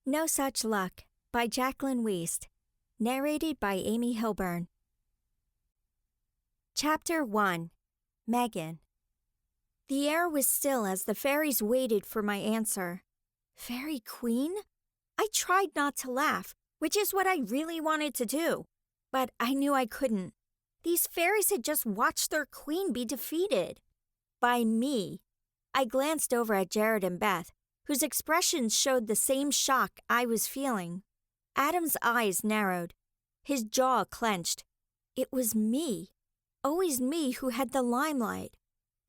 No Such Luck by Jaclyn Weist. Narrated by Amy Hilburn. Chapter 1. Megan. The air was still as the fairies waited for my answer. Fairy Queen? I tried not to laugh, which is what I really wanted to do. But I knew I couldn't. These fairies had just watched their queen be defeated. By me. I glanced over at Jared and Beth, whose expressions showed the same shock I was feeling. Adam's eyes narrowed. His jaw clenched. It was me. Always me who had the limelight.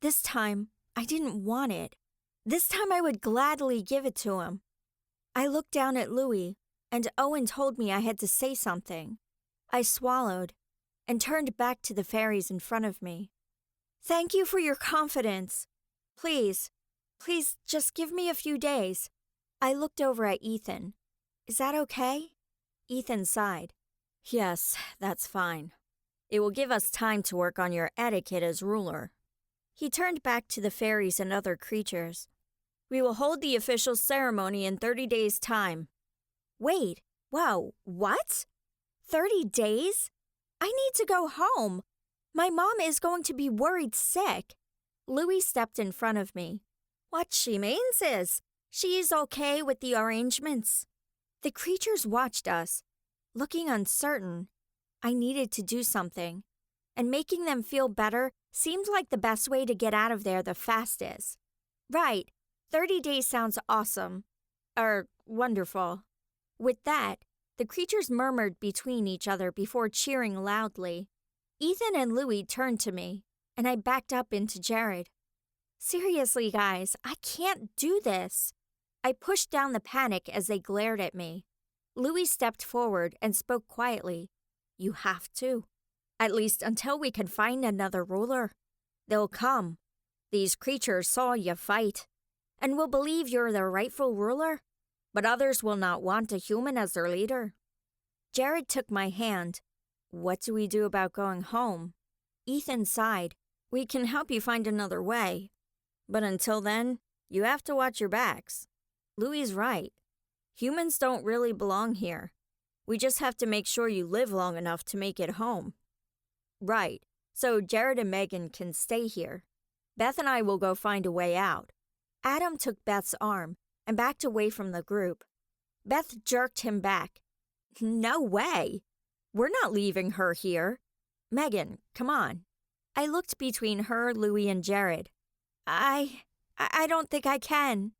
This time, I didn't want it. This time I would gladly give it to him. I looked down at Louis, and Owen told me I had to say something. I swallowed, and turned back to the fairies in front of me. Thank you for your confidence. Please just give me a few days. I looked over at Ethan. Is that okay? Ethan sighed. Yes, that's fine. It will give us time to work on your etiquette as ruler. He turned back to the fairies and other creatures. We will hold the official ceremony in 30 days' time. Wait, whoa, what? 30 days? I need to go home. My mom is going to be worried sick. Louis stepped in front of me. What she means is, she's okay with the arrangements. The creatures watched us, looking uncertain. I needed to do something, and making them feel better seemed like the best way to get out of there the fastest. Right, 30 days sounds awesome. Wonderful. With that, the creatures murmured between each other before cheering loudly. Ethan and Louis turned to me, and I backed up into Jared. Seriously, guys, I can't do this. I pushed down the panic as they glared at me. Louis stepped forward and spoke quietly. You have to. At least until we can find another ruler. They'll come. These creatures saw you fight, and will believe you're the rightful ruler, but others will not want a human as their leader. Jared took my hand. What do we do about going home? Ethan sighed. We can help you find another way. But until then, you have to watch your backs. Louis is right. Humans don't really belong here. We just have to make sure you live long enough to make it home. Right, so Jared and Megan can stay here. Beth and I will go find a way out. Adam took Beth's arm and backed away from the group. Beth jerked him back. No way! We're not leaving her here. Megan, come on. I looked between her, Louis, and Jared. I don't think I can.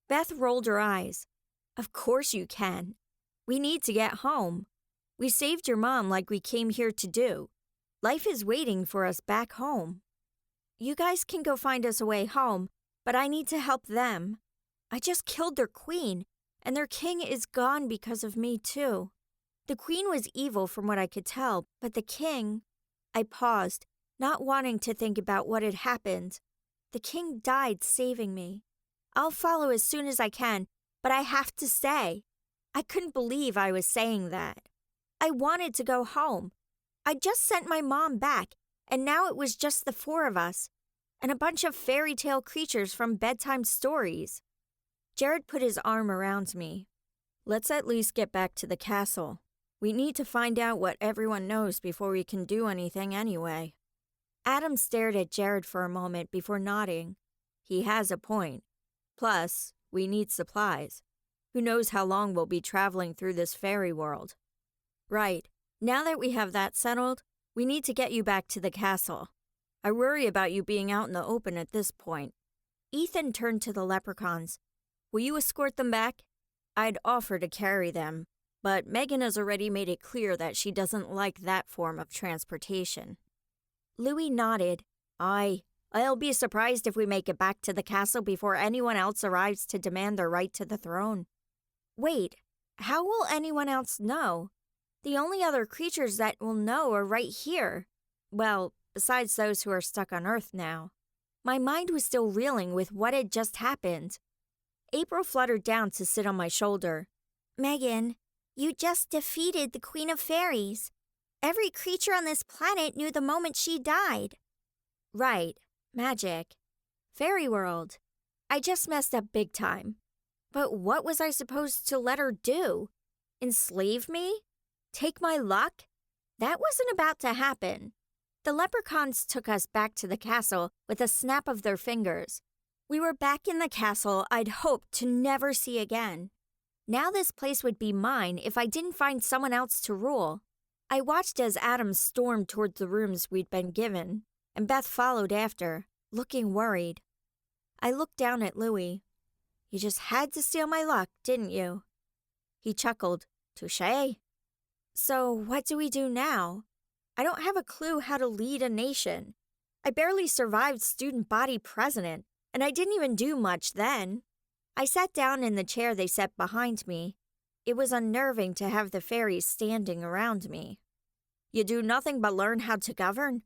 Beth rolled her eyes. Of course you can. We need to get home. We saved your mom like we came here to do. Life is waiting for us back home. You guys can go find us a way home, but I need to help them. I just killed their queen, and their king is gone because of me too. The queen was evil from what I could tell, but the king... I paused, not wanting to think about what had happened. The king died saving me. I'll follow as soon as I can, but I have to stay. I couldn't believe I was saying that. I wanted to go home. I just sent my mom back, and now it was just the four of us, and a bunch of fairy tale creatures from bedtime stories. Jared put his arm around me. Let's at least get back to the castle. We need to find out what everyone knows before we can do anything anyway. Adam stared at Jared for a moment before nodding. He has a point. Plus, we need supplies. Who knows how long we'll be traveling through this fairy world. Right. Now that we have that settled, we need to get you back to the castle. I worry about you being out in the open at this point. Ethan turned to the leprechauns. Will you escort them back? I'd offer to carry them, but Megan has already made it clear that she doesn't like that form of transportation. Louis nodded. I'll be surprised if we make it back to the castle before anyone else arrives to demand their right to the throne. Wait, how will anyone else know? The only other creatures that will know are right here. Well, besides those who are stuck on Earth now. My mind was still reeling with what had just happened. April fluttered down to sit on my shoulder. Megan, you just defeated the Queen of Fairies. Every creature on this planet knew the moment she died. Right, magic. Fairy world. I just messed up big time. But what was I supposed to let her do? Enslave me? Take my luck? That wasn't about to happen. The leprechauns took us back to the castle with a snap of their fingers. We were back in the castle I'd hoped to never see again. Now this place would be mine if I didn't find someone else to rule. I watched as Adam stormed toward the rooms we'd been given, and Beth followed after, looking worried. I looked down at Louis. You just had to steal my luck, didn't you? He chuckled. Touché. So what do we do now? I don't have a clue how to lead a nation. I barely survived student body president, and I didn't even do much then. I sat down in the chair they set behind me. It was unnerving to have the fairies standing around me. You do nothing but learn how to govern?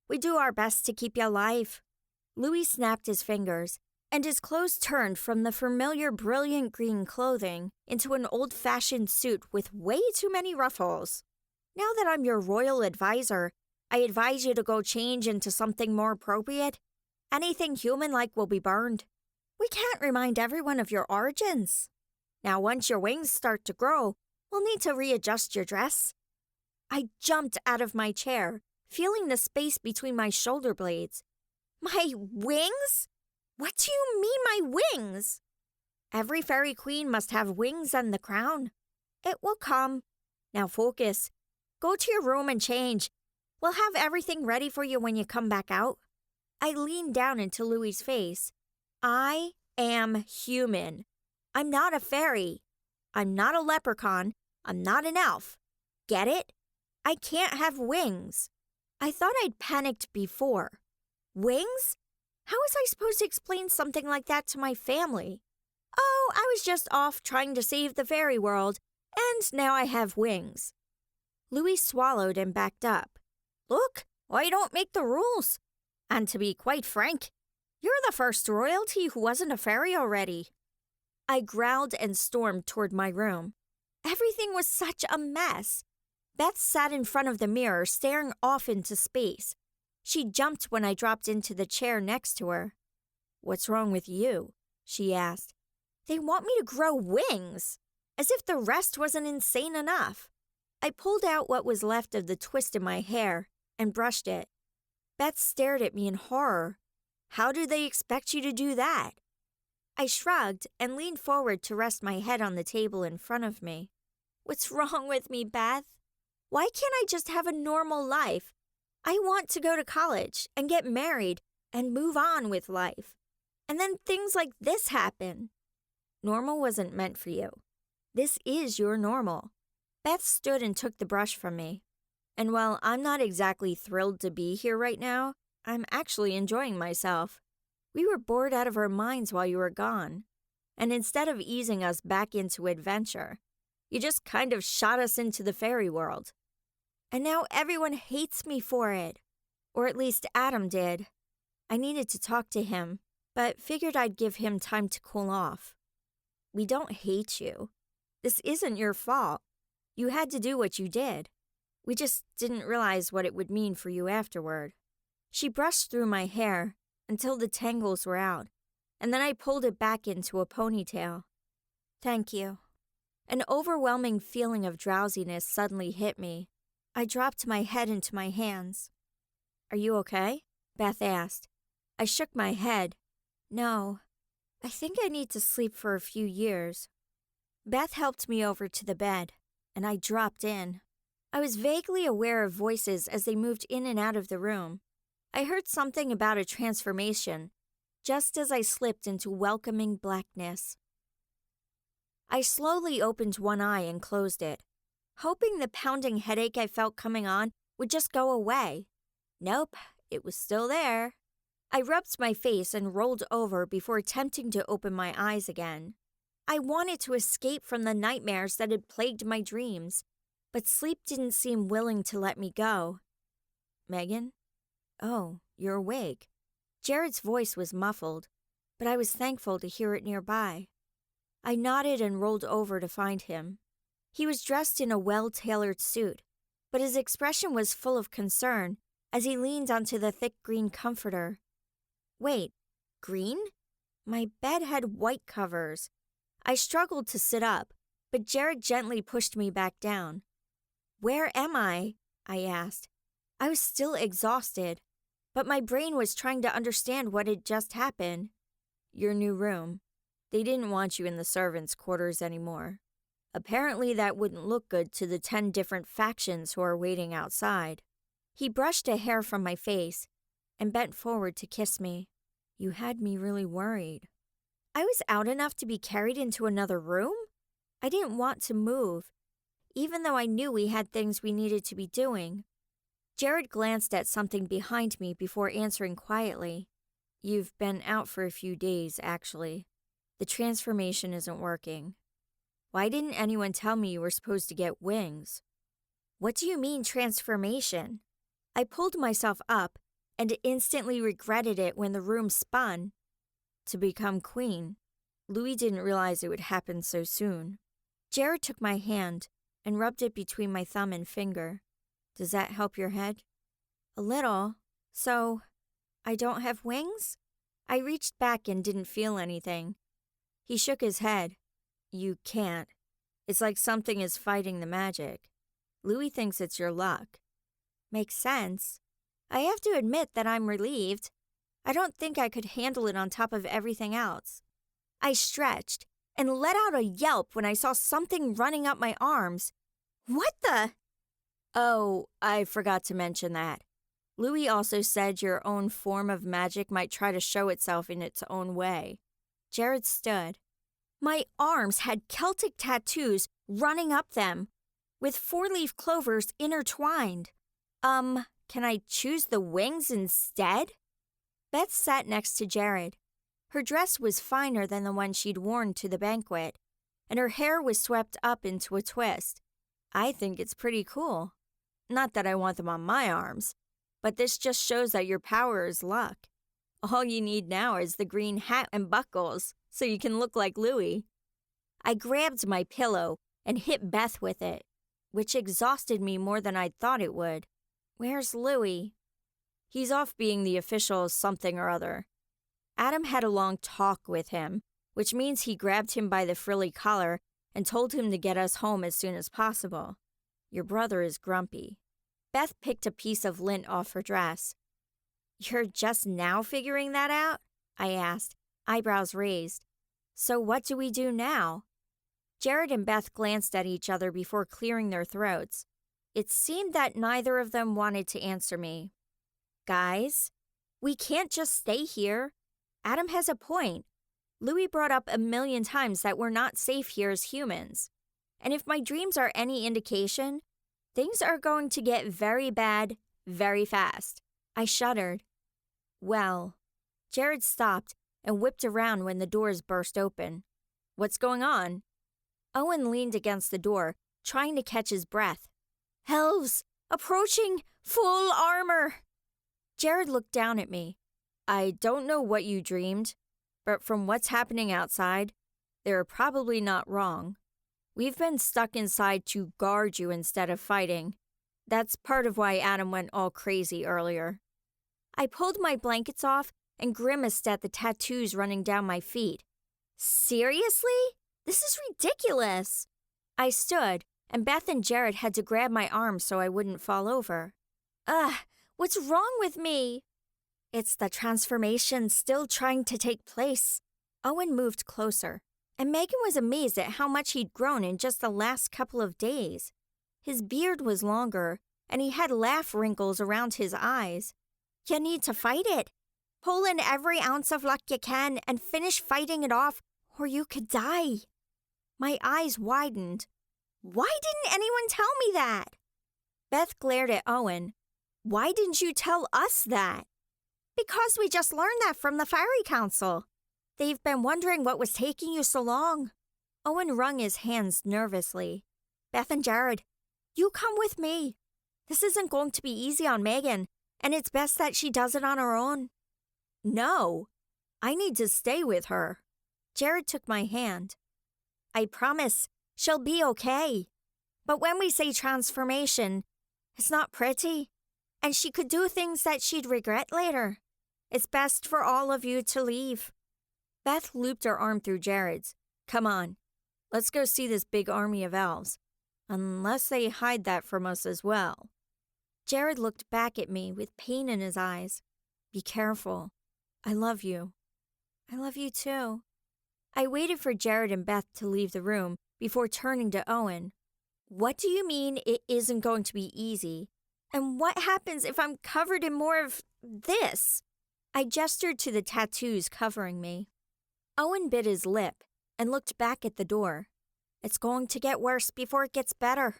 We do our best to keep you alive. Louis snapped his fingers, and his clothes turned from the familiar brilliant green clothing into an old-fashioned suit with way too many ruffles. Now that I'm your royal advisor, I advise you to go change into something more appropriate. Anything human-like will be burned. We can't remind everyone of your origins. Now, once your wings start to grow, we'll need to readjust your dress. I jumped out of my chair, feeling the space between my shoulder blades. My wings? What do you mean, my wings? Every fairy queen must have wings and the crown. It will come. Now focus. Go to your room and change. We'll have everything ready for you when you come back out. I leaned down into Louis's face. I am human. I'm not a fairy. I'm not a leprechaun. I'm not an elf. Get it? I can't have wings. I thought I'd panicked before. Wings? How was I supposed to explain something like that to my family? Oh, I was just off trying to save the fairy world, and now I have wings. Louis swallowed and backed up. Look, I don't make the rules. And to be quite frank, you're the first royalty who wasn't a fairy already. I growled and stormed toward my room. Everything was such a mess. Beth sat in front of the mirror, staring off into space. She jumped when I dropped into the chair next to her. What's wrong with you? She asked. They want me to grow wings, as if the rest wasn't insane enough. I pulled out what was left of the twist in my hair and brushed it. Beth stared at me in horror. How do they expect you to do that? I shrugged and leaned forward to rest my head on the table in front of me. What's wrong with me, Beth? Why can't I just have a normal life? I want to go to college and get married and move on with life. And then things like this happen. Normal wasn't meant for you. This is your normal. Beth stood and took the brush from me. And while I'm not exactly thrilled to be here right now, I'm actually enjoying myself. We were bored out of our minds while you were gone. And instead of easing us back into adventure, you just kind of shot us into the fairy world. And now everyone hates me for it. Or at least Adam did. I needed to talk to him, but figured I'd give him time to cool off. We don't hate you. This isn't your fault. You had to do what you did. We just didn't realize what it would mean for you afterward. She brushed through my hair until the tangles were out, and then I pulled it back into a ponytail. Thank you. An overwhelming feeling of drowsiness suddenly hit me. I dropped my head into my hands. Are you okay? Beth asked. I shook my head. No, I think I need to sleep for a few years. Beth helped me over to the bed, and I dropped in. I was vaguely aware of voices as they moved in and out of the room. I heard something about a transformation, just as I slipped into welcoming blackness. I slowly opened one eye and closed it, hoping the pounding headache I felt coming on would just go away. Nope, it was still there. I rubbed my face and rolled over before attempting to open my eyes again. I wanted to escape from the nightmares that had plagued my dreams, but sleep didn't seem willing to let me go. Megan? Oh, you're awake. Jared's voice was muffled, but I was thankful to hear it nearby. I nodded and rolled over to find him. He was dressed in a well-tailored suit, but his expression was full of concern as he leaned onto the thick green comforter. Wait, green? My bed had white covers. I struggled to sit up, but Jared gently pushed me back down. "Where am I?" I asked. I was still exhausted, but my brain was trying to understand what had just happened. "Your new room. They didn't want you in the servants' quarters anymore. Apparently that wouldn't look good to the 10 different factions who are waiting outside." He brushed a hair from my face and bent forward to kiss me. "You had me really worried." I was out enough to be carried into another room? I didn't want to move, even though I knew we had things we needed to be doing. Jared glanced at something behind me before answering quietly. "You've been out for a few days, actually. The transformation isn't working." "Why didn't anyone tell me you were supposed to get wings?" "What do you mean, transformation?" I pulled myself up and instantly regretted it when the room spun. "To become queen. Louis didn't realize it would happen so soon." Jared took my hand and rubbed it between my thumb and finger. "Does that help your head?" "A little. So, I don't have wings?" I reached back and didn't feel anything. He shook his head. "You can't. It's like something is fighting the magic. Louis thinks it's your luck." "Makes sense. I have to admit that I'm relieved. I don't think I could handle it on top of everything else." I stretched and let out a yelp when I saw something running up my arms. "What the?" "Oh, I forgot to mention that. Louis also said your own form of magic might try to show itself in its own way." Jared stood. My arms had Celtic tattoos running up them, with 4-leaf clovers intertwined. Can I choose the wings instead?" Beth sat next to Jared. Her dress was finer than the one she'd worn to the banquet, and her hair was swept up into a twist. "I think it's pretty cool. Not that I want them on my arms, but this just shows that your power is luck. All you need now is the green hat and buckles, so you can look like Louis." I grabbed my pillow and hit Beth with it, which exhausted me more than I'd thought it would. "Where's Louis?" "He's off being the official something or other. Adam had a long talk with him, which means he grabbed him by the frilly collar and told him to get us home as soon as possible. Your brother is grumpy." Beth picked a piece of lint off her dress. "You're just now figuring that out?" I asked, eyebrows raised. "So what do we do now?" Jared and Beth glanced at each other before clearing their throats. It seemed that neither of them wanted to answer me. "Guys, we can't just stay here. Adam has a point. Louis brought up a million times that we're not safe here as humans. And if my dreams are any indication, things are going to get very bad very fast." I shuddered. "Well," Jared stopped and whipped around when the doors burst open. "What's going on?" Owen leaned against the door, trying to catch his breath. "Elves! Approaching! Full armor!" Jared looked down at me. "I don't know what you dreamed, but from what's happening outside, they're probably not wrong. We've been stuck inside to guard you instead of fighting. That's part of why Adam went all crazy earlier." I pulled my blankets off and grimaced at the tattoos running down my feet. "Seriously? This is ridiculous." I stood, and Beth and Jared had to grab my arm so I wouldn't fall over. "Ugh, what's wrong with me?" "It's the transformation still trying to take place." Owen moved closer, and Megan was amazed at how much he'd grown in just the last couple of days. His beard was longer, and he had laugh wrinkles around his eyes. "You need to fight it. Pull in every ounce of luck you can and finish fighting it off, or you could die." My eyes widened. "Why didn't anyone tell me that?" Beth glared at Owen. "Why didn't you tell us that?" "Because we just learned that from the Fairy Council. They've been wondering what was taking you so long." Owen wrung his hands nervously. "Beth and Jared, you come with me. This isn't going to be easy on Megan, and it's best that she does it on her own." "No, I need to stay with her." Jared took my hand. "I promise she'll be okay. But when we say transformation, it's not pretty, and she could do things that she'd regret later. It's best for all of you to leave." Beth looped her arm through Jared's, Come on, let's go see this big army of elves. Unless they hide that from us as well. Jared looked back at me with pain in his eyes. Be careful. I love you. I love you too. I waited for Jared and Beth to leave the room before turning to Owen. What do you mean it isn't going to be easy? And what happens if I'm covered in more of this? I gestured to the tattoos covering me. Owen bit his lip and looked back at the door. It's going to get worse before it gets better.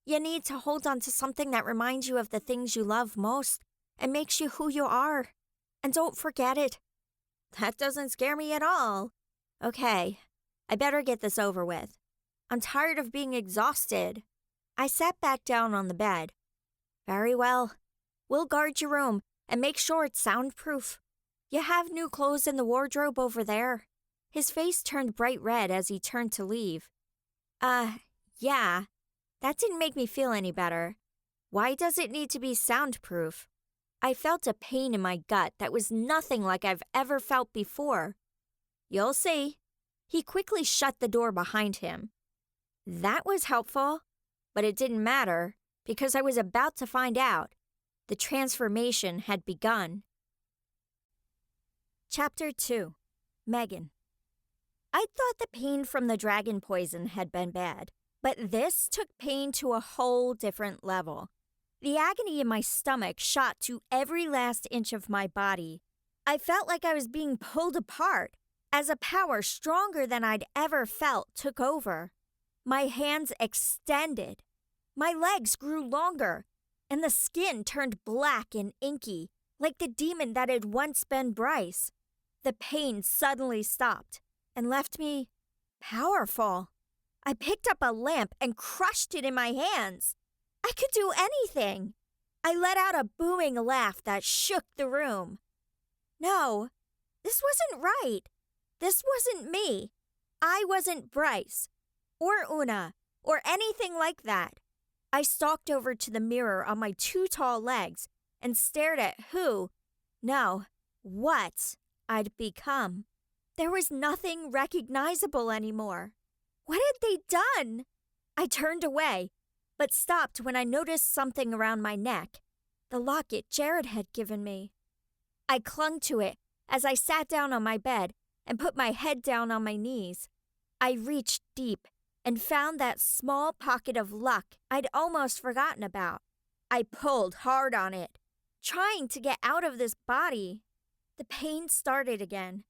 You need to hold on to something that reminds you of the things you love most and makes you who you are. And don't forget it. That doesn't scare me at all. Okay, I better get this over with. I'm tired of being exhausted. I sat back down on the bed. Very well. We'll guard your room and make sure it's soundproof. You have new clothes in the wardrobe over there. His face turned bright red as he turned to leave. Yeah. That didn't make me feel any better. Why does it need to be soundproof? I felt a pain in my gut that was nothing like I've ever felt before. You'll see. He quickly shut the door behind him. That was helpful, but it didn't matter because I was about to find out. The transformation had begun. Chapter 2. Megan. I thought the pain from the dragon poison had been bad, but this took pain to a whole different level. The agony in my stomach shot to every last inch of my body. I felt like I was being pulled apart as a power stronger than I'd ever felt took over. My hands extended. My legs grew longer, and the skin turned black and inky, like the demon that had once been Bryce. The pain suddenly stopped and left me powerful. I picked up a lamp and crushed it in my hands. I could do anything. I let out a booming laugh that shook the room. No, this wasn't right. This wasn't me. I wasn't Bryce, or Una, or anything like that. I stalked over to the mirror on my two tall legs and stared at what I'd become. There was nothing recognizable anymore. What had they done? I turned away, but stopped when I noticed something around my neck, the locket Jared had given me. I clung to it as I sat down on my bed and put my head down on my knees. I reached deep and found that small pocket of luck I'd almost forgotten about. I pulled hard on it, trying to get out of this body. The pain started again,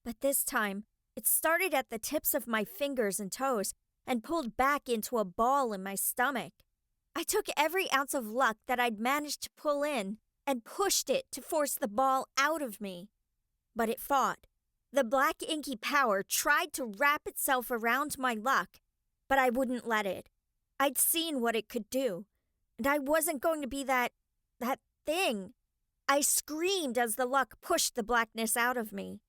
but this time it started at the tips of my fingers and toes and pulled back into a ball in my stomach. I took every ounce of luck that I'd managed to pull in and pushed it to force the ball out of me. But it fought. The black inky power tried to wrap itself around my luck, but I wouldn't let it. I'd seen what it could do, and I wasn't going to be that thing. I screamed as the luck pushed the blackness out of me.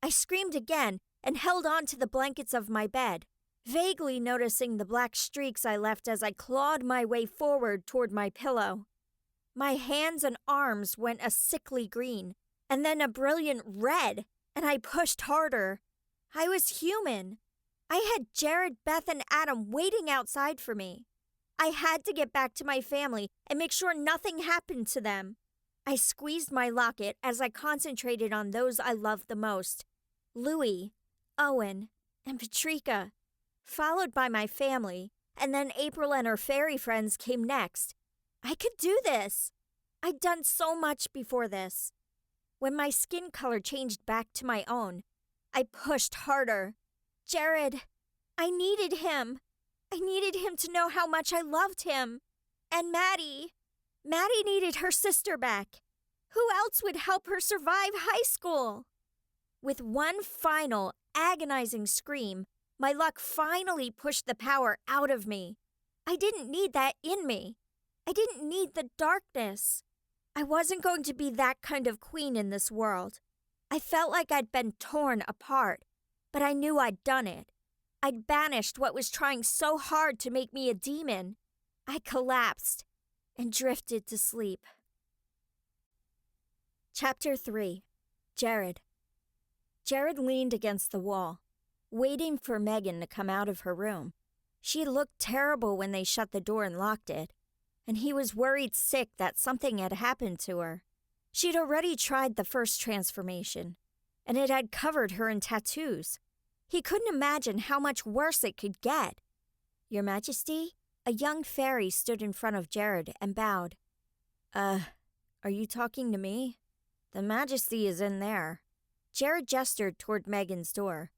I screamed again and held on to the blankets of my bed, vaguely noticing the black streaks I left as I clawed my way forward toward my pillow. My hands and arms went a sickly green, and then a brilliant red, and I pushed harder. I was human. I had Jared, Beth, and Adam waiting outside for me. I had to get back to my family and make sure nothing happened to them. I squeezed my locket as I concentrated on those I loved the most, Louie, Owen, and Patrika, followed by my family, and then April and her fairy friends came next. I could do this. I'd done so much before this. When my skin color changed back to my own, I pushed harder. Jared, I needed him. I needed him to know how much I loved him. And Maddie. Maddie needed her sister back. Who else would help her survive high school? With one final, agonizing scream, my luck finally pushed the power out of me. I didn't need that in me. I didn't need the darkness. I wasn't going to be that kind of queen in this world. I felt like I'd been torn apart, but I knew I'd done it. I'd banished what was trying so hard to make me a demon. I collapsed and drifted to sleep. Chapter 3. Jared. Jared leaned against the wall, waiting for Megan to come out of her room. She looked terrible when they shut the door and locked it, and he was worried sick that something had happened to her. She'd already tried the first transformation, and it had covered her in tattoos. He couldn't imagine how much worse it could get. "Your Majesty?" A young fairy stood in front of Jared and bowed. Are you talking to me? The Majesty is in there." Jared gestured toward Megan's door.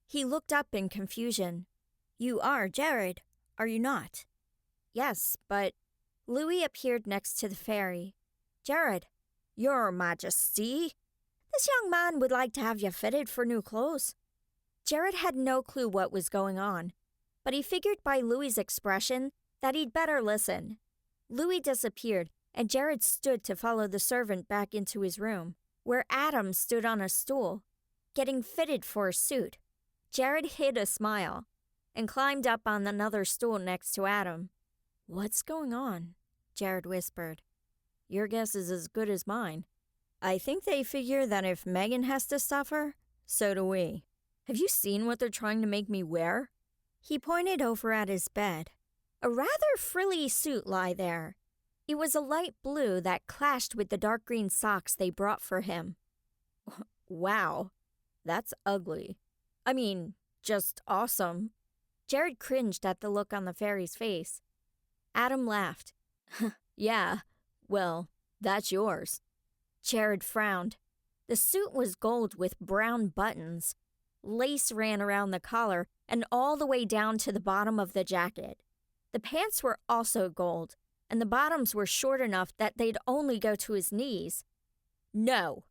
He looked up in confusion. "You are Jared, are you not?" "Yes, but—" Louis appeared next to the fairy. "Jared, Your Majesty, this young man would like to have you fitted for new clothes." Jared had no clue what was going on, but he figured by Louis's expression that he'd better listen. Louis disappeared, and Jared stood to follow the servant back into his room, where Adam stood on a stool, getting fitted for a suit. Jared hid a smile and climbed up on another stool next to Adam. "What's going on?" Jared whispered. "Your guess is as good as mine. I think they figure that if Megan has to suffer, so do we. Have you seen what they're trying to make me wear?" He pointed over at his bed. A rather frilly suit lay there. It was a light blue that clashed with the dark green socks they brought for him. "Wow, that's ugly. I mean, just awesome." Jared cringed at the look on the fairy's face. Adam laughed. "Yeah, well, that's yours." Jared frowned. The suit was gold with brown buttons. Lace ran around the collar and all the way down to the bottom of the jacket. The pants were also gold, and the bottoms were short enough that they'd only go to his knees. "No,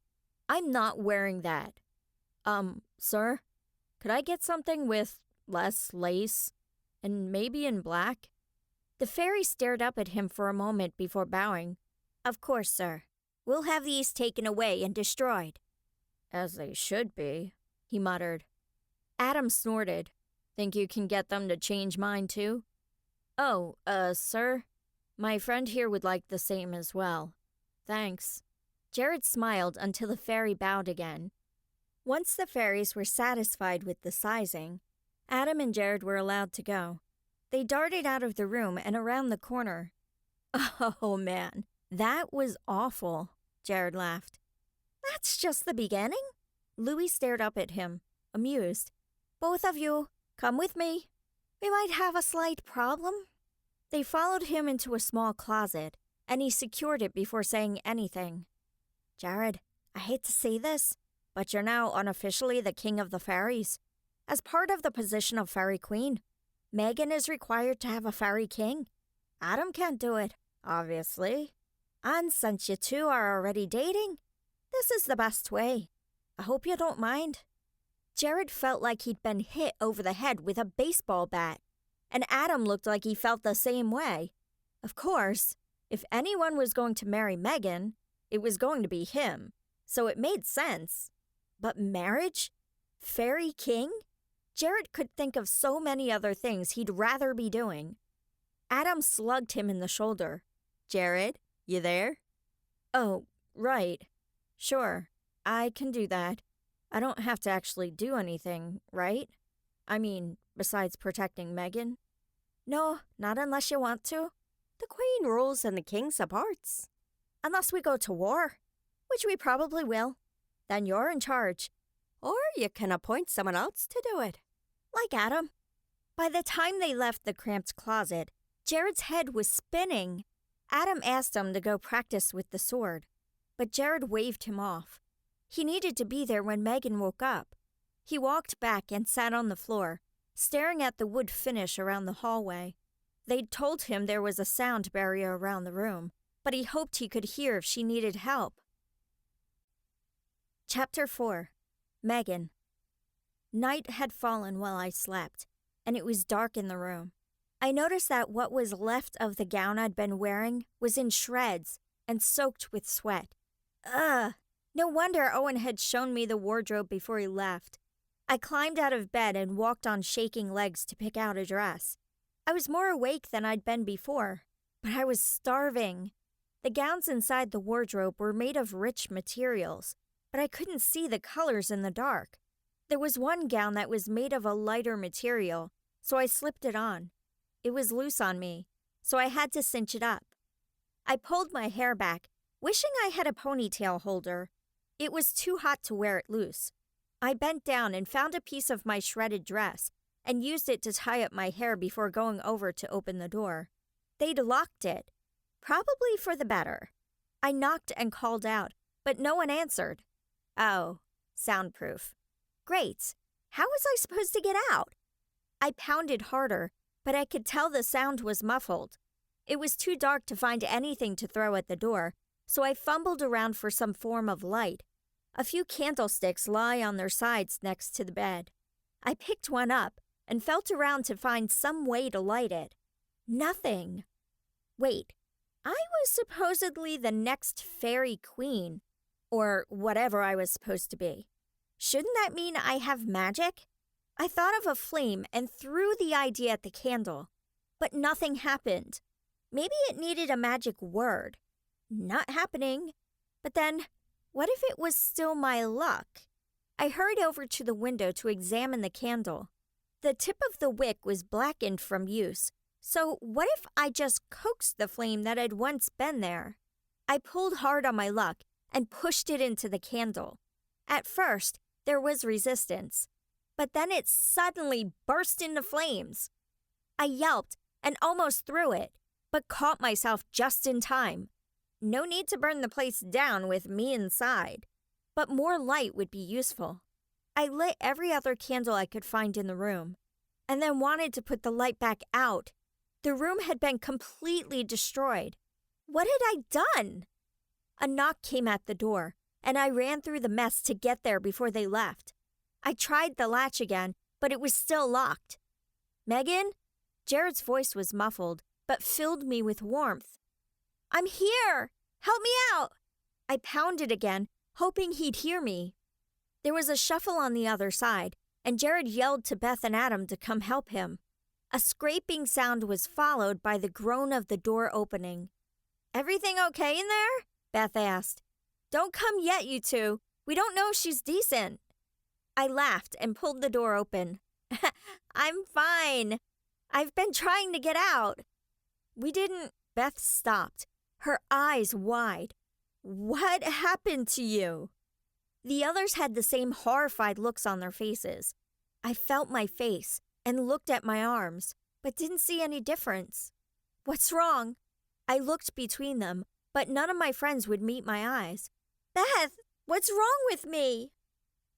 I'm not wearing that." Sir, could I get something with less lace, and maybe in black?" The fairy stared up at him for a moment before bowing. "Of course, sir. We'll have these taken away and destroyed." "As they should be," he muttered. Adam snorted. "Think you can get them to change mine too?" "Oh, sir, my friend here would like the same as well. Thanks." Jared smiled until the fairy bowed again. Once the fairies were satisfied with the sizing, Adam and Jared were allowed to go. They darted out of the room and around the corner. "Oh, man, that was awful," Jared laughed. "That's just the beginning." Louis stared up at him, amused. "Both of you, come with me. We might have a slight problem." They followed him into a small closet, and he secured it before saying anything. "Jared, I hate to say this, but you're now unofficially the king of the fairies. As part of the position of fairy queen, Megan is required to have a fairy king. Adam can't do it, obviously. And since you two are already dating, this is the best way. I hope you don't mind." Jared felt like he'd been hit over the head with a baseball bat, and Adam looked like he felt the same way. Of course, if anyone was going to marry Megan, it was going to be him, so it made sense. But marriage? Fairy king? Jared could think of so many other things he'd rather be doing. Adam slugged him in the shoulder. "Jared, you there?" "Oh, right. Sure, I can do that. I don't have to actually do anything, right? I mean, besides protecting Megan." "No, not unless you want to. The queen rules and the king supports. Unless we go to war, which we probably will. Then you're in charge. Or you can appoint someone else to do it. Like Adam." By the time they left the cramped closet, Jared's head was spinning. Adam asked him to go practice with the sword, but Jared waved him off. He needed to be there when Megan woke up. He walked back and sat on the floor, staring at the wood finish around the hallway. They'd told him there was a sound barrier around the room, but he hoped he could hear if she needed help. Chapter 4. Megan. Night had fallen while I slept, and it was dark in the room. I noticed that what was left of the gown I'd been wearing was in shreds and soaked with sweat. Ugh! No wonder Owen had shown me the wardrobe before he left. I climbed out of bed and walked on shaking legs to pick out a dress. I was more awake than I'd been before, but I was starving. The gowns inside the wardrobe were made of rich materials, but I couldn't see the colors in the dark. There was one gown that was made of a lighter material, so I slipped it on. It was loose on me, so I had to cinch it up. I pulled my hair back, wishing I had a ponytail holder. It was too hot to wear it loose. I bent down and found a piece of my shredded dress and used it to tie up my hair before going over to open the door. They'd locked it, probably for the better. I knocked and called out, but no one answered. Oh, soundproof. Great. How was I supposed to get out? I pounded harder, but I could tell the sound was muffled. It was too dark to find anything to throw at the door, so I fumbled around for some form of light. A few candlesticks lie on their sides next to the bed. I picked one up and felt around to find some way to light it. Nothing. Wait, I was supposedly the next fairy queen, or whatever I was supposed to be. Shouldn't that mean I have magic? I thought of a flame and threw the idea at the candle, but nothing happened. Maybe it needed a magic word. Not happening. But then, what if it was still my luck? I hurried over to the window to examine the candle. The tip of the wick was blackened from use, so what if I just coaxed the flame that had once been there? I pulled hard on my luck and pushed it into the candle. At first, there was resistance, but then it suddenly burst into flames. I yelped and almost threw it, but caught myself just in time. No need to burn the place down with me inside, but more light would be useful. I lit every other candle I could find in the room, and then wanted to put the light back out. The room had been completely destroyed. What had I done? A knock came at the door, and I ran through the mess to get there before they left. I tried the latch again, but it was still locked. Megan? Jared's voice was muffled, but filled me with warmth. I'm here! Help me out! I pounded again, hoping he'd hear me. There was a shuffle on the other side, and Jared yelled to Beth and Adam to come help him. A scraping sound was followed by the groan of the door opening. Everything okay in there? Beth asked. Don't come yet, you two. We don't know if she's decent. I laughed and pulled the door open. I'm fine. I've been trying to get out. We didn't. Beth stopped, her eyes wide. What happened to you? The others had the same horrified looks on their faces. I felt my face and looked at my arms, but didn't see any difference. What's wrong? I looked between them, but none of my friends would meet my eyes. Beth, what's wrong with me?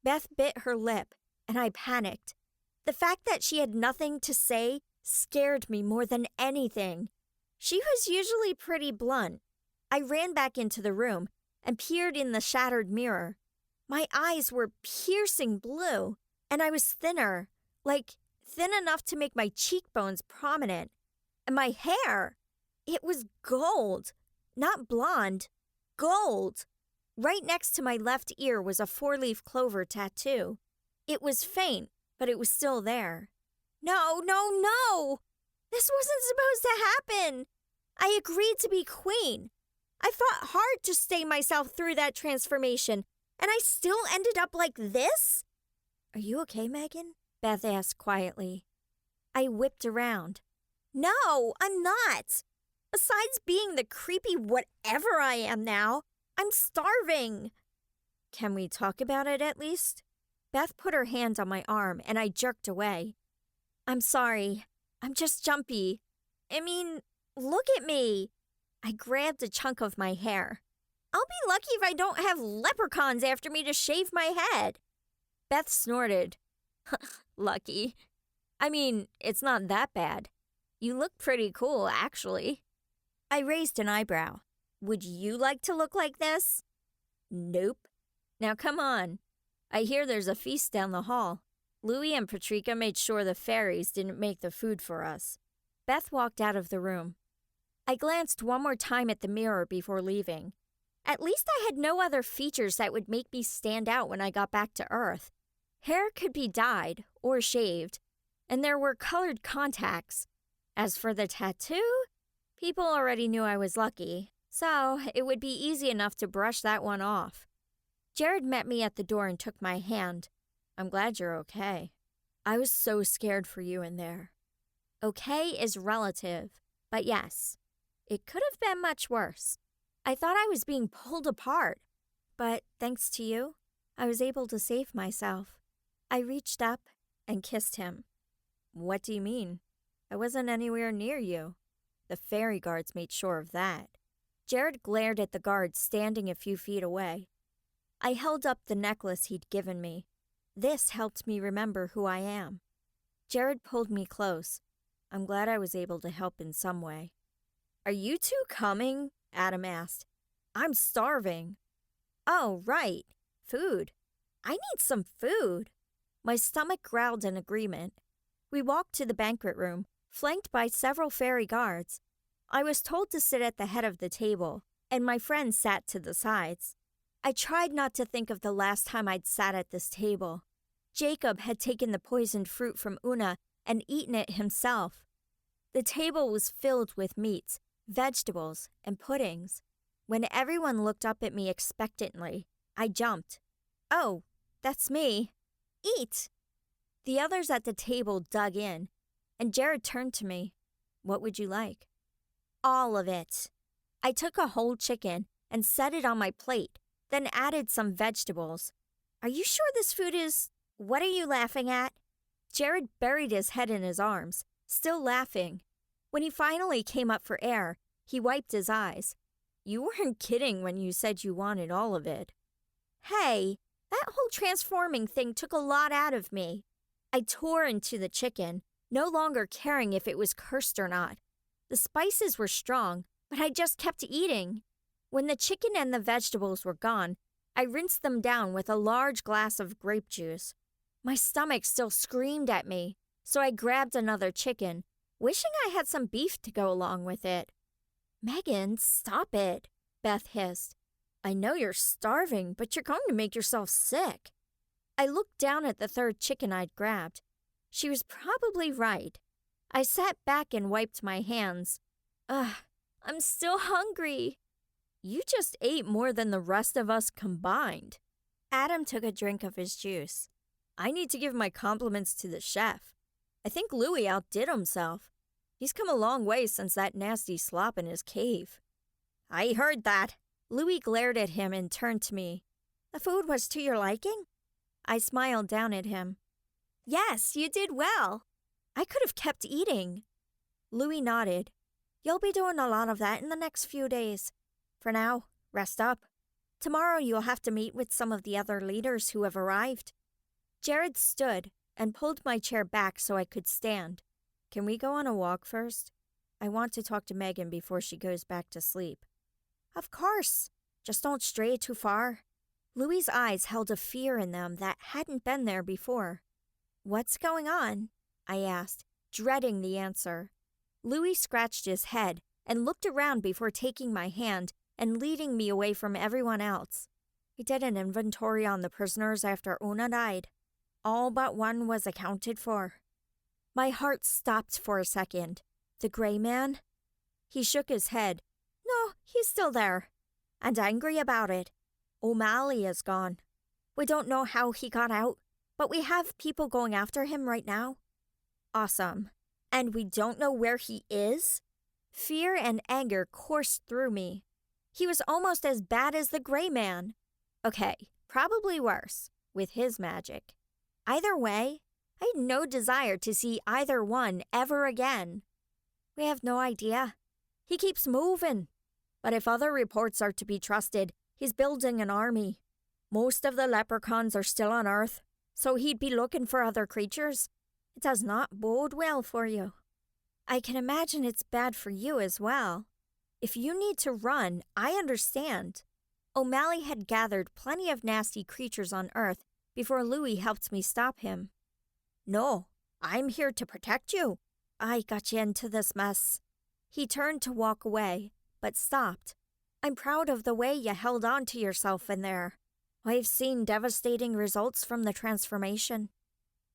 Beth bit her lip, and I panicked. The fact that she had nothing to say scared me more than anything. She was usually pretty blunt. I ran back into the room and peered in the shattered mirror. My eyes were piercing blue, and I was thinner, like thin enough to make my cheekbones prominent. And my hair, it was gold, not blonde, gold. Right next to my left ear was a 4-leaf clover tattoo. It was faint, but it was still there. No, no, no! This wasn't supposed to happen! I agreed to be queen. I fought hard to stay myself through that transformation, and I still ended up like this? Are you okay, Megan? Beth asked quietly. I whipped around. No, I'm not. Besides being the creepy whatever I am now, I'm starving. Can we talk about it at least? Beth put her hand on my arm, and I jerked away. I'm sorry. I'm just jumpy. I mean, look at me. I grabbed a chunk of my hair. I'll be lucky if I don't have leprechauns after me to shave my head. Beth snorted. Lucky. I mean, it's not that bad. You look pretty cool, actually. I raised an eyebrow. Would you like to look like this? Nope. Now come on. I hear there's a feast down the hall. Louie and Patrika made sure the fairies didn't make the food for us. Beth walked out of the room. I glanced one more time at the mirror before leaving. At least I had no other features that would make me stand out when I got back to Earth. Hair could be dyed or shaved, and there were colored contacts. As for the tattoo, people already knew I was lucky, so it would be easy enough to brush that one off. Jared met me at the door and took my hand. I'm glad you're okay. I was so scared for you in there. Okay is relative, but yes, it could have been much worse. I thought I was being pulled apart, but thanks to you, I was able to save myself. I reached up and kissed him. What do you mean? I wasn't anywhere near you. The fairy guards made sure of that. Jared glared at the guards standing a few feet away. I held up the necklace he'd given me. This helped me remember who I am. Jared pulled me close. I'm glad I was able to help in some way. Are you two coming? Adam asked. I'm starving. Oh, right. Food. I need some food. My stomach growled in agreement. We walked to the banquet room, flanked by several fairy guards. I was told to sit at the head of the table, and my friends sat to the sides. I tried not to think of the last time I'd sat at this table. Jacob had taken the poisoned fruit from Una and eaten it himself. The table was filled with meats, vegetables, and puddings. When everyone looked up at me expectantly, I jumped. Oh, that's me. Eat! The others at the table dug in, and Jared turned to me. What would you like? All of it. I took a whole chicken and set it on my plate, then added some vegetables. Are you sure this food is... What are you laughing at? Jared buried his head in his arms, still laughing. When he finally came up for air, he wiped his eyes. You weren't kidding when you said you wanted all of it. Hey, that whole transforming thing took a lot out of me. I tore into the chicken, no longer caring if it was cursed or not. The spices were strong, but I just kept eating. When the chicken and the vegetables were gone, I rinsed them down with a large glass of grape juice. My stomach still screamed at me, so I grabbed another chicken, wishing I had some beef to go along with it. Megan, stop it, Beth hissed. I know you're starving, but you're going to make yourself sick. I looked down at the third chicken I'd grabbed. She was probably right. I sat back and wiped my hands. Ugh, I'm still hungry. You just ate more than the rest of us combined. Adam took a drink of his juice. I need to give my compliments to the chef. I think Louis outdid himself. He's come a long way since that nasty slop in his cave. I heard that. Louis glared at him and turned to me. The food was to your liking? I smiled down at him. Yes, you did well. I could have kept eating. Louis nodded. You'll be doing a lot of that in the next few days. For now, rest up. Tomorrow you'll have to meet with some of the other leaders who have arrived. Jared stood and pulled my chair back so I could stand. Can we go on a walk first? I want to talk to Megan before she goes back to sleep. Of course. Just don't stray too far. Louis's eyes held a fear in them that hadn't been there before. What's going on? I asked, dreading the answer. Louis scratched his head and looked around before taking my hand and leading me away from everyone else. He did an inventory on the prisoners after Una died. All but one was accounted for. My heart stopped for a second. The gray man? He shook his head. No, he's still there. And angry about it. O'Malley is gone. We don't know how he got out, but we have people going after him right now. Awesome. And we don't know where he is? Fear and anger coursed through me. He was almost as bad as the gray man. Okay, probably worse, with his magic. Either way, I had no desire to see either one ever again. We have no idea. He keeps moving. But if other reports are to be trusted, he's building an army. Most of the leprechauns are still on Earth, so he'd be looking for other creatures. It does not bode well for you. I can imagine it's bad for you as well. If you need to run, I understand. O'Malley had gathered plenty of nasty creatures on Earth before Louis helped me stop him. No, I'm here to protect you. I got you into this mess. He turned to walk away, but stopped. I'm proud of the way you held on to yourself in there. I've seen devastating results from the transformation.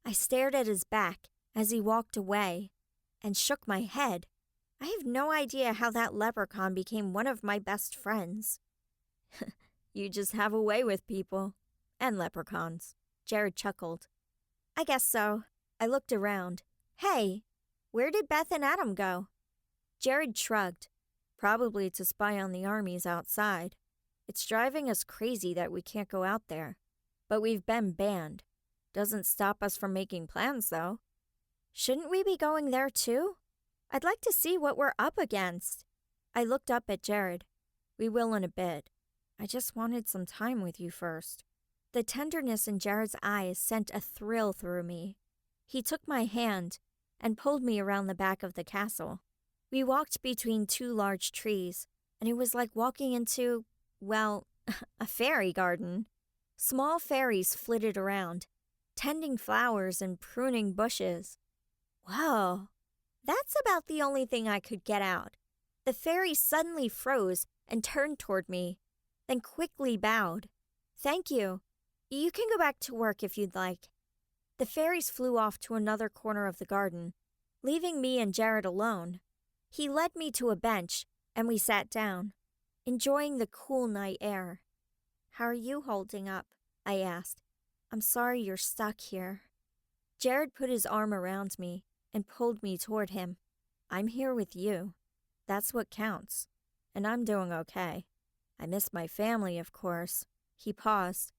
I stared at his back as he walked away and shook my head. I have no idea how that leprechaun became one of my best friends. You just have a way with people and leprechauns. Jared chuckled. I guess so. I looked around. Hey, where did Beth and Adam go? Jared shrugged. Probably to spy on the armies outside. It's driving us crazy that we can't go out there. But we've been banned. Doesn't stop us from making plans, though. Shouldn't we be going there, too? I'd like to see what we're up against. I looked up at Jared. We will in a bit. I just wanted some time with you first. The tenderness in Jared's eyes sent a thrill through me. He took my hand and pulled me around the back of the castle. We walked between two large trees, and it was like walking into, well, a fairy garden. Small fairies flitted around, tending flowers and pruning bushes. Whoa, that's about the only thing I could get out. The fairy suddenly froze and turned toward me, then quickly bowed. Thank you. You can go back to work if you'd like. The fairies flew off to another corner of the garden, leaving me and Jared alone. He led me to a bench, and we sat down, enjoying the cool night air. How are you holding up? I asked. I'm sorry you're stuck here. Jared put his arm around me and pulled me toward him. I'm here with you. That's what counts. And I'm doing okay. I miss my family, of course. He paused.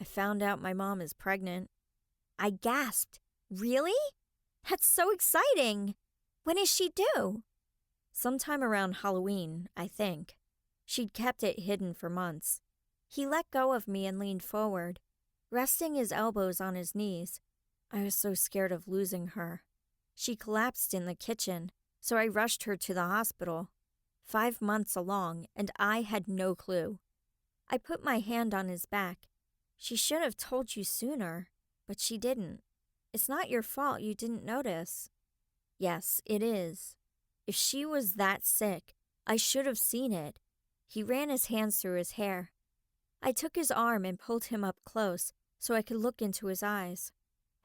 I found out my mom is pregnant. I gasped. Really? That's so exciting. When is she due? Sometime around Halloween, I think. She'd kept it hidden for months. He let go of me and leaned forward, resting his elbows on his knees. I was so scared of losing her. She collapsed in the kitchen, so I rushed her to the hospital. 5 months along, and I had no clue. I put my hand on his back. She should have told you sooner, but she didn't. It's not your fault you didn't notice. Yes, it is. If she was that sick, I should have seen it. He ran his hands through his hair. I took his arm and pulled him up close so I could look into his eyes.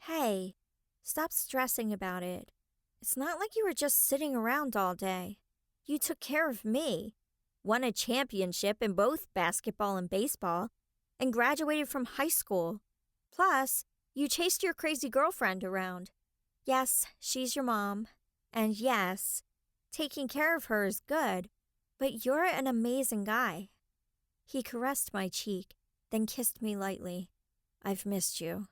Hey, stop stressing about it. It's not like you were just sitting around all day. You took care of me, won a championship in both basketball and baseball, and graduated from high school. Plus, you chased your crazy girlfriend around. Yes, she's your mom. And yes, taking care of her is good, but you're an amazing guy. He caressed my cheek, then kissed me lightly. I've missed you.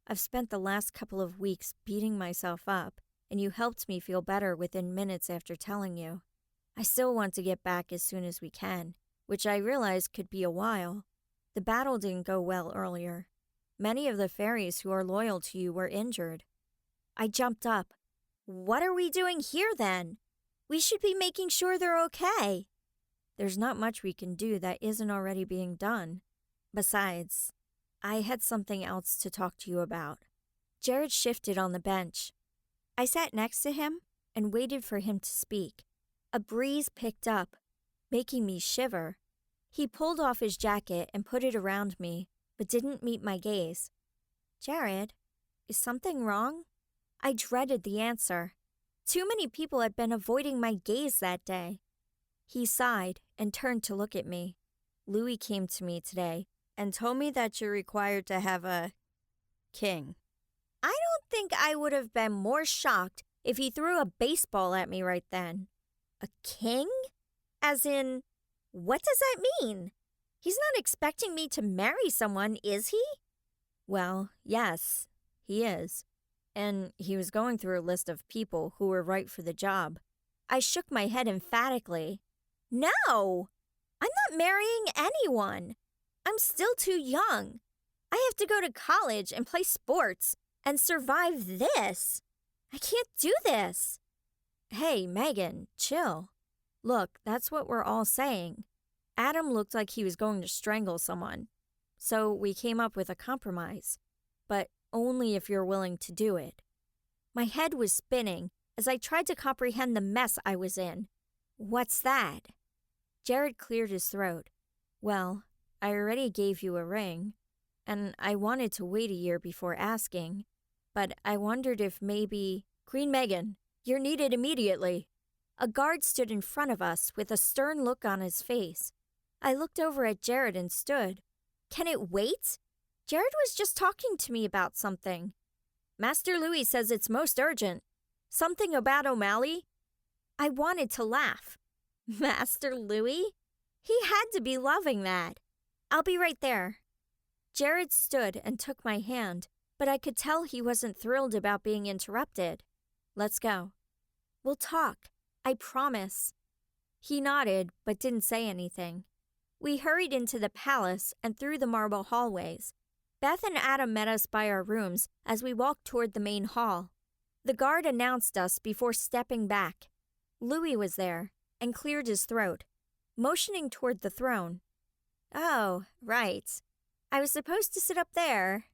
I've spent the last couple of weeks beating myself up, and you helped me feel better within minutes after telling you. I still want to get back as soon as we can, which I realize could be a while. The battle didn't go well earlier. Many of the fairies who are loyal to you were injured. I jumped up. What are we doing here then? We should be making sure they're okay. There's not much we can do that isn't already being done. Besides, I had something else to talk to you about. Jared shifted on the bench. I sat next to him and waited for him to speak. A breeze picked up, making me shiver. He pulled off his jacket and put it around me, but didn't meet my gaze. Jared, is something wrong? I dreaded the answer. Too many people had been avoiding my gaze that day. He sighed and turned to look at me. Louis came to me today and told me that you're required to have a king. I don't think I would have been more shocked if he threw a baseball at me right then. A king? As in, what does that mean? He's not expecting me to marry someone, is he? Well, yes, he is. And he was going through a list of people who were right for the job. I shook my head emphatically. No! I'm not marrying anyone. I'm still too young. I have to go to college and play sports and survive this. I can't do this. Hey, Megan, chill. Look, that's what we're all saying. Adam looked like he was going to strangle someone. So we came up with a compromise. But only if you're willing to do it. My head was spinning as I tried to comprehend the mess I was in. What's that? Jared cleared his throat. Well, I already gave you a ring, and I wanted to wait a year before asking, but I wondered if maybe... Queen Megan, you're needed immediately. A guard stood in front of us with a stern look on his face. I looked over at Jared and stood. Can it wait? Jared was just talking to me about something. Master Louis says it's most urgent. Something about O'Malley? I wanted to laugh. Master Louis? He had to be loving that. I'll be right there. Jared stood and took my hand, but I could tell he wasn't thrilled about being interrupted. Let's go. We'll talk. I promise. He nodded, but didn't say anything. We hurried into the palace and through the marble hallways. Beth and Adam met us by our rooms as we walked toward the main hall. The guard announced us before stepping back. Louis was there and cleared his throat, motioning toward the throne. Oh, right. I was supposed to sit up there.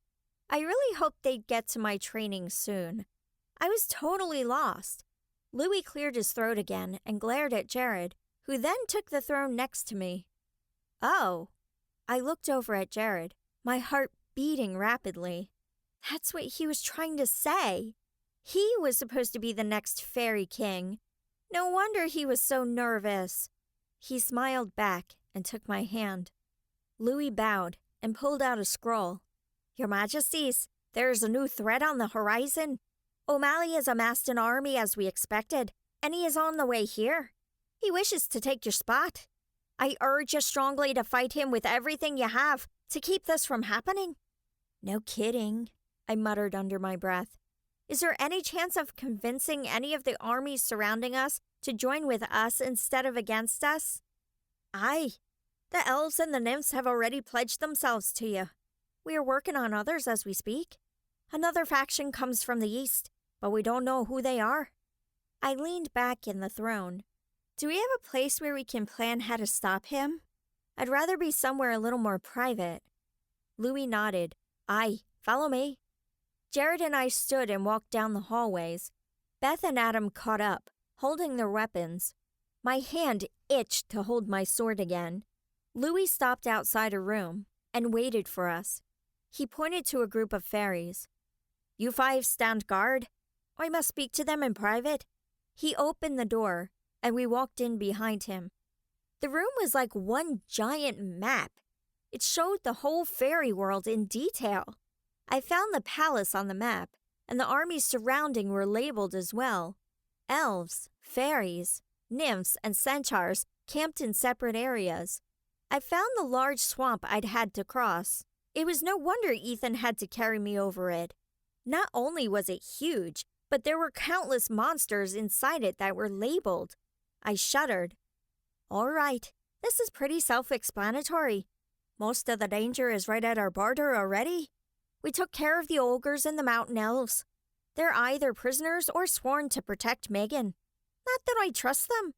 I really hoped they'd get to my training soon. I was totally lost. Louis cleared his throat again and glared at Jared, who then took the throne next to me. Oh. I looked over at Jared, my heart beating rapidly. That's what he was trying to say. He was supposed to be the next fairy king. No wonder he was so nervous. He smiled back and took my hand. Louis bowed and pulled out a scroll. Your Majesties, there is a new threat on the horizon. O'Malley has amassed an army as we expected, and he is on the way here. He wishes to take your spot. I urge you strongly to fight him with everything you have to keep this from happening. No kidding, I muttered under my breath. Is there any chance of convincing any of the armies surrounding us to join with us instead of against us? Aye. The elves and the nymphs have already pledged themselves to you. We are working on others as we speak. Another faction comes from the east, but we don't know who they are. I leaned back in the throne. Do we have a place where we can plan how to stop him? I'd rather be somewhere a little more private. Louis nodded. Aye, follow me. Jared and I stood and walked down the hallways. Beth and Adam caught up, holding their weapons. My hand itched to hold my sword again. Louis stopped outside a room and waited for us. He pointed to a group of fairies. You five stand guard. I must speak to them in private. He opened the door, and we walked in behind him. The room was like one giant map. It showed the whole fairy world in detail. I found the palace on the map, and the armies surrounding were labeled as well. Elves, fairies, nymphs, and centaurs camped in separate areas. I found the large swamp I'd had to cross. It was no wonder Ethan had to carry me over it. Not only was it huge, but there were countless monsters inside it that were labeled. I shuddered. All right, this is pretty self-explanatory. Most of the danger is right at our border already. We took care of the ogres and the mountain elves. They're either prisoners or sworn to protect Megan. Not that I trust them.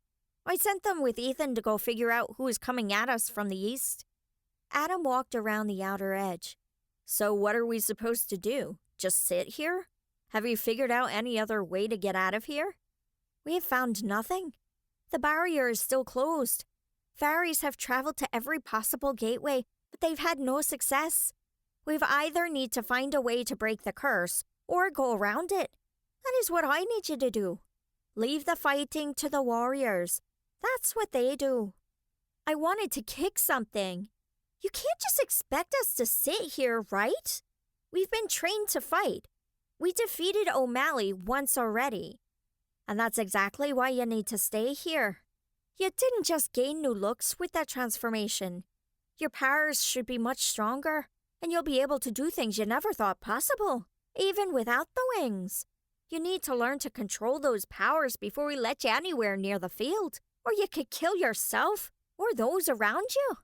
I sent them with Ethan to go figure out who is coming at us from the east. Adam walked around the outer edge. So what are we supposed to do? Just sit here? Have you figured out any other way to get out of here? We have found nothing. The barrier is still closed. Fairies have traveled to every possible gateway, but they've had no success. We've either need to find a way to break the curse or go around it. That is what I need you to do. Leave the fighting to the warriors. That's what they do. I wanted to kick something. You can't just expect us to sit here, right? We've been trained to fight. We defeated O'Malley once already. And that's exactly why you need to stay here. You didn't just gain new looks with that transformation. Your powers should be much stronger, and you'll be able to do things you never thought possible, even without the wings. You need to learn to control those powers before we let you anywhere near the field, or you could kill yourself or those around you.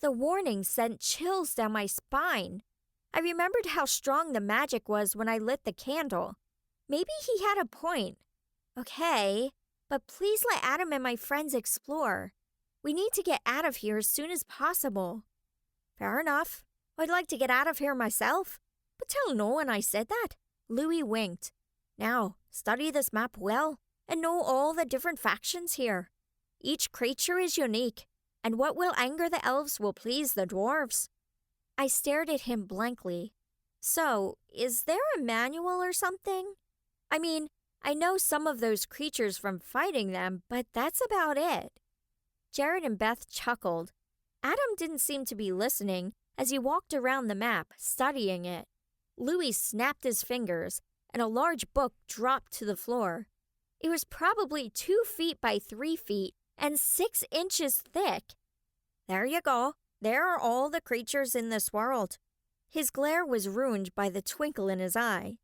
The warning sent chills down my spine. I remembered how strong the magic was when I lit the candle. Maybe he had a point. Okay, but please let Adam and my friends explore. We need to get out of here as soon as possible. Fair enough. I'd like to get out of here myself, but tell no one I said that. Louis winked. Now, study this map well and know all the different factions here. Each creature is unique, and what will anger the elves will please the dwarves. I stared at him blankly. So, is there a manual or something? I mean, I know some of those creatures from fighting them, but that's about it. Jared and Beth chuckled. Adam didn't seem to be listening, as he walked around the map, studying it. Louis snapped his fingers, and a large book dropped to the floor. It was probably 2 feet by 3 feet and 6 inches thick. There you go. There are all the creatures in this world. His glare was ruined by the twinkle in his eye.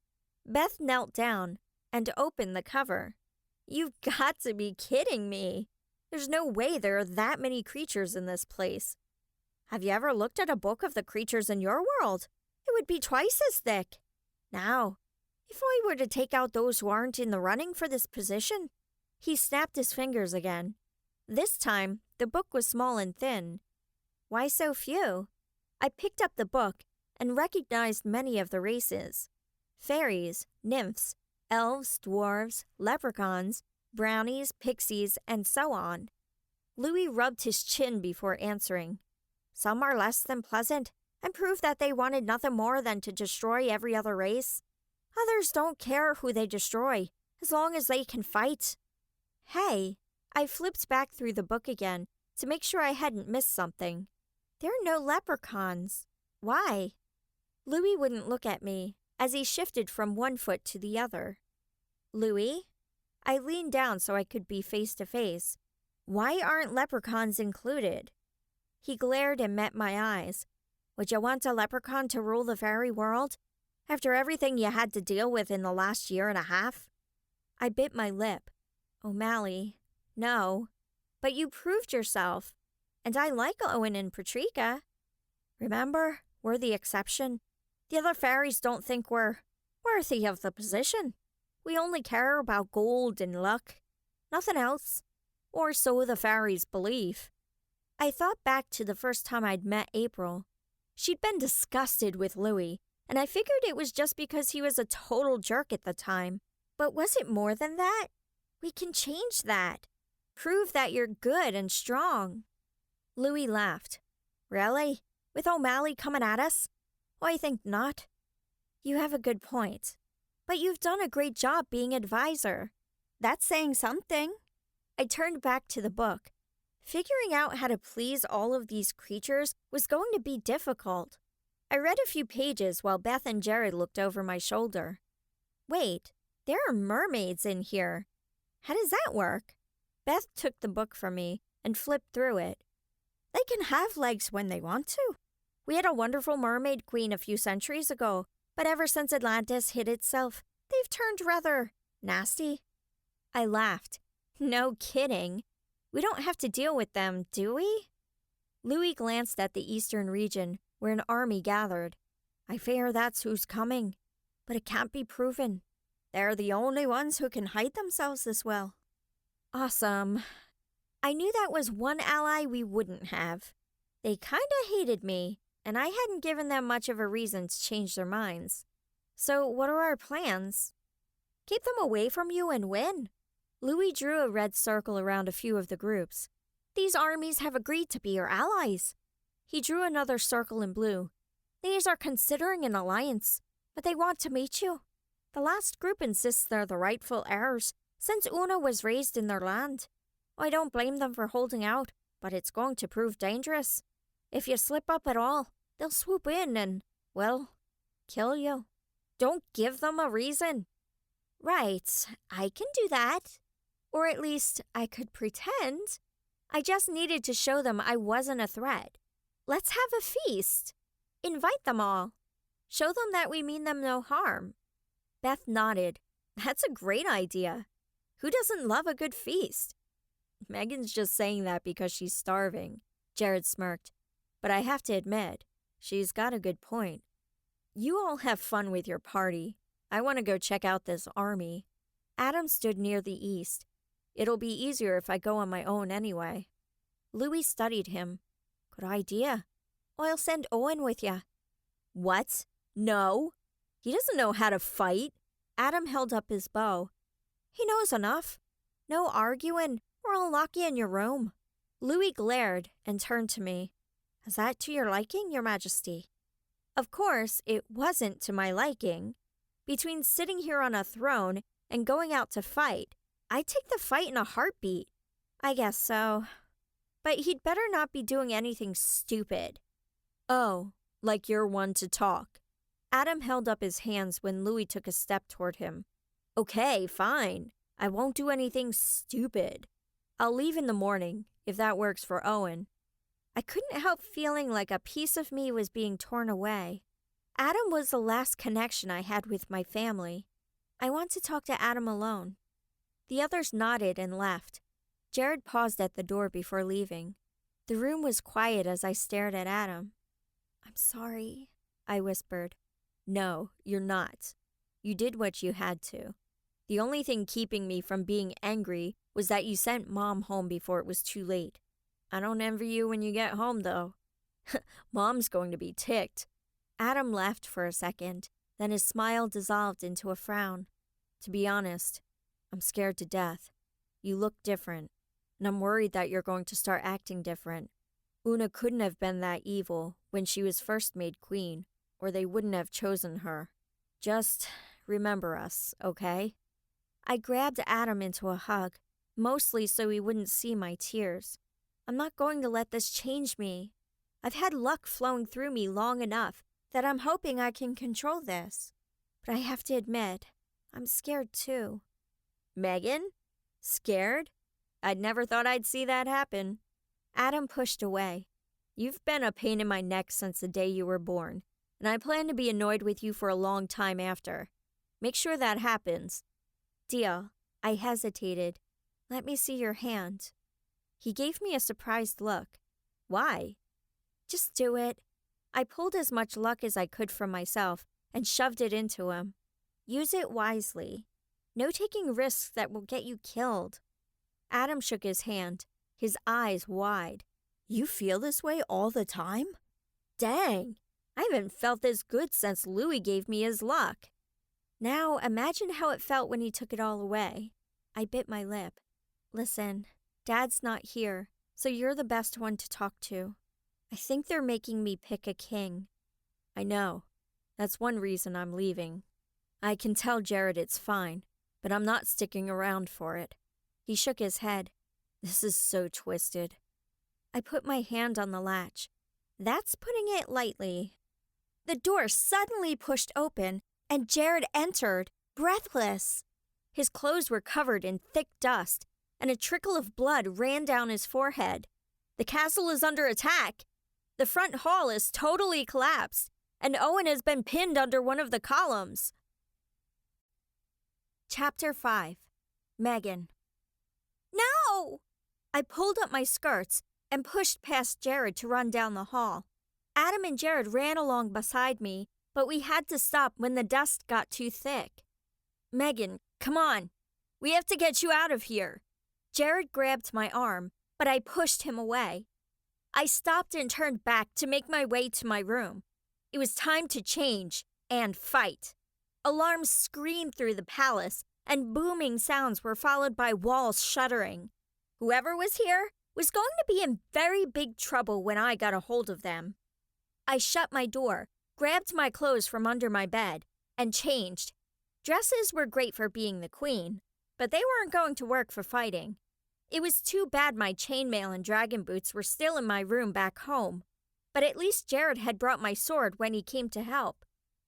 Beth knelt down and opened the cover. You've got to be kidding me. There's no way there are that many creatures in this place. Have you ever looked at a book of the creatures in your world? It would be twice as thick. Now, if I were to take out those who aren't in the running for this position. He snapped his fingers again. This time, the book was small and thin. Why so few? I picked up the book and recognized many of the races. Fairies, nymphs, elves, dwarves, leprechauns, brownies, pixies, and so on. Louis rubbed his chin before answering. Some are less than pleasant and prove that they wanted nothing more than to destroy every other race. Others don't care who they destroy, as long as they can fight. Hey, I flipped back through the book again to make sure I hadn't missed something. There are no leprechauns. Why? Louis wouldn't look at me as he shifted from one foot to the other. Louis? I leaned down so I could be face to face. Why aren't leprechauns included? He glared and met my eyes. Would you want a leprechaun to rule the fairy world? After everything you had to deal with in the last year and a half? I bit my lip. O'Malley, no. But you proved yourself. And I like Owen and Patrika. Remember, we're the exception. The other fairies don't think we're worthy of the position. We only care about gold and luck. Nothing else. Or so the fairies believe. I thought back to the first time I'd met April. She'd been disgusted with Louis, and I figured it was just because he was a total jerk at the time. But was it more than that? We can change that. Prove that you're good and strong. Louis laughed. Really? With O'Malley coming at us? I think not. You have a good point. But you've done a great job being advisor. That's saying something. I turned back to the book. Figuring out how to please all of these creatures was going to be difficult. I read a few pages while Beth and Jared looked over my shoulder. Wait, there are mermaids in here. How does that work? Beth took the book from me and flipped through it. They can have legs when they want to. We had a wonderful mermaid queen a few centuries ago, but ever since Atlantis hid itself, they've turned rather nasty. I laughed. No kidding. We don't have to deal with them, do we? Louis glanced at the eastern region, where an army gathered. I fear that's who's coming, but it can't be proven. They're the only ones who can hide themselves this well. Awesome. I knew that was one ally we wouldn't have. They kinda hated me, and I hadn't given them much of a reason to change their minds. So what are our plans? Keep them away from you and win. Louis drew a red circle around a few of the groups. These armies have agreed to be your allies. He drew another circle in blue. These are considering an alliance, but they want to meet you. The last group insists they're the rightful heirs, since Una was raised in their land. I don't blame them for holding out, but it's going to prove dangerous. If you slip up at all, they'll swoop in and, well, kill you. Don't give them a reason. Right, I can do that. Or at least I could pretend. I just needed to show them I wasn't a threat. Let's have a feast. Invite them all. Show them that we mean them no harm. Beth nodded. That's a great idea. Who doesn't love a good feast? Megan's just saying that because she's starving, Jared smirked. But I have to admit, she's got a good point. You all have fun with your party. I want to go check out this army. Adam stood near the east. It'll be easier if I go on my own anyway. Louis studied him. Good idea. I'll send Owen with you. What? No. He doesn't know how to fight. Adam held up his bow. He knows enough. No arguing, or I'll lock you in your room. Louis glared and turned to me. Is that to your liking, Your Majesty? Of course, it wasn't to my liking. Between sitting here on a throne and going out to fight, I'd take the fight in a heartbeat. I guess so. But he'd better not be doing anything stupid. Oh, Like you're one to talk. Adam held up his hands when Louis took a step toward him. Okay, fine. I won't do anything stupid. I'll leave in the morning, if that works for Owen. I couldn't help feeling like a piece of me was being torn away. Adam was the last connection I had with my family. I want to talk to Adam alone. The others nodded and left. Jared paused at the door before leaving. The room was quiet as I stared at Adam. I'm sorry, I whispered. No, you're not. You did what you had to. The only thing keeping me from being angry was that you sent Mom home before it was too late. I don't envy you when you get home, though. Mom's going to be ticked. Adam laughed for a second, then his smile dissolved into a frown. To be honest, I'm scared to death. You look different, and I'm worried that you're going to start acting different. Una couldn't have been that evil when she was first made queen, or they wouldn't have chosen her. Just remember us, okay? I grabbed Adam into a hug, mostly so he wouldn't see my tears. I'm not going to let this change me. I've had luck flowing through me long enough that I'm hoping I can control this. But I have to admit, I'm scared too. Megan? Scared? I'd never thought I'd see that happen. Adam pushed away. You've been a pain in my neck since the day you were born, and I plan to be annoyed with you for a long time after. Make sure that happens. Deal. I hesitated. Let me see your hand. He gave me a surprised look. Why? Just do it. I pulled as much luck as I could from myself and shoved it into him. Use it wisely. No taking risks that will get you killed. Adam shook his hand, his eyes wide. You feel this way all the time? Dang, I haven't felt this good since Louis gave me his luck. Now imagine how it felt when he took it all away. I bit my lip. Listen, Dad's not here, so you're the best one to talk to. I think they're making me pick a king. I know. That's one reason I'm leaving. I can tell Jared it's fine, but I'm not sticking around for it. He shook his head. This is so twisted. I put my hand on the latch. That's putting it lightly. The door suddenly pushed open, and Jared entered, breathless. His clothes were covered in thick dust, and a trickle of blood ran down his forehead. The castle is under attack. The front hall is totally collapsed, and Owen has been pinned under one of the columns. Chapter 5. Megan. No! I pulled up my skirts and pushed past Jared to run down the hall. Adam and Jared ran along beside me, but we had to stop when the dust got too thick. Megan, come on. We have to get you out of here. Jared grabbed my arm, but I pushed him away. I stopped and turned back to make my way to my room. It was time to change and fight. Alarms screamed through the palace, and booming sounds were followed by walls shuddering. Whoever was here was going to be in very big trouble when I got a hold of them. I shut my door, grabbed my clothes from under my bed, and changed. Dresses were great for being the queen, but they weren't going to work for fighting. It was too bad my chainmail and dragon boots were still in my room back home, but at least Jared had brought my sword when he came to help.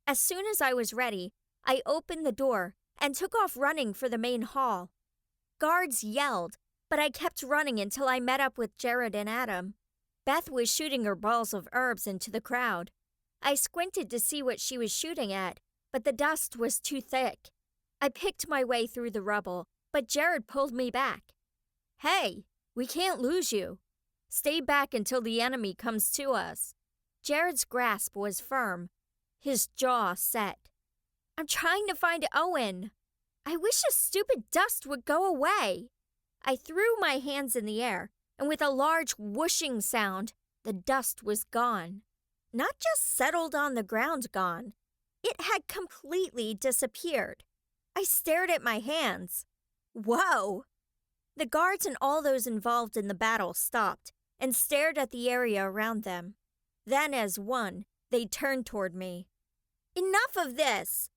As soon as I was ready, I opened the door and took off running for the main hall. Guards yelled, but I kept running until I met up with Jared and Adam. Beth was shooting her balls of herbs into the crowd. I squinted to see what she was shooting at, but the dust was too thick. I picked my way through the rubble, but Jared pulled me back. Hey, we can't lose you. Stay back until the enemy comes to us. Jared's grasp was firm, his jaw set. I'm trying to find Owen. I wish the stupid dust would go away. I threw my hands in the air, and with a large whooshing sound, the dust was gone. Not just settled on the ground gone. It had completely disappeared. I stared at my hands. Whoa! The guards and all those involved in the battle stopped and stared at the area around them. Then, as one, they turned toward me. Enough of this!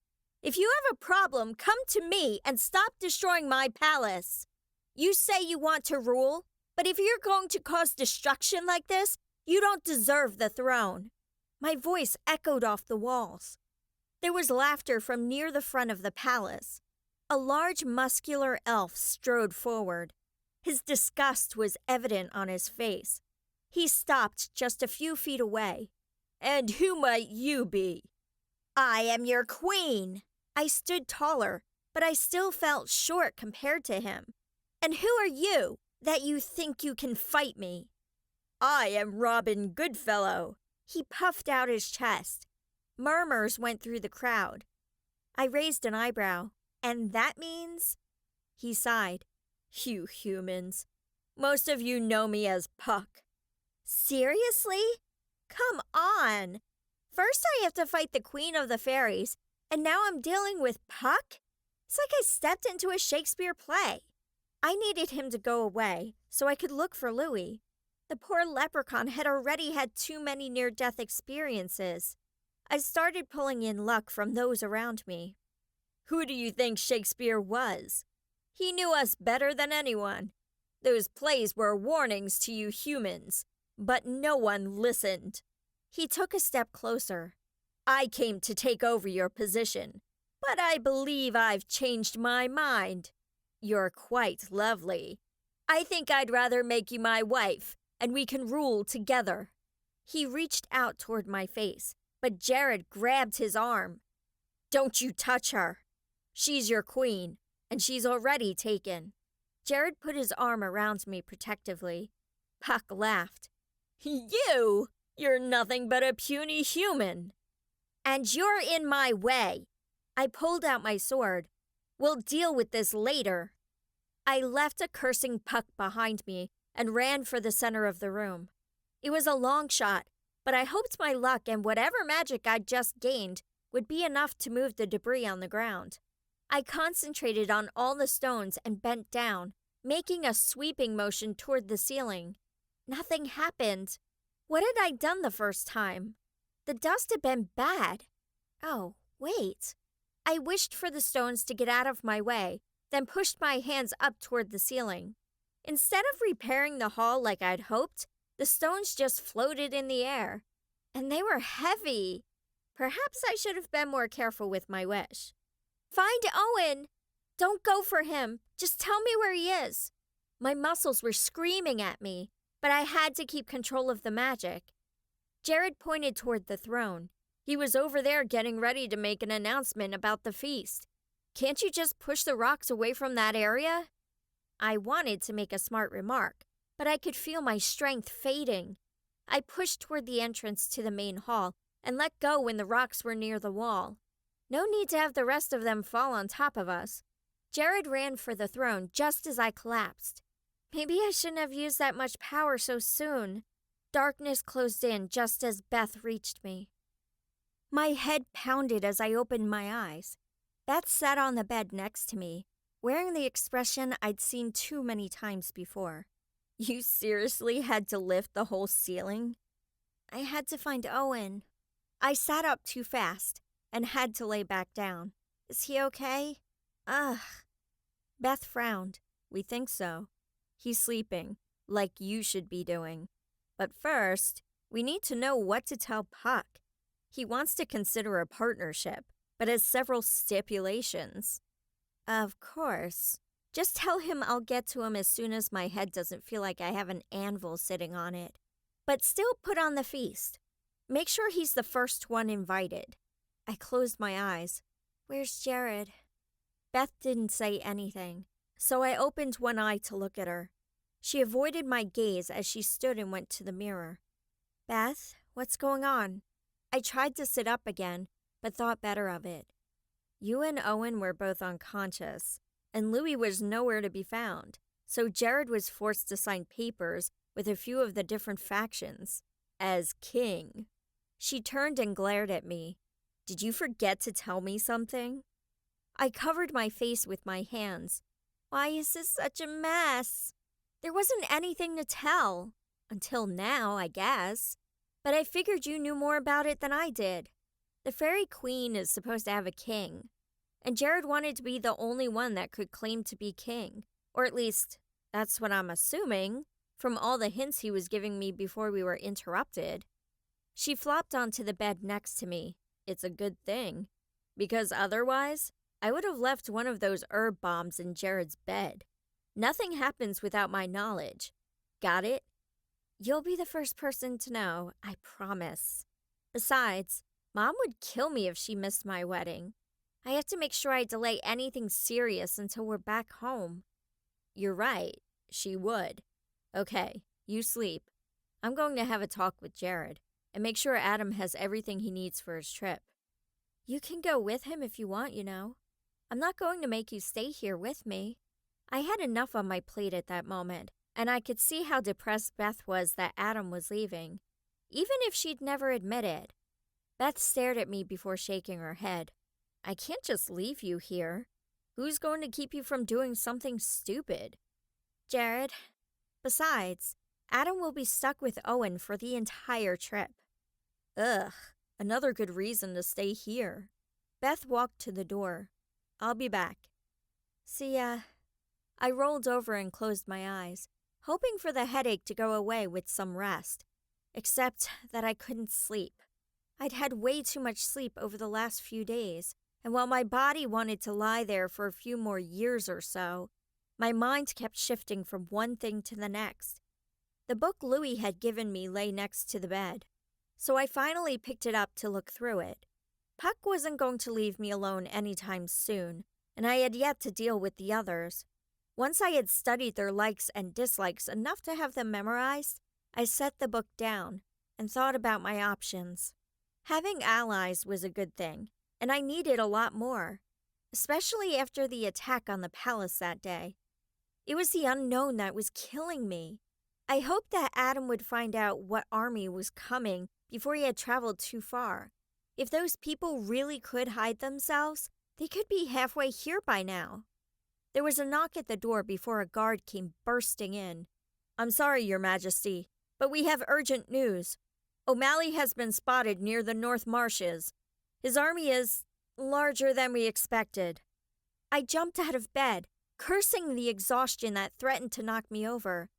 If you have a problem, come to me and stop destroying my palace. You say you want to rule, but if you're going to cause destruction like this, you don't deserve the throne. My voice echoed off the walls. There was laughter from near the front of the palace. A large, muscular elf strode forward. His disgust was evident on his face. He stopped just a few feet away. "And who might you be?" "I am your queen." I stood taller, but I still felt short compared to him. "And who are you, that you think you can fight me?" "I am Robin Goodfellow." He puffed out his chest. Murmurs went through the crowd. I raised an eyebrow. "And that means?" He sighed. "You humans. Most of you know me as Puck." "Seriously? Come on. First I have to fight the queen of the fairies, and now I'm dealing with Puck? It's like I stepped into a Shakespeare play." I needed him to go away so I could look for Louis. The poor leprechaun had already had too many near-death experiences. I started pulling in luck from those around me. "Who do you think Shakespeare was? He knew us better than anyone. Those plays were warnings to you humans, but no one listened." He took a step closer. "I came to take over your position, but I believe I've changed my mind. You're quite lovely. I think I'd rather make you my wife, and we can rule together." He reached out toward my face, but Jared grabbed his arm. "Don't you touch her. She's your queen, and she's already taken." Jared put his arm around me protectively. Puck laughed. You're nothing but a puny human." "And you're in my way." I pulled out my sword. "We'll deal with this later." I left a cursing Puck behind me and ran for the center of the room. It was a long shot, but I hoped my luck and whatever magic I'd just gained would be enough to move the debris on the ground. I concentrated on all the stones and bent down, making a sweeping motion toward the ceiling. Nothing happened. What had I done the first time? The dust had been bad. Oh, wait. I wished for the stones to get out of my way, then pushed my hands up toward the ceiling. Instead of repairing the hall like I'd hoped, the stones just floated in the air. And they were heavy. Perhaps I should have been more careful with my wish. "Find Owen! Don't go for him. Just tell me where he is." My muscles were screaming at me, but I had to keep control of the magic. Jared pointed toward the throne. He was over there getting ready to make an announcement about the feast. "Can't you just push the rocks away from that area?" I wanted to make a smart remark, but I could feel my strength fading. I pushed toward the entrance to the main hall and let go when the rocks were near the wall. No need to have the rest of them fall on top of us. Jared ran for the throne just as I collapsed. Maybe I shouldn't have used that much power so soon. Darkness closed in just as Beth reached me. My head pounded as I opened my eyes. Beth sat on the bed next to me, wearing the expression I'd seen too many times before. "You seriously had to lift the whole ceiling?" "I had to find Owen." I sat up too fast and had to lay back down. "Is he okay?" "Ugh." Beth frowned. "We think so. He's sleeping, like you should be doing. But first, we need to know what to tell Puck. He wants to consider a partnership, but has several stipulations." "Of course. Just tell him I'll get to him as soon as my head doesn't feel like I have an anvil sitting on it. But still put on the feast. Make sure he's the first one invited." I closed my eyes. "Where's Jared?" Beth didn't say anything, so I opened one eye to look at her. She avoided my gaze as she stood and went to the mirror. "Beth, what's going on?" I tried to sit up again, but thought better of it. "You and Owen were both unconscious, and Louis was nowhere to be found, so Jared was forced to sign papers with a few of the different factions, as king." She turned and glared at me. "Did you forget to tell me something?" I covered my face with my hands. Why is this such a mess? There wasn't anything to tell. Until now, I guess. But I figured you knew more about it than I did. The fairy queen is supposed to have a king, and Jared wanted to be the only one that could claim to be king. Or at least, that's what I'm assuming, from all the hints he was giving me before we were interrupted. She flopped onto the bed next to me. It's a good thing, because otherwise, I would have left one of those herb bombs in Jared's bed. Nothing happens without my knowledge. Got it? You'll be the first person to know, I promise. Besides, Mom would kill me if she missed my wedding. I have to make sure I delay anything serious until we're back home. You're right, she would. Okay, you sleep. I'm going to have a talk with Jared and make sure Adam has everything he needs for his trip. You can go with him if you want, I'm not going to make you stay here with me. I had enough on my plate at that moment, and I could see how depressed Beth was that Adam was leaving, even if she'd never admit it. Beth stared at me before shaking her head. I can't just leave you here. Who's going to keep you from doing something stupid? Jared. Besides, Adam will be stuck with Owen for the entire trip. Ugh, another good reason to stay here. Beth walked to the door. I'll be back. See ya. I rolled over and closed my eyes, hoping for the headache to go away with some rest. Except that I couldn't sleep. I'd had way too much sleep over the last few days, and while my body wanted to lie there for a few more years or so, my mind kept shifting from one thing to the next. The book Louis had given me lay next to the bed, so I finally picked it up to look through it. Puck wasn't going to leave me alone anytime soon, and I had yet to deal with the others. Once I had studied their likes and dislikes enough to have them memorized, I set the book down and thought about my options. Having allies was a good thing, and I needed a lot more, especially after the attack on the palace that day. It was the unknown that was killing me. I hoped that Adam would find out what army was coming before he had traveled too far. If those people really could hide themselves, they could be halfway here by now. There was a knock at the door before a guard came bursting in. I'm sorry, Your Majesty, but we have urgent news. O'Malley has been spotted near the North Marshes. His army is larger than we expected. I jumped out of bed, cursing the exhaustion that threatened to knock me over.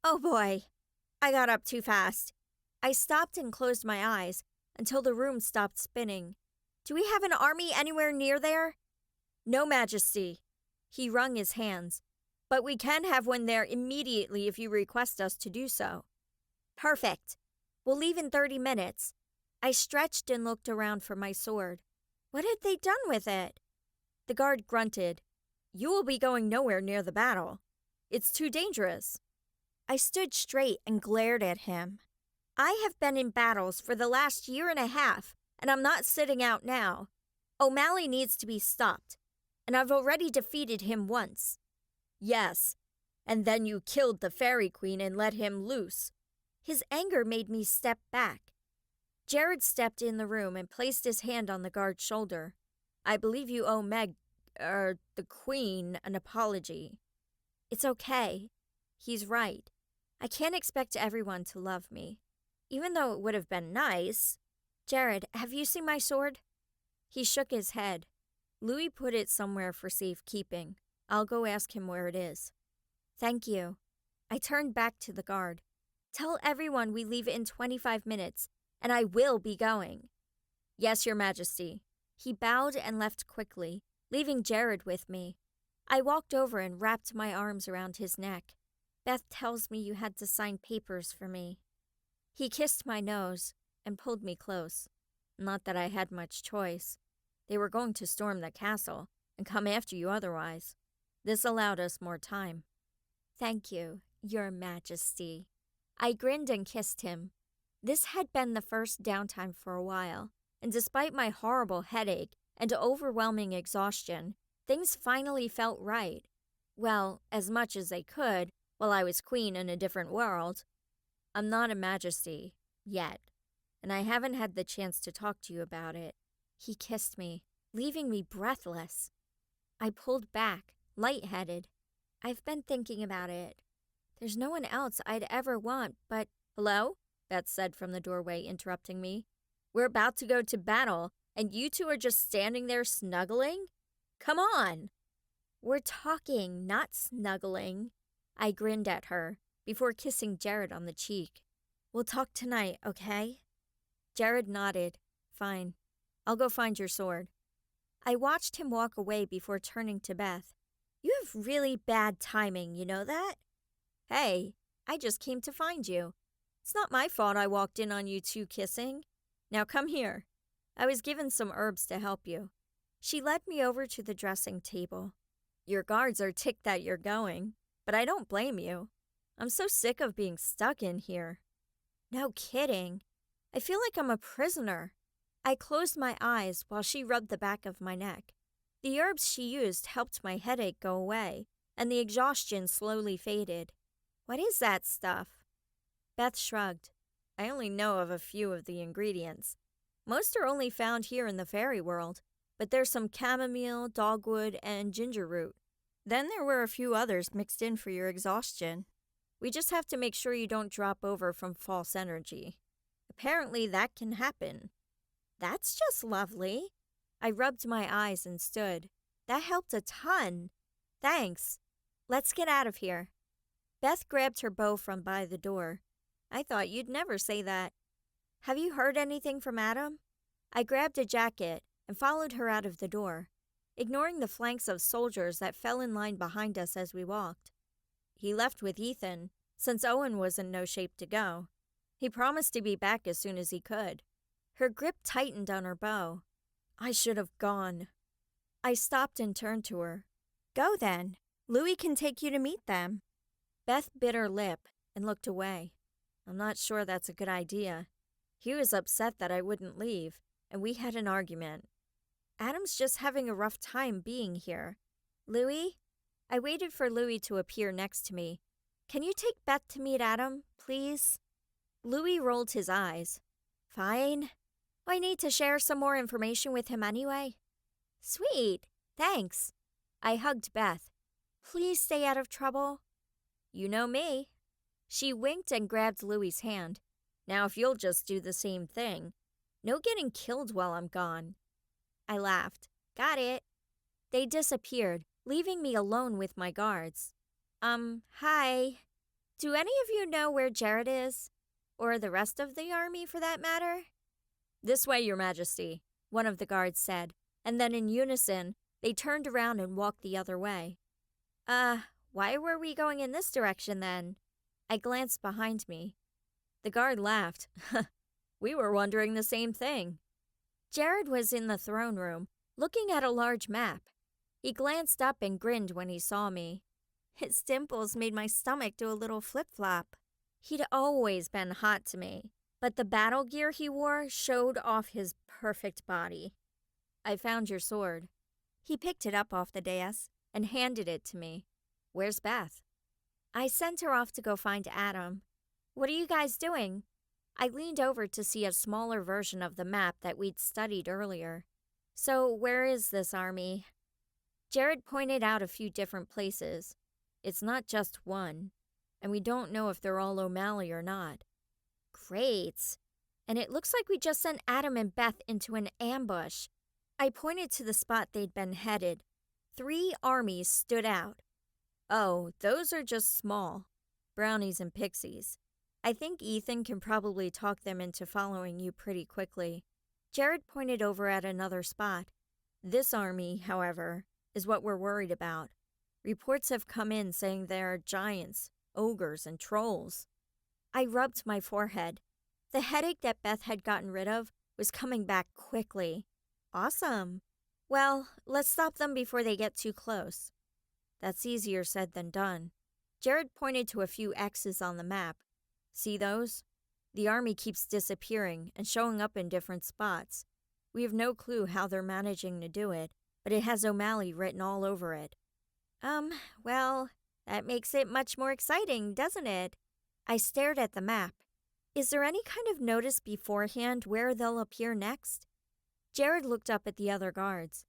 Oh boy, I got up too fast. I stopped and closed my eyes until the room stopped spinning. Do we have an army anywhere near there? No, Majesty. He wrung his hands. But we can have one there immediately if you request us to do so. Perfect. We'll leave in 30 minutes. I stretched and looked around for my sword. What had they done with it? The guard grunted. You will be going nowhere near the battle. It's too dangerous. I stood straight and glared at him. I have been in battles for the last year and a half, and I'm not sitting out now. O'Malley needs to be stopped, and I've already defeated him once. Yes, and then you killed the Fairy Queen and let him loose. His anger made me step back. Jared stepped in the room and placed his hand on the guard's shoulder. I believe you owe the Queen an apology. It's okay. He's right. I can't expect everyone to love me, even though it would have been nice. Jared, have you seen my sword? He shook his head. Louis put it somewhere for safekeeping. I'll go ask him where it is. Thank you. I turned back to the guard. Tell everyone we leave in 25 minutes, and I will be going. Yes, Your Majesty. He bowed and left quickly, leaving Jared with me. I walked over and wrapped my arms around his neck. Beth tells me you had to sign papers for me. He kissed my nose and pulled me close. Not that I had much choice. They were going to storm the castle and come after you otherwise. This allowed us more time. Thank you, Your Majesty. I grinned and kissed him. This had been the first downtime for a while, and despite my horrible headache and overwhelming exhaustion, things finally felt right. Well, as much as they could, while I was queen in a different world. I'm not a majesty, yet, and I haven't had the chance to talk to you about it. He kissed me, leaving me breathless. I pulled back, lightheaded. I've been thinking about it. There's no one else I'd ever want, but— Hello? Beth said from the doorway, interrupting me. We're about to go to battle, and you two are just standing there snuggling? Come on! We're talking, not snuggling. I grinned at her before kissing Jared on the cheek. We'll talk tonight, okay? Jared nodded. Fine. I'll go find your sword. I watched him walk away before turning to Beth. You have really bad timing, you know that? Hey, I just came to find you. It's not my fault I walked in on you two kissing. Now come here. I was given some herbs to help you. She led me over to the dressing table. Your guards are ticked that you're going, but I don't blame you. I'm so sick of being stuck in here. No kidding. I feel like I'm a prisoner. I closed my eyes while she rubbed the back of my neck. The herbs she used helped my headache go away, and the exhaustion slowly faded. What is that stuff? Beth shrugged. I only know of a few of the ingredients. Most are only found here in the fairy world, but there's some chamomile, dogwood, and ginger root. Then there were a few others mixed in for your exhaustion. We just have to make sure you don't drop over from false energy. Apparently that can happen. That's just lovely. I rubbed my eyes and stood. That helped a ton. Thanks. Let's get out of here. Beth grabbed her bow from by the door. I thought you'd never say that. Have you heard anything from Adam? I grabbed a jacket and followed her out of the door, ignoring the flanks of soldiers that fell in line behind us as we walked. He left with Ethan, since Owen was in no shape to go. He promised to be back as soon as he could. Her grip tightened on her bow. I should have gone. I stopped and turned to her. Go then. Louis can take you to meet them. Beth bit her lip and looked away. I'm not sure that's a good idea. He was upset that I wouldn't leave, and we had an argument. Adam's just having a rough time being here. Louis? I waited for Louis to appear next to me. Can you take Beth to meet Adam, please? Louis rolled his eyes. Fine. I need to share some more information with him anyway. Sweet. Thanks. I hugged Beth. Please stay out of trouble. You know me. She winked and grabbed Louis's hand. Now if you'll just do the same thing. No getting killed while I'm gone. I laughed. Got it. They disappeared, leaving me alone with my guards. Hi. Do any of you know where Jared is? Or the rest of the army, for that matter? This way, Your Majesty, one of the guards said, and then in unison, they turned around and walked the other way. Why were we going in this direction then? I glanced behind me. The guard laughed. We were wondering the same thing. Jared was in the throne room, looking at a large map. He glanced up and grinned when he saw me. His dimples made my stomach do a little flip-flop. He'd always been hot to me, but the battle gear he wore showed off his perfect body. I found your sword. He picked it up off the dais and handed it to me. Where's Beth? I sent her off to go find Adam. What are you guys doing? I leaned over to see a smaller version of the map that we'd studied earlier. So where is this army? Jared pointed out a few different places. It's not just one, and we don't know if they're all O'Malley or not. Great. And it looks like we just sent Adam and Beth into an ambush. I pointed to the spot they'd been headed. 3 armies stood out. Oh, those are just small. Brownies and pixies. I think Ethan can probably talk them into following you pretty quickly. Jared pointed over at another spot. This army, however, is what we're worried about. Reports have come in saying there are giants, ogres, and trolls. I rubbed my forehead. The headache that Beth had gotten rid of was coming back quickly. Awesome. Well, let's stop them before they get too close. That's easier said than done. Jared pointed to a few X's on the map. See those? The army keeps disappearing and showing up in different spots. We have no clue how they're managing to do it, but it has O'Malley written all over it. Well, that makes it much more exciting, doesn't it? I stared at the map. Is there any kind of notice beforehand where they'll appear next? Jared looked up at the other guards.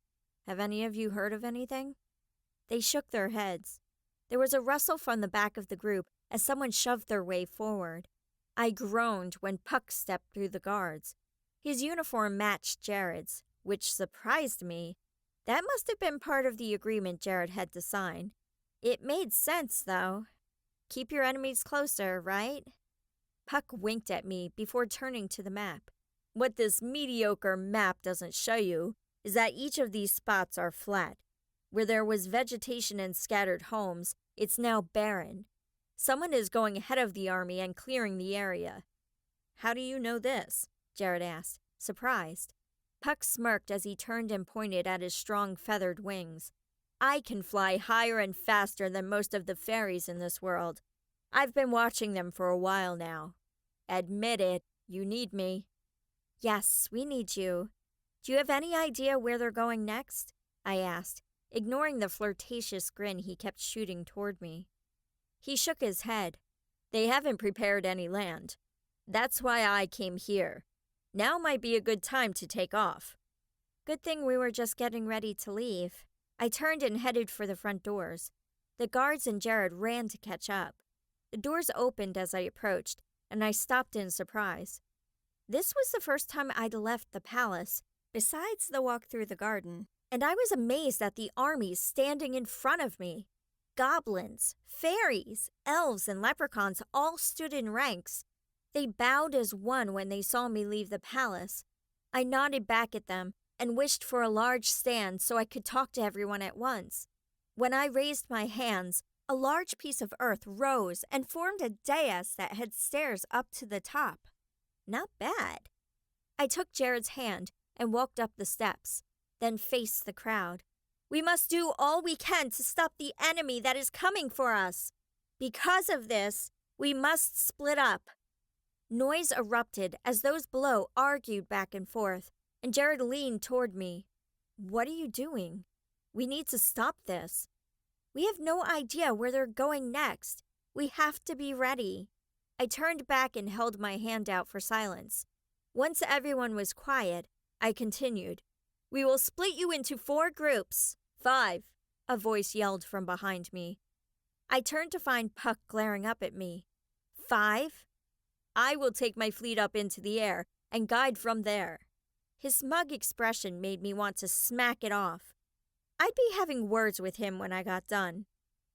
Have any of you heard of anything? They shook their heads. There was a rustle from the back of the group as someone shoved their way forward. I groaned when Puck stepped through the guards. His uniform matched Jared's, which surprised me. That must have been part of the agreement Jared had to sign. It made sense, though. Keep your enemies closer, right? Puck winked at me before turning to the map. What this mediocre map doesn't show you is that each of these spots are flat. Where there was vegetation and scattered homes, it's now barren. Someone is going ahead of the army and clearing the area. How do you know this? Jared asked, surprised. Puck smirked as he turned and pointed at his strong feathered wings. I can fly higher and faster than most of the fairies in this world. I've been watching them for a while now. Admit it, you need me. Yes, we need you. Do you have any idea where they're going next? I asked, ignoring the flirtatious grin he kept shooting toward me. He shook his head. They haven't prepared any land. That's why I came here. Now might be a good time to take off. Good thing we were just getting ready to leave. I turned and headed for the front doors. The guards and Jared ran to catch up. The doors opened as I approached, and I stopped in surprise. This was the first time I'd left the palace, besides the walk through the garden, and I was amazed at the armies standing in front of me. Goblins, fairies, elves, and leprechauns all stood in ranks. They bowed as one when they saw me leave the palace. I nodded back at them and wished for a large stand so I could talk to everyone at once. When I raised my hands, a large piece of earth rose and formed a dais that had stairs up to the top. Not bad. I took Jared's hand and walked up the steps, then faced the crowd. We must do all we can to stop the enemy that is coming for us. Because of this, we must split up. Noise erupted as those below argued back and forth, and Jared leaned toward me. What are you doing? We need to stop this. We have no idea where they're going next. We have to be ready. I turned back and held my hand out for silence. Once everyone was quiet, I continued. We will split you into 4 groups. 5, a voice yelled from behind me. I turned to find Puck glaring up at me. 5? I will take my fleet up into the air and guide from there. His smug expression made me want to smack it off. I'd be having words with him when I got done.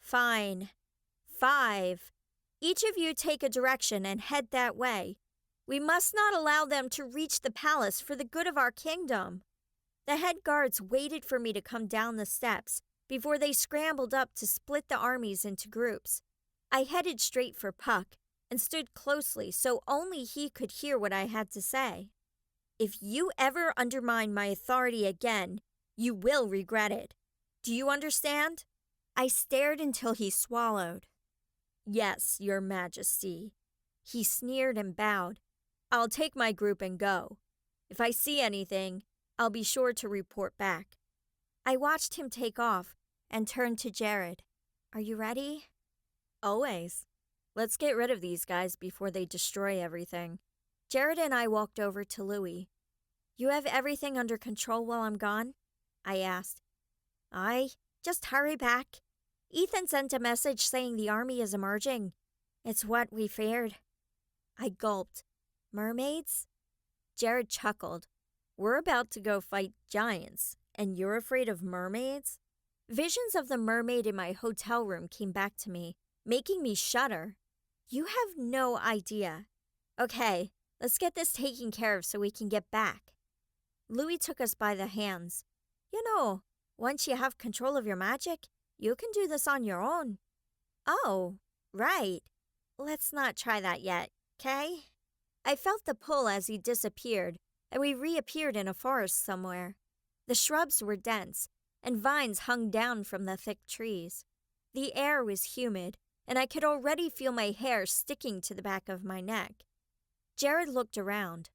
Fine. 5. Each of you take a direction and head that way. We must not allow them to reach the palace for the good of our kingdom. The head guards waited for me to come down the steps before they scrambled up to split the armies into groups. I headed straight for Puck and stood closely so only he could hear what I had to say. If you ever undermine my authority again, you will regret it. Do you understand? I stared until he swallowed. Yes, Your Majesty. He sneered and bowed. I'll take my group and go. If I see anything, I'll be sure to report back. I watched him take off and turned to Jared. Are you ready? Always. Let's get rid of these guys before they destroy everything. Jared and I walked over to Louis. You have everything under control while I'm gone? I asked. Aye, just hurry back. Ethan sent a message saying the army is emerging. It's what we feared. I gulped. Mermaids? Jared chuckled. We're about to go fight giants, and you're afraid of mermaids? Visions of the mermaid in my hotel room came back to me, making me shudder. You have no idea. Okay, let's get this taken care of so we can get back. Louis took us by the hands. You know, once you have control of your magic, you can do this on your own. Oh, right. Let's not try that yet, okay? I felt the pull as he disappeared, and we reappeared in a forest somewhere. The shrubs were dense, and vines hung down from the thick trees. The air was humid, and I could already feel my hair sticking to the back of my neck. Jared looked around.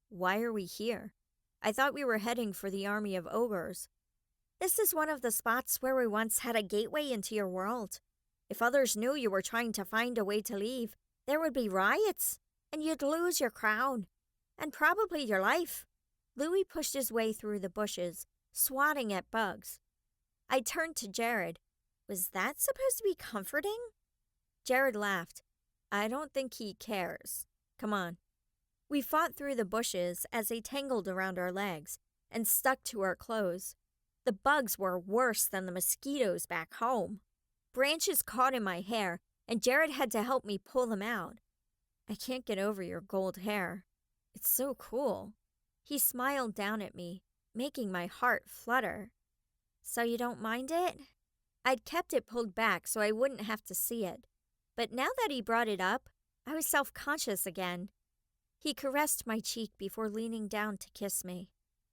Why are we here? I thought we were heading for the army of ogres. This is one of the spots where we once had a gateway into your world. If others knew you were trying to find a way to leave, there would be riots, and you'd lose your crown, and probably your life. Louis pushed his way through the bushes, swatting at bugs. I turned to Jared. Was that supposed to be comforting? Jared laughed. I don't think he cares. Come on. We fought through the bushes as they tangled around our legs and stuck to our clothes. The bugs were worse than the mosquitoes back home. Branches caught in my hair, and Jared had to help me pull them out. I can't get over your gold hair. It's so cool. He smiled down at me, making my heart flutter. So you don't mind it? I'd kept it pulled back so I wouldn't have to see it. But now that he brought it up, I was self-conscious again. He caressed my cheek before leaning down to kiss me.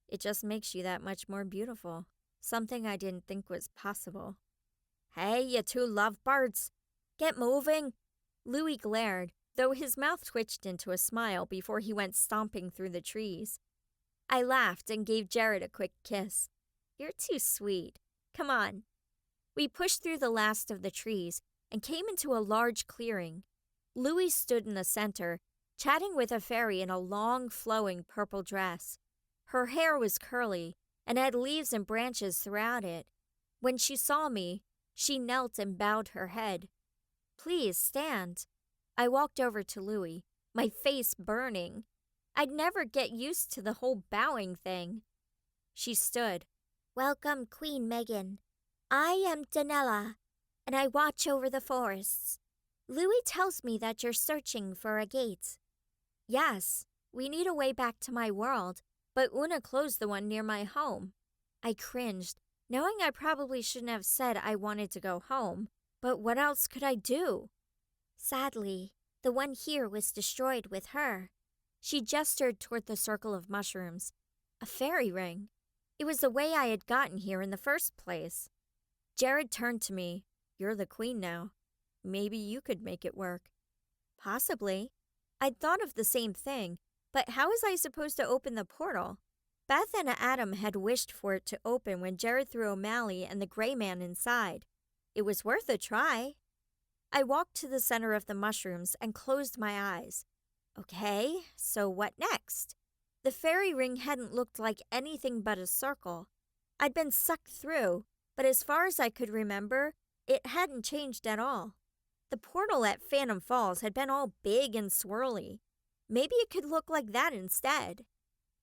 It just makes you that much more beautiful. Something I didn't think was possible. Hey, you two lovebirds. Get moving. Louis glared, though his mouth twitched into a smile before he went stomping through the trees. I laughed and gave Jared a quick kiss. You're too sweet. Come on. We pushed through the last of the trees and came into a large clearing. Louis stood in the center, chatting with a fairy in a long, flowing purple dress. Her hair was curly and had leaves and branches throughout it. When she saw me, she knelt and bowed her head. Please stand. I walked over to Louis, my face burning. I'd never get used to the whole bowing thing. She stood. Welcome, Queen Megan. I am Danella, and I watch over the forests. Louis tells me that you're searching for a gate. Yes, we need a way back to my world, but Una closed the one near my home. I cringed, knowing I probably shouldn't have said I wanted to go home, but what else could I do? Sadly, the one here was destroyed with her. She gestured toward the circle of mushrooms. A fairy ring. It was the way I had gotten here in the first place. Jared turned to me. You're the queen now. Maybe you could make it work. Possibly. I'd thought of the same thing, but how was I supposed to open the portal? Beth and Adam had wished for it to open when Jared threw O'Malley and the gray man inside. It was worth a try. I walked to the center of the mushrooms and closed my eyes. Okay, so what next? The fairy ring hadn't looked like anything but a circle. I'd been sucked through, but as far as I could remember, it hadn't changed at all. The portal at Phantom Falls had been all big and swirly. Maybe it could look like that instead.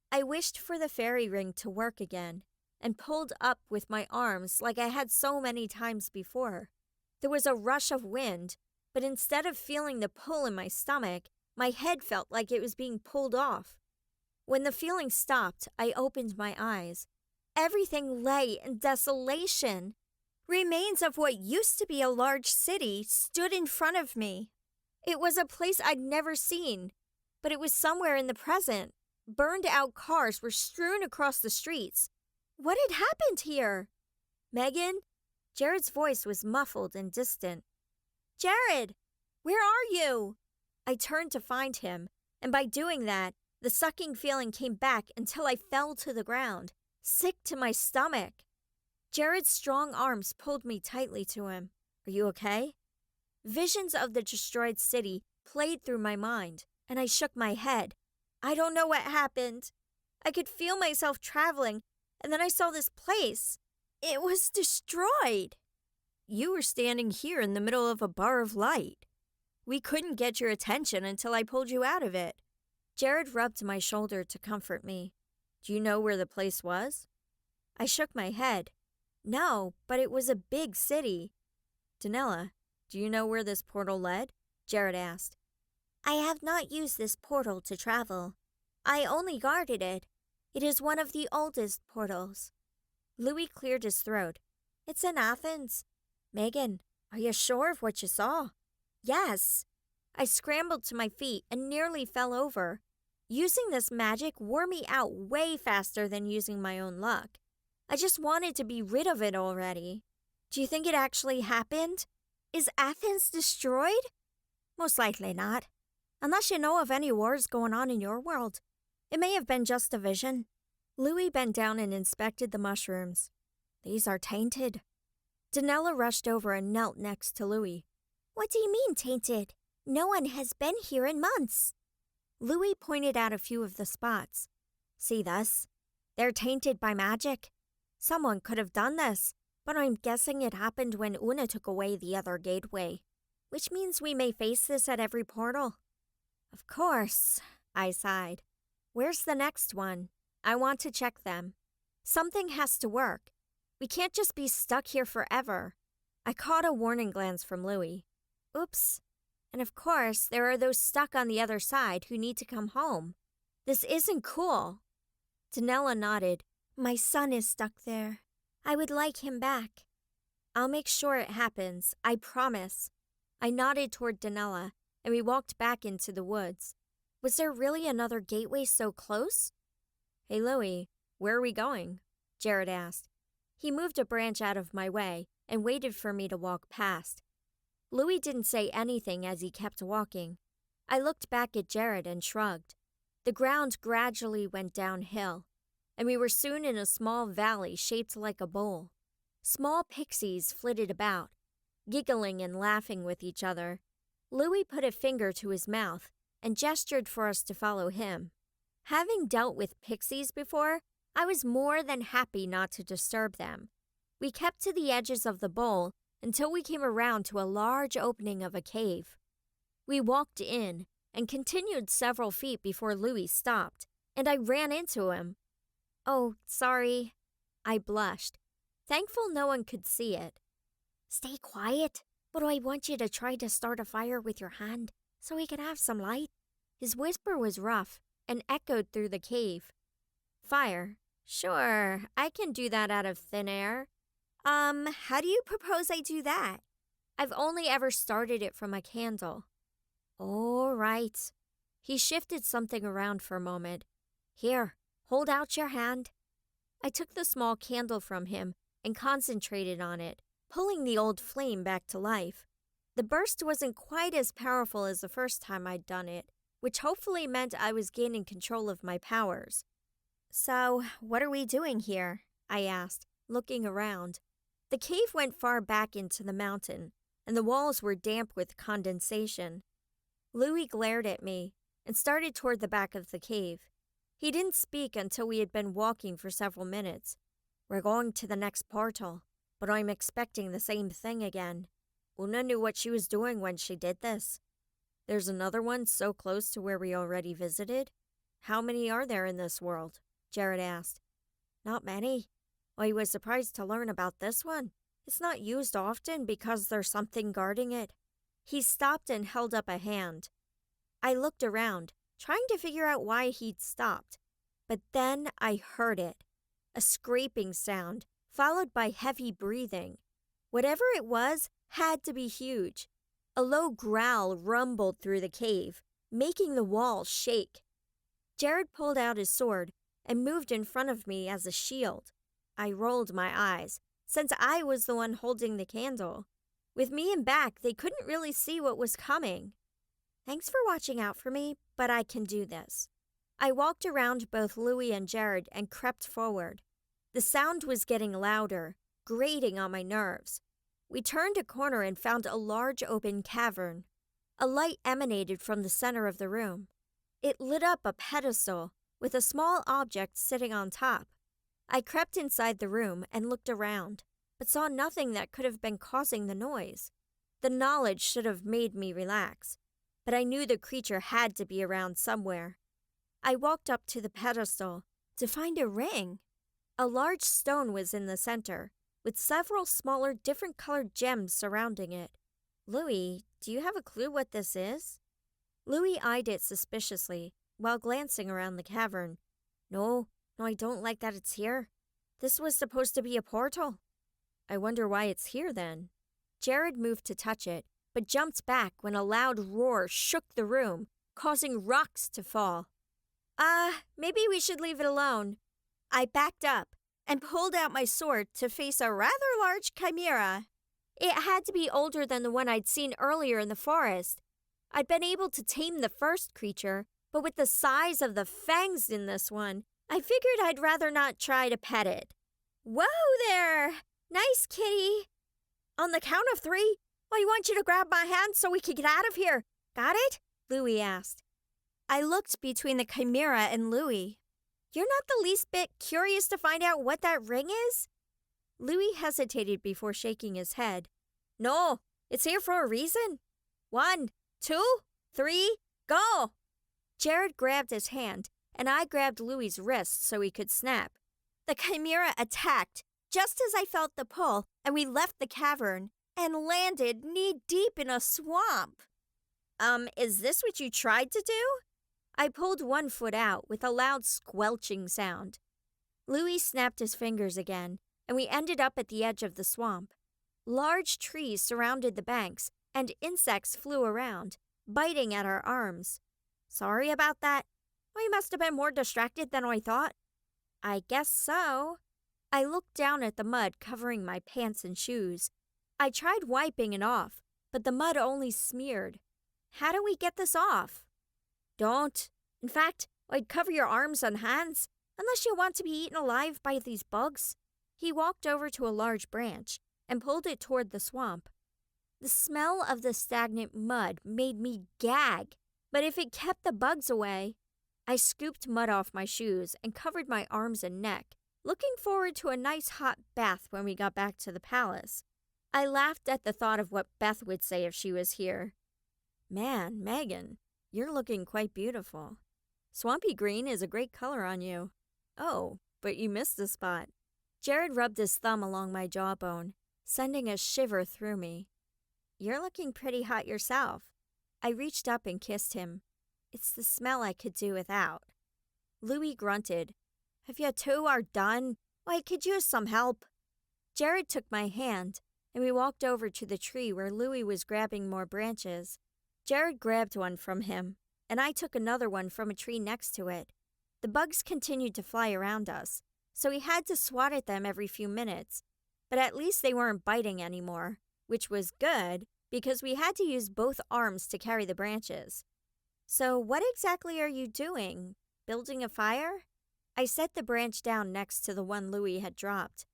I wished for the fairy ring to work again, and pulled up with my arms like I had so many times before. There was a rush of wind, but instead of feeling the pull in my stomach, my head felt like it was being pulled off. When the feeling stopped, I opened my eyes. Everything lay in desolation. Remains of what used to be a large city stood in front of me. It was a place I'd never seen, but it was somewhere in the present. Burned-out cars were strewn across the streets. What had happened here? Megan? Jared's voice was muffled and distant. Jared, where are you? I turned to find him, and by doing that, the sucking feeling came back until I fell to the ground, sick to my stomach. Jared's strong arms pulled me tightly to him. Are you okay? Visions of the destroyed city played through my mind, and I shook my head. I don't know what happened. I could feel myself traveling, and then I saw this place. It was destroyed. You were standing here in the middle of a bar of light. We couldn't get your attention until I pulled you out of it. Jared rubbed my shoulder to comfort me. Do you know where the place was? I shook my head. No, but it was a big city. Danella, do you know where this portal led? Jared asked. I have not used this portal to travel. I only guarded it. It is one of the oldest portals. Louis cleared his throat. It's in Athens. Megan, are you sure of what you saw? Yes. I scrambled to my feet and nearly fell over. Using this magic wore me out way faster than using my own luck. I just wanted to be rid of it already. Do you think it actually happened? Is Athens destroyed? Most likely not. Unless you know of any wars going on in your world. It may have been just a vision. Louis bent down and inspected the mushrooms. These are tainted. Danella rushed over and knelt next to Louis. What do you mean, tainted? No one has been here in months. Louis pointed out a few of the spots. See this? They're tainted by magic. Someone could have done this, but I'm guessing it happened when Una took away the other gateway, which means we may face this at every portal. Of course, I sighed. Where's the next one? I want to check them. Something has to work. We can't just be stuck here forever. I caught a warning glance from Louis. Oops. And of course, there are those stuck on the other side who need to come home. This isn't cool. Danella nodded. My son is stuck there. I would like him back. I'll make sure it happens, I promise. I nodded toward Danella, and we walked back into the woods. Was there really another gateway so close? Hey, Louie, where are we going? Jared asked. He moved a branch out of my way and waited for me to walk past. Louie didn't say anything as he kept walking. I looked back at Jared and shrugged. The ground gradually went downhill, and we were soon in a small valley shaped like a bowl. Small pixies flitted about, giggling and laughing with each other. Louie put a finger to his mouth and gestured for us to follow him. Having dealt with pixies before, I was more than happy not to disturb them. We kept to the edges of the bowl until we came around to a large opening of a cave. We walked in and continued several feet before Louie stopped, and I ran into him. Oh, sorry. I blushed, thankful no one could see it. Stay quiet, but I want you to try to start a fire with your hand so we can have some light. His whisper was rough and echoed through the cave. Fire? Sure, I can do that out of thin air. How do you propose I do that? I've only ever started it from a candle. All right. He shifted something around for a moment. Here, hold out your hand. I took the small candle from him and concentrated on it, pulling the old flame back to life. The burst wasn't quite as powerful as the first time I'd done it, which hopefully meant I was gaining control of my powers. So, what are we doing here? I asked, looking around. The cave went far back into the mountain, and the walls were damp with condensation. Louie glared at me and started toward the back of the cave. He didn't speak until we had been walking for several minutes. We're going to the next portal, but I'm expecting the same thing again. Una knew what she was doing when she did this. There's another one so close to where we already visited? How many are there in this world? Jared asked. Not many. I was surprised to learn about this one. It's not used often because there's something guarding it. He stopped and held up a hand. I looked around, trying to figure out why he'd stopped. But then I heard it. A scraping sound, followed by heavy breathing. Whatever it was had to be huge. A low growl rumbled through the cave, making the walls shake. Jared pulled out his sword and moved in front of me as a shield. I rolled my eyes, since I was the one holding the candle. With me in back, they couldn't really see what was coming. Thanks for watching out for me, but I can do this. I walked around both Louie and Jared and crept forward. The sound was getting louder, grating on my nerves. We turned a corner and found a large open cavern. A light emanated from the center of the room. It lit up a pedestal with a small object sitting on top. I crept inside the room and looked around, but saw nothing that could have been causing the noise. The knowledge should have made me relax, but I knew the creature had to be around somewhere. I walked up to the pedestal to find a ring. A large stone was in the center, with several smaller different-colored gems surrounding it. Louie, do you have a clue what this is? Louie eyed it suspiciously while glancing around the cavern. No, I don't like that it's here. This was supposed to be a portal. I wonder why it's here then. Jared moved to touch it, but jumped back when a loud roar shook the room, causing rocks to fall. Maybe we should leave it alone. I backed up and pulled out my sword to face a rather large chimera. It had to be older than the one I'd seen earlier in the forest. I'd been able to tame the first creature, but with the size of the fangs in this one, I figured I'd rather not try to pet it. Whoa there! Nice kitty! On the count of 3, I want you to grab my hand so we can get out of here. Got it? Louie asked. I looked between the chimera and Louie. You're not the least bit curious to find out what that ring is? Louie hesitated before shaking his head. No, it's here for a reason. 1, 2, 3, go! Jared grabbed his hand, and I grabbed Louie's wrist so he could snap. The chimera attacked just as I felt the pull, and we left the cavern and landed knee-deep in a swamp. Is this what you tried to do? I pulled one foot out with a loud squelching sound. Louis snapped his fingers again, and we ended up at the edge of the swamp. Large trees surrounded the banks, and insects flew around, biting at our arms. Sorry about that. I must have been more distracted than I thought. I guess so. I looked down at the mud covering my pants and shoes. I tried wiping it off, but the mud only smeared. How do we get this off? Don't. In fact, I'd cover your arms and hands, unless you want to be eaten alive by these bugs. He walked over to a large branch and pulled it toward the swamp. The smell of the stagnant mud made me gag, but if it kept the bugs away, I scooped mud off my shoes and covered my arms and neck, looking forward to a nice hot bath when we got back to the palace. I laughed at the thought of what Beth would say if she was here. Man, Megan, you're looking quite beautiful. Swampy green is a great color on you. Oh, but you missed a spot. Jared rubbed his thumb along my jawbone, sending a shiver through me. You're looking pretty hot yourself. I reached up and kissed him. It's the smell I could do without. Louis grunted. If you two are done, I could use some help. Jared took my hand, and we walked over to the tree where Louis was grabbing more branches. Jared grabbed one from him, and I took another one from a tree next to it. The bugs continued to fly around us, so we had to swat at them every few minutes. But at least they weren't biting anymore, which was good because we had to use both arms to carry the branches. So what exactly are you doing? Building a fire? I set the branch down next to the one Louis had dropped.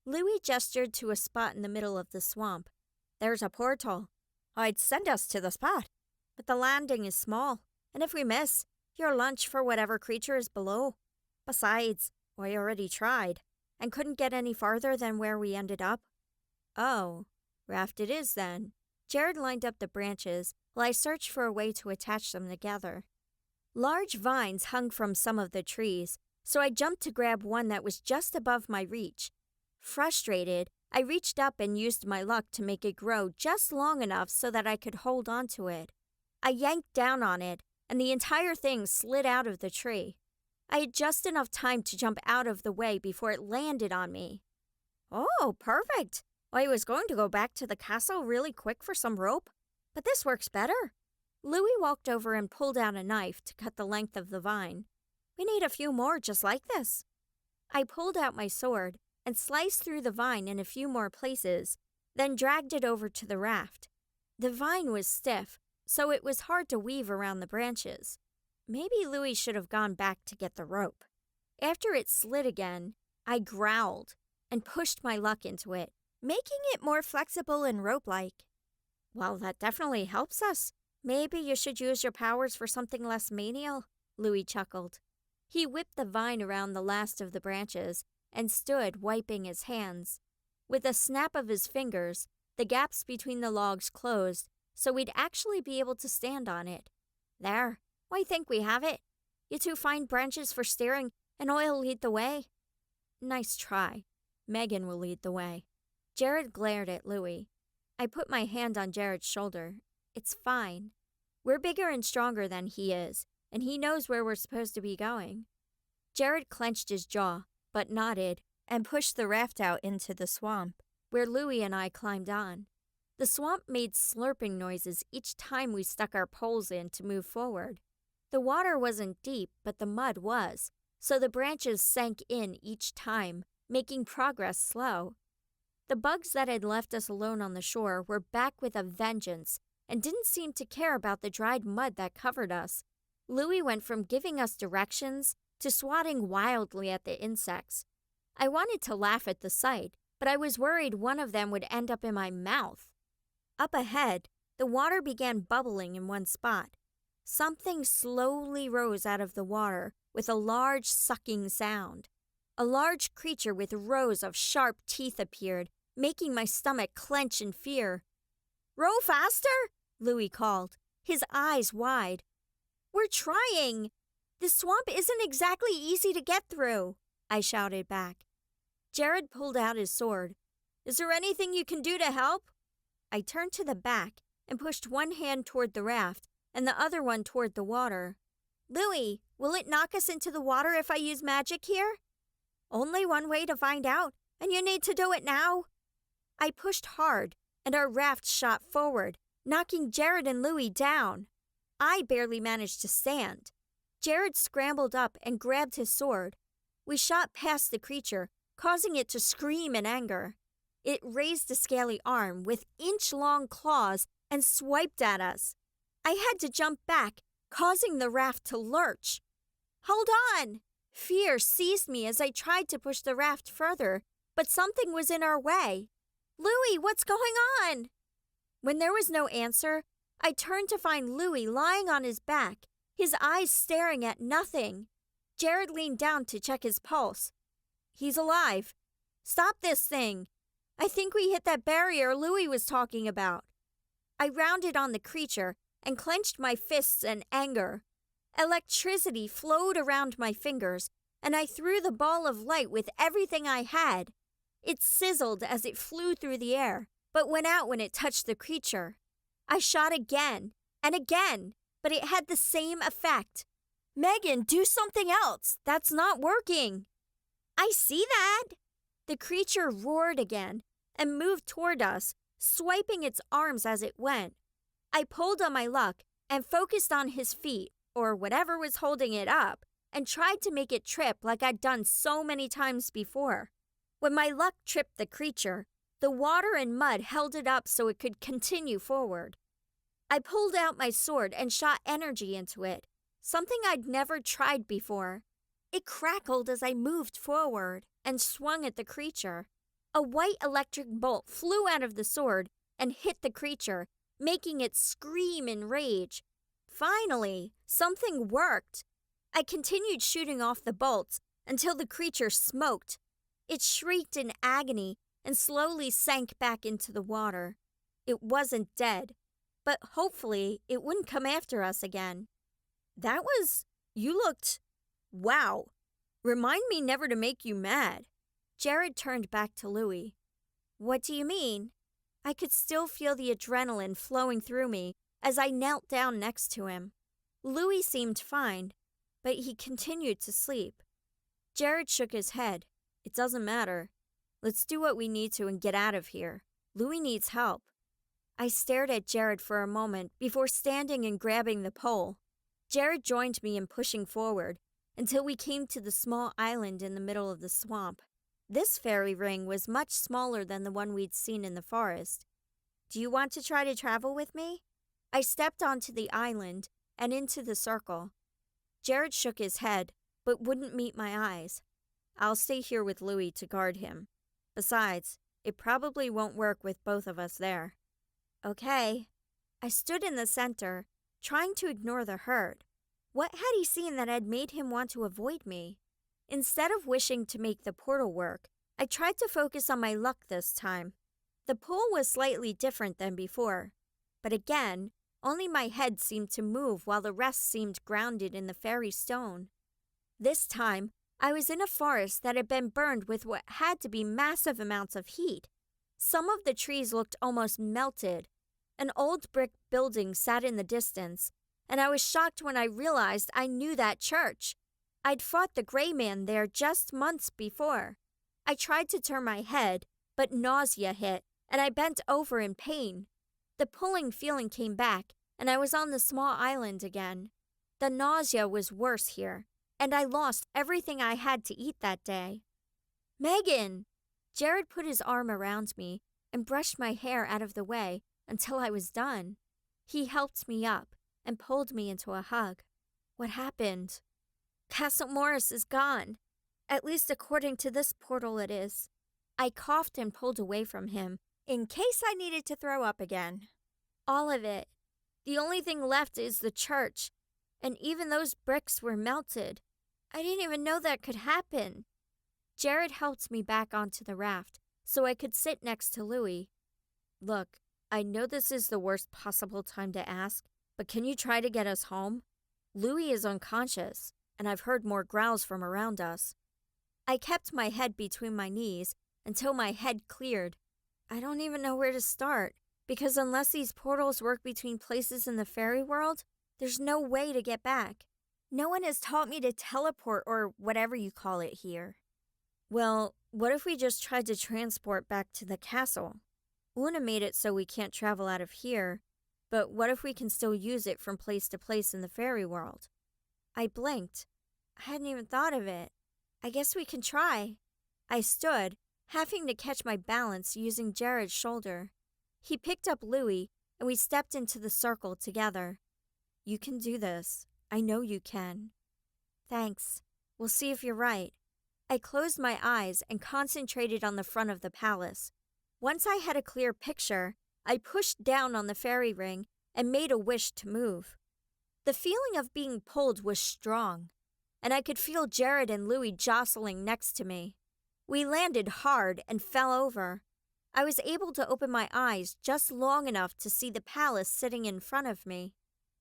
Louis gestured to a spot in the middle of the swamp. There's a portal. I'd send us to the spot, but the landing is small, and if we miss, your lunch for whatever creature is below. Besides, I already tried, and couldn't get any farther than where we ended up. Oh, raft it is then. Jared lined up the branches while I searched for a way to attach them together. Large vines hung from some of the trees, so I jumped to grab one that was just above my reach. Frustrated, I reached up and used my luck to make it grow just long enough so that I could hold onto it. I yanked down on it, and the entire thing slid out of the tree. I had just enough time to jump out of the way before it landed on me. Oh, perfect. I was going to go back to the castle really quick for some rope, but this works better. Louis walked over and pulled out a knife to cut the length of the vine. We need a few more just like this. I pulled out my sword and sliced through the vine in a few more places, then dragged it over to the raft. The vine was stiff, so it was hard to weave around the branches. Maybe Louis should have gone back to get the rope. After it slid again, I growled and pushed my luck into it, making it more flexible and rope-like. Well, that definitely helps us. Maybe you should use your powers for something less menial, Louis chuckled. He whipped the vine around the last of the branches and stood wiping his hands. With a snap of his fingers, the gaps between the logs closed, so we'd actually be able to stand on it. There, I think we have it. You two find branches for steering, and I'll lead the way. Nice try. Megan will lead the way. Jared glared at Louis. I put my hand on Jared's shoulder. It's fine. We're bigger and stronger than he is, and he knows where we're supposed to be going. Jared clenched his jaw, but nodded, and pushed the raft out into the swamp, where Louis and I climbed on. The swamp made slurping noises each time we stuck our poles in to move forward. The water wasn't deep, but the mud was, so the branches sank in each time, making progress slow. The bugs that had left us alone on the shore were back with a vengeance and didn't seem to care about the dried mud that covered us. Louis went from giving us directions to swatting wildly at the insects. I wanted to laugh at the sight, but I was worried one of them would end up in my mouth. Up ahead, the water began bubbling in one spot. Something slowly rose out of the water with a large sucking sound. A large creature with rows of sharp teeth appeared, making my stomach clench in fear. Row faster, Louis called, his eyes wide. We're trying. This swamp isn't exactly easy to get through, I shouted back. Jared pulled out his sword. Is there anything you can do to help? I turned to the back and pushed one hand toward the raft and the other one toward the water. Louie, will it knock us into the water if I use magic here? Only one way to find out, and you need to do it now. I pushed hard, and our raft shot forward, knocking Jared and Louie down. I barely managed to stand. Jared scrambled up and grabbed his sword. We shot past the creature, causing it to scream in anger. It raised a scaly arm with inch-long claws and swiped at us. I had to jump back, causing the raft to lurch. Hold on! Fear seized me as I tried to push the raft further, but something was in our way. Louie, what's going on? When there was no answer, I turned to find Louie lying on his back, his eyes staring at nothing. Jared leaned down to check his pulse. He's alive. Stop this thing. I think we hit that barrier Louie was talking about. I rounded on the creature and clenched my fists in anger. Electricity flowed around my fingers, and I threw the ball of light with everything I had. It sizzled as it flew through the air, but went out when it touched the creature. I shot again and again, but it had the same effect. Megan, do something else. That's not working. I see that. The creature roared again and moved toward us, swiping its arms as it went. I pulled on my luck and focused on his feet, or whatever was holding it up, and tried to make it trip like I'd done so many times before. When my luck tripped the creature, the water and mud held it up so it could continue forward. I pulled out my sword and shot energy into it, something I'd never tried before. It crackled as I moved forward and swung at the creature. A white electric bolt flew out of the sword and hit the creature, making it scream in rage. Finally, something worked. I continued shooting off the bolts until the creature smoked. It shrieked in agony and slowly sank back into the water. It wasn't dead, but hopefully it wouldn't come after us again. You looked... Wow. Remind me never to make you mad. Jared turned back to Louie. What do you mean? I could still feel the adrenaline flowing through me as I knelt down next to him. Louie seemed fine, but he continued to sleep. Jared shook his head. It doesn't matter. Let's do what we need to and get out of here. Louie needs help. I stared at Jared for a moment before standing and grabbing the pole. Jared joined me in pushing forward until we came to the small island in the middle of the swamp. This fairy ring was much smaller than the one we'd seen in the forest. Do you want to try to travel with me? I stepped onto the island and into the circle. Jared shook his head, but wouldn't meet my eyes. I'll stay here with Louie to guard him. Besides, it probably won't work with both of us there. Okay. I stood in the center, trying to ignore the herd. What had he seen that had made him want to avoid me? Instead of wishing to make the portal work, I tried to focus on my luck this time. The pull was slightly different than before, but again, only my head seemed to move while the rest seemed grounded in the fairy stone. This time, I was in a forest that had been burned with what had to be massive amounts of heat. Some of the trees looked almost melted. An old brick building sat in the distance, and I was shocked when I realized I knew that church. I'd fought the gray man there just months before. I tried to turn my head, but nausea hit, and I bent over in pain. The pulling feeling came back, and I was on the small island again. The nausea was worse here, and I lost everything I had to eat that day. Megan! Jared put his arm around me and brushed my hair out of the way until I was done. He helped me up and pulled me into a hug. What happened? Castle Morris is gone. At least according to this portal it is. I coughed and pulled away from him, in case I needed to throw up again. All of it. The only thing left is the church, and even those bricks were melted. I didn't even know that could happen. Jared helped me back onto the raft so I could sit next to Louie. Look, I know this is the worst possible time to ask, but can you try to get us home? Louie is unconscious, and I've heard more growls from around us. I kept my head between my knees until my head cleared. I don't even know where to start, because unless these portals work between places in the fairy world, there's no way to get back. No one has taught me to teleport or whatever you call it here. Well, what if we just tried to transport back to the castle? Una made it so we can't travel out of here, but what if we can still use it from place to place in the fairy world? I blinked. I hadn't even thought of it. I guess we can try. I stood, having to catch my balance using Jared's shoulder. He picked up Louie, and we stepped into the circle together. You can do this. I know you can. Thanks. We'll see if you're right. I closed my eyes and concentrated on the front of the palace. Once I had a clear picture, I pushed down on the fairy ring and made a wish to move. The feeling of being pulled was strong, and I could feel Jared and Louie jostling next to me. We landed hard and fell over. I was able to open my eyes just long enough to see the palace sitting in front of me.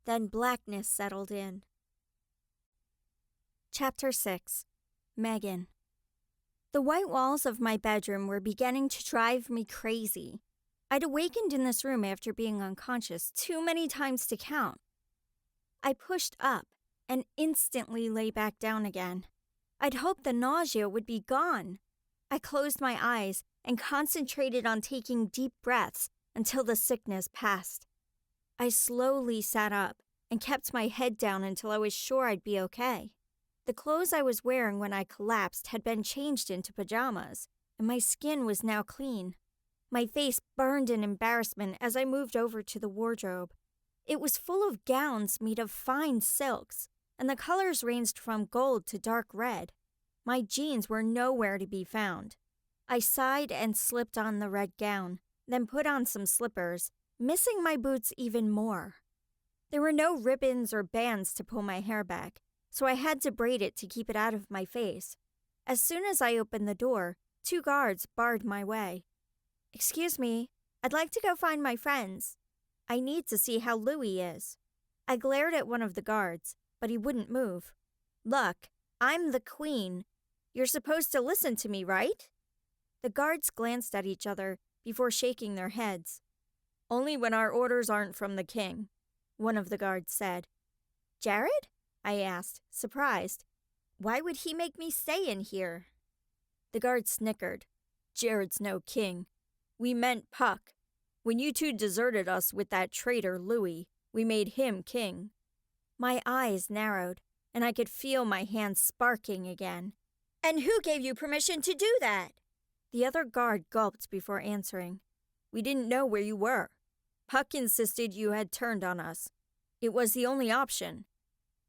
Then blackness settled in. Chapter 6. Megan. The white walls of my bedroom were beginning to drive me crazy. I'd awakened in this room after being unconscious too many times to count. I pushed up and instantly lay back down again. I'd hoped the nausea would be gone. I closed my eyes and concentrated on taking deep breaths until the sickness passed. I slowly sat up and kept my head down until I was sure I'd be okay. The clothes I was wearing when I collapsed had been changed into pajamas, and my skin was now clean. My face burned in embarrassment as I moved over to the wardrobe. It was full of gowns made of fine silks, and the colors ranged from gold to dark red. My jeans were nowhere to be found. I sighed and slipped on the red gown, then put on some slippers, missing my boots even more. There were no ribbons or bands to pull my hair back, so I had to braid it to keep it out of my face. As soon as I opened the door, 2 guards barred my way. "Excuse me, I'd like to go find my friends. I need to see how Louie is." I glared at one of the guards, but he wouldn't move. "Look, I'm the queen. You're supposed to listen to me, right?" The guards glanced at each other before shaking their heads. "Only when our orders aren't from the king," one of the guards said. "Jared?" I asked, surprised. "Why would he make me stay in here?" The guard snickered. "Jared's no king. We meant Puck. When you 2 deserted us with that traitor Louie, we made him king." My eyes narrowed, and I could feel my hands sparking again. "And who gave you permission to do that?" The other guard gulped before answering. "We didn't know where you were. Puck insisted you had turned on us. It was the only option."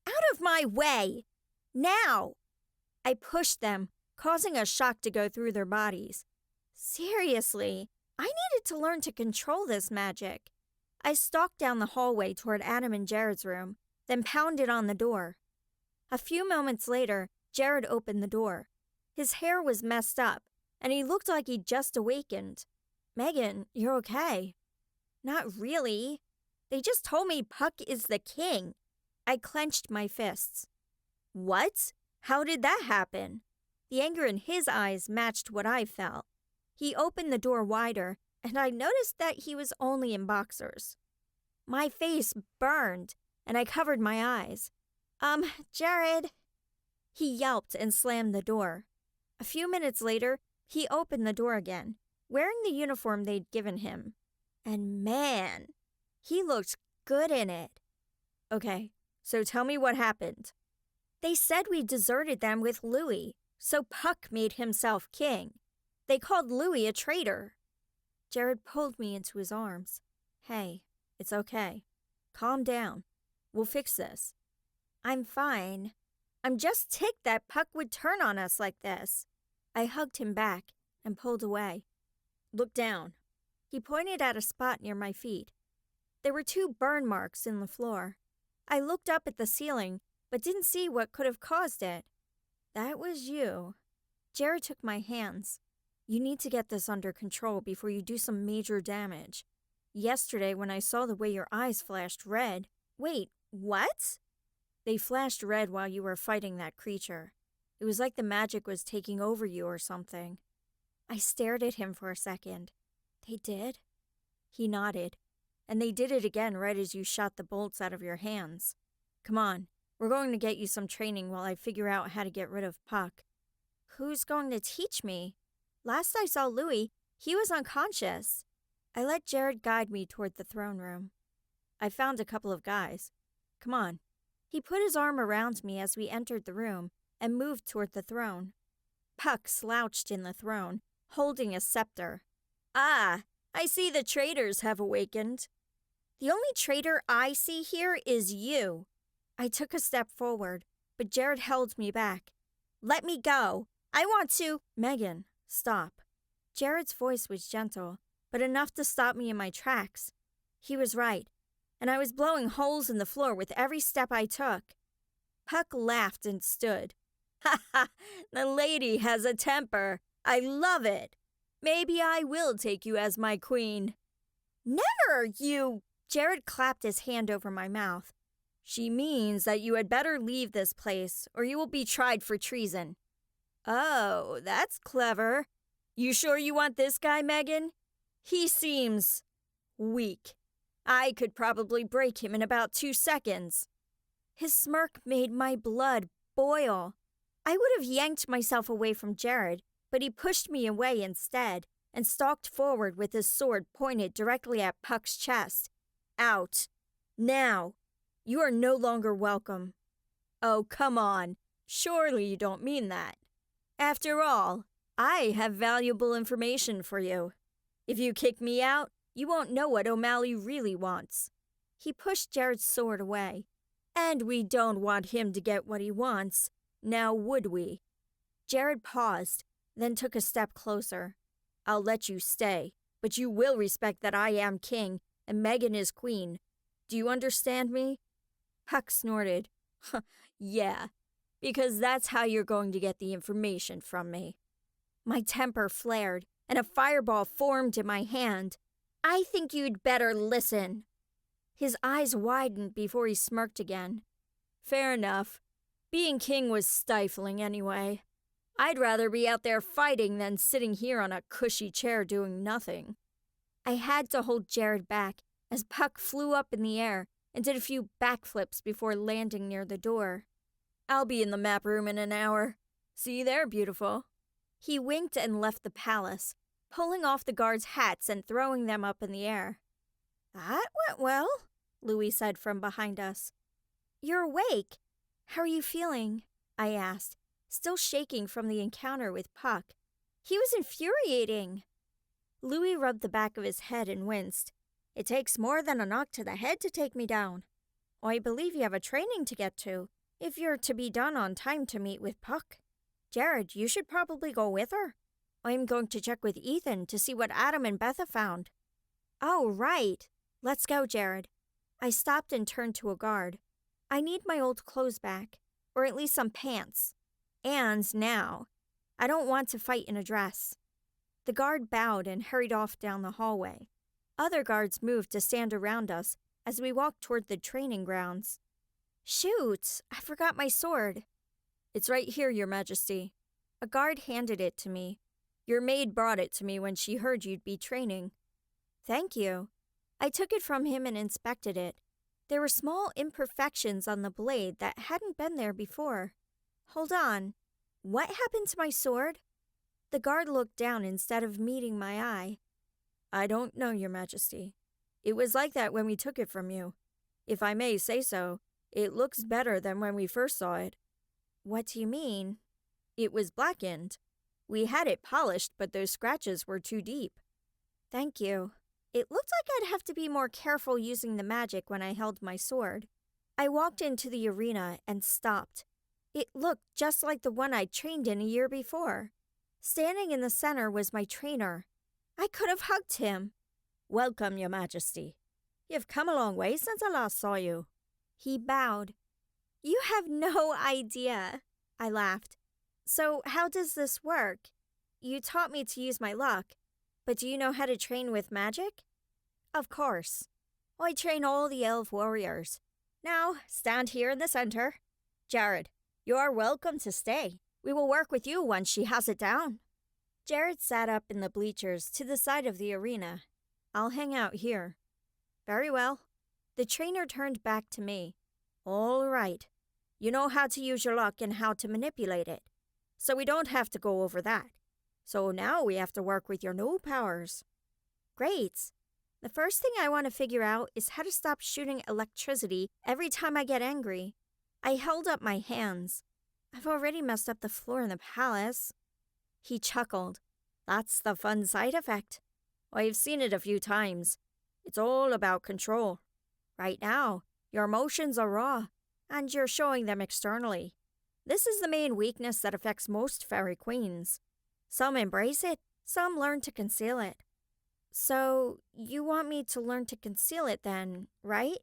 "Out of my way! Now!" I pushed them, causing a shock to go through their bodies. Seriously, I needed to learn to control this magic. I stalked down the hallway toward Adam and Jared's room, then pounded on the door. A few moments later, Jared opened the door. His hair was messed up, and he looked like he'd just awakened. "Megan, you're okay." "Not really. They just told me Puck is the king." I clenched my fists. "What? How did that happen?" The anger in his eyes matched what I felt. He opened the door wider, and I noticed that he was only in boxers. My face burned, and I covered my eyes. Jared." He yelped and slammed the door. A few minutes later, he opened the door again, wearing the uniform they'd given him. And man, he looked good in it. "Okay, so tell me what happened." "They said we deserted them with Louie, so Puck made himself king. They called Louie a traitor." Jared pulled me into his arms. "Hey, it's okay. Calm down. We'll fix this." "I'm fine. I'm just ticked that Puck would turn on us like this." I hugged him back and pulled away. "Look down." He pointed at a spot near my feet. There were 2 burn marks in the floor. I looked up at the ceiling, but didn't see what could have caused it. "That was you." Jared took my hands. "You need to get this under control before you do some major damage. Yesterday, when I saw the way your eyes flashed red..." "Wait, what?" "They flashed red while you were fighting that creature. It was like the magic was taking over you or something." I stared at him for a second. "They did?" He nodded. "And they did it again right as you shot the bolts out of your hands. Come on, We're going to get you some training while I figure out how to get rid of Puck. Who's going to teach me? Last I saw Louis, he was unconscious. I let Jared guide me toward the throne room. I found a couple of guys. Come on. He put his arm around me as we entered the room and moved toward the throne. Puck slouched in the throne, holding a scepter. Ah, I see the traitors have awakened. The only traitor I see here is you. I took a step forward, but Jared held me back. Let me go. I want to. Megan, stop. Jared's voice was gentle, but enough to stop me in my tracks. He was right, and I was blowing holes in the floor with every step I took. Puck laughed and stood. Ha ha, the lady has a temper. I love it. Maybe I will take you as my queen. Never, you... Jared clapped his hand over my mouth. She means that you had better leave this place, or you will be tried for treason. Oh, that's clever. You sure you want this guy, Megan? He seems... weak. I could probably break him in about 2 seconds. His smirk made my blood boil. I would have yanked myself away from Jared, but he pushed me away instead and stalked forward with his sword pointed directly at Puck's chest. Out. Now. You are no longer welcome. Oh, come on. Surely you don't mean that. After all, I have valuable information for you. If you kick me out, you won't know what O'Malley really wants. He pushed Jared's sword away. And we don't want him to get what he wants, now would we? Jared paused, then took a step closer. I'll let you stay, but you will respect that I am king and Megan is queen. Do you understand me? Puck snorted. Yeah, because that's how you're going to get the information from me. My temper flared, and a fireball formed in my hand. I think you'd better listen. His eyes widened before he smirked again. Fair enough. Being king was stifling anyway. I'd rather be out there fighting than sitting here on a cushy chair doing nothing. I had to hold Jared back as Puck flew up in the air and did a few backflips before landing near the door. I'll be in the map room in an hour. See you there, beautiful. He winked and left the palace, pulling off the guards' hats and throwing them up in the air. That went well, Louis said from behind us. You're awake. How are you feeling? I asked, still shaking from the encounter with Puck. He was infuriating. Louis rubbed the back of his head and winced. It takes more than a knock to the head to take me down. I believe you have a training to get to, if you're to be done on time to meet with Puck. Jared, you should probably go with her. I'm going to check with Ethan to see what Adam and Beth have found. Oh, right. Let's go, Jared. I stopped and turned to a guard. I need my old clothes back, or at least some pants. And now. I don't want to fight in a dress. The guard bowed and hurried off down the hallway. Other guards moved to stand around us as we walked toward the training grounds. Shoot, I forgot my sword. It's right here, Your Majesty. A guard handed it to me. Your maid brought it to me when she heard you'd be training. Thank you. I took it from him and inspected it. There were small imperfections on the blade that hadn't been there before. Hold on. What happened to my sword? The guard looked down instead of meeting my eye. I don't know, Your Majesty. It was like that when we took it from you. If I may say so, it looks better than when we first saw it. What do you mean? It was blackened. We had it polished, but those scratches were too deep. Thank you. It looked like I'd have to be more careful using the magic when I held my sword. I walked into the arena and stopped. It looked just like the one I'd trained in a year before. Standing in the center was my trainer. I could have hugged him. Welcome, Your Majesty. You've come a long way since I last saw you. He bowed. You have no idea, I laughed. So how does this work? You taught me to use my luck, but do you know how to train with magic? Of course. I train all the elf warriors. Now, stand here in the center. Jared, you are welcome to stay. We will work with you once she has it down. Jared sat up in the bleachers to the side of the arena. I'll hang out here. Very well. The trainer turned back to me. All right. You know how to use your luck and how to manipulate it. So we don't have to go over that. So now we have to work with your new powers. Great. The first thing I want to figure out is how to stop shooting electricity every time I get angry. I held up my hands. I've already messed up the floor in the palace. He chuckled. That's the fun side effect. I've seen it a few times. It's all about control. Right now, your emotions are raw, and you're showing them externally. This is the main weakness that affects most fairy queens. Some embrace it, some learn to conceal it. So, you want me to learn to conceal it then, right?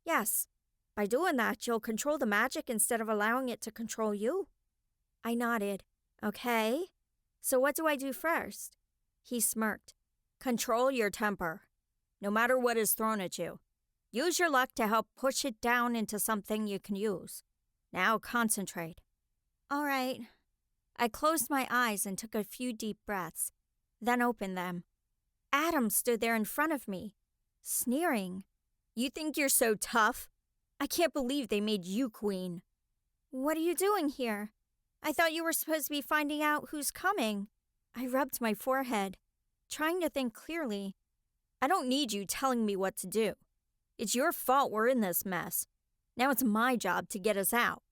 Yes. By doing that, you'll control the magic instead of allowing it to control you. I nodded. Okay. So what do I do first? He smirked. Control your temper. No matter what is thrown at you. Use your luck to help push it down into something you can use. Now concentrate. All right. I closed my eyes and took a few deep breaths, then opened them. Adam stood there in front of me, sneering. You think you're so tough? I can't believe they made you queen. What are you doing here? I thought you were supposed to be finding out who's coming. I rubbed my forehead, trying to think clearly. I don't need you telling me what to do. It's your fault we're in this mess. Now it's my job to get us out.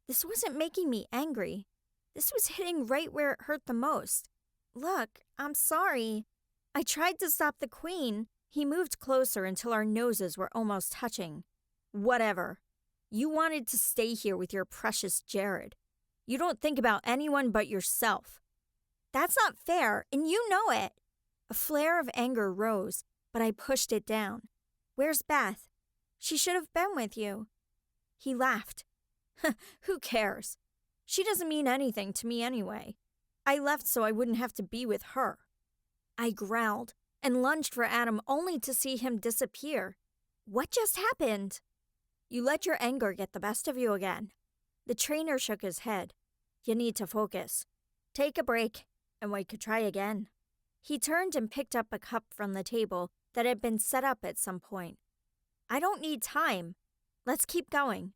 This wasn't making me angry. This was hitting right where it hurt the most. Look, I'm sorry. I tried to stop the queen. He moved closer until our noses were almost touching. Whatever. You wanted to stay here with your precious Jared. You don't think about anyone but yourself. That's not fair, and you know it. A flare of anger rose, but I pushed it down. Where's Beth? She should have been with you. He laughed. Who cares? She doesn't mean anything to me anyway. I left so I wouldn't have to be with her. I growled and lunged for Adam only to see him disappear. What just happened? You let your anger get the best of you again. The trainer shook his head. You need to focus. Take a break, and we could try again. He turned and picked up a cup from the table that had been set up at some point. I don't need time. Let's keep going.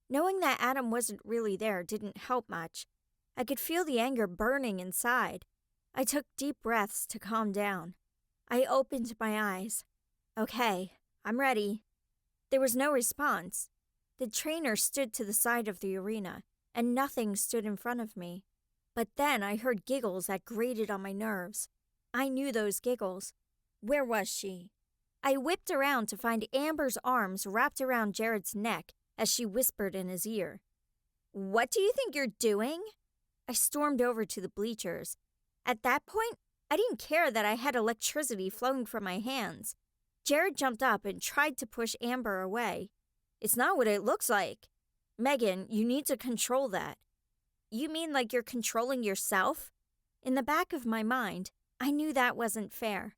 Knowing that Adam wasn't really there didn't help much. I could feel the anger burning inside. I took deep breaths to calm down. I opened my eyes. Okay, I'm ready. There was no response. The trainer stood to the side of the arena, and nothing stood in front of me. But then I heard giggles that grated on my nerves. I knew those giggles. Where was she? I whipped around to find Amber's arms wrapped around Jared's neck as she whispered in his ear. What do you think you're doing? I stormed over to the bleachers. At that point, I didn't care that I had electricity flowing from my hands. Jared jumped up and tried to push Amber away. It's not what it looks like. Megan, you need to control that. You mean like you're controlling yourself? In the back of my mind, I knew that wasn't fair.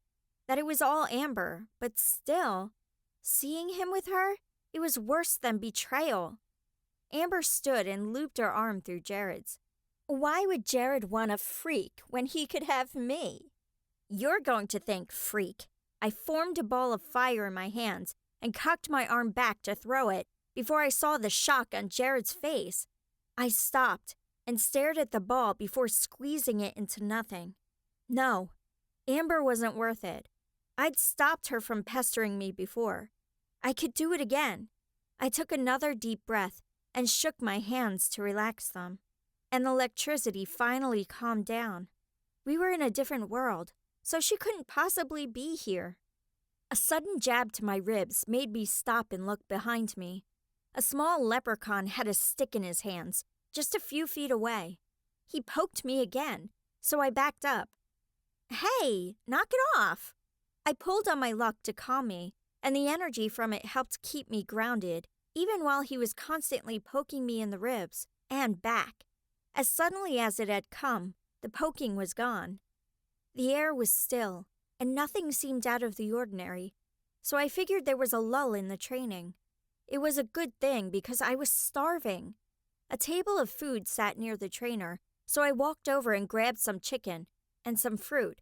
That it was all Amber, but still, seeing him with her, it was worse than betrayal. Amber stood and looped her arm through Jared's. Why would Jared want a freak when he could have me? You're going to think, freak. I formed a ball of fire in my hands and cocked my arm back to throw it before I saw the shock on Jared's face. I stopped and stared at the ball before squeezing it into nothing. No, Amber wasn't worth it. I'd stopped her from pestering me before. I could do it again. I took another deep breath and shook my hands to relax them. And the electricity finally calmed down. We were in a different world, so she couldn't possibly be here. A sudden jab to my ribs made me stop and look behind me. A small leprechaun had a stick in his hands, just a few feet away. He poked me again, so I backed up. Hey, knock it off! I pulled on my luck to calm me, and the energy from it helped keep me grounded, even while he was constantly poking me in the ribs and back. As suddenly as it had come, the poking was gone. The air was still, and nothing seemed out of the ordinary, so I figured there was a lull in the training. It was a good thing because I was starving. A table of food sat near the trainer, so I walked over and grabbed some chicken and some fruit.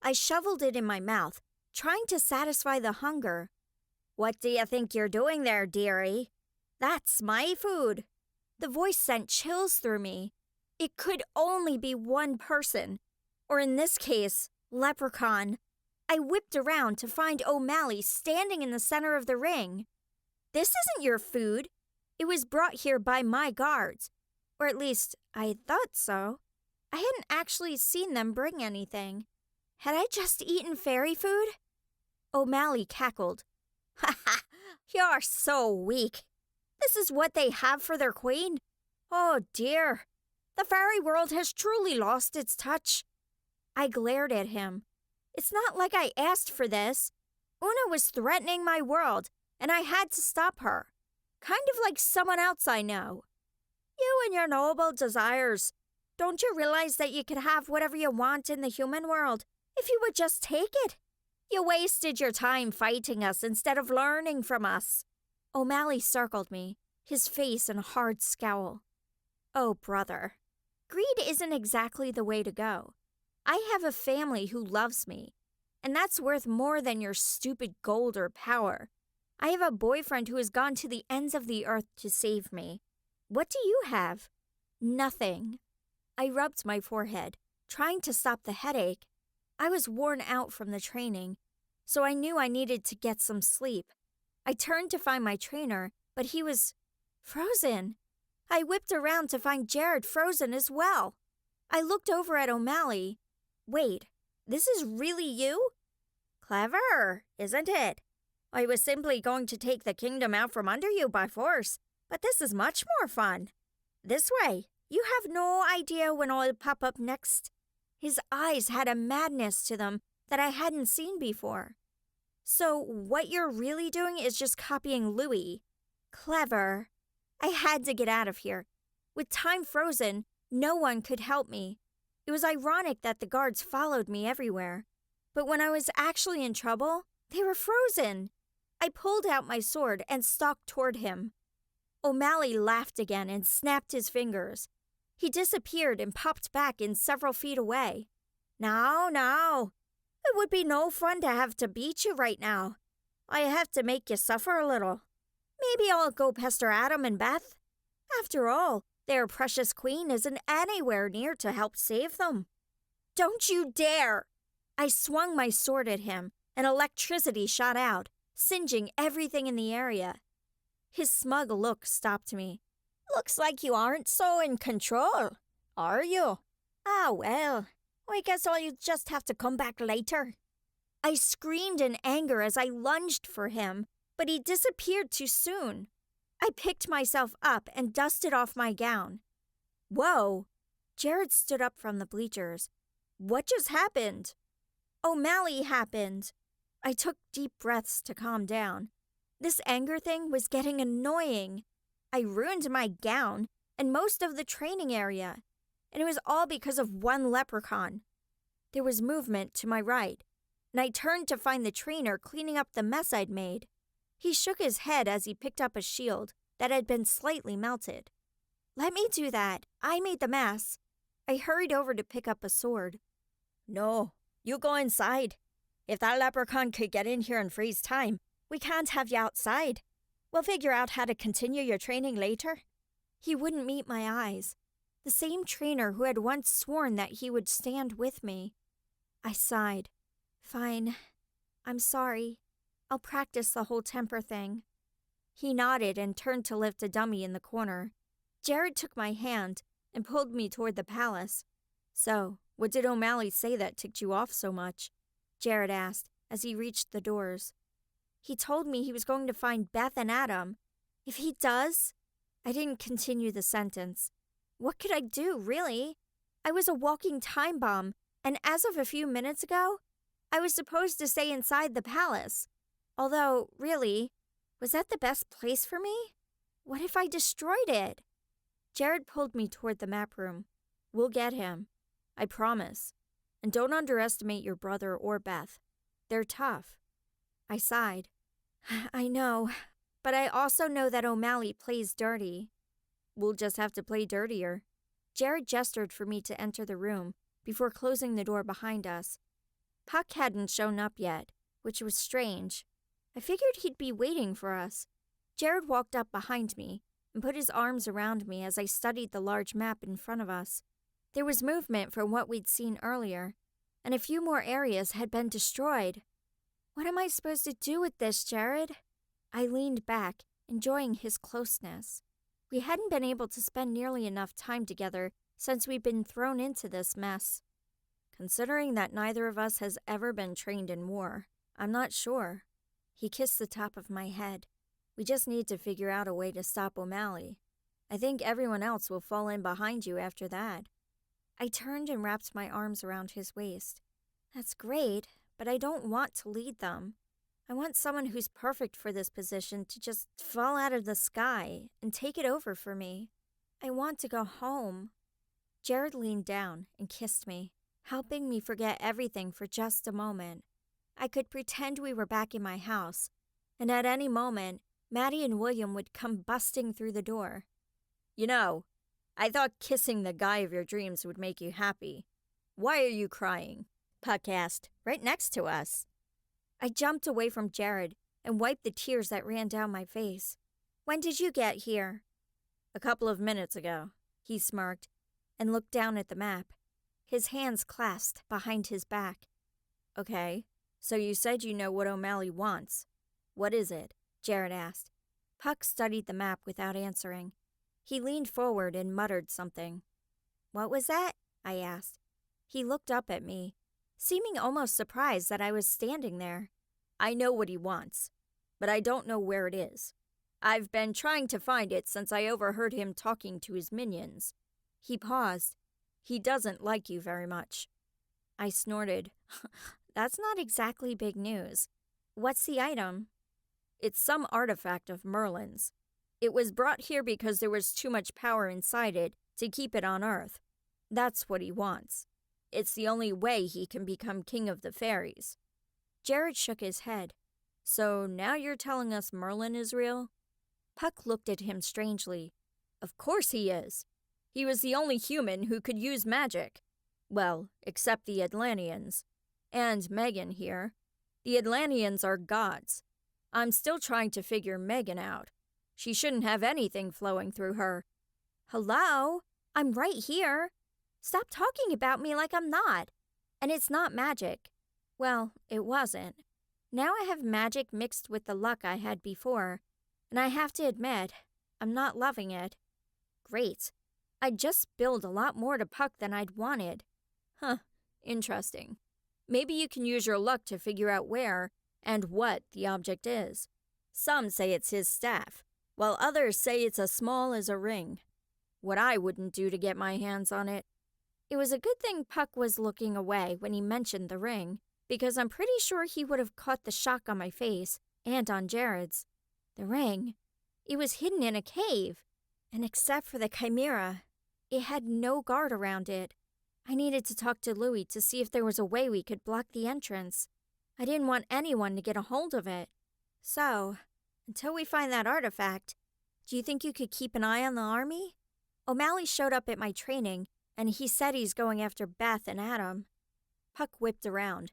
I shoveled it in my mouth, trying to satisfy the hunger. What do you think you're doing there, dearie? That's my food. The voice sent chills through me. It could only be one person, or in this case, leprechaun. I whipped around to find O'Malley standing in the center of the ring. This isn't your food. It was brought here by my guards. Or at least, I thought so. I hadn't actually seen them bring anything. Had I just eaten fairy food? O'Malley cackled. Ha ha! You're so weak. This is what they have for their queen? Oh dear. The fairy world has truly lost its touch. I glared at him. It's not like I asked for this. Una was threatening my world, and I had to stop her. Kind of like someone else I know. You and your noble desires. Don't you realize that you could have whatever you want in the human world if you would just take it? You wasted your time fighting us instead of learning from us. O'Malley circled me, his face in a hard scowl. Oh, brother. Greed isn't exactly the way to go. I have a family who loves me, and that's worth more than your stupid gold or power. I have a boyfriend who has gone to the ends of the earth to save me. What do you have? Nothing. I rubbed my forehead, trying to stop the headache. I was worn out from the training, so I knew I needed to get some sleep. I turned to find my trainer, but he was frozen. I whipped around to find Jared frozen as well. I looked over at O'Malley. Wait, this is really you? Clever, isn't it? I was simply going to take the kingdom out from under you by force, but this is much more fun. This way, you have no idea when I'll pop up next. His eyes had a madness to them that I hadn't seen before. So what you're really doing is just copying Louis. Clever. I had to get out of here. With time frozen, no one could help me. It was ironic that the guards followed me everywhere. But when I was actually in trouble, they were frozen. I pulled out my sword and stalked toward him. O'Malley laughed again and snapped his fingers. He disappeared and popped back in several feet away. Now. It would be no fun to have to beat you right now. I have to make you suffer a little. Maybe I'll go pester Adam and Beth. After all, their precious queen isn't anywhere near to help save them. Don't you dare! I swung my sword at him, and electricity shot out, singeing everything in the area. His smug look stopped me. Looks like you aren't so in control, are you? Ah, well, I guess I'll just have to come back later. I screamed in anger as I lunged for him, but he disappeared too soon. I picked myself up and dusted off my gown. Whoa! Jared stood up from the bleachers. What just happened? O'Malley happened. I took deep breaths to calm down. This anger thing was getting annoying. I ruined my gown and most of the training area, and it was all because of one leprechaun. There was movement to my right, and I turned to find the trainer cleaning up the mess I'd made. He shook his head as he picked up a shield that had been slightly melted. Let me do that. I made the mess. I hurried over to pick up a sword. No, you go inside. If that leprechaun could get in here and freeze time, we can't have you outside. We'll figure out how to continue your training later. He wouldn't meet my eyes. The same trainer who had once sworn that he would stand with me. I sighed. Fine. I'm sorry. I'll practice the whole temper thing. He nodded and turned to lift a dummy in the corner. Jared took my hand and pulled me toward the palace. So, what did O'Malley say that ticked you off so much? Jared asked as he reached the doors. He told me he was going to find Beth and Adam. If he does... I didn't continue the sentence. What could I do, really? I was a walking time bomb, and as of a few minutes ago, I was supposed to stay inside the palace. Although, really, was that the best place for me? What if I destroyed it? Jared pulled me toward the map room. We'll get him. I promise. And don't underestimate your brother or Beth. They're tough. I sighed. I know, but I also know that O'Malley plays dirty. We'll just have to play dirtier. Jared gestured for me to enter the room before closing the door behind us. Puck hadn't shown up yet, which was strange. I figured he'd be waiting for us. Jared walked up behind me, and put his arms around me as I studied the large map in front of us. There was movement from what we'd seen earlier, and a few more areas had been destroyed. What am I supposed to do with this, Jared? I leaned back, enjoying his closeness. We hadn't been able to spend nearly enough time together since we'd been thrown into this mess. Considering that neither of us has ever been trained in war, I'm not sure. He kissed the top of my head. We just need to figure out a way to stop O'Malley. I think everyone else will fall in behind you after that. I turned and wrapped my arms around his waist. That's great, but I don't want to lead them. I want someone who's perfect for this position to just fall out of the sky and take it over for me. I want to go home. Jared leaned down and kissed me, helping me forget everything for just a moment. I could pretend we were back in my house, and at any moment, Maddie and William would come busting through the door. You know, I thought kissing the guy of your dreams would make you happy. Why are you crying? Puck asked, right next to us. I jumped away from Jared and wiped the tears that ran down my face. When did you get here? A couple of minutes ago, he smirked and looked down at the map, his hands clasped behind his back. Okay, so you said you know what O'Malley wants. What is it? Jared asked. Puck studied the map without answering. He leaned forward and muttered something. What was that? I asked. He looked up at me, seeming almost surprised that I was standing there. I know what he wants, but I don't know where it is. I've been trying to find it since I overheard him talking to his minions. He paused. He doesn't like you very much. I snorted. That's not exactly big news. What's the item? It's some artifact of Merlin's. It was brought here because there was too much power inside it to keep it on Earth. That's what he wants. It's the only way he can become king of the fairies. Jared shook his head. So now you're telling us Merlin is real? Puck looked at him strangely. Of course he is. He was the only human who could use magic. Well, except the Atlanteans. And Megan here. The Atlanteans are gods. I'm still trying to figure Megan out. She shouldn't have anything flowing through her. Hello? I'm right here. Stop talking about me like I'm not. And it's not magic. Well, it wasn't. Now I have magic mixed with the luck I had before, and I have to admit, I'm not loving it. Great. I'd just spilled a lot more to Puck than I'd wanted. Huh, interesting. Maybe you can use your luck to figure out where and what the object is. Some say it's his staff, while others say it's as small as a ring. What I wouldn't do to get my hands on it. It was a good thing Puck was looking away when he mentioned the ring, because I'm pretty sure he would have caught the shock on my face and on Jared's. The ring. It was hidden in a cave, and except for the chimera, it had no guard around it. I needed to talk to Louis to see if there was a way we could block the entrance. I didn't want anyone to get a hold of it. So, until we find that artifact, do you think you could keep an eye on the army? O'Malley showed up at my training, and he said he's going after Beth and Adam. Puck whipped around,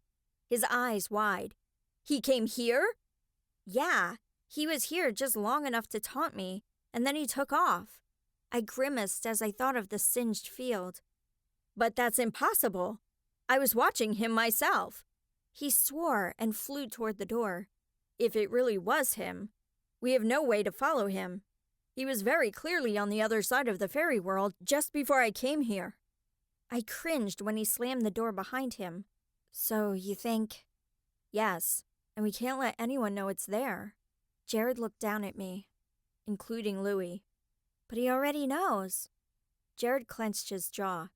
his eyes wide. He came here? Yeah, he was here just long enough to taunt me, and then he took off. I grimaced as I thought of the singed field. But that's impossible. I was watching him myself. He swore and flew toward the door. If it really was him, we have no way to follow him. He was very clearly on the other side of the fairy world just before I came here. I cringed when he slammed the door behind him. So you think? Yes, and we can't let anyone know it's there. Jared looked down at me, including Louis. But he already knows. Jared clenched his jaw.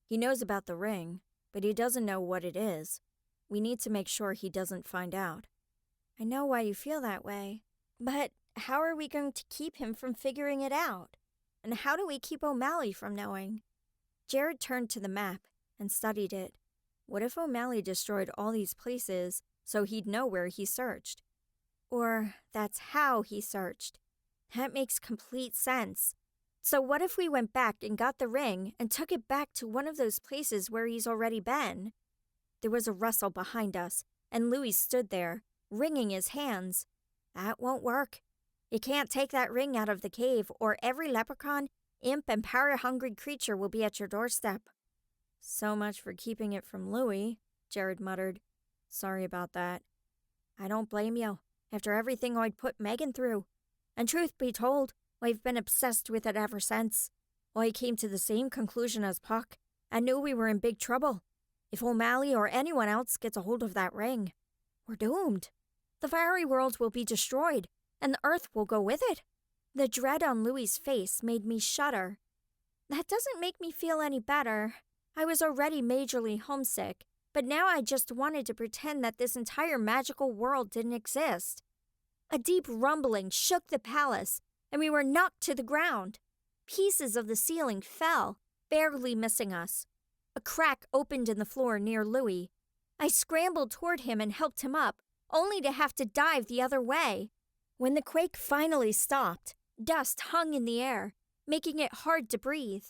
He knows about the ring, but he doesn't know what it is. We need to make sure he doesn't find out. I know why you feel that way, but how are we going to keep him from figuring it out? And how do we keep O'Malley from knowing? Jared turned to the map and studied it. What if O'Malley destroyed all these places so he'd know where he searched? Or that's how he searched. That makes complete sense. So what if we went back and got the ring and took it back to one of those places where he's already been? There was a rustle behind us, and Louis stood there, wringing his hands. That won't work. You can't take that ring out of the cave, or every leprechaun, imp, and power-hungry creature will be at your doorstep." "So much for keeping it from Louis," Jared muttered. "Sorry about that." "I don't blame you, after everything I'd put Megan through. And truth be told, I've been obsessed with it ever since. I came to the same conclusion as Puck, and knew we were in big trouble. If O'Malley or anyone else gets a hold of that ring, we're doomed. The fairy world will be destroyed, and the earth will go with it." The dread on Louis's face made me shudder. That doesn't make me feel any better. I was already majorly homesick, but now I just wanted to pretend that this entire magical world didn't exist. A deep rumbling shook the palace, and we were knocked to the ground. Pieces of the ceiling fell, barely missing us. A crack opened in the floor near Louis. I scrambled toward him and helped him up, only to have to dive the other way. When the quake finally stopped, dust hung in the air, making it hard to breathe.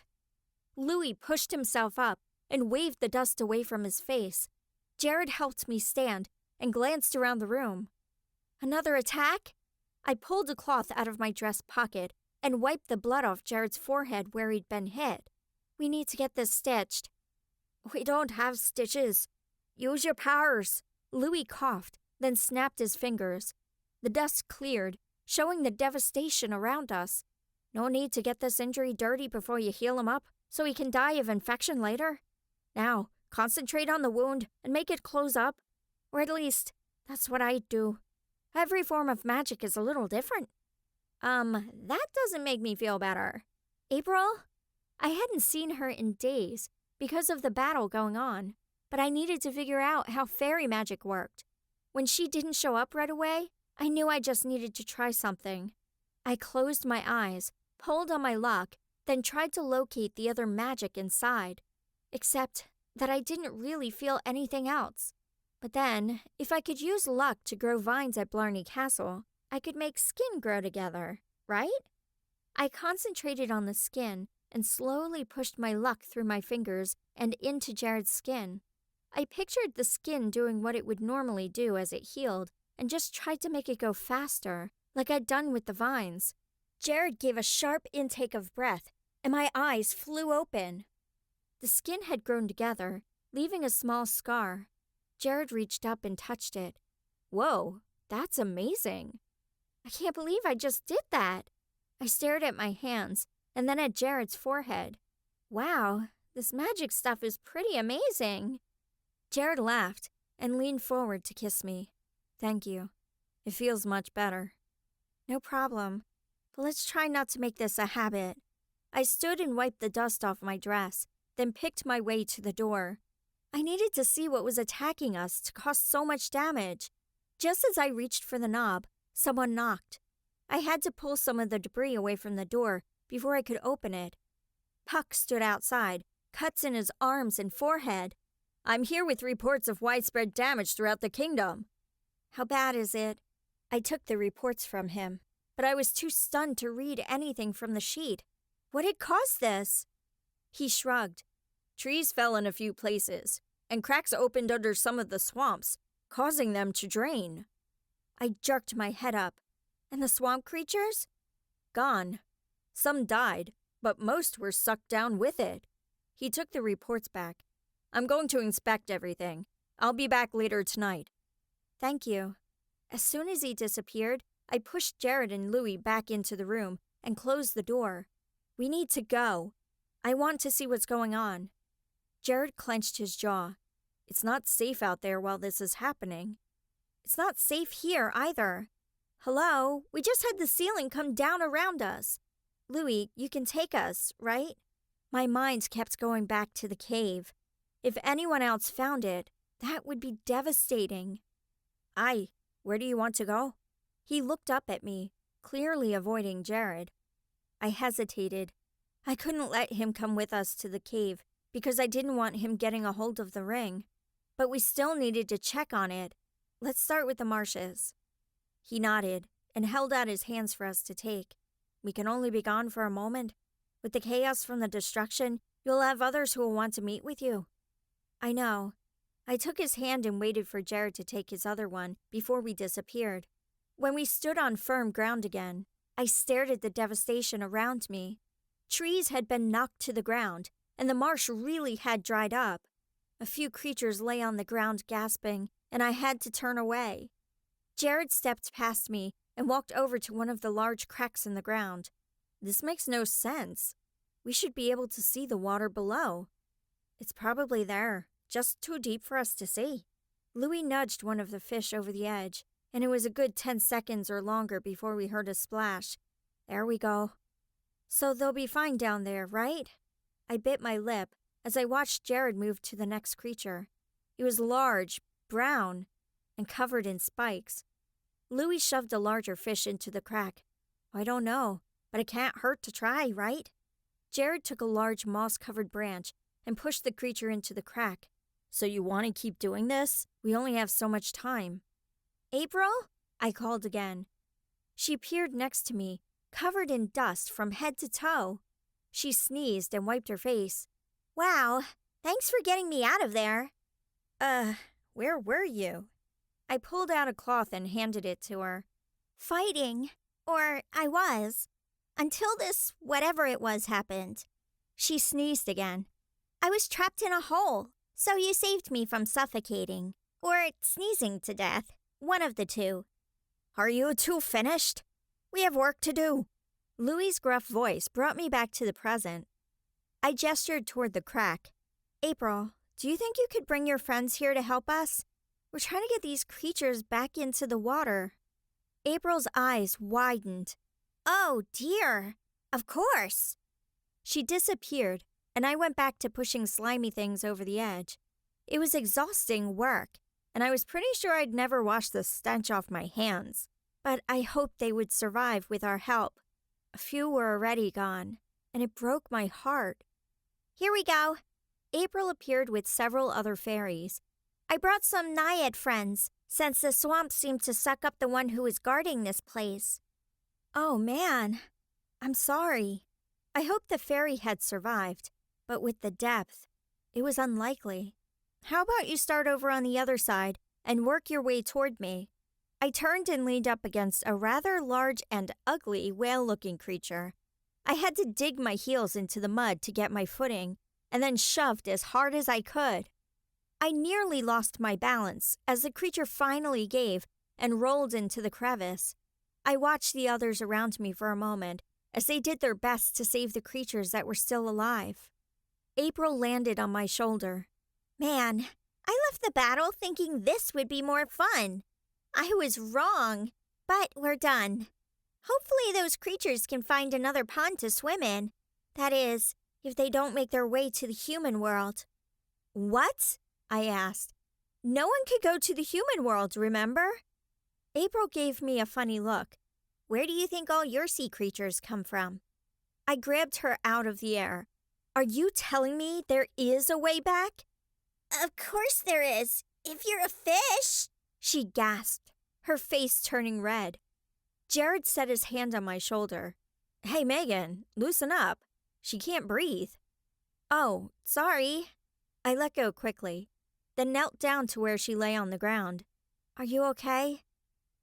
Louis pushed himself up and waved the dust away from his face. Jared helped me stand and glanced around the room. "Another attack?" I pulled a cloth out of my dress pocket and wiped the blood off Jared's forehead where he'd been hit. "We need to get this stitched." "We don't have stitches. Use your powers." Louis coughed, then snapped his fingers. The dust cleared, showing the devastation around us. "No need to get this injury dirty before you heal him up, so he can die of infection later. Now, concentrate on the wound and make it close up. Or at least, that's what I'd do. Every form of magic is a little different." That doesn't make me feel better." "April?" I hadn't seen her in days because of the battle going on, but I needed to figure out how fairy magic worked. When she didn't show up right away, I knew I just needed to try something. I closed my eyes, pulled on my luck, then tried to locate the other magic inside. Except that I didn't really feel anything else. But then, if I could use luck to grow vines at Blarney Castle, I could make skin grow together, right? I concentrated on the skin and slowly pushed my luck through my fingers and into Jared's skin. I pictured the skin doing what it would normally do as it healed and just tried to make it go faster, like I'd done with the vines. Jared gave a sharp intake of breath, and my eyes flew open. The skin had grown together, leaving a small scar. Jared reached up and touched it. "Whoa, that's amazing." "I can't believe I just did that." I stared at my hands and then at Jared's forehead. "Wow, this magic stuff is pretty amazing." Jared laughed and leaned forward to kiss me. "Thank you. It feels much better." "No problem. But let's try not to make this a habit." I stood and wiped the dust off my dress, then picked my way to the door. I needed to see what was attacking us to cause so much damage. Just as I reached for the knob, someone knocked. I had to pull some of the debris away from the door before I could open it. Puck stood outside, cuts in his arms and forehead. "I'm here with reports of widespread damage throughout the kingdom." "How bad is it?" I took the reports from him, but I was too stunned to read anything from the sheet. What had caused this? He shrugged. "Trees fell in a few places, and cracks opened under some of the swamps, causing them to drain." I jerked my head up. "And the swamp creatures?" "Gone. Some died, but most were sucked down with it." He took the reports back. "I'm going to inspect everything. I'll be back later tonight." "Thank you." As soon as he disappeared, I pushed Jared and Louis back into the room and closed the door. "We need to go. I want to see what's going on." Jared clenched his jaw. "It's not safe out there while this is happening." "It's not safe here either. Hello, we just had the ceiling come down around us. Louis, you can take us, right?" My mind kept going back to the cave. If anyone else found it, that would be devastating. "Aye, where do you want to go?" He looked up at me, clearly avoiding Jared. I hesitated. I couldn't let him come with us to the cave because I didn't want him getting a hold of the ring. But we still needed to check on it. "Let's start with the marshes." He nodded and held out his hands for us to take. "We can only be gone for a moment. With the chaos from the destruction, you'll have others who will want to meet with you." "I know." I took his hand and waited for Jared to take his other one before we disappeared. When we stood on firm ground again, I stared at the devastation around me. Trees had been knocked to the ground, and the marsh really had dried up. A few creatures lay on the ground gasping, and I had to turn away. Jared stepped past me and walked over to one of the large cracks in the ground. This makes no sense. We should be able to see the water below. It's probably there, just too deep for us to see. Louis nudged one of the fish over the edge, and it was a good 10 seconds or longer before we heard a splash. There we go. So they'll be fine down there, right? I bit my lip as I watched Jared move to the next creature. It was large, brown, and covered in spikes. Louis shoved a larger fish into the crack. I don't know, but it can't hurt to try, right? Jared took a large moss-covered branch and pushed the creature into the crack. So you want to keep doing this? We only have so much time. April? I called again. She appeared next to me, covered in dust from head to toe. She sneezed and wiped her face. Wow, thanks for getting me out of there. Where were you? I pulled out a cloth and handed it to her. Fighting. Or I was. Until this whatever it was happened. She sneezed again. I was trapped in a hole, so you saved me from suffocating. Or sneezing to death. One of the two. Are you two finished? We have work to do. Louis's gruff voice brought me back to the present. I gestured toward the crack. April, do you think you could bring your friends here to help us? We're trying to get these creatures back into the water. April's eyes widened. Oh, dear. Of course. She disappeared, and I went back to pushing slimy things over the edge. It was exhausting work, and I was pretty sure I'd never wash the stench off my hands. But I hoped they would survive with our help. A few were already gone, and it broke my heart. Here we go. April appeared with several other fairies. I brought some naiad friends, since the swamp seemed to suck up the one who was guarding this place. Oh, man. I'm sorry. I hoped the fairy had survived, but with the depth, it was unlikely. How about you start over on the other side and work your way toward me? I turned and leaned up against a rather large and ugly whale-looking creature. I had to dig my heels into the mud to get my footing, and then shoved as hard as I could. I nearly lost my balance as the creature finally gave and rolled into the crevice. I watched the others around me for a moment as they did their best to save the creatures that were still alive. April landed on my shoulder. Man, I left the battle thinking this would be more fun. I was wrong, but we're done. Hopefully those creatures can find another pond to swim in. That is, if they don't make their way to the human world. What? I asked. No one could go to the human world, remember? April gave me a funny look. Where do you think all your sea creatures come from? I grabbed her out of the air. Are you telling me there is a way back? Of course there is, if you're a fish, she gasped, her face turning red. Jared set his hand on my shoulder. Hey, Megan, loosen up. She can't breathe. Oh, sorry. I let go quickly, then knelt down to where she lay on the ground. Are you okay?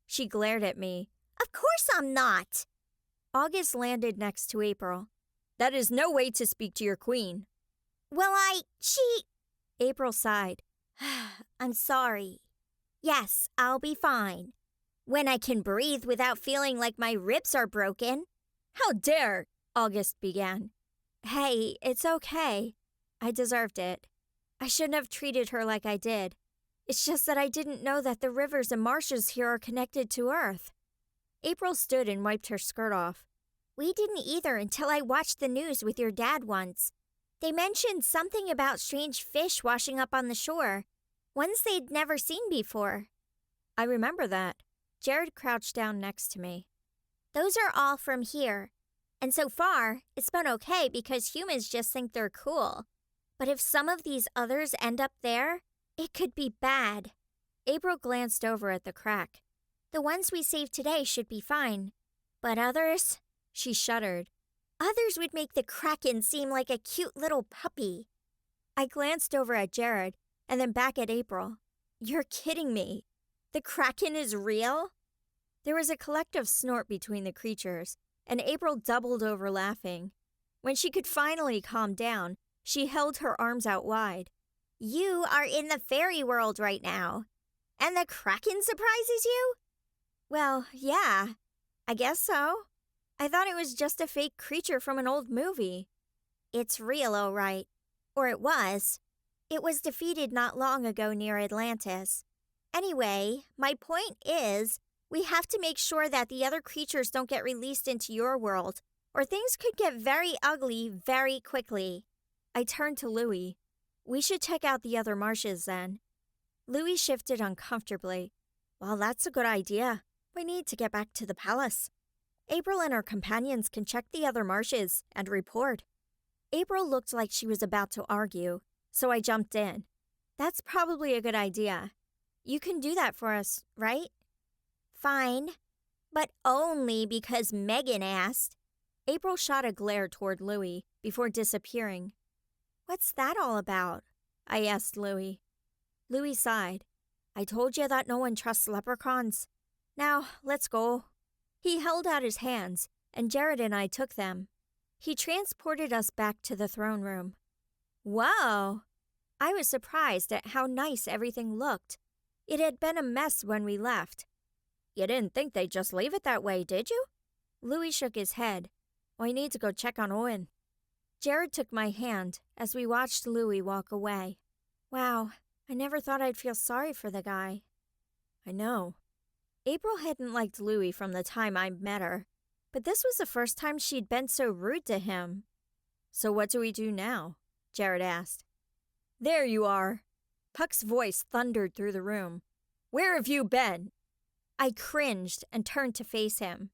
She glared at me. Of course I'm not. August landed next to April. That is no way to speak to your queen. Well, she... April sighed. I'm sorry. Yes, I'll be fine. When I can breathe without feeling like my ribs are broken. How dare, August began. Hey, it's okay. I deserved it. I shouldn't have treated her like I did. It's just that I didn't know that the rivers and marshes here are connected to Earth. April stood and wiped her skirt off. We didn't either until I watched the news with your dad once. They mentioned something about strange fish washing up on the shore, ones they'd never seen before. I remember that. Jared crouched down next to me. Those are all from here. And so far, it's been okay because humans just think they're cool. But if some of these others end up there, it could be bad. April glanced over at the crack. The ones we saved today should be fine. But others? She shuddered. Others would make the Kraken seem like a cute little puppy. I glanced over at Jared and then back at April. You're kidding me. The Kraken is real? There was a collective snort between the creatures, and April doubled over laughing. When she could finally calm down, she held her arms out wide. You are in the fairy world right now. And the Kraken surprises you? Well, yeah, I guess so. I thought it was just a fake creature from an old movie. It's real, all right. Or it was. It was defeated not long ago near Atlantis. Anyway, my point is, we have to make sure that the other creatures don't get released into your world, or things could get very ugly very quickly. I turned to Louis. We should check out the other marshes then. Louis shifted uncomfortably. Well, that's a good idea. We need to get back to the palace. April and her companions can check the other marshes and report. April looked like she was about to argue, so I jumped in. That's probably a good idea. You can do that for us, right? Fine, but only because Megan asked. April shot a glare toward Louis before disappearing. What's that all about? I asked Louis. Louis sighed. I told you that no one trusts leprechauns. Now, let's go. He held out his hands, and Jared and I took them. He transported us back to the throne room. Whoa! I was surprised at how nice everything looked. It had been a mess when we left. You didn't think they'd just leave it that way, did you? Louis shook his head. I need to go check on Owen. Jared took my hand as we watched Louis walk away. Wow, I never thought I'd feel sorry for the guy. I know. April hadn't liked Louis from the time I met her, but this was the first time she'd been so rude to him. So what do we do now? Jared asked. There you are. Puck's voice thundered through the room. Where have you been? I cringed and turned to face him.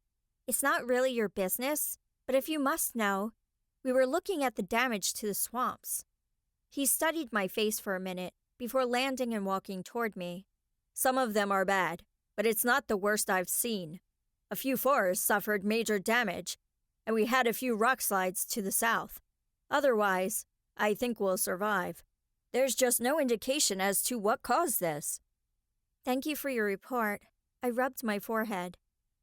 It's not really your business, but if you must know, we were looking at the damage to the swamps. He studied my face for a minute before landing and walking toward me. Some of them are bad, but it's not the worst I've seen. A few forests suffered major damage, and we had a few rock slides to the south. Otherwise, I think we'll survive. There's just no indication as to what caused this. Thank you for your report. I rubbed my forehead.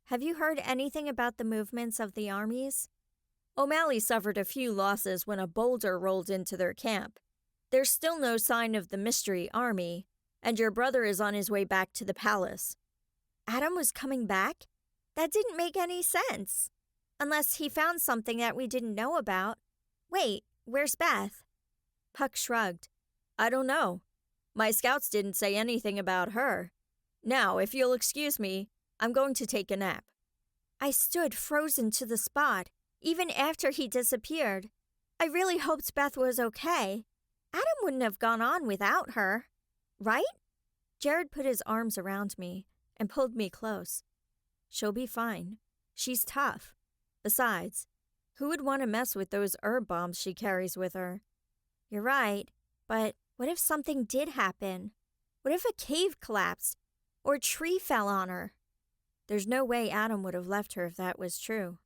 Have you heard anything about the movements of the armies? O'Malley suffered a few losses when a boulder rolled into their camp. There's still no sign of the mystery army, and your brother is on his way back to the palace. Adam was coming back? That didn't make any sense. Unless he found something that we didn't know about. Wait, where's Beth? Puck shrugged. I don't know. My scouts didn't say anything about her. Now, if you'll excuse me, I'm going to take a nap. I stood frozen to the spot, even after he disappeared. I really hoped Beth was okay. Adam wouldn't have gone on without her, right? Jared put his arms around me and pulled me close. She'll be fine. She's tough. Besides, who would want to mess with those herb bombs she carries with her? You're right, but what if something did happen? What if a cave collapsed or a tree fell on her? There's no way Adam would have left her if that was true.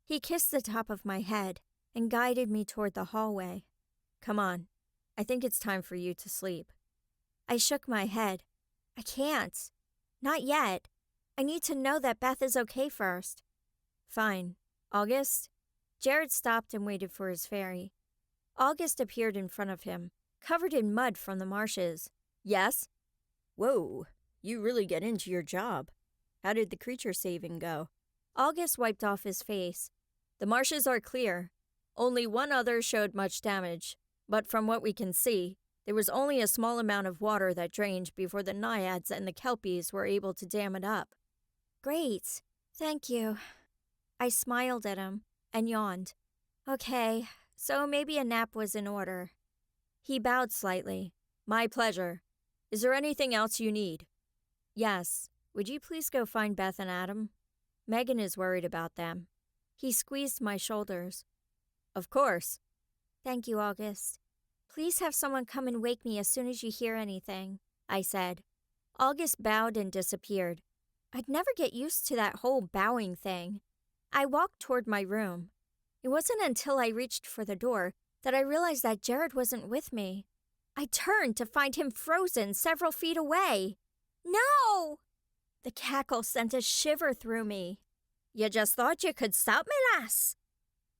He kissed the top of my head and guided me toward the hallway. Come on, I think it's time for you to sleep. I shook my head. I can't. Not yet. I need to know that Beth is okay first. Fine. August? Jared stopped and waited for his fairy. August appeared in front of him, covered in mud from the marshes. Yes? Whoa, you really get into your job. How did the creature saving go? August wiped off his face. The marshes are clear. Only one other showed much damage, but from what we can see, there was only a small amount of water that drained before the naiads and the kelpies were able to dam it up. Great. Thank you. I smiled at him and yawned. Okay, so maybe a nap was in order. He bowed slightly. My pleasure. Is there anything else you need? Yes. Would you please go find Beth and Adam? Megan is worried about them. He squeezed my shoulders. Of course. Thank you, August. Please have someone come and wake me as soon as you hear anything, I said. August bowed and disappeared. I'd never get used to that whole bowing thing. I walked toward my room. It wasn't until I reached for the door that I realized that Jared wasn't with me. I turned to find him frozen several feet away. No! The cackle sent a shiver through me. You just thought you could stop me, lass?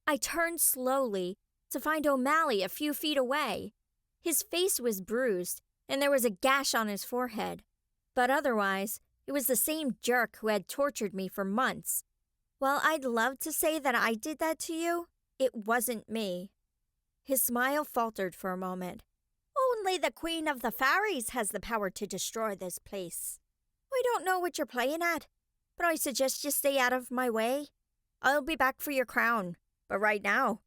I turned slowly to find O'Malley a few feet away. His face was bruised, and there was a gash on his forehead. But otherwise, it was the same jerk who had tortured me for months. While I'd love to say that I did that to you, it wasn't me. His smile faltered for a moment. Only the Queen of the Fairies has the power to destroy this place. I don't know what you're playing at, but I suggest you stay out of my way. I'll be back for your crown, but right now,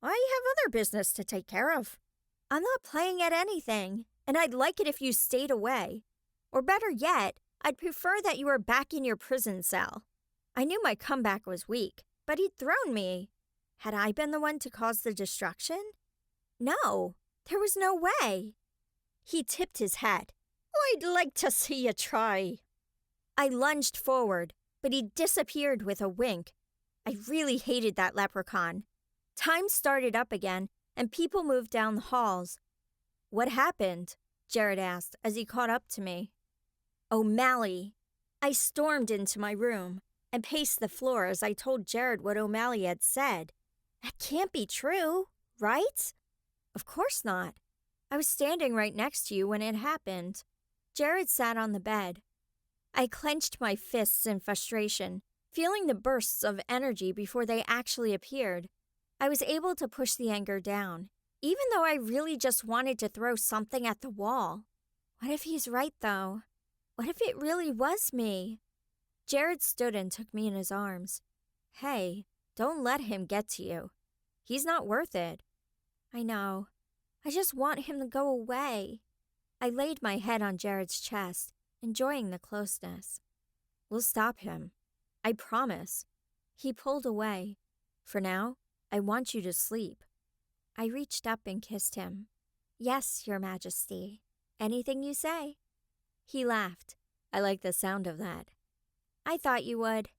I have other business to take care of. I'm not playing at anything, and I'd like it if you stayed away. Or better yet, I'd prefer that you were back in your prison cell. I knew my comeback was weak, but he'd thrown me. Had I been the one to cause the destruction? No, there was no way. He tipped his head. I'd like to see you try. I lunged forward, but he disappeared with a wink. I really hated that leprechaun. Time started up again, and people moved down the halls. What happened? Jared asked as he caught up to me. O'Malley. I stormed into my room and paced the floor as I told Jared what O'Malley had said. That can't be true, right? Of course not. I was standing right next to you when it happened. Jared sat on the bed. I clenched my fists in frustration, feeling the bursts of energy before they actually appeared. I was able to push the anger down, even though I really just wanted to throw something at the wall. What if he's right, though? What if it really was me? Jared stood and took me in his arms. Hey, don't let him get to you. He's not worth it. I know. I just want him to go away. I laid my head on Jared's chest, enjoying the closeness. We'll stop him. I promise. He pulled away. For now, I want you to sleep. I reached up and kissed him. Yes, Your Majesty. Anything you say. He laughed. I like the sound of that. I thought you would.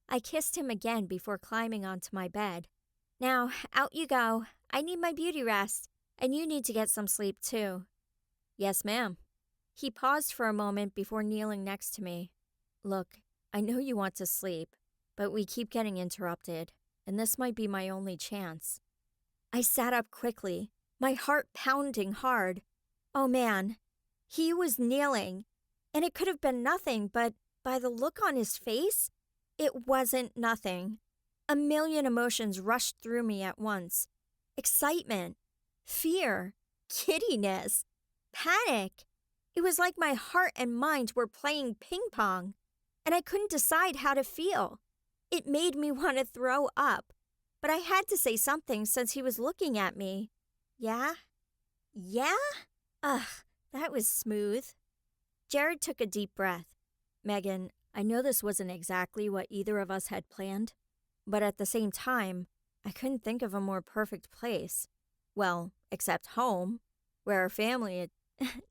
I kissed him again before climbing onto my bed. Now, out you go. I need my beauty rest, and you need to get some sleep too. Yes, ma'am. He paused for a moment before kneeling next to me. Look, I know you want to sleep, but we keep getting interrupted, and this might be my only chance. I sat up quickly, my heart pounding hard. Oh man, he was kneeling, and it could have been nothing, but by the look on his face, it wasn't nothing. A million emotions rushed through me at once. Excitement, fear, giddiness, panic. It was like my heart and mind were playing ping pong, and I couldn't decide how to feel. It made me want to throw up, but I had to say something since he was looking at me. Yeah? Yeah? Ugh, that was smooth. Jared took a deep breath. Megan, I know this wasn't exactly what either of us had planned, but at the same time, I couldn't think of a more perfect place. Well, except home, where our family had...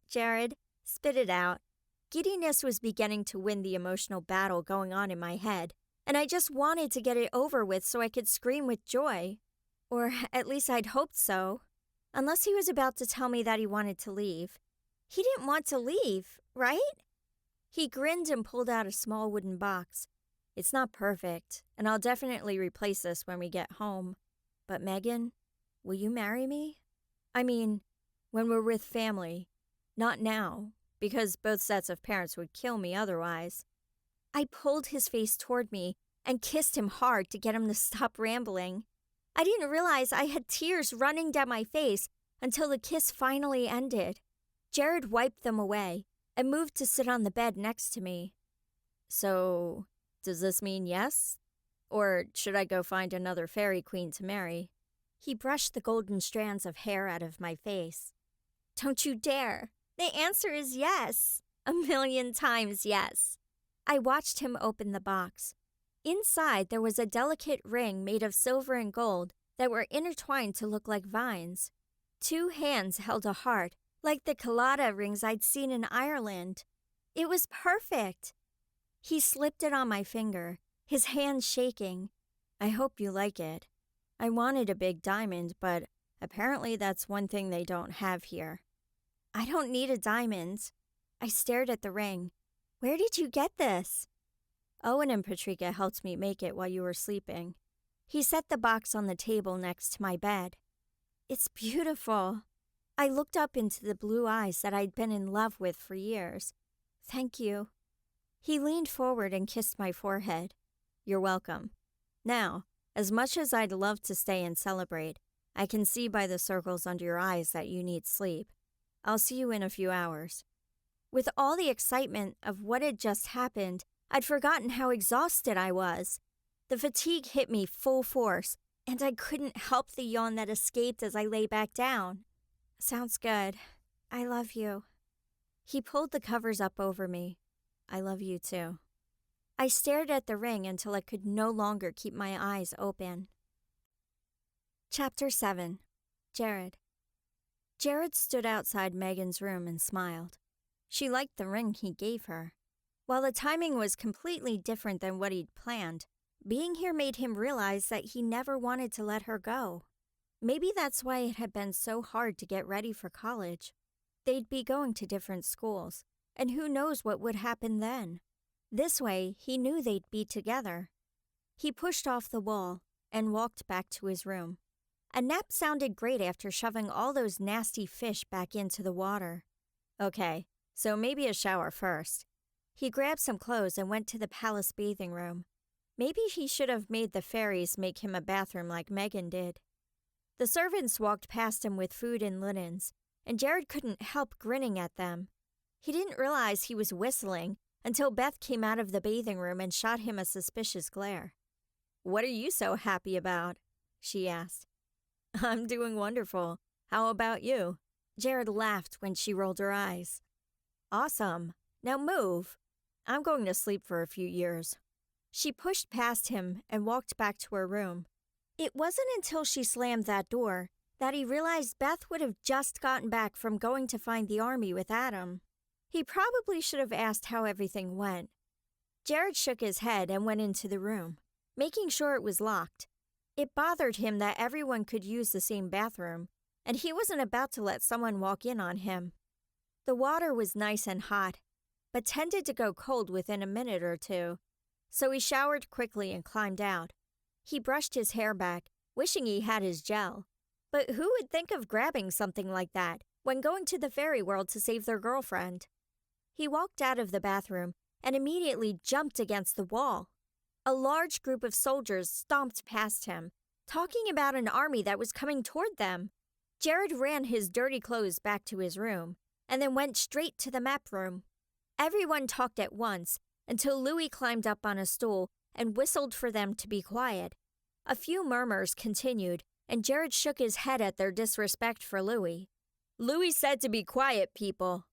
Jared, spit it out. Giddiness was beginning to win the emotional battle going on in my head, and I just wanted to get it over with so I could scream with joy. Or at least I'd hoped so. Unless he was about to tell me that he wanted to leave. He didn't want to leave, right? He grinned and pulled out a small wooden box. It's not perfect, and I'll definitely replace this when we get home. But Megan, will you marry me? I mean, when we're with family. Not now, because both sets of parents would kill me otherwise. I pulled his face toward me and kissed him hard to get him to stop rambling. I didn't realize I had tears running down my face until the kiss finally ended. Jared wiped them away and moved to sit on the bed next to me. So, does this mean yes? Or should I go find another fairy queen to marry? He brushed the golden strands of hair out of my face. Don't you dare. The answer is yes. 1,000,000 times yes. I watched him open the box. Inside, there was a delicate ring made of silver and gold that were intertwined to look like vines. 2 hands held a heart, like the Collada rings I'd seen in Ireland. It was perfect. He slipped it on my finger, his hand shaking. I hope you like it. I wanted a big diamond, but apparently that's one thing they don't have here. I don't need a diamond. I stared at the ring. Where did you get this? Owen and Patrika helped me make it while you were sleeping. He set the box on the table next to my bed. It's beautiful. I looked up into the blue eyes that I'd been in love with for years. Thank you. He leaned forward and kissed my forehead. You're welcome. Now, as much as I'd love to stay and celebrate, I can see by the circles under your eyes that you need sleep. I'll see you in a few hours. With all the excitement of what had just happened, I'd forgotten how exhausted I was. The fatigue hit me full force, and I couldn't help the yawn that escaped as I lay back down. Sounds good. I love you. He pulled the covers up over me. I love you too. I stared at the ring until I could no longer keep my eyes open. Chapter 7. Jared. Jared stood outside Megan's room and smiled. She liked the ring he gave her. While the timing was completely different than what he'd planned, being here made him realize that he never wanted to let her go. Maybe that's why it had been so hard to get ready for college. They'd be going to different schools, and who knows what would happen then. This way, he knew they'd be together. He pushed off the wall and walked back to his room. A nap sounded great after shoving all those nasty fish back into the water. Okay, so maybe a shower first. He grabbed some clothes and went to the palace bathing room. Maybe he should have made the fairies make him a bathroom like Megan did. The servants walked past him with food and linens, and Jared couldn't help grinning at them. He didn't realize he was whistling until Beth came out of the bathing room and shot him a suspicious glare. "What are you so happy about?" she asked. "I'm doing wonderful. How about you?" Jared laughed when she rolled her eyes. "Awesome. Now move. I'm going to sleep for a few years." She pushed past him and walked back to her room. It wasn't until she slammed that door that he realized Beth would have just gotten back from going to find the army with Adam. He probably should have asked how everything went. Jared shook his head and went into the room, making sure it was locked. It bothered him that everyone could use the same bathroom, and he wasn't about to let someone walk in on him. The water was nice and hot, but tended to go cold within a minute or two, so he showered quickly and climbed out. He brushed his hair back, wishing he had his gel. But who would think of grabbing something like that when going to the fairy world to save their girlfriend? He walked out of the bathroom and immediately jumped against the wall. A large group of soldiers stomped past him, talking about an army that was coming toward them. Jared ran his dirty clothes back to his room and then went straight to the map room. Everyone talked at once until Louis climbed up on a stool and whistled for them to be quiet. A few murmurs continued, and Jared shook his head at their disrespect for Louis. "Louis said to be quiet, people."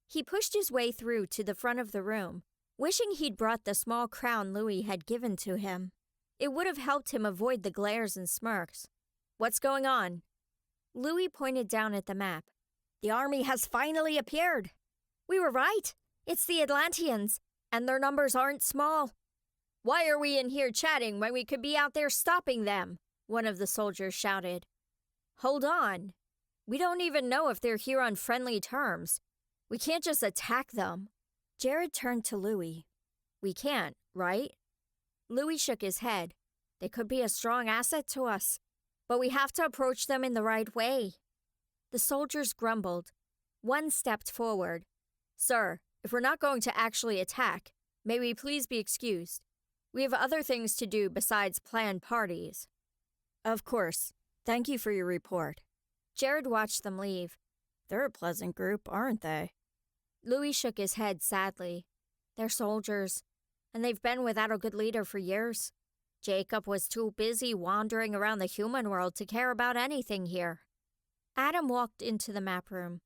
He pushed his way through to the front of the room, wishing he'd brought the small crown Louis had given to him. It would have helped him avoid the glares and smirks. "What's going on?" Louis pointed down at the map. "The army has finally appeared. We were right. It's the Atlanteans, and their numbers aren't small." "Why are we in here chatting when we could be out there stopping them?" one of the soldiers shouted. "Hold on. We don't even know if they're here on friendly terms. We can't just attack them." Jared turned to Louis. "We can't, right?" Louis shook his head. "They could be a strong asset to us, but we have to approach them in the right way." The soldiers grumbled. One stepped forward. "Sir, if we're not going to actually attack, may we please be excused? We have other things to do besides plan parties." "Of course. Thank you for your report." Jared watched them leave. "They're a pleasant group, aren't they?" Louis shook his head sadly. "They're soldiers, and they've been without a good leader for years. Jacob was too busy wandering around the human world to care about anything here." Adam walked into the map room.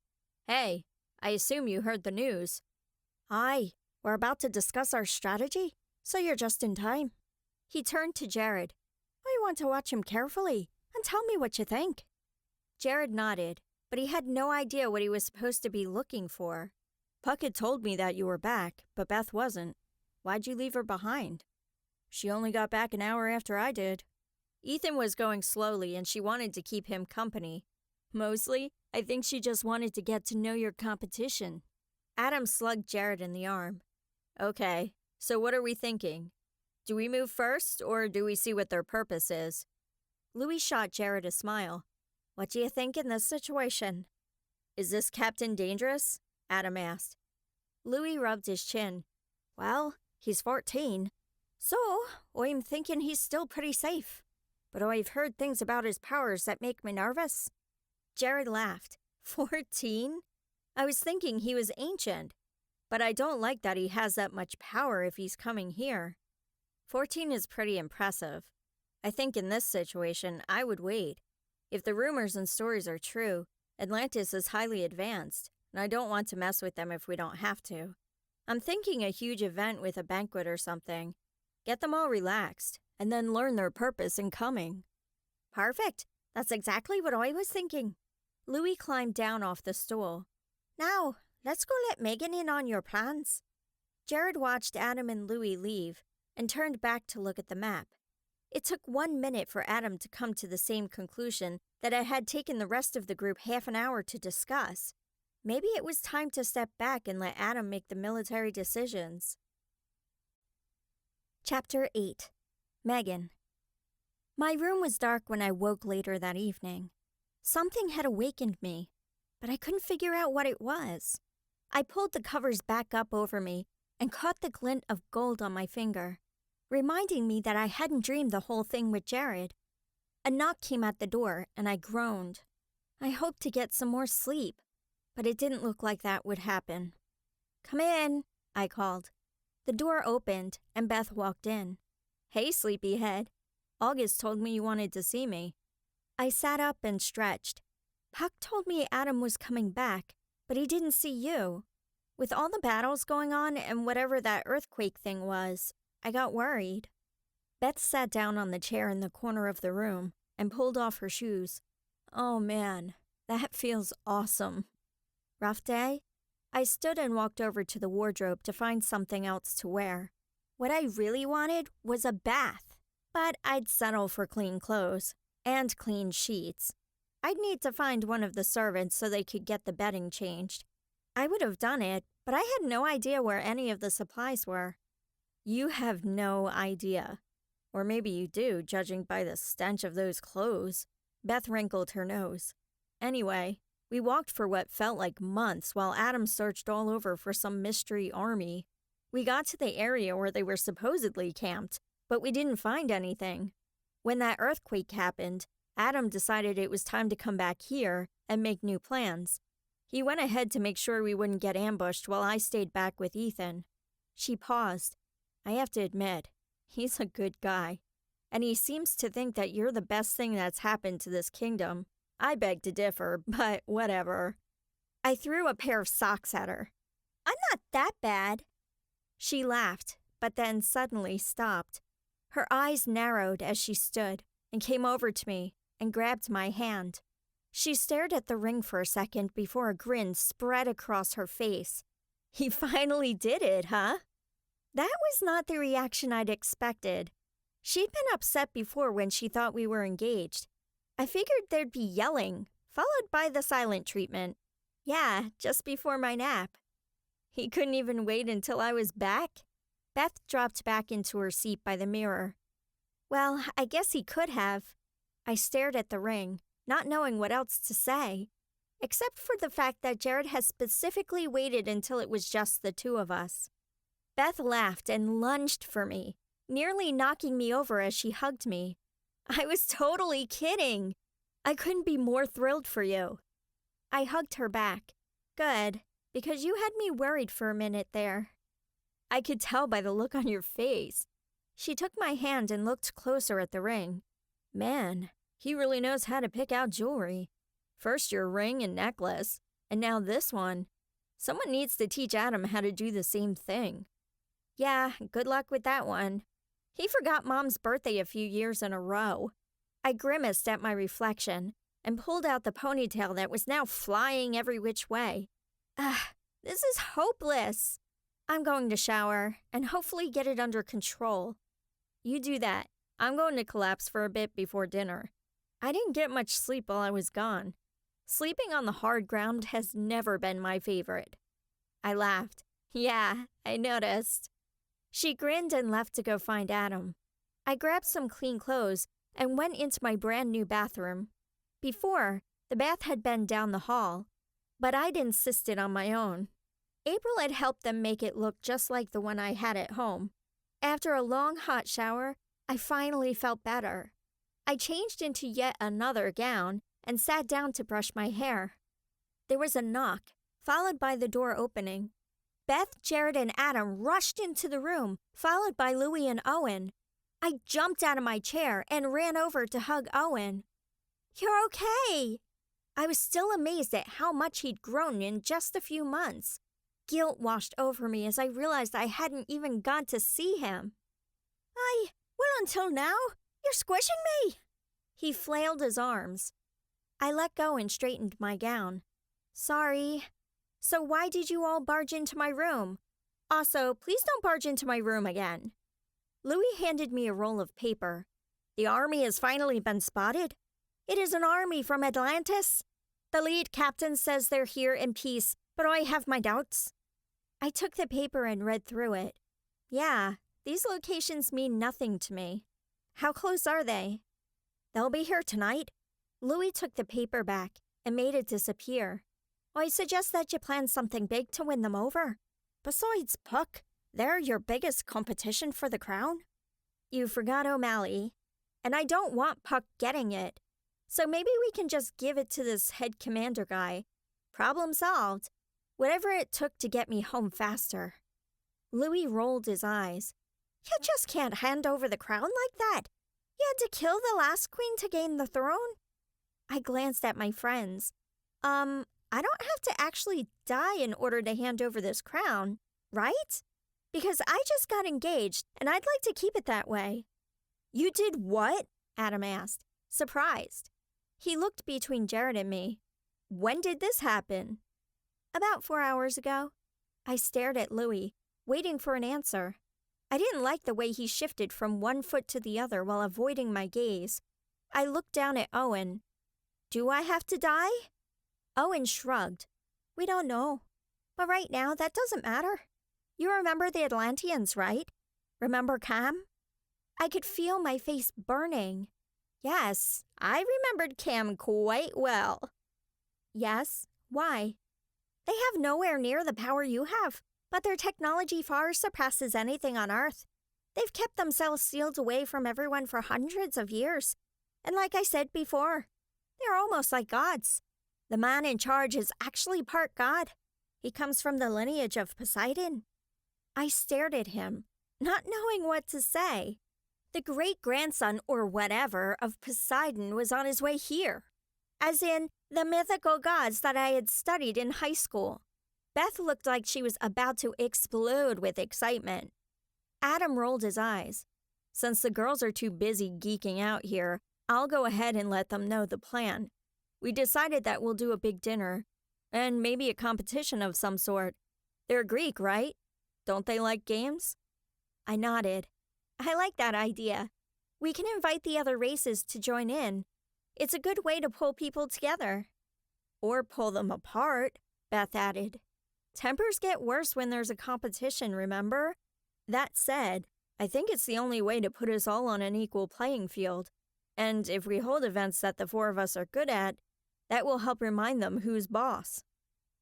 "Hey, I assume you heard the news." "Aye, we're about to discuss our strategy, so you're just in time." He turned to Jared. "I want to watch him carefully and tell me what you think." Jared nodded, but he had no idea what he was supposed to be looking for. "Puck had told me that you were back, but Beth wasn't. Why'd you leave her behind?" "She only got back an hour after I did." Ethan was going slowly and she wanted to keep him company. "Mostly, I think she just wanted to get to know your competition." Adam slugged Jared in the arm. "Okay, So what are we thinking? Do we move first, or do we see what their purpose is? Louis shot Jared a smile. What do you think in this situation? Is this captain dangerous? Adam asked. Louis rubbed his chin. Well, he's 14. So, I'm thinking he's still pretty safe. But I've heard things about his powers that make me nervous. Jared laughed. 14? I was thinking he was ancient. But I don't like that he has that much power if he's coming here. 14 is pretty impressive. I think in this situation, I would wait. If the rumors and stories are true, Atlantis is highly advanced, and I don't want to mess with them if we don't have to. I'm thinking a huge event with a banquet or something. Get them all relaxed, and then learn their purpose in coming. Perfect. That's exactly what I was thinking. Louis climbed down off the stool. Now, let's go let Megan in on your plans. Jared watched Adam and Louis leave and turned back to look at the map. It took 1 minute for Adam to come to the same conclusion that it had taken the rest of the group half an hour to discuss. Maybe it was time to step back and let Adam make the military decisions. Chapter 8. Megan. My room was dark when I woke later that evening. Something had awakened me, but I couldn't figure out what it was. I pulled the covers back up over me and caught the glint of gold on my finger, reminding me that I hadn't dreamed the whole thing with Jared. A knock came at the door, and I groaned. I hoped to get some more sleep, but it didn't look like that would happen. Come in, I called. The door opened, and Beth walked in. Hey, sleepyhead. August told me you wanted to see me. I sat up and stretched. Puck told me Adam was coming back, but he didn't see you. With all the battles going on and whatever that earthquake thing was, I got worried. Beth sat down on the chair in the corner of the room and pulled off her shoes. Oh man, that feels awesome. Rough day? I stood and walked over to the wardrobe to find something else to wear. What I really wanted was a bath, but I'd settle for clean clothes and clean sheets. I'd need to find one of the servants so they could get the bedding changed. I would have done it, but I had no idea where any of the supplies were. You have no idea. Or maybe you do, judging by the stench of those clothes. Beth wrinkled her nose. Anyway, we walked for what felt like months while Adam searched all over for some mystery army. We got to the area where they were supposedly camped, but we didn't find anything. When that earthquake happened, Adam decided it was time to come back here and make new plans. He went ahead to make sure we wouldn't get ambushed while I stayed back with Ethan. She paused. I have to admit, he's a good guy. And he seems to think that you're the best thing that's happened to this kingdom. I beg to differ, but whatever. I threw a pair of socks at her. I'm not that bad. She laughed, but then suddenly stopped. Her eyes narrowed as she stood and came over to me and grabbed my hand. She stared at the ring for a second before a grin spread across her face. He finally did it, huh? That was not the reaction I'd expected. She'd been upset before when she thought we were engaged. I figured there'd be yelling, followed by the silent treatment. Yeah, just before my nap. He couldn't even wait until I was back? Beth dropped back into her seat by the mirror. Well, I guess he could have. I stared at the ring, not knowing what else to say, except for the fact that Jared has specifically waited until it was just the two of us. Beth laughed and lunged for me, nearly knocking me over as she hugged me. I was totally kidding. I couldn't be more thrilled for you. I hugged her back. Good, because you had me worried for a minute there. I could tell by the look on your face. She took my hand and looked closer at the ring. Man, he really knows how to pick out jewelry. First your ring and necklace, and now this one. Someone needs to teach Adam how to do the same thing. Yeah, good luck with that one. He forgot Mom's birthday a few years in a row. I grimaced at my reflection and pulled out the ponytail that was now flying every which way. This is hopeless. I'm going to shower and hopefully get it under control. You do that. I'm going to collapse for a bit before dinner. I didn't get much sleep while I was gone. Sleeping on the hard ground has never been my favorite. I laughed. Yeah, I noticed. She grinned and left to go find Adam. I grabbed some clean clothes and went into my brand new bathroom. Before, the bath had been down the hall, but I'd insisted on my own. April had helped them make it look just like the one I had at home. After a long hot shower, I finally felt better. I changed into yet another gown and sat down to brush my hair. There was a knock, followed by the door opening. Beth, Jared, and Adam rushed into the room, followed by Louie and Owen. I jumped out of my chair and ran over to hug Owen. "You're okay!" I was still amazed at how much he'd grown in just a few months. Guilt washed over me as I realized I hadn't even got to see him. Well, until now, you're squishing me." He flailed his arms. I let go and straightened my gown. "Sorry. So why did you all barge into my room? Also, please don't barge into my room again." Louis handed me a roll of paper. "The army has finally been spotted. It is an army from Atlantis. The lead captain says they're here in peace, but I have my doubts." I took the paper and read through it. Yeah, these locations mean nothing to me. How close are they? "They'll be here tonight." Louis took the paper back and made it disappear. "I suggest that you plan something big to win them over. Besides Puck, they're your biggest competition for the crown." "You forgot O'Malley, and I don't want Puck getting it. So maybe we can just give it to this head commander guy. Problem solved. Whatever it took to get me home faster." Louis rolled his eyes. "You just can't hand over the crown like that. You had to kill the last queen to gain the throne." I glanced at my friends. I don't have to actually die in order to hand over this crown, right? Because I just got engaged, and I'd like to keep it that way." "You did what?" Adam asked, surprised. He looked between Jared and me. "When did this happen?" "About 4 hours ago." I stared at Louis, waiting for an answer. I didn't like the way he shifted from one foot to the other while avoiding my gaze. I looked down at Owen. "Do I have to die?" Owen shrugged. "We don't know. But right now, that doesn't matter. You remember the Atlanteans, right? Remember Cam?" I could feel my face burning. Yes, I remembered Cam quite well. "Yes? Why?" "They have nowhere near the power you have, but their technology far surpasses anything on Earth. They've kept themselves sealed away from everyone for hundreds of years. And like I said before, they're almost like gods. The man in charge is actually part god. He comes from the lineage of Poseidon." I stared at him, not knowing what to say. The great-grandson or whatever of Poseidon was on his way here. As in, the mythical gods that I had studied in high school. Beth looked like she was about to explode with excitement. Adam rolled his eyes. "Since the girls are too busy geeking out here, I'll go ahead and let them know the plan. We decided that we'll do a big dinner, and maybe a competition of some sort. They're Greek, right? Don't they like games?" I nodded. "I like that idea. We can invite the other races to join in. It's a good way to pull people together." "Or pull them apart," Beth added. "Tempers get worse when there's a competition, remember? That said, I think it's the only way to put us all on an equal playing field. And if we hold events that the 4 of us are good at, that will help remind them who's boss."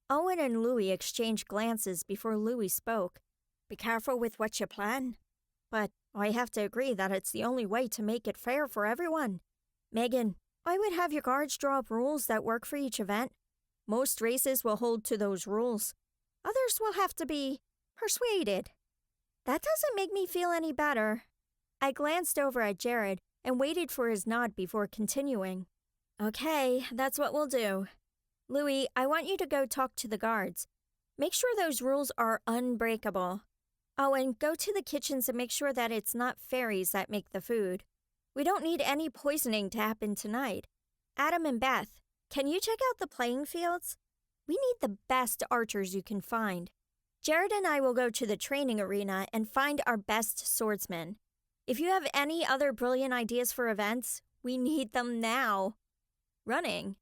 Owen and Louis exchanged glances before Louis spoke. "Be careful with what you plan. But I have to agree that it's the only way to make it fair for everyone. Megan, I would have your guards draw up rules that work for each event. Most races will hold to those rules. Others will have to be persuaded." "That doesn't make me feel any better." I glanced over at Jared and waited for his nod before continuing. "Okay, that's what we'll do. Louis, I want you to go talk to the guards. Make sure those rules are unbreakable. Owen, go to the kitchens and make sure that it's not fairies that make the food. We don't need any poisoning to happen tonight. Adam and Beth, can you check out the playing fields? We need the best archers you can find. Jared and I will go to the training arena and find our best swordsmen. If you have any other brilliant ideas for events, we need them now." "Running?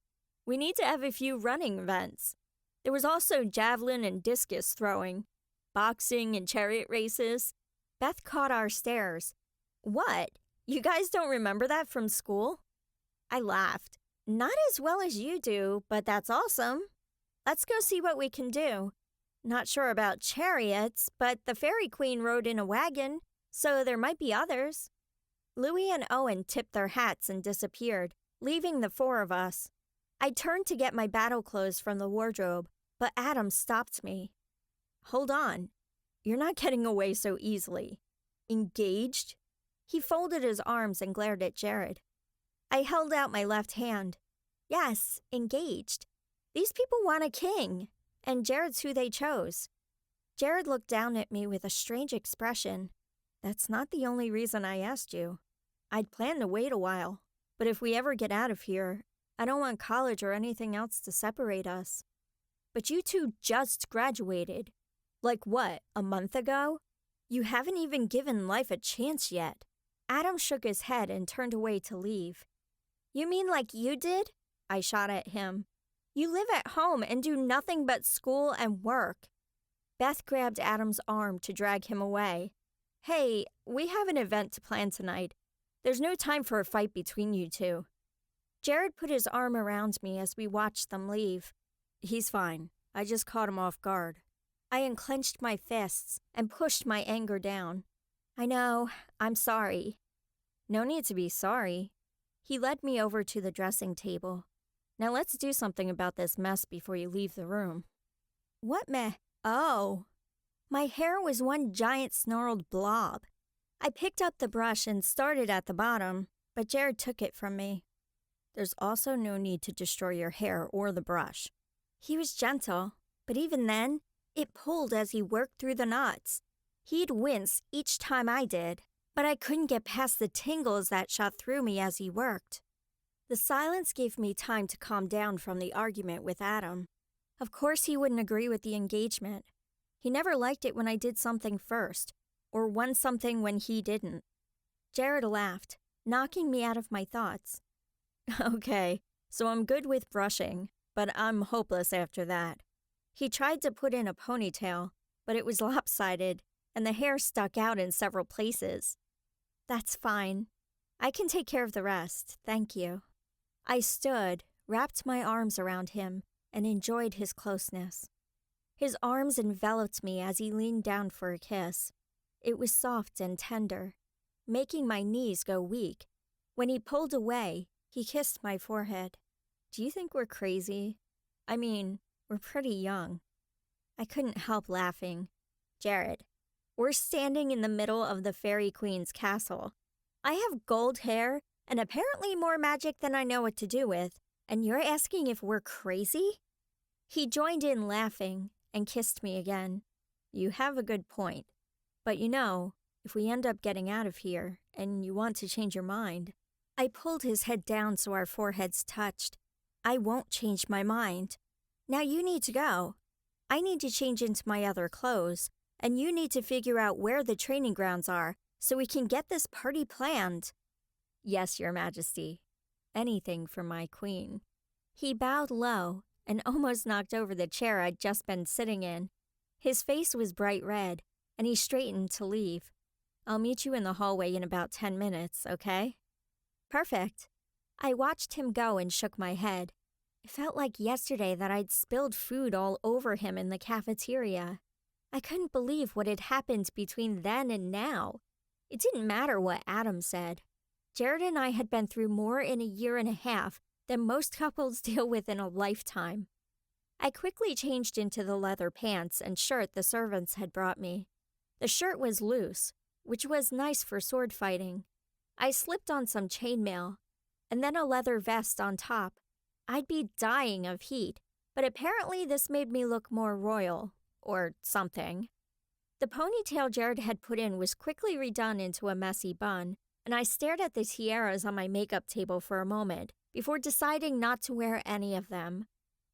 We need to have a few running events. There was also javelin and discus throwing, boxing and chariot races. Beth caught our stares. What? You guys don't remember that from school? I laughed. Not as well as you do, but that's awesome. Let's go see what we can do. Not sure about chariots, but the Fairy Queen rode in a wagon, so there might be others. Louie and Owen tipped their hats and disappeared, leaving the four of us. I turned to get my battle clothes from the wardrobe, but Adam stopped me. Hold on. You're not getting away so easily. Engaged? He folded his arms and glared at Jared. I held out my left hand. Yes, engaged. These people want a king, and Jared's who they chose. Jared looked down at me with a strange expression. That's not the only reason I asked you. I'd planned to wait a while, but if we ever get out of here, I don't want college or anything else to separate us. But you two just graduated. Like what, a month ago? You haven't even given life a chance yet. Adam shook his head and turned away to leave. You mean like you did? I shot at him. You live at home and do nothing but school and work. Beth grabbed Adam's arm to drag him away. Hey, we have an event to plan tonight. There's no time for a fight between you two. Jared put his arm around me as we watched them leave. He's fine. I just caught him off guard. I unclenched my fists and pushed my anger down. I know. I'm sorry. No need to be sorry. He led me over to the dressing table. Now let's do something about this mess before you leave the room. What meh? Oh. My hair was one giant snarled blob. I picked up the brush and started at the bottom, but Jared took it from me. There's also no need to destroy your hair or the brush. He was gentle, but even then, it pulled as he worked through the knots. He'd wince each time I did, but I couldn't get past the tingles that shot through me as he worked. The silence gave me time to calm down from the argument with Adam. Of course he wouldn't agree with the engagement. He never liked it when I did something first, or won something when he didn't. Jared laughed, knocking me out of my thoughts. Okay, so I'm good with brushing, but I'm hopeless after that. He tried to put in a ponytail, but it was lopsided, and the hair stuck out in several places. That's fine. I can take care of the rest, thank you. I stood, wrapped my arms around him, and enjoyed his closeness. His arms enveloped me as he leaned down for a kiss. It was soft and tender, making my knees go weak. When he pulled away, he kissed my forehead. Do you think we're crazy? I mean, we're pretty young. I couldn't help laughing. Jared, we're standing in the middle of the Fairy Queen's castle. I have gold hair and apparently more magic than I know what to do with, and you're asking if we're crazy? He joined in laughing and kissed me again. You have a good point. But you know, if we end up getting out of here and you want to change your mind, I pulled his head down so our foreheads touched. I won't change my mind. Now you need to go. I need to change into my other clothes, and you need to figure out where the training grounds are so we can get this party planned. Yes, Your Majesty. Anything for my queen. He bowed low and almost knocked over the chair I'd just been sitting in. His face was bright red, and he straightened to leave. I'll meet you in the hallway in about 10 minutes, okay? Perfect. I watched him go and shook my head. It felt like yesterday that I'd spilled food all over him in the cafeteria. I couldn't believe what had happened between then and now. It didn't matter what Adam said. Jared and I had been through more in a year and a half than most couples deal with in a lifetime. I quickly changed into the leather pants and shirt the servants had brought me. The shirt was loose, which was nice for sword fighting. I slipped on some chainmail, and then a leather vest on top. I'd be dying of heat, but apparently this made me look more royal, or something. The ponytail Jared had put in was quickly redone into a messy bun, and I stared at the tiaras on my makeup table for a moment before deciding not to wear any of them.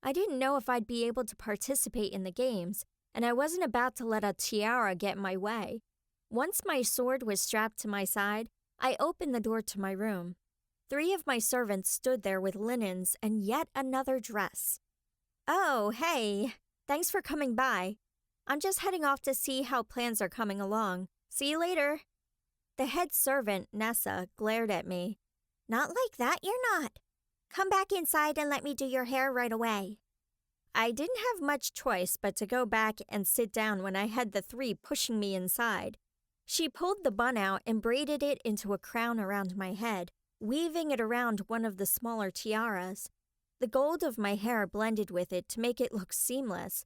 I didn't know if I'd be able to participate in the games, and I wasn't about to let a tiara get in my way. Once my sword was strapped to my side, I opened the door to my room. 3 of my servants stood there with linens and yet another dress. Oh, hey, thanks for coming by. I'm just heading off to see how plans are coming along, See you later. The head servant, Nessa, glared at me. Not like that, you're not. Come back inside and let me do your hair right away. I didn't have much choice but to go back and sit down when I had the three pushing me inside. She pulled the bun out and braided it into a crown around my head, weaving it around one of the smaller tiaras. The gold of my hair blended with it to make it look seamless.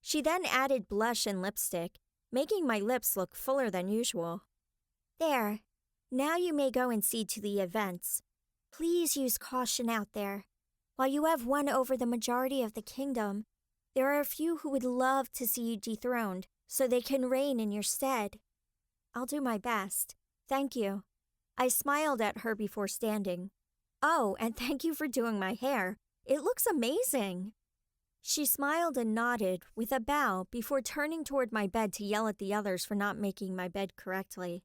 She then added blush and lipstick, making my lips look fuller than usual. There. Now you may go and see to the events. Please use caution out there. While you have won over the majority of the kingdom, there are a few who would love to see you dethroned so they can reign in your stead. I'll do my best. Thank you. I smiled at her before standing. Oh, and thank you for doing my hair. It looks amazing. She smiled and nodded with a bow before turning toward my bed to yell at the others for not making my bed correctly.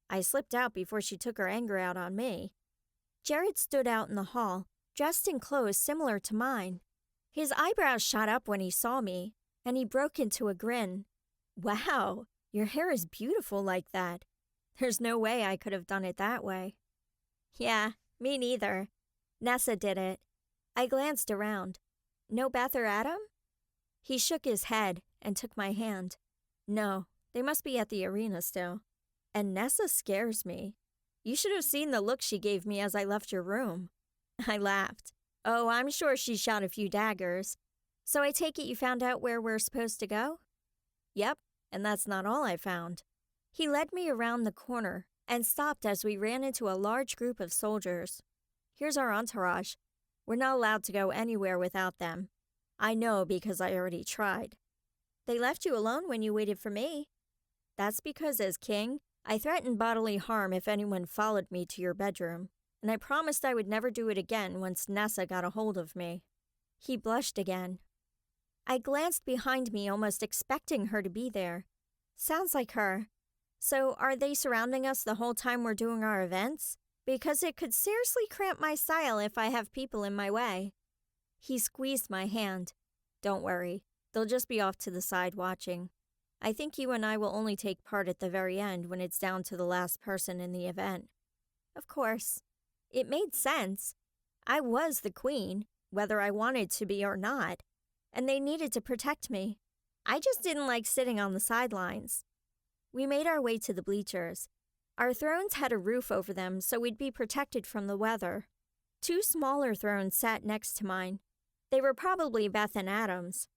I slipped out before she took her anger out on me. Jared stood out in the hall, dressed in clothes similar to mine. His eyebrows shot up when he saw me, and he broke into a grin. Wow, your hair is beautiful like that. There's no way I could have done it that way. Yeah, me neither. Nessa did it. I glanced around. No Beth or Adam? He shook his head and took my hand. No, they must be at the arena still. And Nessa scares me. You should have seen the look she gave me as I left your room. I laughed. Oh, I'm sure she shot a few daggers. So I take it you found out where we're supposed to go? Yep, and that's not all I found. He led me around the corner and stopped as we ran into a large group of soldiers. Here's our entourage. We're not allowed to go anywhere without them. I know because I already tried. They left you alone when you waited for me. That's because as king, I threatened bodily harm if anyone followed me to your bedroom, and I promised I would never do it again once Nessa got a hold of me. He blushed again. I glanced behind me, almost expecting her to be there. Sounds like her. So are they surrounding us the whole time we're doing our events? Because it could seriously cramp my style if I have people in my way. He squeezed my hand. Don't worry, they'll just be off to the side watching. I think you and I will only take part at the very end when it's down to the last person in the event. Of course. It made sense. I was the queen, whether I wanted to be or not, and they needed to protect me. I just didn't like sitting on the sidelines. We made our way to the bleachers. Our thrones had a roof over them so we'd be protected from the weather. Two smaller thrones sat next to mine. They were probably Beth and Adam's.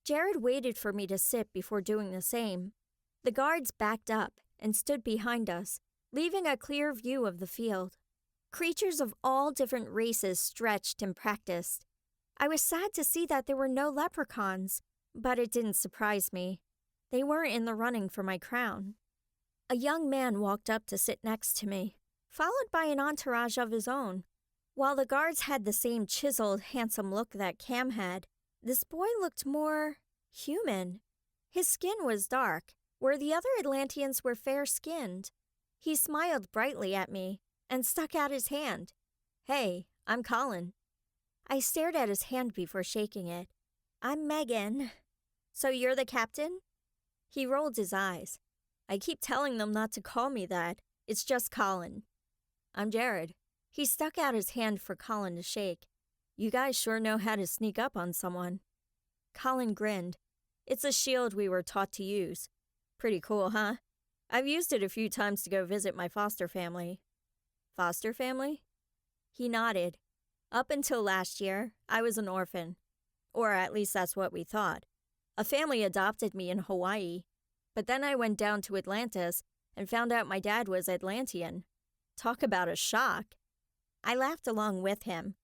Jared waited for me to sit before doing the same. The guards backed up and stood behind us, leaving a clear view of the field. Creatures of all different races stretched and practiced. I was sad to see that there were no leprechauns, but it didn't surprise me. They weren't in the running for my crown. A young man walked up to sit next to me, followed by an entourage of his own. While the guards had the same chiseled, handsome look that Cam had, this boy looked more human. His skin was dark, where the other Atlanteans were fair-skinned. He smiled brightly at me and stuck out his hand. Hey, I'm Colin. I stared at his hand before shaking it. I'm Megan. So you're the captain? He rolled his eyes. I keep telling them not to call me that. It's just Colin. I'm Jared. He stuck out his hand for Colin to shake. You guys sure know how to sneak up on someone. Colin grinned. It's a shield we were taught to use. Pretty cool, huh? I've used it a few times to go visit my foster family. Foster family? He nodded. Up until last year, I was an orphan. Or at least that's what we thought. A family adopted me in Hawaii. But then I went down to Atlantis and found out my dad was Atlantean. Talk about a shock. I laughed along with him.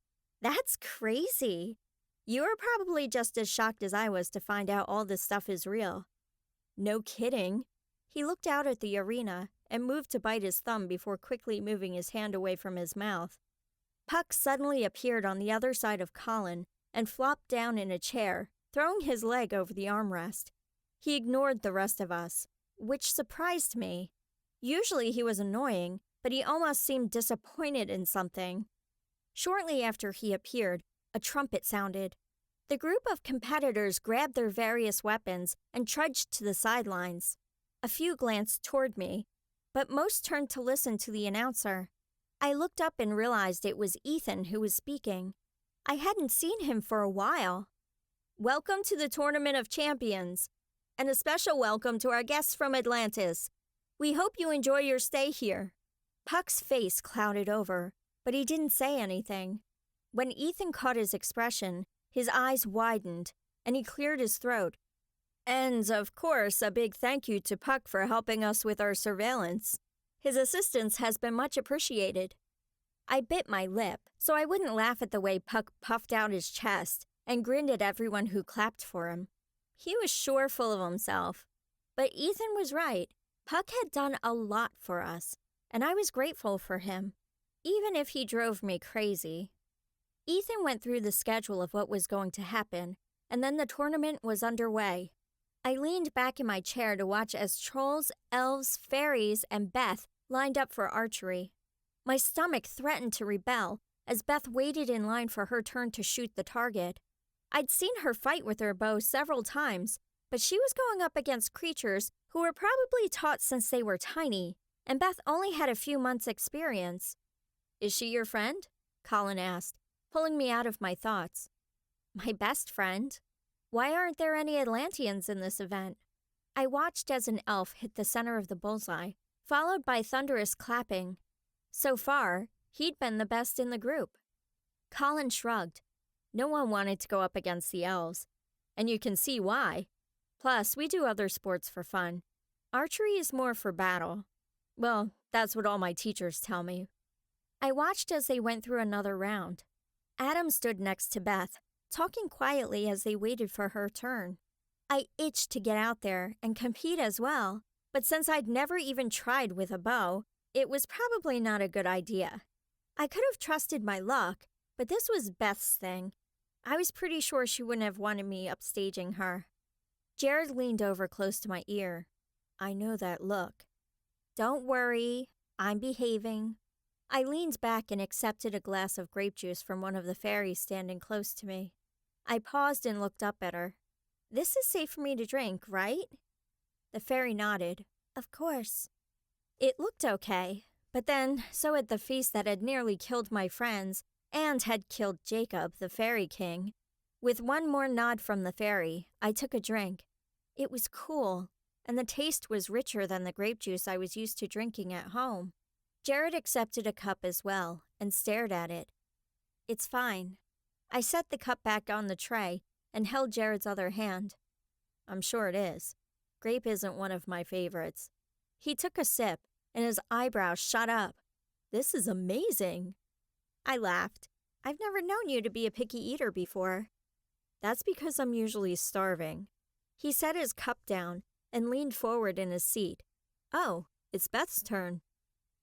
That's crazy. You were probably just as shocked as I was to find out all this stuff is real. No kidding. He looked out at the arena and moved to bite his thumb before quickly moving his hand away from his mouth. Puck suddenly appeared on the other side of Colin and flopped down in a chair, throwing his leg over the armrest. He ignored the rest of us, which surprised me. Usually he was annoying, but he almost seemed disappointed in something. Shortly after he appeared, a trumpet sounded. The group of competitors grabbed their various weapons and trudged to the sidelines. A few glanced toward me, but most turned to listen to the announcer. I looked up and realized it was Ethan who was speaking. I hadn't seen him for a while. Welcome to the Tournament of Champions, and a special welcome to our guests from Atlantis. We hope you enjoy your stay here. Puck's face clouded over, but he didn't say anything. When Ethan caught his expression, his eyes widened, and he cleared his throat. And, of course, a big thank you to Puck for helping us with our surveillance. His assistance has been much appreciated. I bit my lip, so I wouldn't laugh at the way Puck puffed out his chest and grinned at everyone who clapped for him. He was sure full of himself. But Ethan was right. Puck had done a lot for us, and I was grateful for him, even if he drove me crazy. Ethan went through the schedule of what was going to happen, and then the tournament was underway. I leaned back in my chair to watch as trolls, elves, fairies, and Beth lined up for archery. My stomach threatened to rebel as Beth waited in line for her turn to shoot the target. I'd seen her fight with her bow several times, but she was going up against creatures who were probably taught since they were tiny, and Beth only had a few months' experience. "Is she your friend?" Colin asked, pulling me out of my thoughts. "My best friend. Why aren't there any Atlanteans in this event?" I watched as an elf hit the center of the bullseye, followed by thunderous clapping. So far, he'd been the best in the group. Colin shrugged. No one wanted to go up against the elves, and you can see why. Plus, we do other sports for fun. Archery is more for battle. Well, that's what all my teachers tell me. I watched as they went through another round. Adam stood next to Beth, talking quietly as they waited for her turn. I itched to get out there and compete as well, but since I'd never even tried with a bow, it was probably not a good idea. I could have trusted my luck, but this was Beth's thing. I was pretty sure she wouldn't have wanted me upstaging her. Jared leaned over close to my ear. "I know that look." "Don't worry, I'm behaving." I leaned back and accepted a glass of grape juice from one of the fairies standing close to me. I paused and looked up at her. "This is safe for me to drink, right?" The fairy nodded. "Of course." It looked okay, but then so had the feast that had nearly killed my friends and had killed Jacob, the fairy king. With one more nod from the fairy, I took a drink. It was cool, and the taste was richer than the grape juice I was used to drinking at home. Jared accepted a cup as well and stared at it. "It's fine." I set the cup back on the tray and held Jared's other hand. "I'm sure it is. Grape isn't one of my favorites." He took a sip, and his eyebrows shot up. "This is amazing." I laughed. "I've never known you to be a picky eater before." "That's because I'm usually starving." He set his cup down and leaned forward in his seat. "Oh, it's Beth's turn."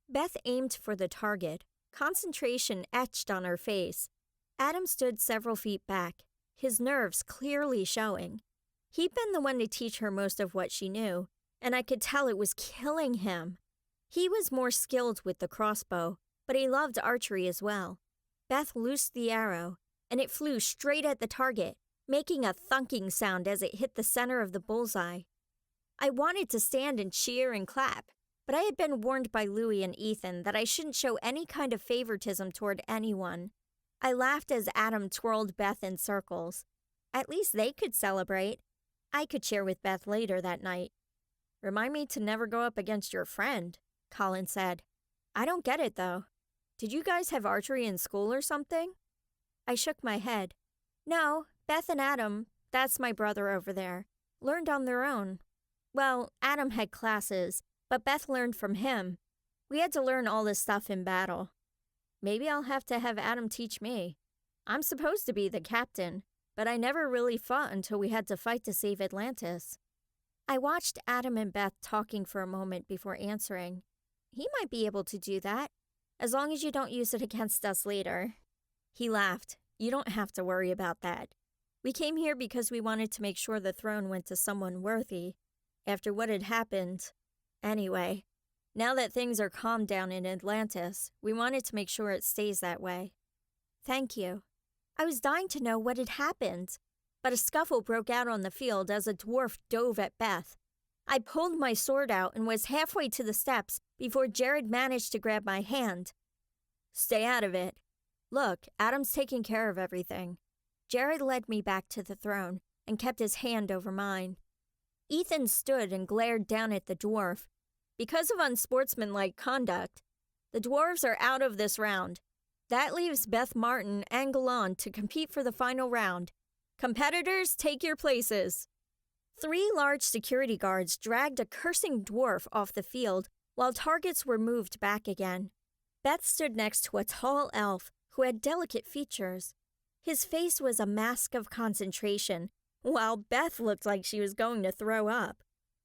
Beth aimed for the target, concentration etched on her face. Adam stood several feet back, his nerves clearly showing. He'd been the one to teach her most of what she knew, and I could tell it was killing him. He was more skilled with the crossbow, but he loved archery as well. Beth loosed the arrow, and it flew straight at the target, making a thunking sound as it hit the center of the bullseye. I wanted to stand and cheer and clap, but I had been warned by Louie and Ethan that I shouldn't show any kind of favoritism toward anyone. I laughed as Adam twirled Beth in circles. At least they could celebrate. I could cheer with Beth later that night. "Remind me to never go up against your friend," Colin said. "I don't get it, though. Did you guys have archery in school or something?" I shook my head. "No, Beth and Adam, that's my brother over there, learned on their own. Well, Adam had classes, but Beth learned from him. We had to learn all this stuff in battle. Maybe I'll have to have Adam teach me. I'm supposed to be the captain, but I never really fought until we had to fight to save Atlantis." I watched Adam and Beth talking for a moment before answering. "He might be able to do that, as long as you don't use it against us later." He laughed. "You don't have to worry about that. We came here because we wanted to make sure the throne went to someone worthy, after what had happened. Anyway, now that things are calmed down in Atlantis, we wanted to make sure it stays that way." "Thank you." I was dying to know what had happened, but a scuffle broke out on the field as a dwarf dove at Beth. I pulled my sword out and was halfway to the steps before Jared managed to grab my hand. "Stay out of it. Look, Adam's taking care of everything." Jared led me back to the throne and kept his hand over mine. Ethan stood and glared down at the dwarf. "Because of unsportsmanlike conduct, the dwarves are out of this round. That leaves Beth Martin and Galan to compete for the final round. Competitors, take your places." 3 large security guards dragged a cursing dwarf off the field while targets were moved back again. Beth stood next to a tall elf who had delicate features. His face was a mask of concentration, while Beth looked like she was going to throw up.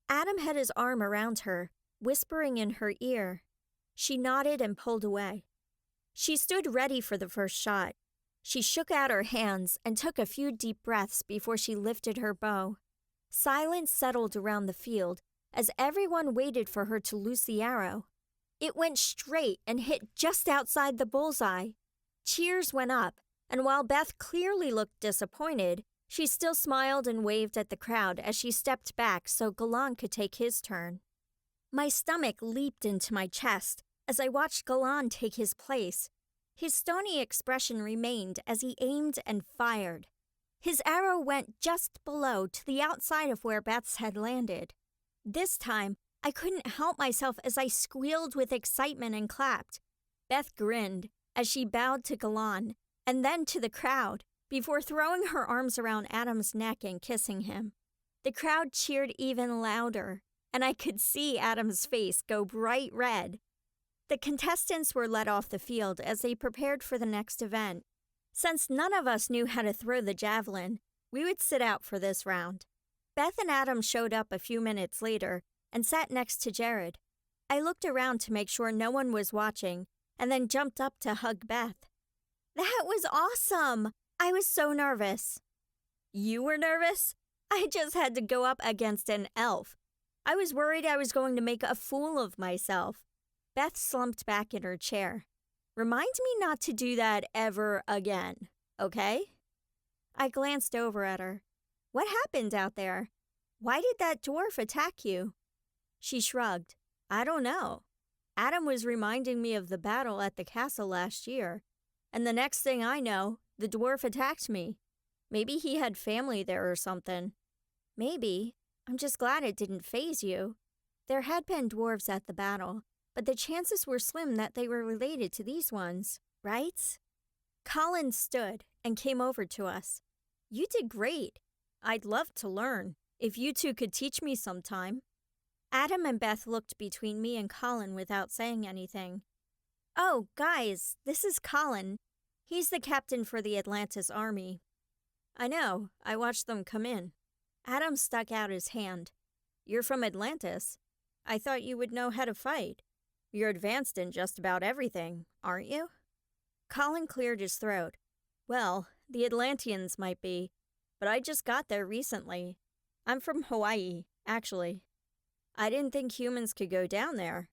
Adam had his arm around her, whispering in her ear. She nodded and pulled away. She stood ready for the first shot. She shook out her hands and took a few deep breaths before she lifted her bow. Silence settled around the field as everyone waited for her to loose the arrow. It went straight and hit just outside the bullseye. Cheers went up, and while Beth clearly looked disappointed, she still smiled and waved at the crowd as she stepped back so Galan could take his turn. My stomach leaped into my chest as I watched Galan take his place. His stony expression remained as he aimed and fired. His arrow went just below to the outside of where Beth's had landed. This time, I couldn't help myself as I squealed with excitement and clapped. Beth grinned as she bowed to Galan and then to the crowd before throwing her arms around Adam's neck and kissing him. The crowd cheered even louder, and I could see Adam's face go bright red. The contestants were led off the field as they prepared for the next event. Since none of us knew how to throw the javelin, we would sit out for this round. Beth and Adam showed up a few minutes later and sat next to Jared. I looked around to make sure no one was watching and then jumped up to hug Beth. "That was awesome! I was so nervous." "You were nervous? I just had to go up against an elf. I was worried I was going to make a fool of myself." Beth slumped back in her chair. "Remind me not to do that ever again, okay?" I glanced over at her. "What happened out there? Why did that dwarf attack you?" She shrugged. "I don't know. Adam was reminding me of the battle at the castle last year, and the next thing I know, the dwarf attacked me. Maybe he had family there or something." "Maybe. I'm just glad it didn't faze you. There had been dwarves at the battle, but the chances were slim that they were related to these ones, right?" Colin stood and came over to us. "You did great. I'd love to learn, if you two could teach me sometime." Adam and Beth looked between me and Colin without saying anything. "Oh, guys, this is Colin. He's the captain for the Atlantis army." "I know. I watched them come in." Adam stuck out his hand. "You're from Atlantis. I thought you would know how to fight. You're advanced in just about everything, aren't you?" Colin cleared his throat. "Well, the Atlanteans might be, but I just got there recently. I'm from Hawaii, actually. I didn't think humans could go down there.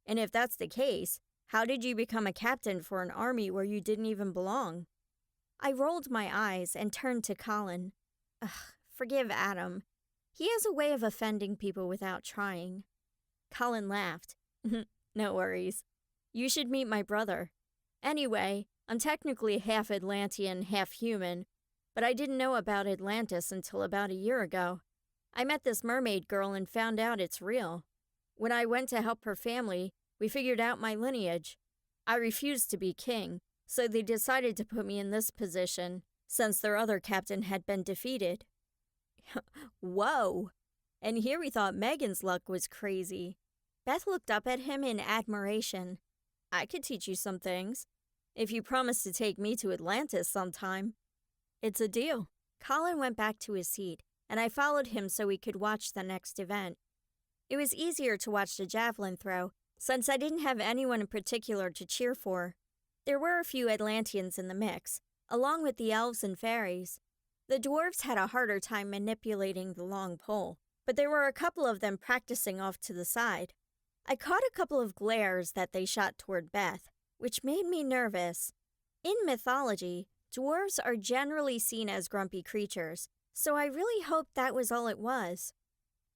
And if that's the case, how did you become a captain for an army where you didn't even belong?" I rolled my eyes and turned to Colin. Forgive Adam. He has a way of offending people without trying. Colin laughed. "No worries. You should meet my brother. Anyway, I'm technically half Atlantean, half human, but I didn't know about Atlantis until about a year ago. I met this mermaid girl and found out it's real. When I went to help her family, we figured out my lineage. I refused to be king, so they decided to put me in this position, since their other captain had been defeated." "Whoa! And here we thought Megan's luck was crazy." Beth looked up at him in admiration. "I could teach you some things, if you promise to take me to Atlantis sometime." "It's a deal." Colin went back to his seat, and I followed him so we could watch the next event. It was easier to watch the javelin throw, since I didn't have anyone in particular to cheer for. There were a few Atlanteans in the mix, along with the elves and fairies. The dwarves had a harder time manipulating the long pole, but there were a couple of them practicing off to the side. I caught a couple of glares that they shot toward Beth, which made me nervous. In mythology, dwarves are generally seen as grumpy creatures, so I really hoped that was all it was.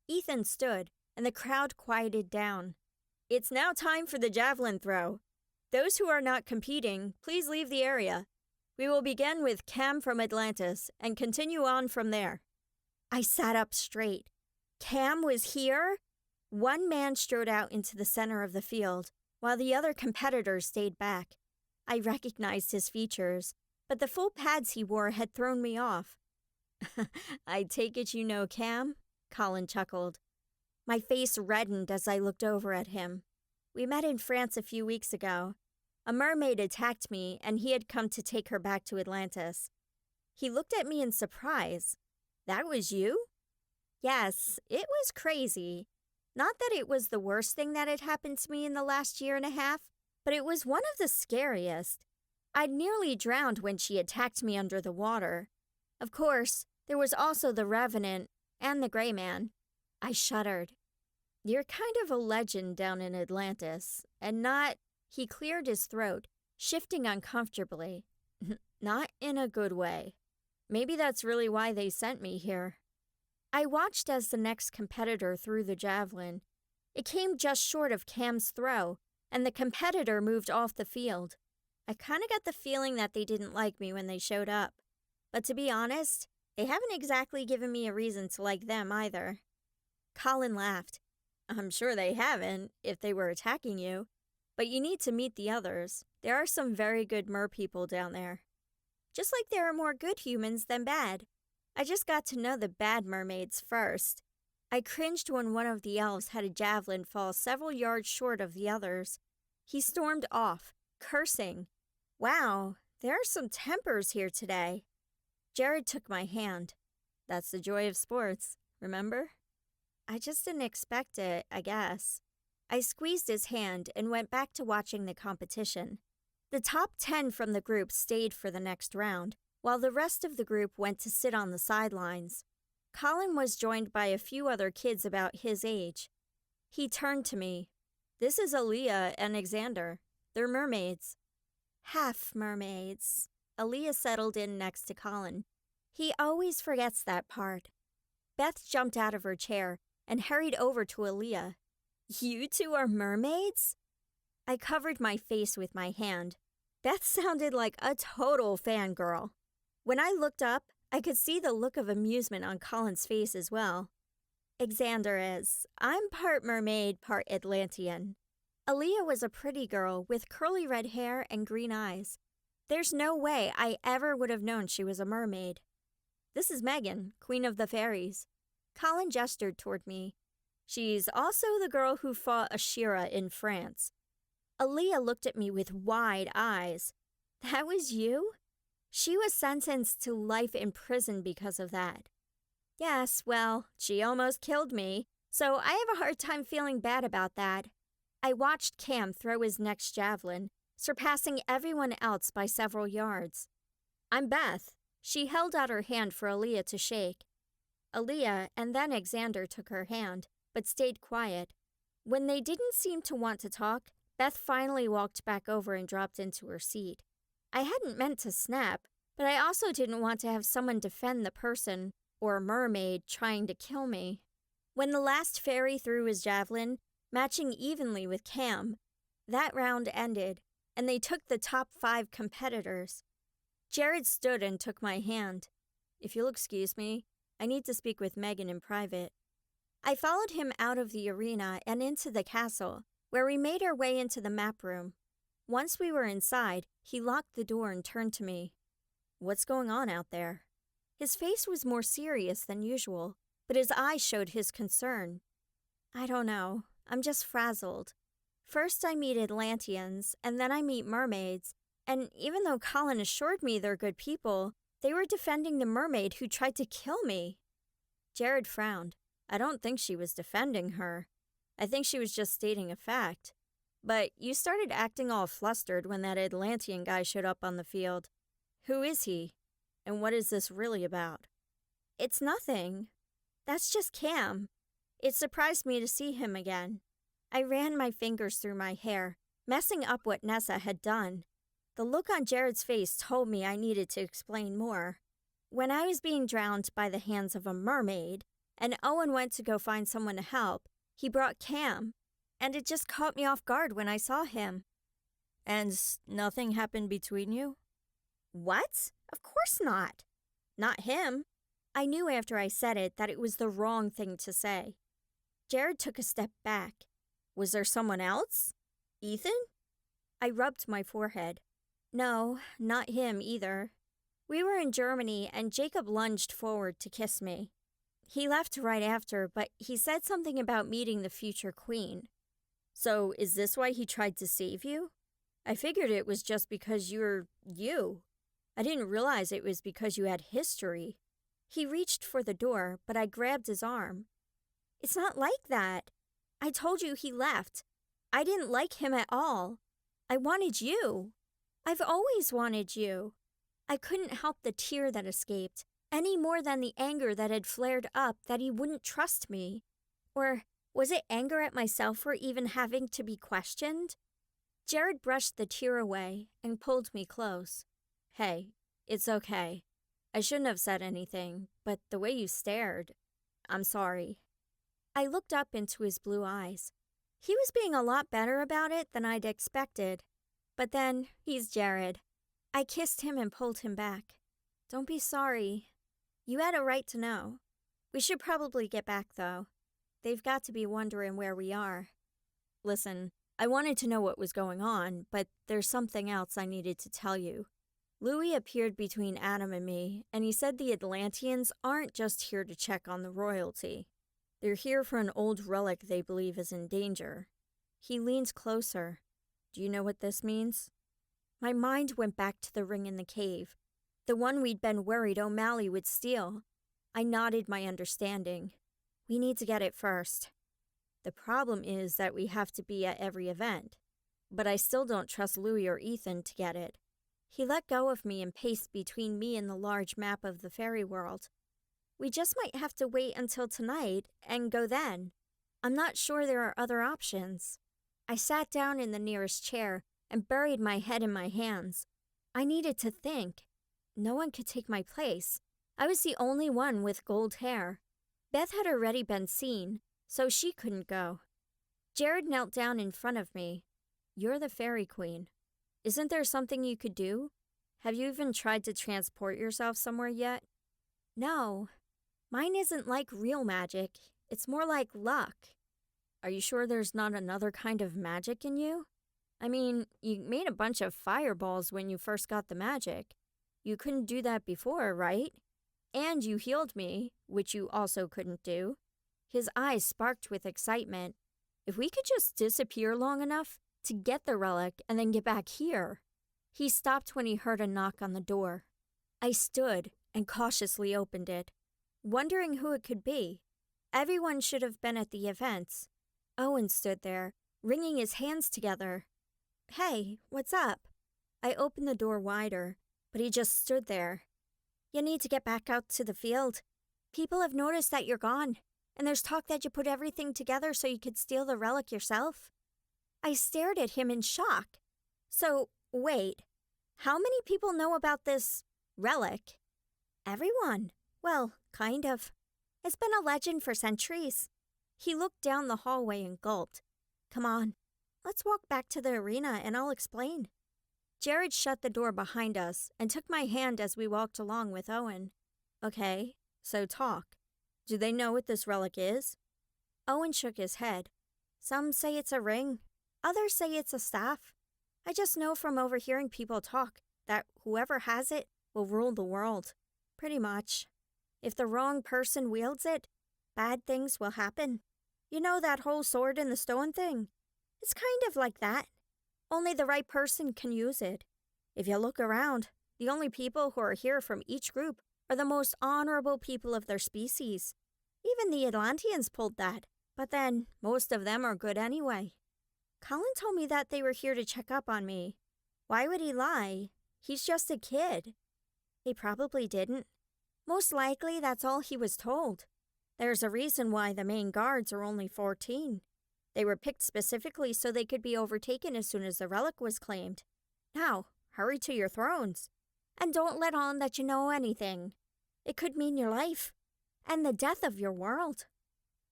Ethan stood, and the crowd quieted down. It's now time for the javelin throw. Those who are not competing, please leave the area. We will begin with Cam from Atlantis and continue on from there. I sat up straight. Cam was here? One man strode out into the center of the field, while the other competitors stayed back. I recognized his features, but the full pads he wore had thrown me off. I take it you know Cam? Colin chuckled. My face reddened as I looked over at him. We met in France a few weeks ago. A mermaid attacked me, and he had come to take her back to Atlantis. He looked at me in surprise. That was you? Yes, it was crazy. Not that it was the worst thing that had happened to me in the last year and a half, but it was one of the scariest. I'd nearly drowned when she attacked me under the water. Of course, there was also the Revenant and the Gray Man. I shuddered. You're kind of a legend down in Atlantis, and not... He cleared his throat, shifting uncomfortably. Not in a good way. Maybe that's really why they sent me here. I watched as the next competitor threw the javelin. It came just short of Cam's throw, and the competitor moved off the field. I kind of got the feeling that they didn't like me when they showed up. But to be honest, they haven't exactly given me a reason to like them either. Colin laughed. I'm sure they haven't, if they were attacking you. But you need to meet the others. There are some very good merpeople down there. Just like there are more good humans than bad. I just got to know the bad mermaids first. I cringed when one of the elves had a javelin fall several yards short of the others. He stormed off, cursing. Wow, there are some tempers here today. Jared took my hand. That's the joy of sports, remember? I just didn't expect it, I guess. I squeezed his hand and went back to watching the competition. The top 10 from the group stayed for the next round, while the rest of the group went to sit on the sidelines. Colin was joined by a few other kids about his age. He turned to me. This is Aaliyah and Xander. They're mermaids. Half mermaids. Aaliyah settled in next to Colin. He always forgets that part. Beth jumped out of her chair and hurried over to Aaliyah. You two are mermaids? I covered my face with my hand. Beth sounded like a total fangirl. When I looked up, I could see the look of amusement on Colin's face as well. Xander is. I'm part mermaid, part Atlantean. Aaliyah was a pretty girl with curly red hair and green eyes. There's no way I ever would have known she was a mermaid. This is Megan, Queen of the Fairies. Colin gestured toward me. She's also the girl who fought Ashira in France. Aaliyah looked at me with wide eyes. That was you? She was sentenced to life in prison because of that. Yes, well, she almost killed me, so I have a hard time feeling bad about that. I watched Cam throw his next javelin, surpassing everyone else by several yards. I'm Beth. She held out her hand for Aaliyah to shake. Aaliyah and then Xander took her hand, but stayed quiet. When they didn't seem to want to talk, Beth finally walked back over and dropped into her seat. I hadn't meant to snap, but I also didn't want to have someone defend the person, or mermaid, trying to kill me. When the last fairy threw his javelin, matching evenly with Cam, that round ended, and they took the top 5 competitors. Jared stood and took my hand. If you'll excuse me, I need to speak with Megan in private. I followed him out of the arena and into the castle, where we made our way into the map room. Once we were inside, he locked the door and turned to me. What's going on out there? His face was more serious than usual, but his eyes showed his concern. I don't know. I'm just frazzled. First I meet Atlanteans, and then I meet mermaids, and even though Colin assured me they're good people, they were defending the mermaid who tried to kill me. Jared frowned. I don't think she was defending her. I think she was just stating a fact. But you started acting all flustered when that Atlantean guy showed up on the field. Who is he? And what is this really about? It's nothing. That's just Cam. It surprised me to see him again. I ran my fingers through my hair, messing up what Nessa had done. The look on Jared's face told me I needed to explain more. When I was being drowned by the hands of a mermaid, and Owen went to go find someone to help, He brought Cam, and it just caught me off guard when I saw him. And nothing happened between you? What? Of course not. Not him. I knew after I said it that it was the wrong thing to say. Jared took a step back. Was there someone else? Ethan? I rubbed my forehead. No, not him either. We were in Germany and Jacob lunged forward to kiss me. He left right after, but he said something about meeting the future queen. So is this why he tried to save you? I figured it was just because you're you. I didn't realize it was because you had history. He reached for the door, but I grabbed his arm. It's not like that. I told you he left. I didn't like him at all. I wanted you. I've always wanted you. I couldn't help the tear that escaped, any more than the anger that had flared up that he wouldn't trust me. Or was it anger at myself for even having to be questioned? Jared brushed the tear away and pulled me close. Hey, it's okay. I shouldn't have said anything, but the way you stared, I'm sorry. I looked up into his blue eyes. He was being a lot better about it than I'd expected. But then, he's Jared. I kissed him and pulled him back. Don't be sorry. You had a right to know. We should probably get back, though. They've got to be wondering where we are. Listen, I wanted to know what was going on, but there's something else I needed to tell you. Louis appeared between Adam and me, and he said the Atlanteans aren't just here to check on the royalty. They're here for an old relic they believe is in danger. He leaned closer. Do you know what this means? My mind went back to the ring in the cave, the one we'd been worried O'Malley would steal. I nodded my understanding. We need to get it first. The problem is that we have to be at every event, but I still don't trust Louis or Ethan to get it. He let go of me and paced between me and the large map of the fairy world. We just might have to wait until tonight and go then. I'm not sure there are other options. I sat down in the nearest chair and buried my head in my hands. I needed to think. No one could take my place. I was the only one with gold hair. Beth had already been seen, so she couldn't go. Jared knelt down in front of me. You're the fairy queen. Isn't there something you could do? Have you even tried to transport yourself somewhere yet? No. Mine isn't like real magic. It's more like luck. Are you sure there's not another kind of magic in you? I mean, you made a bunch of fireballs when you first got the magic. You couldn't do that before, right? And you healed me, which you also couldn't do. His eyes sparked with excitement. If we could just disappear long enough to get the relic and then get back here. He stopped when he heard a knock on the door. I stood and cautiously opened it, wondering who it could be. Everyone should have been at the events. Owen stood there, wringing his hands together. Hey, what's up? I opened the door wider, but he just stood there. You need to get back out to the field. People have noticed that you're gone, and there's talk that you put everything together so you could steal the relic yourself. I stared at him in shock. So, wait, how many people know about this relic? Everyone. Well, kind of. It's been a legend for centuries. He looked down the hallway and gulped. Come on, let's walk back to the arena and I'll explain. Jared shut the door behind us and took my hand as we walked along with Owen. Okay, so talk. Do they know what this relic is? Owen shook his head. Some say it's a ring. Others say it's a staff. I just know from overhearing people talk that whoever has it will rule the world. Pretty much. If the wrong person wields it, bad things will happen. You know that whole sword in the stone thing? It's kind of like that. Only the right person can use it. If you look around, the only people who are here from each group are the most honorable people of their species. Even the Atlanteans pulled that, but then most of them are good anyway. Colin told me that they were here to check up on me. Why would he lie? He's just a kid. He probably didn't. Most likely that's all he was told. There's a reason why the main guards are only 14. They were picked specifically so they could be overtaken as soon as the relic was claimed. Now, hurry to your thrones. And don't let on that you know anything. It could mean your life and the death of your world.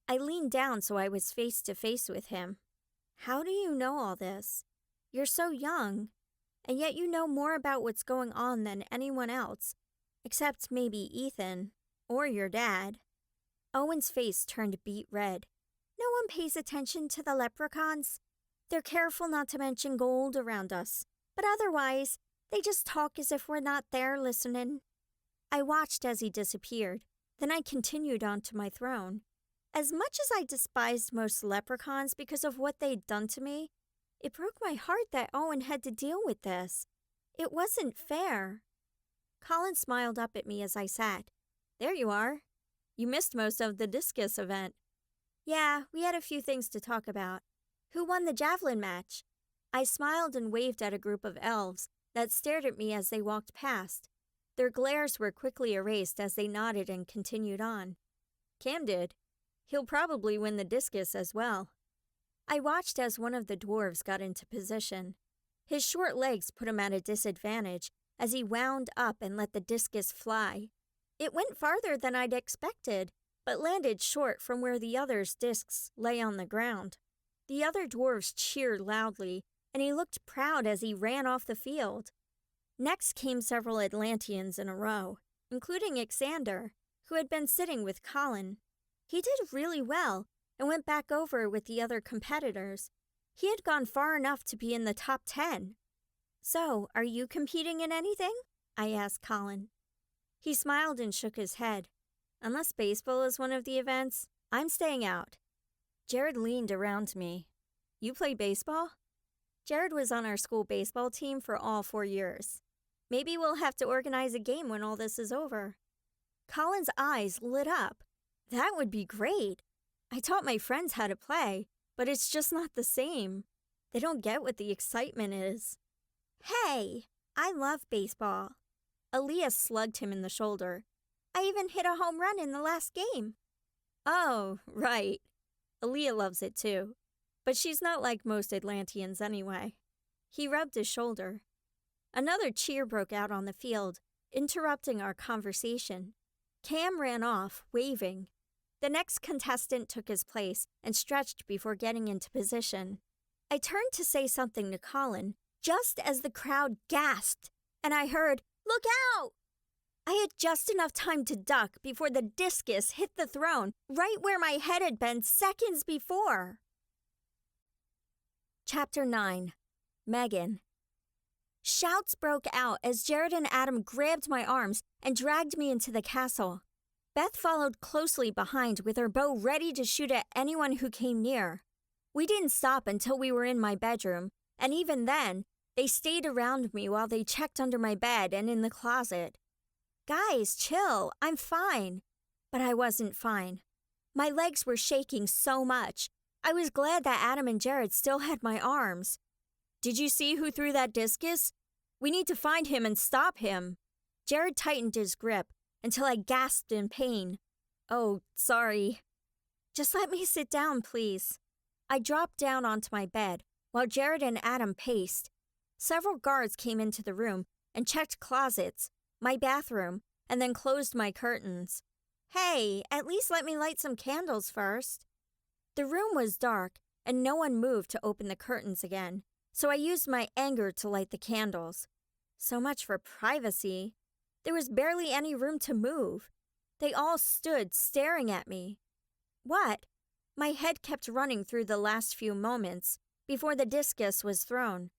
I leaned down so I was face to face with him. How do you know all this? You're so young, and yet you know more about what's going on than anyone else, except maybe Ethan, or your dad. Owen's face turned beet red. No one pays attention to the leprechauns. They're careful not to mention gold around us, but otherwise, they just talk as if we're not there listening. I watched as he disappeared. Then I continued on to my throne. As much as I despised most leprechauns because of what they'd done to me, it broke my heart that Owen had to deal with this. It wasn't fair. Colin smiled up at me as I sat. There you are. You missed most of the discus event. Yeah, we had a few things to talk about. Who won the javelin match? I smiled and waved at a group of elves that stared at me as they walked past. Their glares were quickly erased as they nodded and continued on. Cam did. He'll probably win the discus as well. I watched as one of the dwarves got into position. His short legs put him at a disadvantage as he wound up and let the discus fly. It went farther than I'd expected, but landed short from where the other's discs lay on the ground. The other dwarves cheered loudly, and he looked proud as he ran off the field. Next came several Atlanteans in a row, including Xander, who had been sitting with Colin. He did really well and went back over with the other competitors. He had gone far enough to be in the top 10. So, are you competing in anything? I asked Colin. He smiled and shook his head. Unless baseball is one of the events, I'm staying out. Jared leaned around me. You play baseball? Jared was on our school baseball team for all 4 years. Maybe we'll have to organize a game when all this is over. Colin's eyes lit up. That would be great. I taught my friends how to play, but it's just not the same. They don't get what the excitement is. Hey, I love baseball. Aaliyah slugged him in the shoulder. I even hit a home run in the last game. Oh, right. Aaliyah loves it too. But she's not like most Atlanteans anyway. He rubbed his shoulder. Another cheer broke out on the field, interrupting our conversation. Cam ran off, waving. The next contestant took his place and stretched before getting into position. I turned to say something to Colin, just as the crowd gasped, and I heard, "Look out!" I had just enough time to duck before the discus hit the throne, right where my head had been seconds before. Chapter 9. Megan. Shouts broke out as Jared and Adam grabbed my arms and dragged me into the castle. Beth followed closely behind with her bow ready to shoot at anyone who came near. We didn't stop until we were in my bedroom, and even then, they stayed around me while they checked under my bed and in the closet. Guys, chill, I'm fine. But I wasn't fine. My legs were shaking so much. I was glad that Adam and Jared still had my arms. Did you see who threw that discus? We need to find him and stop him. Jared tightened his grip until I gasped in pain. Oh, sorry. Just let me sit down, please. I dropped down onto my bed while Jared and Adam paced. Several guards came into the room and checked closets, my bathroom, and then closed my curtains. Hey, at least let me light some candles first. The room was dark, and no one moved to open the curtains again, so I used my anger to light the candles. So much for privacy. There was barely any room to move. They all stood staring at me. What? My head kept running through the last few moments before the discus was thrown.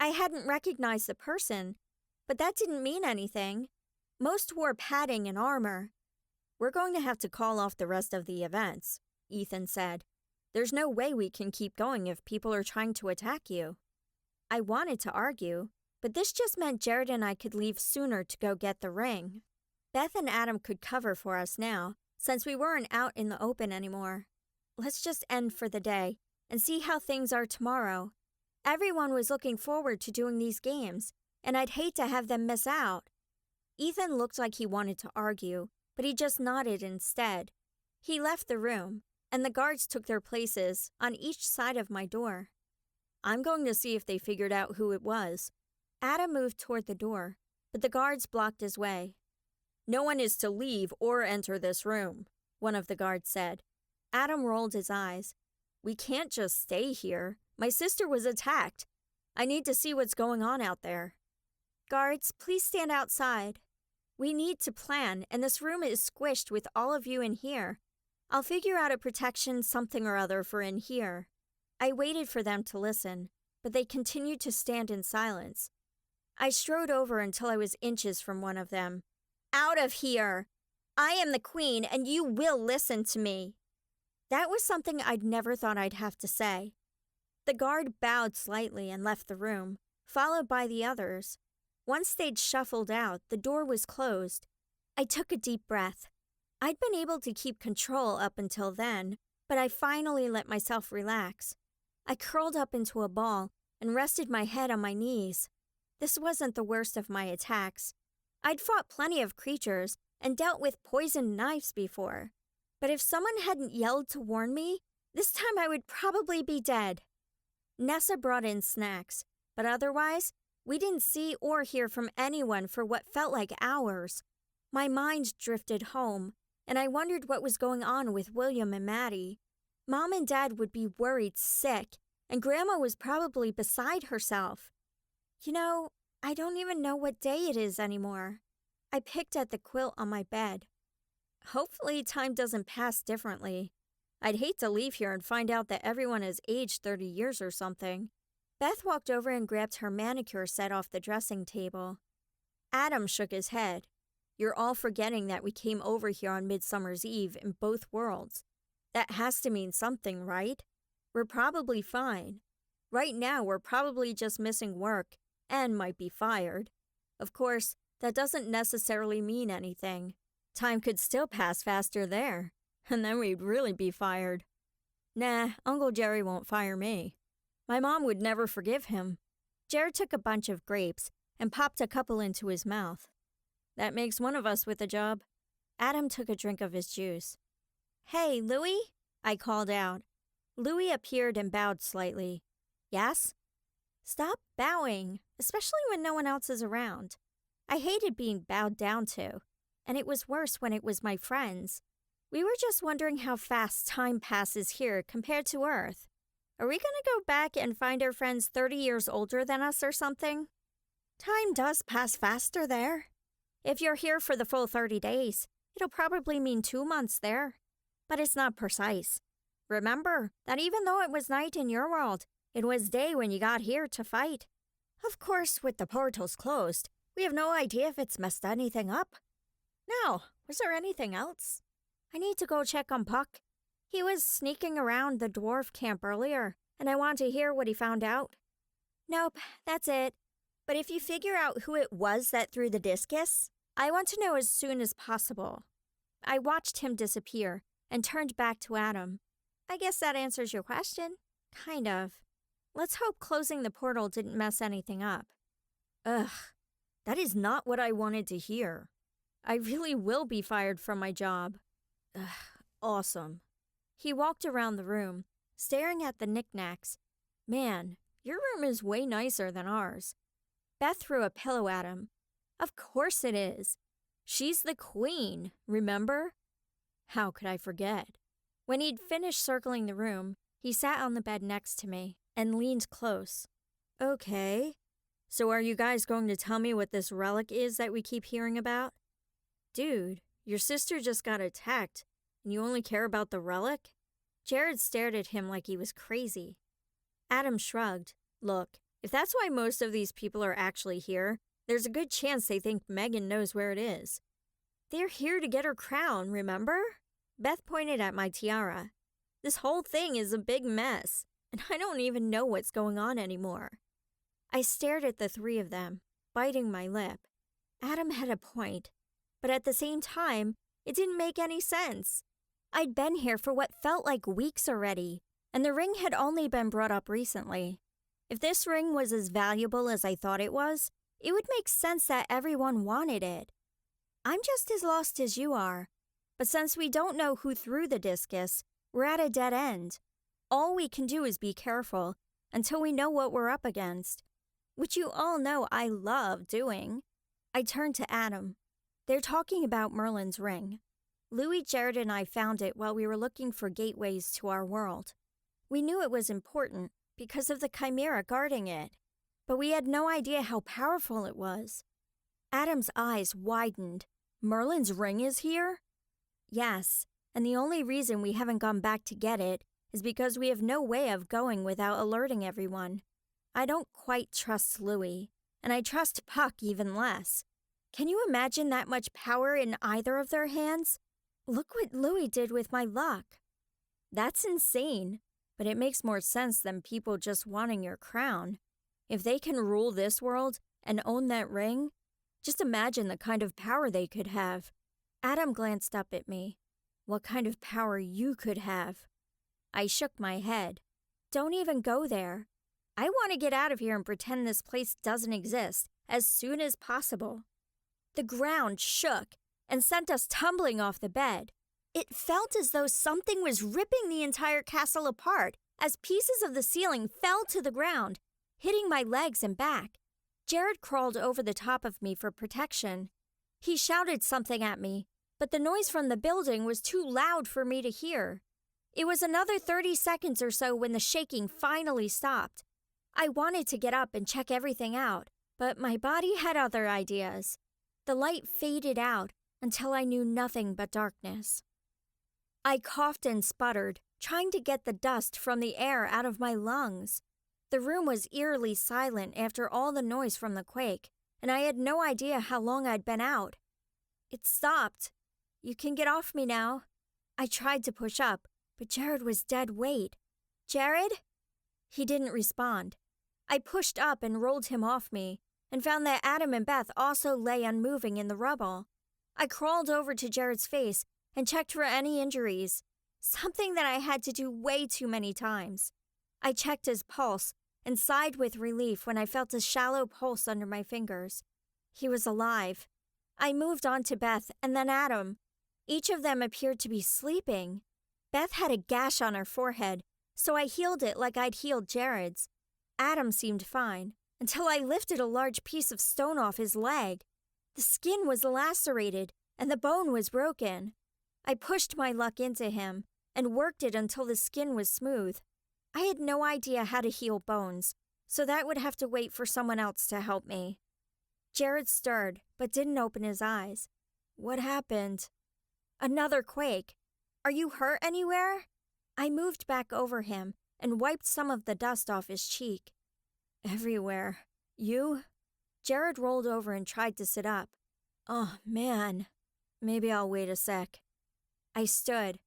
I hadn't recognized the person, but that didn't mean anything. Most wore padding and armor. We're going to have to call off the rest of the events, Ethan said. There's no way we can keep going if people are trying to attack you. I wanted to argue, but this just meant Jared and I could leave sooner to go get the ring. Beth and Adam could cover for us now, since we weren't out in the open anymore. Let's just end for the day and see how things are tomorrow. Everyone was looking forward to doing these games, and I'd hate to have them miss out. Ethan looked like he wanted to argue, but he just nodded instead. He left the room, and the guards took their places on each side of my door. I'm going to see if they figured out who it was. Adam moved toward the door, but the guards blocked his way. No one is to leave or enter this room, one of the guards said. Adam rolled his eyes. We can't just stay here. My sister was attacked. I need to see what's going on out there. Guards, please stand outside. We need to plan, and this room is squished with all of you in here. I'll figure out a protection something or other for in here. I waited for them to listen, but they continued to stand in silence. I strode over until I was inches from one of them. Out of here! I am the queen, and you will listen to me. That was something I'd never thought I'd have to say. The guard bowed slightly and left the room, followed by the others. Once they'd shuffled out, the door was closed. I took a deep breath. I'd been able to keep control up until then, but I finally let myself relax. I curled up into a ball and rested my head on my knees. This wasn't the worst of my attacks. I'd fought plenty of creatures and dealt with poisoned knives before. But if someone hadn't yelled to warn me, this time I would probably be dead. Nessa brought in snacks, but otherwise, we didn't see or hear from anyone for what felt like hours. My mind drifted home, and I wondered what was going on with William and Maddie. Mom and Dad would be worried sick, and Grandma was probably beside herself. You know, I don't even know what day it is anymore. I picked at the quilt on my bed. Hopefully time doesn't pass differently. I'd hate to leave here and find out that everyone has aged 30 years or something. Beth walked over and grabbed her manicure set off the dressing table. Adam shook his head. You're all forgetting that we came over here on Midsummer's Eve in both worlds. That has to mean something, right? We're probably fine. Right now, we're probably just missing work and might be fired. Of course, that doesn't necessarily mean anything. Time could still pass faster there, and then we'd really be fired. Nah, Uncle Jerry won't fire me. My mom would never forgive him. Jared took a bunch of grapes and popped a couple into his mouth. That makes one of us with a job. Adam took a drink of his juice. Hey, Louie? I called out. Louie appeared and bowed slightly. Yes? Stop bowing, especially when no one else is around. I hated being bowed down to, and it was worse when it was my friends. We were just wondering how fast time passes here compared to Earth. Are we going to go back and find our friends 30 years older than us or something? Time does pass faster there. If you're here for the full 30 days, it'll probably mean 2 months there. But it's not precise. Remember that even though it was night in your world, it was day when you got here to fight. Of course, with the portals closed, we have no idea if it's messed anything up. Now, was there anything else? I need to go check on Puck. He was sneaking around the dwarf camp earlier, and I want to hear what he found out. Nope, that's it. But if you figure out who it was that threw the discus, I want to know as soon as possible. I watched him disappear and turned back to Adam. I guess that answers your question. Kind of. Let's hope closing the portal didn't mess anything up. Ugh, that is not what I wanted to hear. I really will be fired from my job. Ugh, awesome. He walked around the room, staring at the knickknacks. Man, your room is way nicer than ours. Beth threw a pillow at him. Of course it is. She's the queen, remember? How could I forget? When he'd finished circling the room, he sat on the bed next to me and leaned close. Okay, so are you guys going to tell me what this relic is that we keep hearing about? Dude, your sister just got attacked, and you only care about the relic? Jared stared at him like he was crazy. Adam shrugged. Look, if that's why most of these people are actually here, there's a good chance they think Megan knows where it is. They're here to get her crown, remember? Beth pointed at my tiara. This whole thing is a big mess, and I don't even know what's going on anymore. I stared at the three of them, biting my lip. Adam had a point, but at the same time, it didn't make any sense. I'd been here for what felt like weeks already, and the ring had only been brought up recently. If this ring was as valuable as I thought it was, it would make sense that everyone wanted it. I'm just as lost as you are, but since we don't know who threw the discus, we're at a dead end. All we can do is be careful until we know what we're up against, which you all know I love doing. I turned to Adam. They're talking about Merlin's ring. Louis, Jared, and I found it while we were looking for gateways to our world. We knew it was important because of the chimera guarding it, but we had no idea how powerful it was. Adam's eyes widened. Merlin's ring is here? Yes, and the only reason we haven't gone back to get it is because we have no way of going without alerting everyone. I don't quite trust Louis, and I trust Puck even less. Can you imagine that much power in either of their hands? Look what Louis did with my luck. That's insane, but it makes more sense than people just wanting your crown. If they can rule this world and own that ring, just imagine the kind of power they could have. Adam glanced up at me. What kind of power you could have? I shook my head. Don't even go there. I want to get out of here and pretend this place doesn't exist as soon as possible. The ground shook and sent us tumbling off the bed. It felt as though something was ripping the entire castle apart as pieces of the ceiling fell to the ground, hitting my legs and back. Jared crawled over the top of me for protection. He shouted something at me, but the noise from the building was too loud for me to hear. It was another 30 seconds or so when the shaking finally stopped. I wanted to get up and check everything out, but my body had other ideas. The light faded out until I knew nothing but darkness. I coughed and sputtered, trying to get the dust from the air out of my lungs. The room was eerily silent after all the noise from the quake, and I had no idea how long I'd been out. It stopped. You can get off me now. I tried to push up, but Jared was dead weight. Jared? He didn't respond. I pushed up and rolled him off me, and found that Adam and Beth also lay unmoving in the rubble. I crawled over to Jared's face and checked for any injuries, something that I had to do way too many times. I checked his pulse and sighed with relief when I felt a shallow pulse under my fingers. He was alive. I moved on to Beth and then Adam. Each of them appeared to be sleeping. Beth had a gash on her forehead, so I healed it like I'd healed Jared's. Adam seemed fine, until I lifted a large piece of stone off his leg. The skin was lacerated, and the bone was broken. I pushed my luck into him, and worked it until the skin was smooth. I had no idea how to heal bones, so that would have to wait for someone else to help me. Jared stirred, but didn't open his eyes. What happened? Another quake. Are you hurt anywhere? I moved back over him and wiped some of the dust off his cheek. Everywhere. You? Jared rolled over and tried to sit up. Oh, man. Maybe I'll wait a sec. I stood.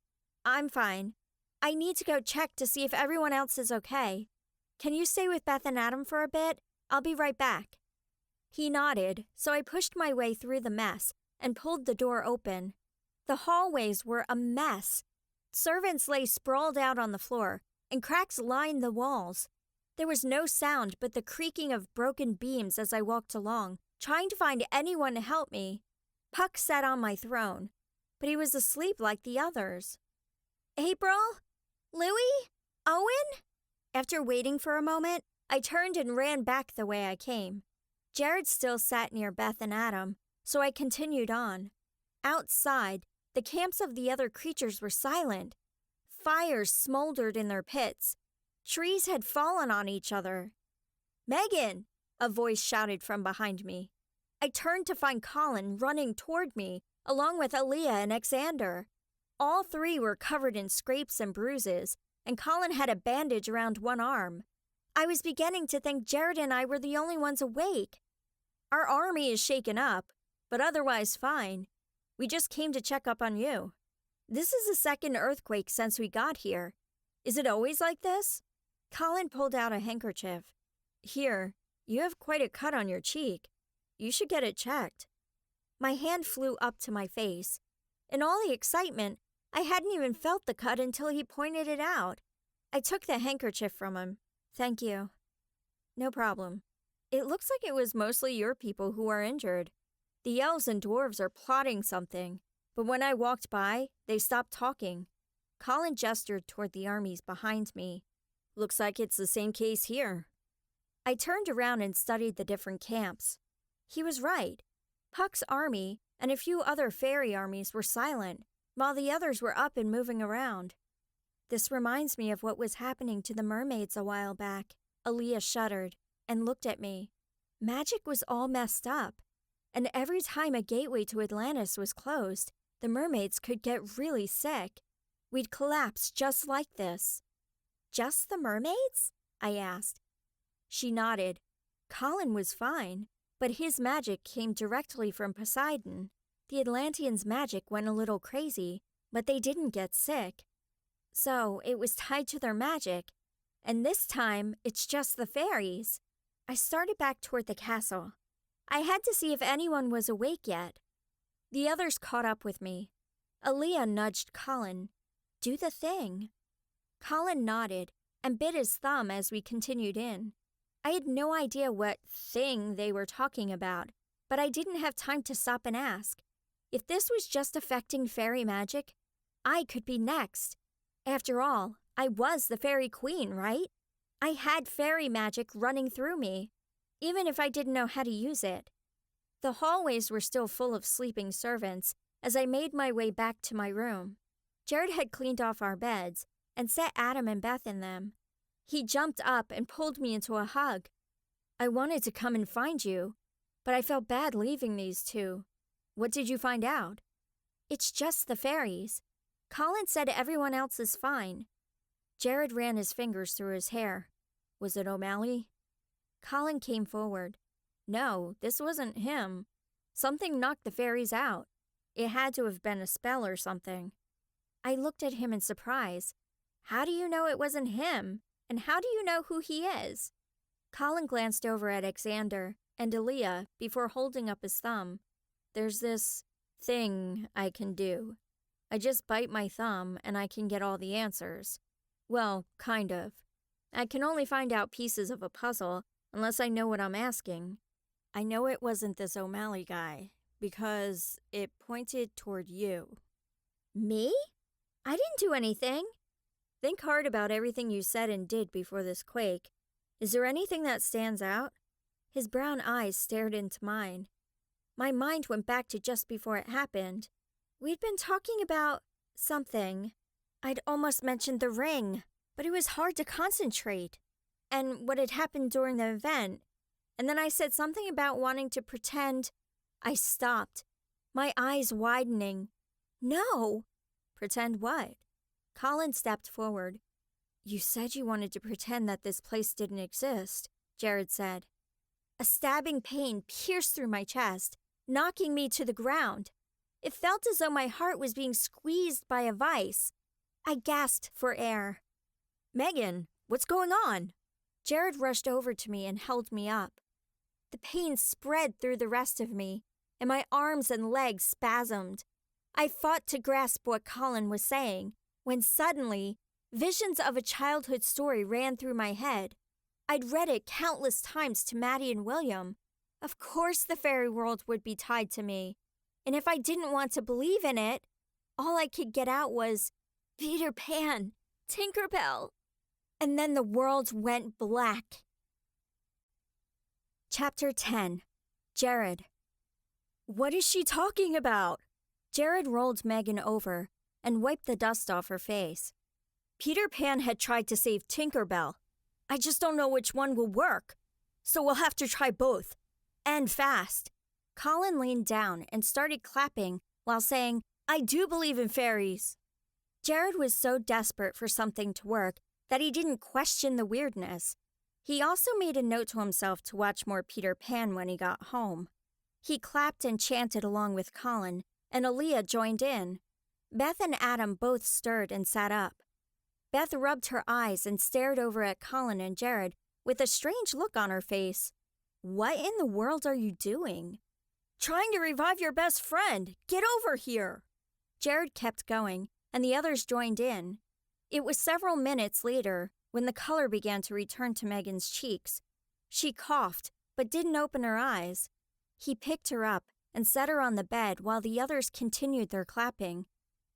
I'm fine. I need to go check to see if everyone else is okay. Can you stay with Beth and Adam for a bit? I'll be right back. He nodded, so I pushed my way through the mess and pulled the door open. The hallways were a mess. Servants lay sprawled out on the floor, and cracks lined the walls. There was no sound but the creaking of broken beams as I walked along, trying to find anyone to help me. Puck sat on my throne, but he was asleep like the others. April? Louis? Owen? After waiting for a moment, I turned and ran back the way I came. Jared still sat near Beth and Adam, so I continued on. Outside, the camps of the other creatures were silent. Fires smoldered in their pits. Trees had fallen on each other. Megan! A voice shouted from behind me. I turned to find Colin running toward me, along with Aaliyah and Xander. All three were covered in scrapes and bruises, and Colin had a bandage around one arm. I was beginning to think Jared and I were the only ones awake. Our army is shaken up, but otherwise fine. We just came to check up on you. This is the second earthquake since we got here. Is it always like this? Colin pulled out a handkerchief. Here, you have quite a cut on your cheek. You should get it checked. My hand flew up to my face. In all the excitement, I hadn't even felt the cut until he pointed it out. I took the handkerchief from him. Thank you. No problem. It looks like it was mostly your people who are injured. The elves and dwarves are plotting something, but when I walked by, they stopped talking. Colin gestured toward the armies behind me. Looks like it's the same case here. I turned around and studied the different camps. He was right. Puck's army and a few other fairy armies were silent, while the others were up and moving around. This reminds me of what was happening to the mermaids a while back. Aaliyah shuddered and looked at me. Magic was all messed up, and every time a gateway to Atlantis was closed, the mermaids could get really sick. We'd collapse just like this. Just the mermaids? I asked. She nodded. Colin was fine, but his magic came directly from Poseidon. The Atlanteans' magic went a little crazy, but they didn't get sick. So it was tied to their magic, and this time it's just the fairies. I started back toward the castle. I had to see if anyone was awake yet. The others caught up with me. Aaliyah nudged Colin. Do the thing. Colin nodded and bit his thumb as we continued in. I had no idea what thing they were talking about, but I didn't have time to stop and ask. If this was just affecting fairy magic, I could be next. After all, I was the fairy queen, right? I had fairy magic running through me, even if I didn't know how to use it. The hallways were still full of sleeping servants as I made my way back to my room. Jared had cleaned off our beds and set Adam and Beth in them. He jumped up and pulled me into a hug. I wanted to come and find you, but I felt bad leaving these two. What did you find out? It's just the fairies. Colin said everyone else is fine. Jared ran his fingers through his hair. Was it O'Malley? Colin came forward. No, this wasn't him. Something knocked the fairies out. It had to have been a spell or something. I looked at him in surprise. How do you know it wasn't him? And how do you know who he is? Colin glanced over at Alexander and Aaliyah before holding up his thumb. There's this thing I can do. I just bite my thumb and I can get all the answers. Well, kind of. I can only find out pieces of a puzzle unless I know what I'm asking. I know it wasn't this O'Malley guy because it pointed toward you. Me? I didn't do anything. Think hard about everything you said and did before this quake. Is there anything that stands out? His brown eyes stared into mine. My mind went back to just before it happened. We'd been talking about something. I'd almost mentioned the ring, but it was hard to concentrate. And what had happened during the event. And then I said something about wanting to pretend. I stopped, my eyes widening. No. Pretend what? Colin stepped forward. You said you wanted to pretend that this place didn't exist, Jared said. A stabbing pain pierced through my chest, knocking me to the ground. It felt as though my heart was being squeezed by a vice. I gasped for air. Megan, what's going on? Jared rushed over to me and held me up. The pain spread through the rest of me, and my arms and legs spasmed. I fought to grasp what Colin was saying, when suddenly, visions of a childhood story ran through my head. I'd read it countless times to Maddie and William. Of course the fairy world would be tied to me. And if I didn't want to believe in it, all I could get out was, Peter Pan, Tinker Bell. And then the world went black. Chapter 10. Jared. What is she talking about? Jared rolled Megan over and wiped the dust off her face. Peter Pan had tried to save Tinker Bell. I just don't know which one will work. So we'll have to try both. And fast. Colin leaned down and started clapping while saying, I do believe in fairies. Jared was so desperate for something to work that he didn't question the weirdness. He also made a note to himself to watch more Peter Pan when he got home. He clapped and chanted along with Colin, and Aaliyah joined in. Beth and Adam both stirred and sat up. Beth rubbed her eyes and stared over at Colin and Jared with a strange look on her face. What in the world are you doing? Trying to revive your best friend. Get over here. Jared kept going, and the others joined in. It was several minutes later when the color began to return to Megan's cheeks. She coughed, but didn't open her eyes. He picked her up and set her on the bed while the others continued their clapping.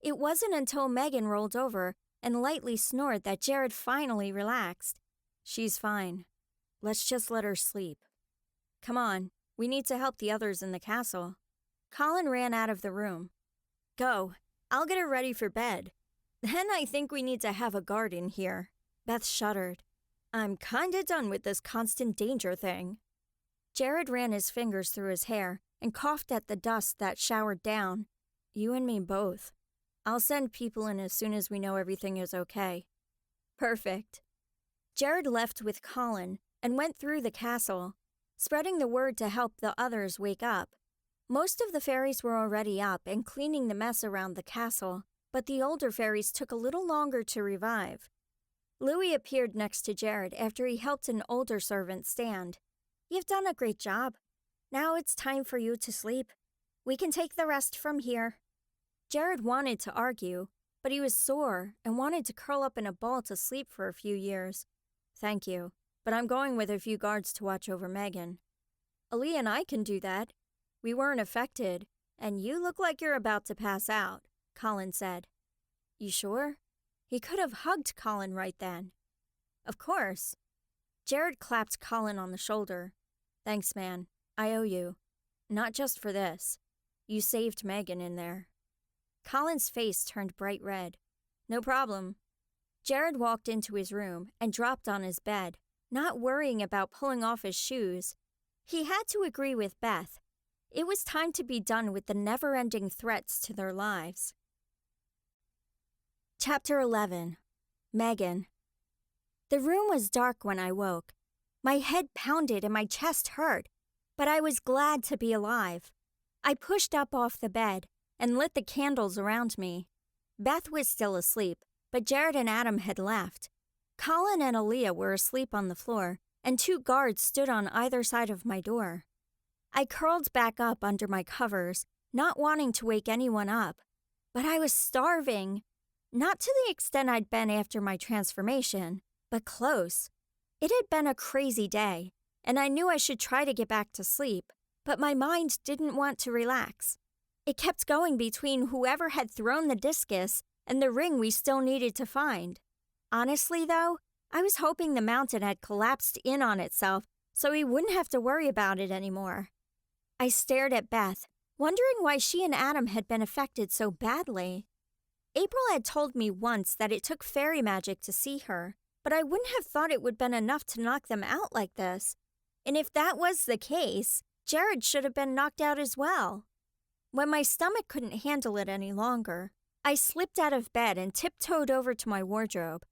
It wasn't until Megan rolled over and lightly snored that Jared finally relaxed. She's fine. Let's just let her sleep. Come on, we need to help the others in the castle. Colin ran out of the room. Go. I'll get her ready for bed. Then I think we need to have a guard in here." Beth shuddered. "I'm kinda done with this constant danger thing." Jared ran his fingers through his hair and coughed at the dust that showered down. "You and me both. I'll send people in as soon as we know everything is okay." "Perfect." Jared left with Colin and went through the castle, spreading the word to help the others wake up. Most of the fairies were already up and cleaning the mess around the castle, but the older fairies took a little longer to revive. Louis appeared next to Jared after he helped an older servant stand. "You've done a great job. Now it's time for you to sleep. We can take the rest from here." Jared wanted to argue, but he was sore and wanted to curl up in a ball to sleep for a few years. "Thank you, but I'm going with a few guards to watch over Megan." "Ali and I can do that. We weren't affected, and you look like you're about to pass out," Colin said. "You sure?" He could have hugged Colin right then. "Of course." Jared clapped Colin on the shoulder. "Thanks, man. I owe you. Not just for this. You saved Megan in there." Colin's face turned bright red. "No problem." Jared walked into his room and dropped on his bed, not worrying about pulling off his shoes. He had to agree with Beth. It was time to be done with the never-ending threats to their lives. Chapter 11. Megan. The room was dark when I woke. My head pounded and my chest hurt, but I was glad to be alive. I pushed up off the bed and lit the candles around me. Beth was still asleep, but Jared and Adam had left. Colin and Aaliyah were asleep on the floor, and 2 guards stood on either side of my door. I curled back up under my covers, not wanting to wake anyone up. But I was starving. Not to the extent I'd been after my transformation, but close. It had been a crazy day, and I knew I should try to get back to sleep, but my mind didn't want to relax. It kept going between whoever had thrown the discus and the ring we still needed to find. Honestly, though, I was hoping the mountain had collapsed in on itself so we wouldn't have to worry about it anymore. I stared at Beth, wondering why she and Adam had been affected so badly. April had told me once that it took fairy magic to see her, but I wouldn't have thought it would have been enough to knock them out like this. And if that was the case, Jared should have been knocked out as well. When my stomach couldn't handle it any longer, I slipped out of bed and tiptoed over to my wardrobe.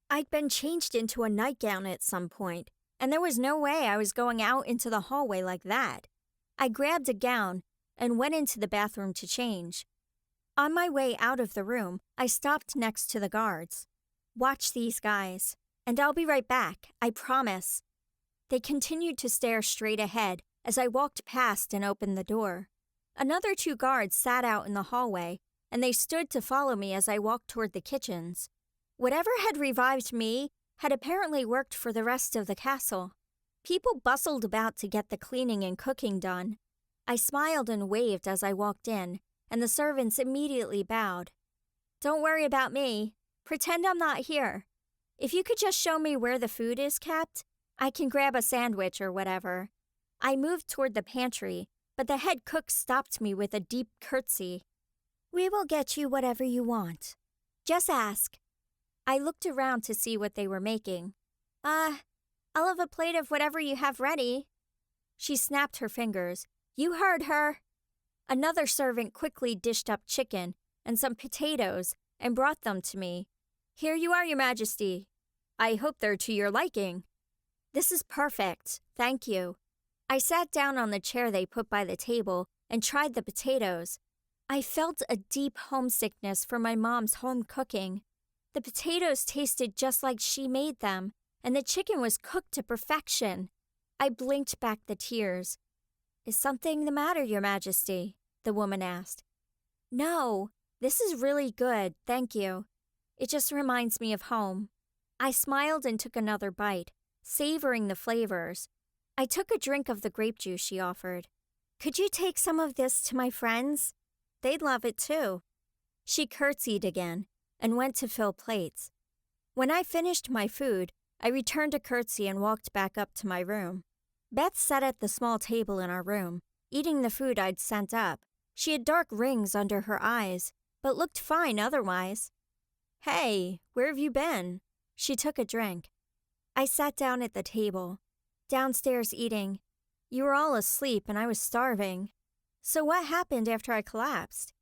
I'd been changed into a nightgown at some point, and there was no way I was going out into the hallway like that. I grabbed a gown and went into the bathroom to change. On my way out of the room, I stopped next to the guards. "Watch these guys, and I'll be right back, I promise." They continued to stare straight ahead as I walked past and opened the door. Another 2 guards sat out in the hallway, and they stood to follow me as I walked toward the kitchens. Whatever had revived me had apparently worked for the rest of the castle. People bustled about to get the cleaning and cooking done. I smiled and waved as I walked in, and the servants immediately bowed. "Don't worry about me. Pretend I'm not here. If you could just show me where the food is kept, I can grab a sandwich or whatever." I moved toward the pantry, but the head cook stopped me with a deep curtsy. "We will get you whatever you want. Just ask." I looked around to see what they were making. I'll have a plate of whatever you have ready." She snapped her fingers. "You heard her." Another servant quickly dished up chicken and some potatoes and brought them to me. "Here you are, Your Majesty. I hope they're to your liking." "This is perfect, thank you." I sat down on the chair they put by the table and tried the potatoes. I felt a deep homesickness for my mom's home cooking. The potatoes tasted just like she made them, and the chicken was cooked to perfection. I blinked back the tears. "Is something the matter, Your Majesty?" the woman asked. "No, this is really good, thank you. It just reminds me of home." I smiled and took another bite, savoring the flavors. I took a drink of the grape juice she offered. "Could you take some of this to my friends? They'd love it too." She curtsied again and went to fill plates. When I finished my food, I returned a curtsy and walked back up to my room. Beth sat at the small table in our room, eating the food I'd sent up. She had dark rings under her eyes, but looked fine otherwise. "Hey, where have you been?" She took a drink. I sat down at the table, downstairs eating. You were all asleep and I was starving. So what happened after I collapsed?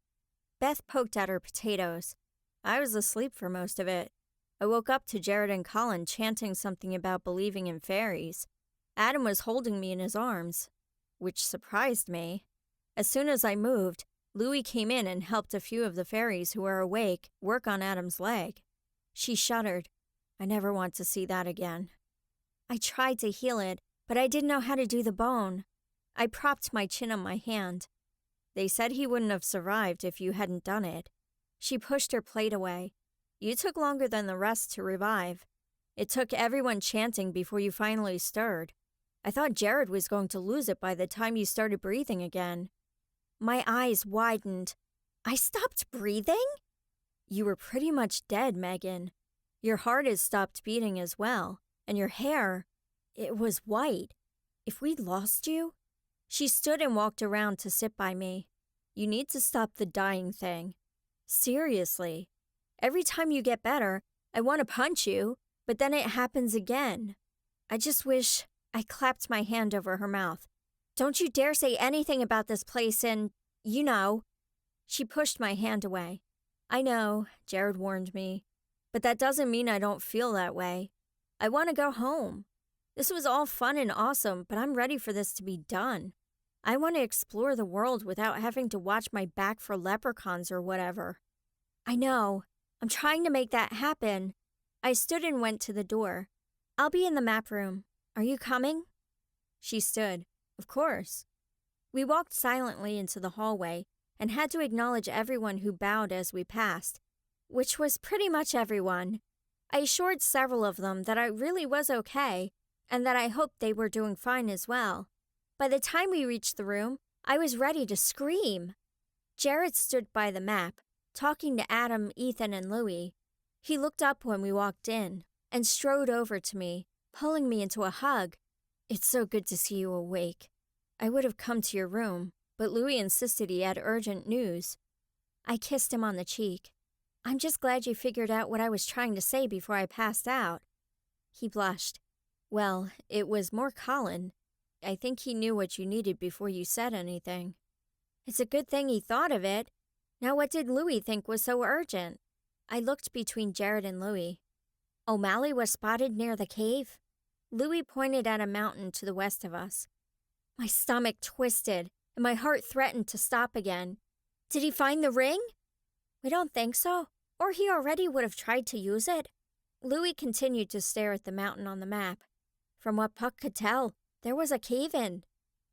Beth poked at her potatoes. I was asleep for most of it. I woke up to Jared and Colin chanting something about believing in fairies. Adam was holding me in his arms, which surprised me. As soon as I moved, Louie came in and helped a few of the fairies who were awake work on Adam's leg. She shuddered. I never want to see that again. I tried to heal it, but I didn't know how to do the bone. I propped my chin on my hand. They said he wouldn't have survived if you hadn't done it. She pushed her plate away. You took longer than the rest to revive. It took everyone chanting before you finally stirred. I thought Jared was going to lose it by the time you started breathing again. My eyes widened. I stopped breathing? You were pretty much dead, Megan. Your heart has stopped beating as well, and your hair, it was white. If we'd lost you? She stood and walked around to sit by me. You need to stop the dying thing. Seriously. Every time you get better, I want to punch you, but then it happens again. I just wish... I clapped my hand over her mouth. Don't you dare say anything about this place and, you know. She pushed my hand away. I know, Jared warned me. But that doesn't mean I don't feel that way. I want to go home. This was all fun and awesome, but I'm ready for this to be done. I want to explore the world without having to watch my back for leprechauns or whatever. I know. I'm trying to make that happen. I stood and went to the door. I'll be in the map room. Are you coming? She stood. Of course. We walked silently into the hallway and had to acknowledge everyone who bowed as we passed, which was pretty much everyone. I assured several of them that I really was okay and that I hoped they were doing fine as well. By the time we reached the room, I was ready to scream. Jared stood by the map, talking to Adam, Ethan, and Louie. He looked up when we walked in and strode over to me, pulling me into a hug. It's so good to see you awake. I would have come to your room, but Louie insisted he had urgent news. I kissed him on the cheek. I'm just glad you figured out what I was trying to say before I passed out. He blushed. Well, it was more Colin. I think he knew what you needed before you said anything. It's a good thing he thought of it. Now what did Louie think was so urgent? I looked between Jared and Louie. O'Malley was spotted near the cave? Louie pointed at a mountain to the west of us. My stomach twisted, and my heart threatened to stop again. Did he find the ring? We don't think so, or he already would have tried to use it. Louie continued to stare at the mountain on the map. From what Puck could tell, there was a cave-in.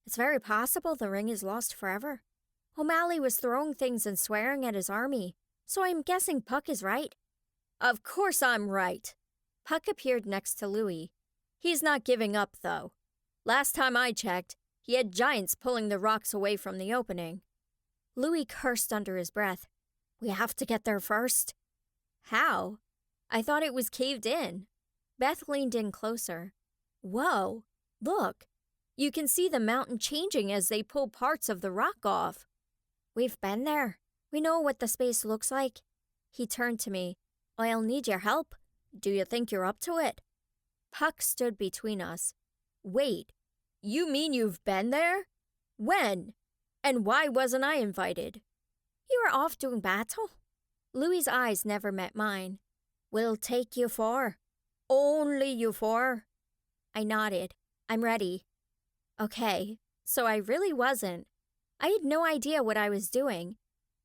It's very possible the ring is lost forever. O'Malley was throwing things and swearing at his army, so I'm guessing Puck is right. Of course I'm right. Puck appeared next to Louie. He's not giving up, though. Last time I checked, he had giants pulling the rocks away from the opening. Louie cursed under his breath. We have to get there first. How? I thought it was caved in. Beth leaned in closer. Whoa, look. You can see the mountain changing as they pull parts of the rock off. We've been there. We know what the space looks like. He turned to me. I'll need your help. Do you think you're up to it? Puck stood between us. Wait, you mean you've been there? When? And why wasn't I invited? You were off doing battle. Louie's eyes never met mine. We'll take you for. Only you for. I nodded. I'm ready. Okay, so I really wasn't. I had no idea what I was doing.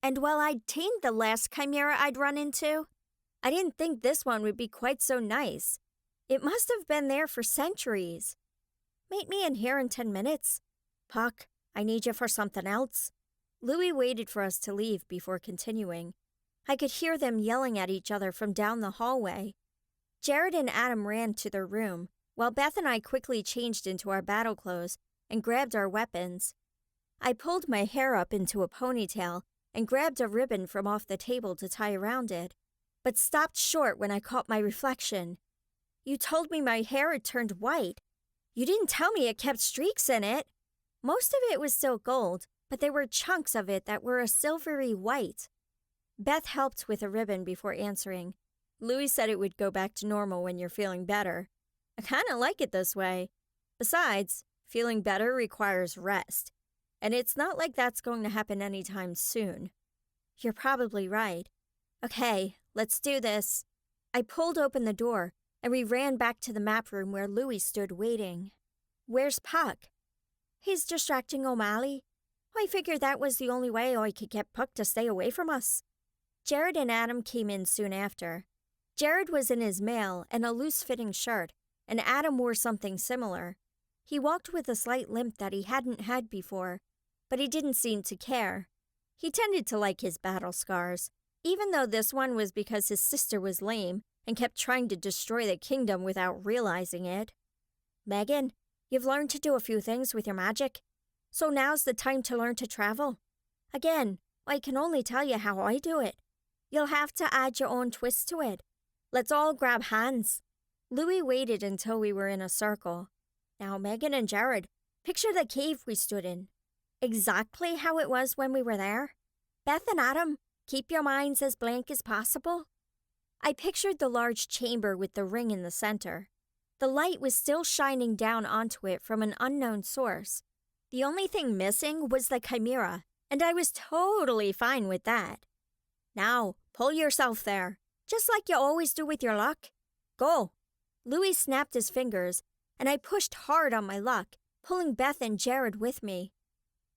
And while I'd tamed the last chimera I'd run into, I didn't think this one would be quite so nice. It must have been there for centuries. Meet me in here in 10 minutes. Puck, I need you for something else. Louie waited for us to leave before continuing. I could hear them yelling at each other from down the hallway. Jared and Adam ran to their room, while Beth and I quickly changed into our battle clothes and grabbed our weapons. I pulled my hair up into a ponytail and grabbed a ribbon from off the table to tie around it, but stopped short when I caught my reflection. You told me my hair had turned white. You didn't tell me it kept streaks in it. Most of it was still gold, but there were chunks of it that were a silvery white. Beth helped with a ribbon before answering. Louis said it would go back to normal when you're feeling better. I kind of like it this way. Besides, feeling better requires rest. And it's not like that's going to happen anytime soon. You're probably right. Okay, let's do this. I pulled open the door, and we ran back to the map room where Louis stood waiting. Where's Puck? He's distracting O'Malley. I figured that was the only way I could get Puck to stay away from us. Jared and Adam came in soon after. Jared was in his mail and a loose-fitting shirt, and Adam wore something similar. He walked with a slight limp that he hadn't had before, but he didn't seem to care. He tended to like his battle scars, even though this one was because his sister was lame and kept trying to destroy the kingdom without realizing it. Megan, you've learned to do a few things with your magic, so now's the time to learn to travel. Again, I can only tell you how I do it. You'll have to add your own twist to it. Let's all grab hands. Louis waited until we were in a circle. Now, Megan and Jared, picture the cave we stood in. Exactly how it was when we were there. Beth and Adam, keep your minds as blank as possible. I pictured the large chamber with the ring in the center. The light was still shining down onto it from an unknown source. The only thing missing was the chimera, and I was totally fine with that. Now, pull yourself there, just like you always do with your luck. Go. Louis snapped his fingers, and I pushed hard on my luck, pulling Beth and Jared with me.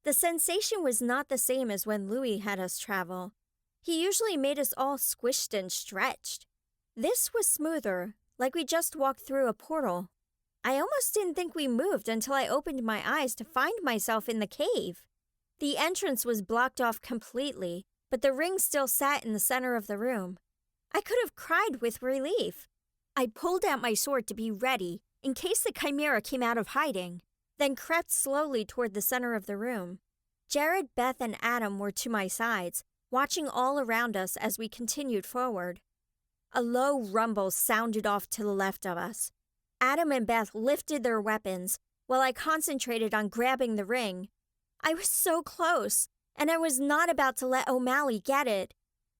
The sensation was not the same as when Louis had us travel. He usually made us all squished and stretched. This was smoother, like we just walked through a portal. I almost didn't think we moved until I opened my eyes to find myself in the cave. The entrance was blocked off completely, but the ring still sat in the center of the room. I could have cried with relief. I pulled out my sword to be ready in case the chimera came out of hiding, then crept slowly toward the center of the room. Jared, Beth, and Adam were to my sides, watching all around us as we continued forward. A low rumble sounded off to the left of us. Adam and Beth lifted their weapons while I concentrated on grabbing the ring. I was so close, and I was not about to let O'Malley get it.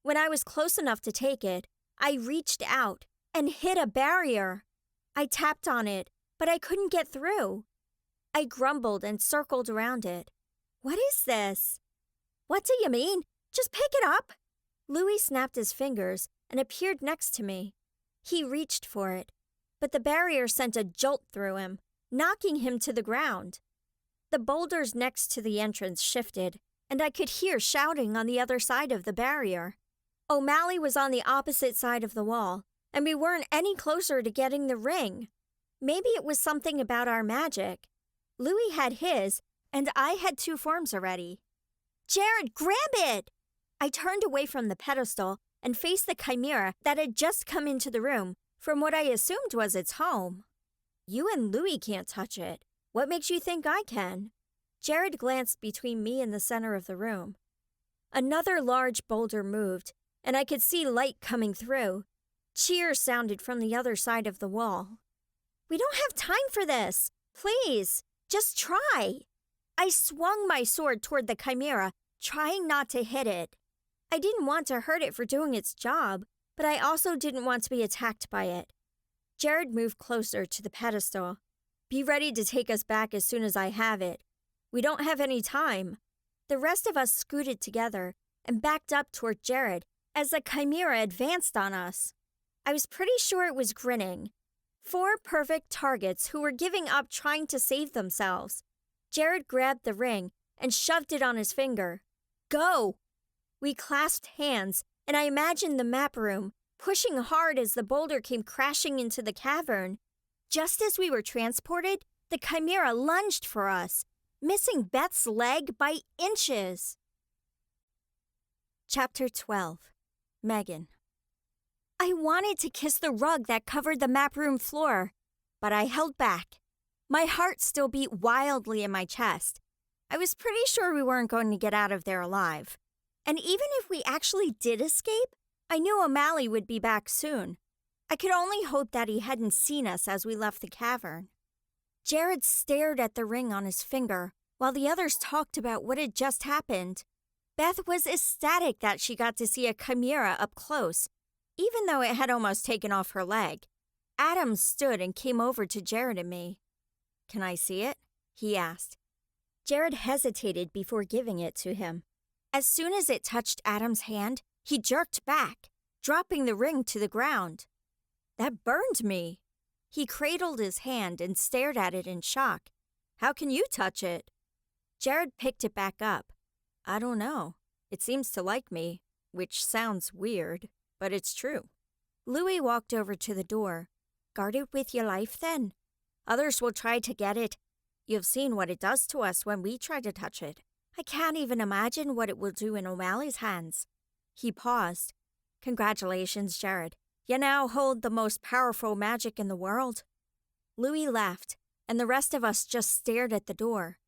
When I was close enough to take it, I reached out and hit a barrier. I tapped on it, but I couldn't get through. I grumbled and circled around it. What is this? What do you mean? Just pick it up. Louis snapped his fingers and appeared next to me. He reached for it, but the barrier sent a jolt through him, knocking him to the ground. The boulders next to the entrance shifted, and I could hear shouting on the other side of the barrier. O'Malley was on the opposite side of the wall, and we weren't any closer to getting the ring. Maybe it was something about our magic. Louis had his, and I had 2 forms already. Jared, grab it! I turned away from the pedestal and faced the chimera that had just come into the room from what I assumed was its home. You and Louis can't touch it. What makes you think I can? Jared glanced between me and the center of the room. Another large boulder moved, and I could see light coming through. Cheers sounded from the other side of the wall. We don't have time for this. Please, just try. I swung my sword toward the chimera, trying not to hit it. I didn't want to hurt it for doing its job, but I also didn't want to be attacked by it. Jared moved closer to the pedestal. Be ready to take us back as soon as I have it. We don't have any time. The rest of us scooted together and backed up toward Jared as the chimera advanced on us. I was pretty sure it was grinning. 4 perfect targets who were giving up trying to save themselves. Jared grabbed the ring and shoved it on his finger. Go! We clasped hands, and I imagined the map room, pushing hard as the boulder came crashing into the cavern. Just as we were transported, the chimera lunged for us, missing Beth's leg by inches. Chapter 12. Megan. I wanted to kiss the rug that covered the map room floor, but I held back. My heart still beat wildly in my chest. I was pretty sure we weren't going to get out of there alive. And even if we actually did escape, I knew O'Malley would be back soon. I could only hope that he hadn't seen us as we left the cavern. Jared stared at the ring on his finger while the others talked about what had just happened. Beth was ecstatic that she got to see a chimera up close, even though it had almost taken off her leg. Adam stood and came over to Jared and me. "Can I see it?" he asked. Jared hesitated before giving it to him. As soon as it touched Adam's hand, he jerked back, dropping the ring to the ground. "That burned me." He cradled his hand and stared at it in shock. "How can you touch it?" Jared picked it back up. "I don't know. It seems to like me, which sounds weird, but it's true." Louis walked over to the door. "Guard it with your life, then. Others will try to get it. You've seen what it does to us when we try to touch it. I can't even imagine what it will do in O'Malley's hands." He paused. "Congratulations, Jared. You now hold the most powerful magic in the world." Louis laughed, and the rest of us just stared at the door.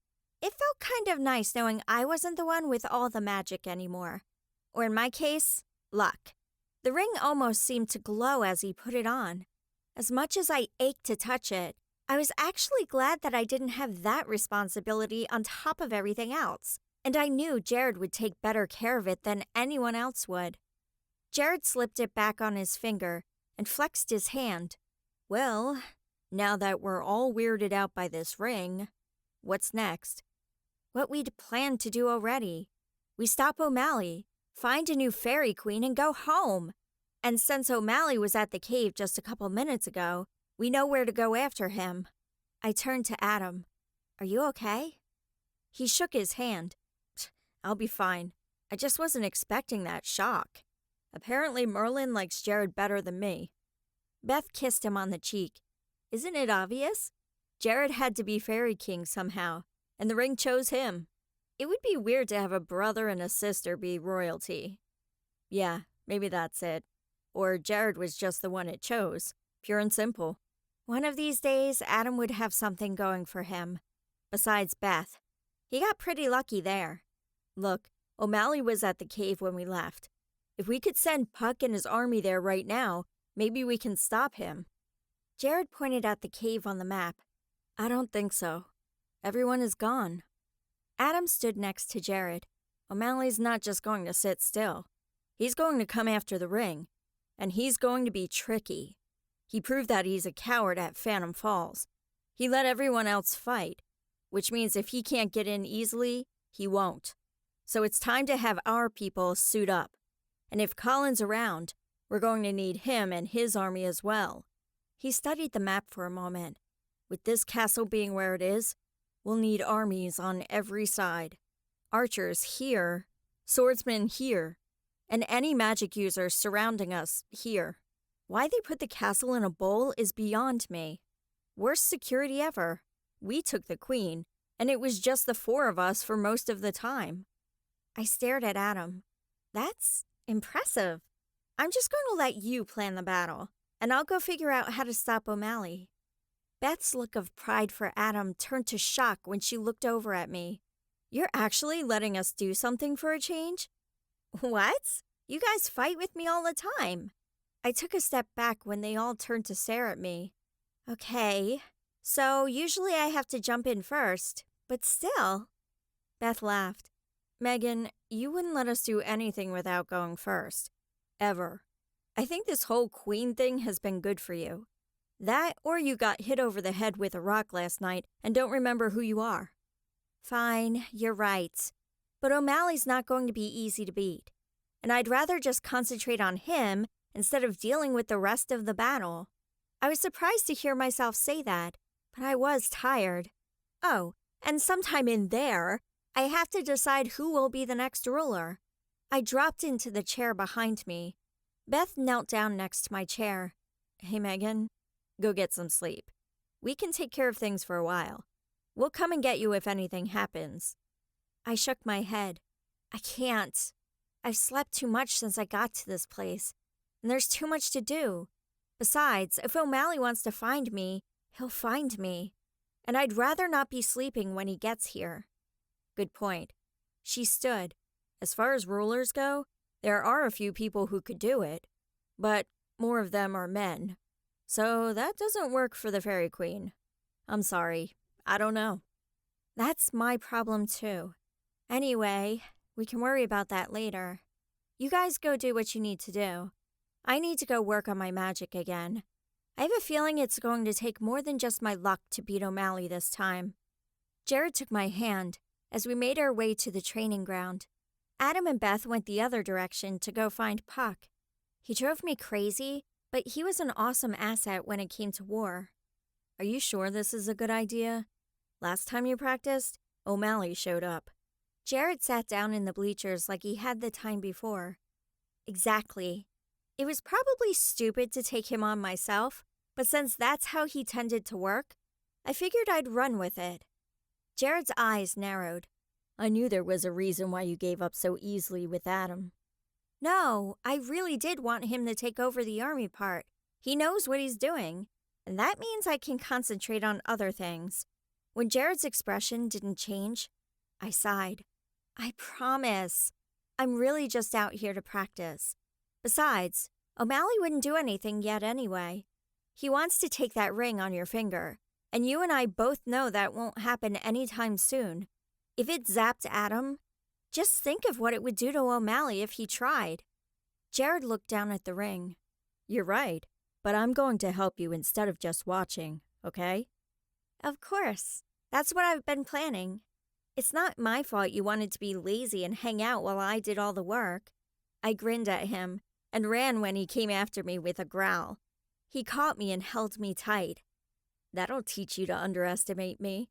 It felt kind of nice knowing I wasn't the one with all the magic anymore. Or in my case, luck. The ring almost seemed to glow as he put it on. As much as I ached to touch it, I was actually glad that I didn't have that responsibility on top of everything else, and I knew Jared would take better care of it than anyone else would. Jared slipped it back on his finger and flexed his hand. "Well, now that we're all weirded out by this ring, what's next?" "What we'd planned to do already. We stop O'Malley, find a new fairy queen, and go home. And since O'Malley was at the cave just a couple minutes ago, we know where to go after him." I turned to Adam. "Are you okay?" He shook his hand. "I'll be fine. I just wasn't expecting that shock. Apparently Merlin likes Jared better than me." Beth kissed him on the cheek. "Isn't it obvious? Jared had to be Fairy King somehow, and the ring chose him. It would be weird to have a brother and a sister be royalty." "Yeah, maybe that's it. Or Jared was just the one it chose. Pure and simple." One of these days, Adam would have something going for him. Besides Beth. He got pretty lucky there. "Look, O'Malley was at the cave when we left. If we could send Puck and his army there right now, maybe we can stop him." Jared pointed at the cave on the map. "I don't think so. Everyone is gone." Adam stood next to Jared. "O'Malley's not just going to sit still. He's going to come after the ring, and he's going to be tricky. He proved that he's a coward at Phantom Falls. He let everyone else fight, which means if he can't get in easily, he won't. So it's time to have our people suit up. And if Colin's around, we're going to need him and his army as well." He studied the map for a moment. "With this castle being where it is, we'll need armies on every side. Archers here, swordsmen here, and any magic users surrounding us here. Why they put the castle in a bowl is beyond me. Worst security ever. We took the queen, and it was just the four of us for most of the time." I stared at Adam. "That's impressive. I'm just going to let you plan the battle, and I'll go figure out how to stop O'Malley." Beth's look of pride for Adam turned to shock when she looked over at me. "You're actually letting us do something for a change?" "What? You guys fight with me all the time." I took a step back when they all turned to stare at me. "Okay, so usually I have to jump in first, but still." Beth laughed. "Megan, you wouldn't let us do anything without going first. Ever. I think this whole queen thing has been good for you. That or you got hit over the head with a rock last night and don't remember who you are." "Fine, you're right. But O'Malley's not going to be easy to beat. And I'd rather just concentrate on him instead of dealing with the rest of the battle." I was surprised to hear myself say that, but I was tired. Oh, and sometime in there, I have to decide who will be the next ruler. I dropped into the chair behind me. Beth knelt down next to my chair. "Hey, Megan, go get some sleep. We can take care of things for a while. We'll come and get you if anything happens." I shook my head. "I can't. I've slept too much since I got to this place, and there's too much to do. Besides, if O'Malley wants to find me, he'll find me. And I'd rather not be sleeping when he gets here." "Good point." She stood. "As far as rulers go, there are a few people who could do it, but more of them are men. So that doesn't work for the Fairy Queen. I'm sorry. I don't know." "That's my problem too. Anyway, We can worry about that later. You guys go do what you need to do. I need to go work on my magic again. I have a feeling it's going to take more than just my luck to beat O'Malley this time. Jared took my hand as we made our way to the training ground. Adam and Beth went the other direction to go find Puck. He drove me crazy, but he was an awesome asset when it came to war. Are you sure this is a good idea? Last time you practiced, O'Malley showed up. Jared sat down in the bleachers like he had the time before. Exactly. It was probably stupid to take him on myself, but since that's how he tended to work, I figured I'd run with it. Jared's eyes narrowed. I knew there was a reason why you gave up so easily with Adam. No, I really did want him to take over the army part. He knows what he's doing, and that means I can concentrate on other things. When Jared's expression didn't change, I sighed. I promise. I'm really just out here to practice. Besides, O'Malley wouldn't do anything yet anyway. He wants to take that ring on your finger, and you and I both know that won't happen anytime soon. If it zapped Adam, just think of what it would do to O'Malley if he tried. Jared looked down at the ring. You're right, but I'm going to help you instead of just watching, okay? Of course. That's what I've been planning. It's not my fault you wanted to be lazy and hang out while I did all the work. I grinned at him and ran when he came after me with a growl. He caught me and held me tight. That'll teach you to underestimate me.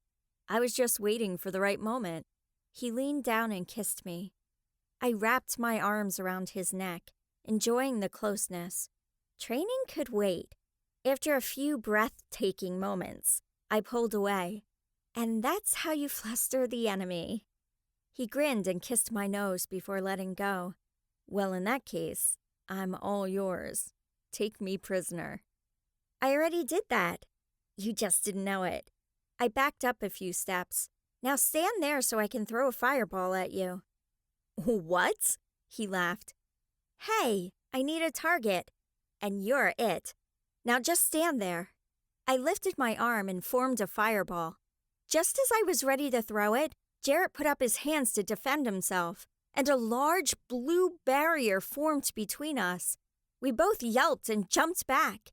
I was just waiting for the right moment. He leaned down and kissed me. I wrapped my arms around his neck, enjoying the closeness. Training could wait. After a few breathtaking moments, I pulled away. And that's how you fluster the enemy. He grinned and kissed my nose before letting go. Well, in that case, I'm all yours. Take me prisoner. I already did that. You just didn't know it. I backed up a few steps. Now stand there so I can throw a fireball at you. What? He laughed. Hey, I need a target. And you're it. Now just stand there. I lifted my arm and formed a fireball. Just as I was ready to throw it, Jarrett put up his hands to defend himself, and a large blue barrier formed between us. We both yelped and jumped back.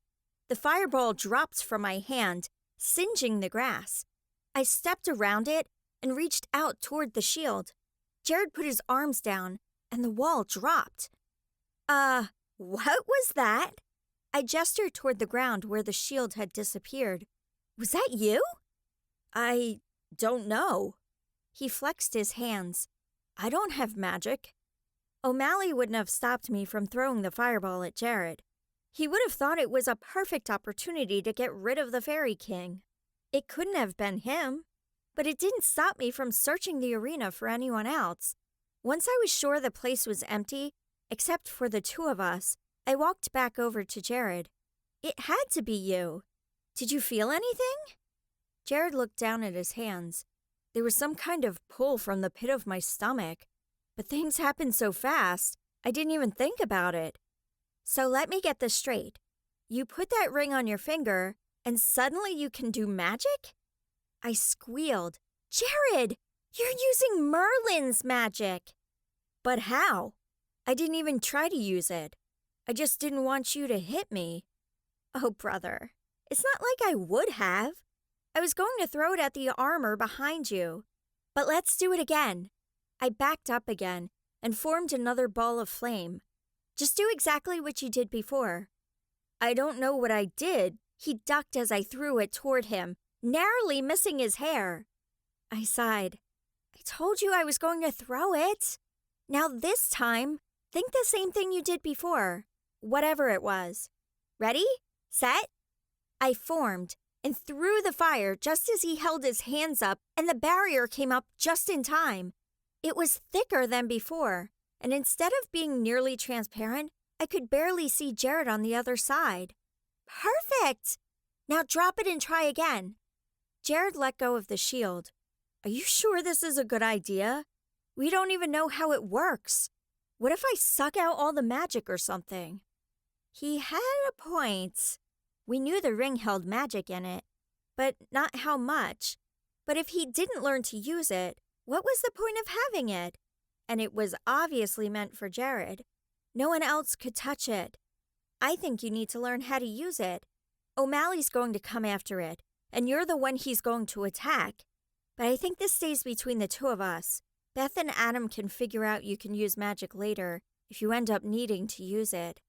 The fireball dropped from my hand, singeing the grass. I stepped around it and reached out toward the shield. Jared put his arms down, and the wall dropped. What was that? I gestured toward the ground where the shield had disappeared. Was that you? I don't know. He flexed his hands. I don't have magic. O'Malley wouldn't have stopped me from throwing the fireball at Jared. He would have thought it was a perfect opportunity to get rid of the Fairy King. It couldn't have been him, but it didn't stop me from searching the arena for anyone else. Once I was sure the place was empty, except for the two of us, I walked back over to Jared. It had to be you. Did you feel anything? Jared looked down at his hands. There was some kind of pull from the pit of my stomach, but things happened so fast, I didn't even think about it. So let me get this straight. You put that ring on your finger, and suddenly you can do magic? I squealed. Jared, you're using Merlin's magic. But how? I didn't even try to use it. I just didn't want you to hit me. Oh, brother, it's not like I would have. I was going to throw it at the armor behind you. But let's do it again. I backed up again and formed another ball of flame. Just do exactly what you did before. I don't know what I did. He ducked as I threw it toward him, narrowly missing his hair. I sighed. I told you I was going to throw it. Now this time, think the same thing you did before, whatever it was. Ready? Set? I formed and threw the fire just as he held his hands up, and the barrier came up just in time. It was thicker than before, and instead of being nearly transparent, I could barely see Jared on the other side. Perfect! Now drop it and try again. Jared let go of the shield. Are you sure this is a good idea? We don't even know how it works. What if I suck out all the magic or something? He had a point. We knew the ring held magic in it, but not how much. But if he didn't learn to use it, what was the point of having it? and it was obviously meant for Jared. No one else could touch it. I think you need to learn how to use it. O'Malley's going to come after it, and you're the one he's going to attack. But I think this stays between the two of us. Beth and Adam can figure out you can use magic later if you end up needing to use it.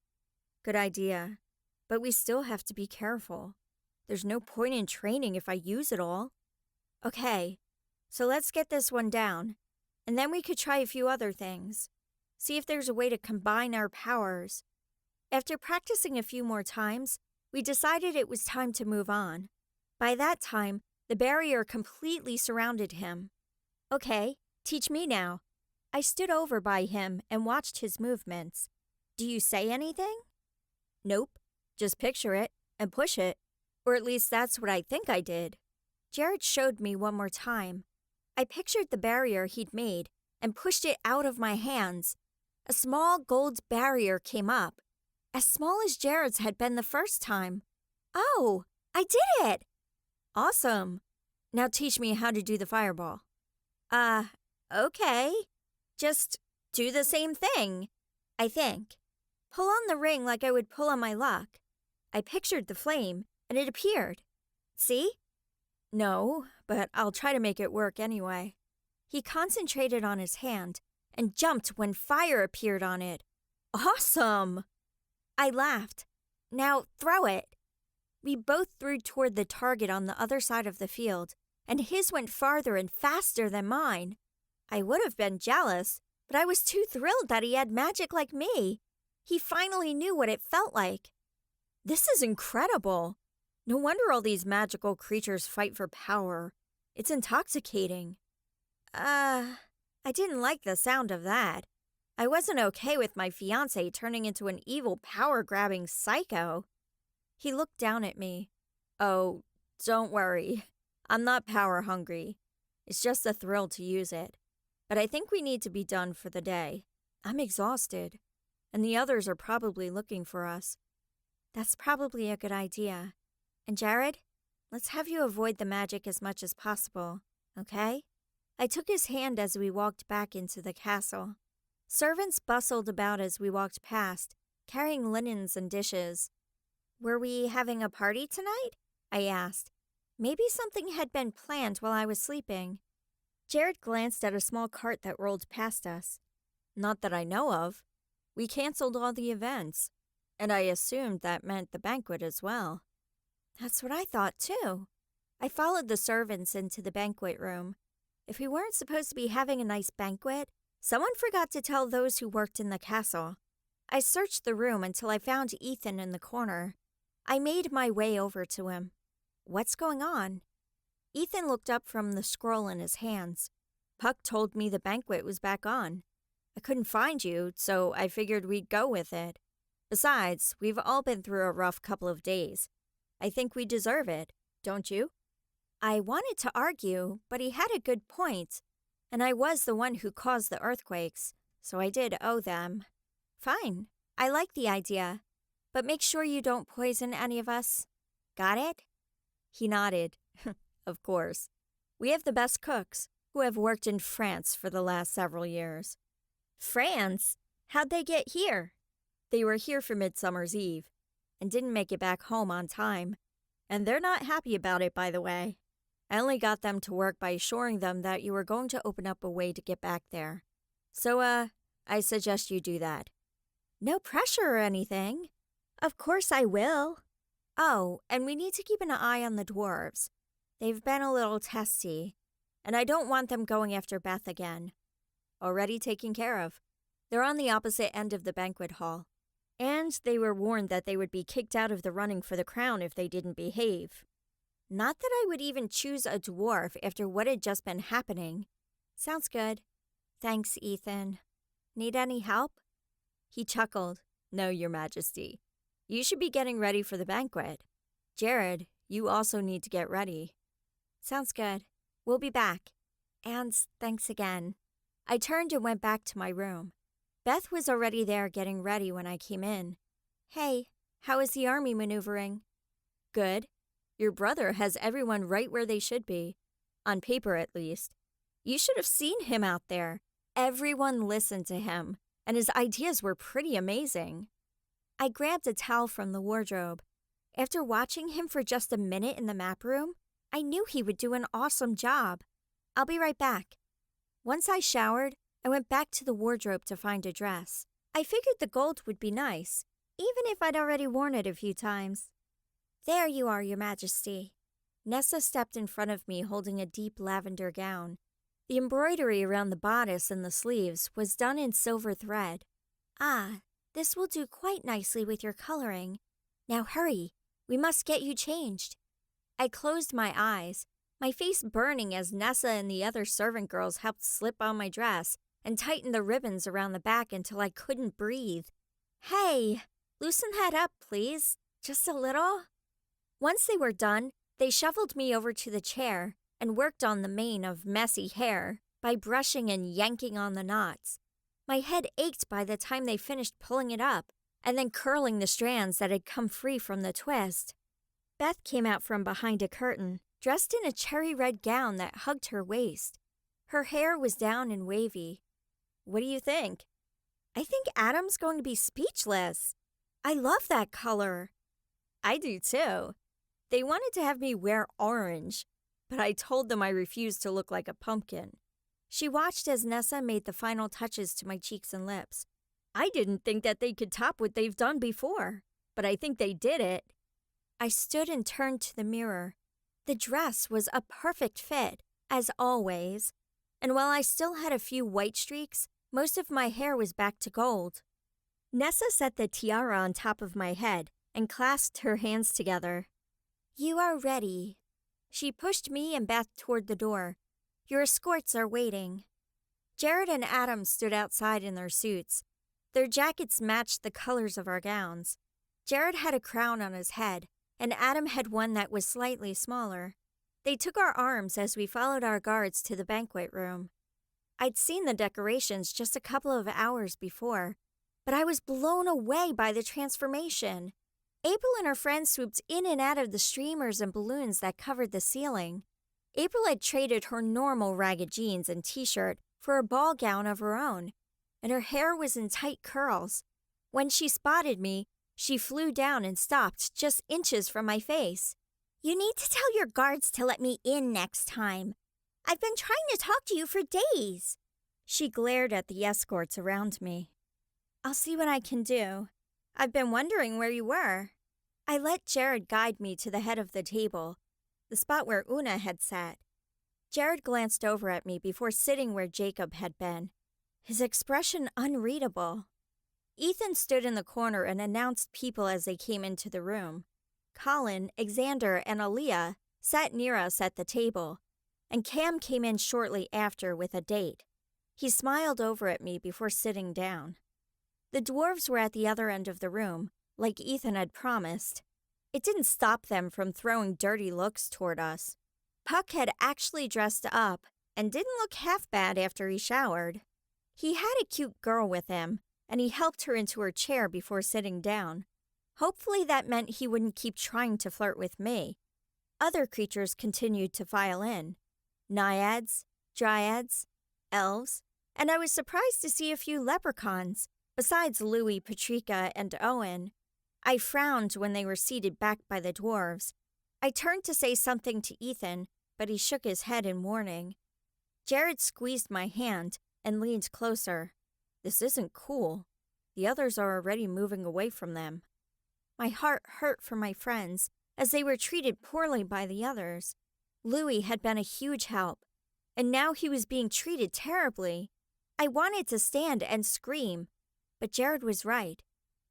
Good idea. But we still have to be careful. There's no point in training if I use it all. Okay, so let's get this one down, and then we could try a few other things. See if there's a way to combine our powers. After practicing a few more times, we decided it was time to move on. By that time, the barrier completely surrounded him. Okay, teach me now. I stood over by him and watched his movements. Do you say anything? Nope. Just picture it and push it. Or at least that's what I think I did. Jared showed me one more time. I pictured the barrier he'd made and pushed it out of my hands. A small gold barrier came up, as small as Jared's had been the first time. Oh, I did it! Awesome. Now teach me how to do the fireball. Okay. Just do the same thing, I think. Pull on the ring like I would pull on my luck. I pictured the flame, and it appeared. See? No, but I'll try to make it work anyway. He concentrated on his hand and jumped when fire appeared on it. Awesome! I laughed. Now throw it. We both threw toward the target on the other side of the field, and his went farther and faster than mine. I would have been jealous, but I was too thrilled that he had magic like me. He finally knew what it felt like. This is incredible. No wonder all these magical creatures fight for power. It's intoxicating. I didn't like the sound of that. I wasn't okay with my fiancé turning into an evil power-grabbing psycho. He looked down at me. Oh, don't worry. I'm not power-hungry. It's just a thrill to use it. But I think we need to be done for the day. I'm exhausted. And the others are probably looking for us. That's probably a good idea. And Jared, let's have you avoid the magic as much as possible, okay? I took his hand as we walked back into the castle. Servants bustled about as we walked past, carrying linens and dishes. Were we having a party tonight? I asked. Maybe something had been planned while I was sleeping. Jared glanced at a small cart that rolled past us. Not that I know of. We canceled all the events, and I assumed that meant the banquet as well. That's what I thought, too. I followed the servants into the banquet room. If we weren't supposed to be having a nice banquet, someone forgot to tell those who worked in the castle. I searched the room until I found Ethan in the corner. I made my way over to him. What's going on? Ethan looked up from the scroll in his hands. Puck told me the banquet was back on. I couldn't find you, so I figured we'd go with it. Besides, we've all been through a rough couple of days. I think we deserve it, don't you? I wanted to argue, but he had a good point, and I was the one who caused the earthquakes, so I did owe them. Fine, I like the idea, but make sure you don't poison any of us. Got it? He nodded. Of course. We have the best cooks, who have worked in France for the last several years. France? How'd they get here? They were here for Midsummer's Eve, and didn't make it back home on time. And they're not happy about it, by the way. I only got them to work by assuring them that you were going to open up a way to get back there. So, I suggest you do that. No pressure or anything. Of course I will. Oh, and we need to keep an eye on the dwarves. They've been a little testy, and I don't want them going after Beth again. Already taken care of. They're on the opposite end of the banquet hall. And they were warned that they would be kicked out of the running for the crown if they didn't behave. Not that I would even choose a dwarf after what had just been happening. Sounds good. Thanks, Ethan. Need any help? He chuckled. No, Your Majesty. You should be getting ready for the banquet. Jared, you also need to get ready. Sounds good. We'll be back. And thanks again. I turned and went back to my room. Beth was already there getting ready when I came in. Hey, how is the army maneuvering? Good. Your brother has everyone right where they should be. On paper, at least. You should have seen him out there. everyone listened to him, and his ideas were pretty amazing. I grabbed a towel from the wardrobe. After watching him for just a minute in the map room, I knew he would do an awesome job. I'll be right back. Once I showered, I went back to the wardrobe to find a dress. I figured the gold would be nice, even if I'd already worn it a few times. There you are, Your Majesty. Nessa stepped in front of me holding a deep lavender gown. The embroidery around the bodice and the sleeves was done in silver thread. Ah, this will do quite nicely with your coloring. Now hurry, we must get you changed. I closed my eyes, my face burning as Nessa and the other servant girls helped slip on my dress and tighten the ribbons around the back until I couldn't breathe. Hey, loosen that up, please. Just a little. Once they were done, they shuffled me over to the chair and worked on the mane of messy hair by brushing and yanking on the knots. My head ached by the time they finished pulling it up and then curling the strands that had come free from the twist. Beth came out from behind a curtain, dressed in a cherry red gown that hugged her waist. Her hair was down and wavy. What do you think? I think Adam's going to be speechless. I love that color. I do too. They wanted to have me wear orange, but I told them I refused to look like a pumpkin. She watched as Nessa made the final touches to my cheeks and lips. I didn't think that they could top what they've done before, but I think they did it. I stood and turned to the mirror. The dress was a perfect fit, as always, and while I still had a few white streaks, most of my hair was back to gold. Nessa set the tiara on top of my head and clasped her hands together. You are ready. She pushed me and Beth toward the door. Your escorts are waiting. Jared and Adam stood outside in their suits. Their jackets matched the colors of our gowns. Jared had a crown on his head, and Adam had one that was slightly smaller. They took our arms as we followed our guards to the banquet room. I'd seen the decorations just a couple of hours before, but I was blown away by the transformation. April and her friends swooped in and out of the streamers and balloons that covered the ceiling. April had traded her normal ragged jeans and t-shirt for a ball gown of her own, and her hair was in tight curls. When she spotted me, she flew down and stopped just inches from my face. You need to tell your guards to let me in next time. I've been trying to talk to you for days. She glared at the escorts around me. I'll see what I can do. I've been wondering where you were. I let Jared guide me to the head of the table, the spot where Una had sat. Jared glanced over at me before sitting where Jacob had been, his expression unreadable. Ethan stood in the corner and announced people as they came into the room. Colin, Xander, and Aaliyah sat near us at the table, and Cam came in shortly after with a date. He smiled over at me before sitting down. The dwarves were at the other end of the room, like Ethan had promised. It didn't stop them from throwing dirty looks toward us. Puck had actually dressed up and didn't look half bad after he showered. He had a cute girl with him, and he helped her into her chair before sitting down. Hopefully that meant he wouldn't keep trying to flirt with me. Other creatures continued to file in. Naiads, dryads, elves, and I was surprised to see a few leprechauns, besides Louie, Patrika, and Owen. I frowned when they were seated back by the dwarves. I turned to say something to Ethan, but he shook his head in warning. Jared squeezed my hand and leaned closer. This isn't cool. The others are already moving away from them. My heart hurt for my friends, as they were treated poorly by the others. Louie had been a huge help, and now he was being treated terribly. I wanted to stand and scream, but Jared was right.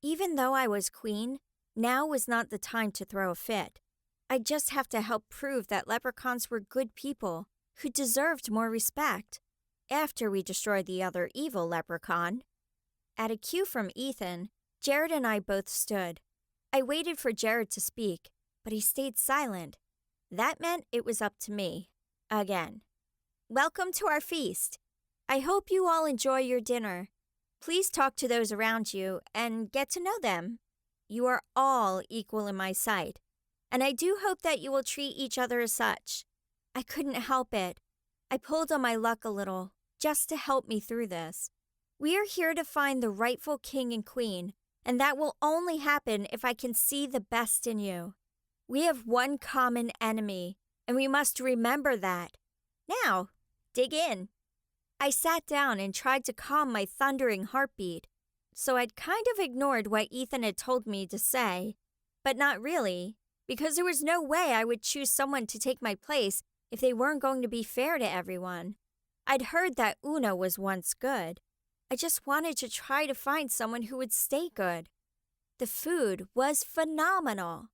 Even though I was queen, now was not the time to throw a fit. I'd just have to help prove that leprechauns were good people who deserved more respect, after we destroyed the other evil leprechaun. At a cue from Ethan, Jared and I both stood. I waited for Jared to speak, but he stayed silent. That meant it was up to me. Again. Welcome to our feast. I hope you all enjoy your dinner. Please talk to those around you and get to know them. You are all equal in my sight, and I do hope that you will treat each other as such. I couldn't help it. I pulled on my luck a little. just to help me through this. We are here to find the rightful king and queen, and that will only happen if I can see the best in you. We have one common enemy, and we must remember that. Now, dig in. I sat down and tried to calm my thundering heartbeat, so I'd kind of ignored what Ethan had told me to say, but not really, because there was no way I would choose someone to take my place if they weren't going to be fair to everyone. I'd heard that Una was once good. I just wanted to try to find someone who would stay good. The food was phenomenal.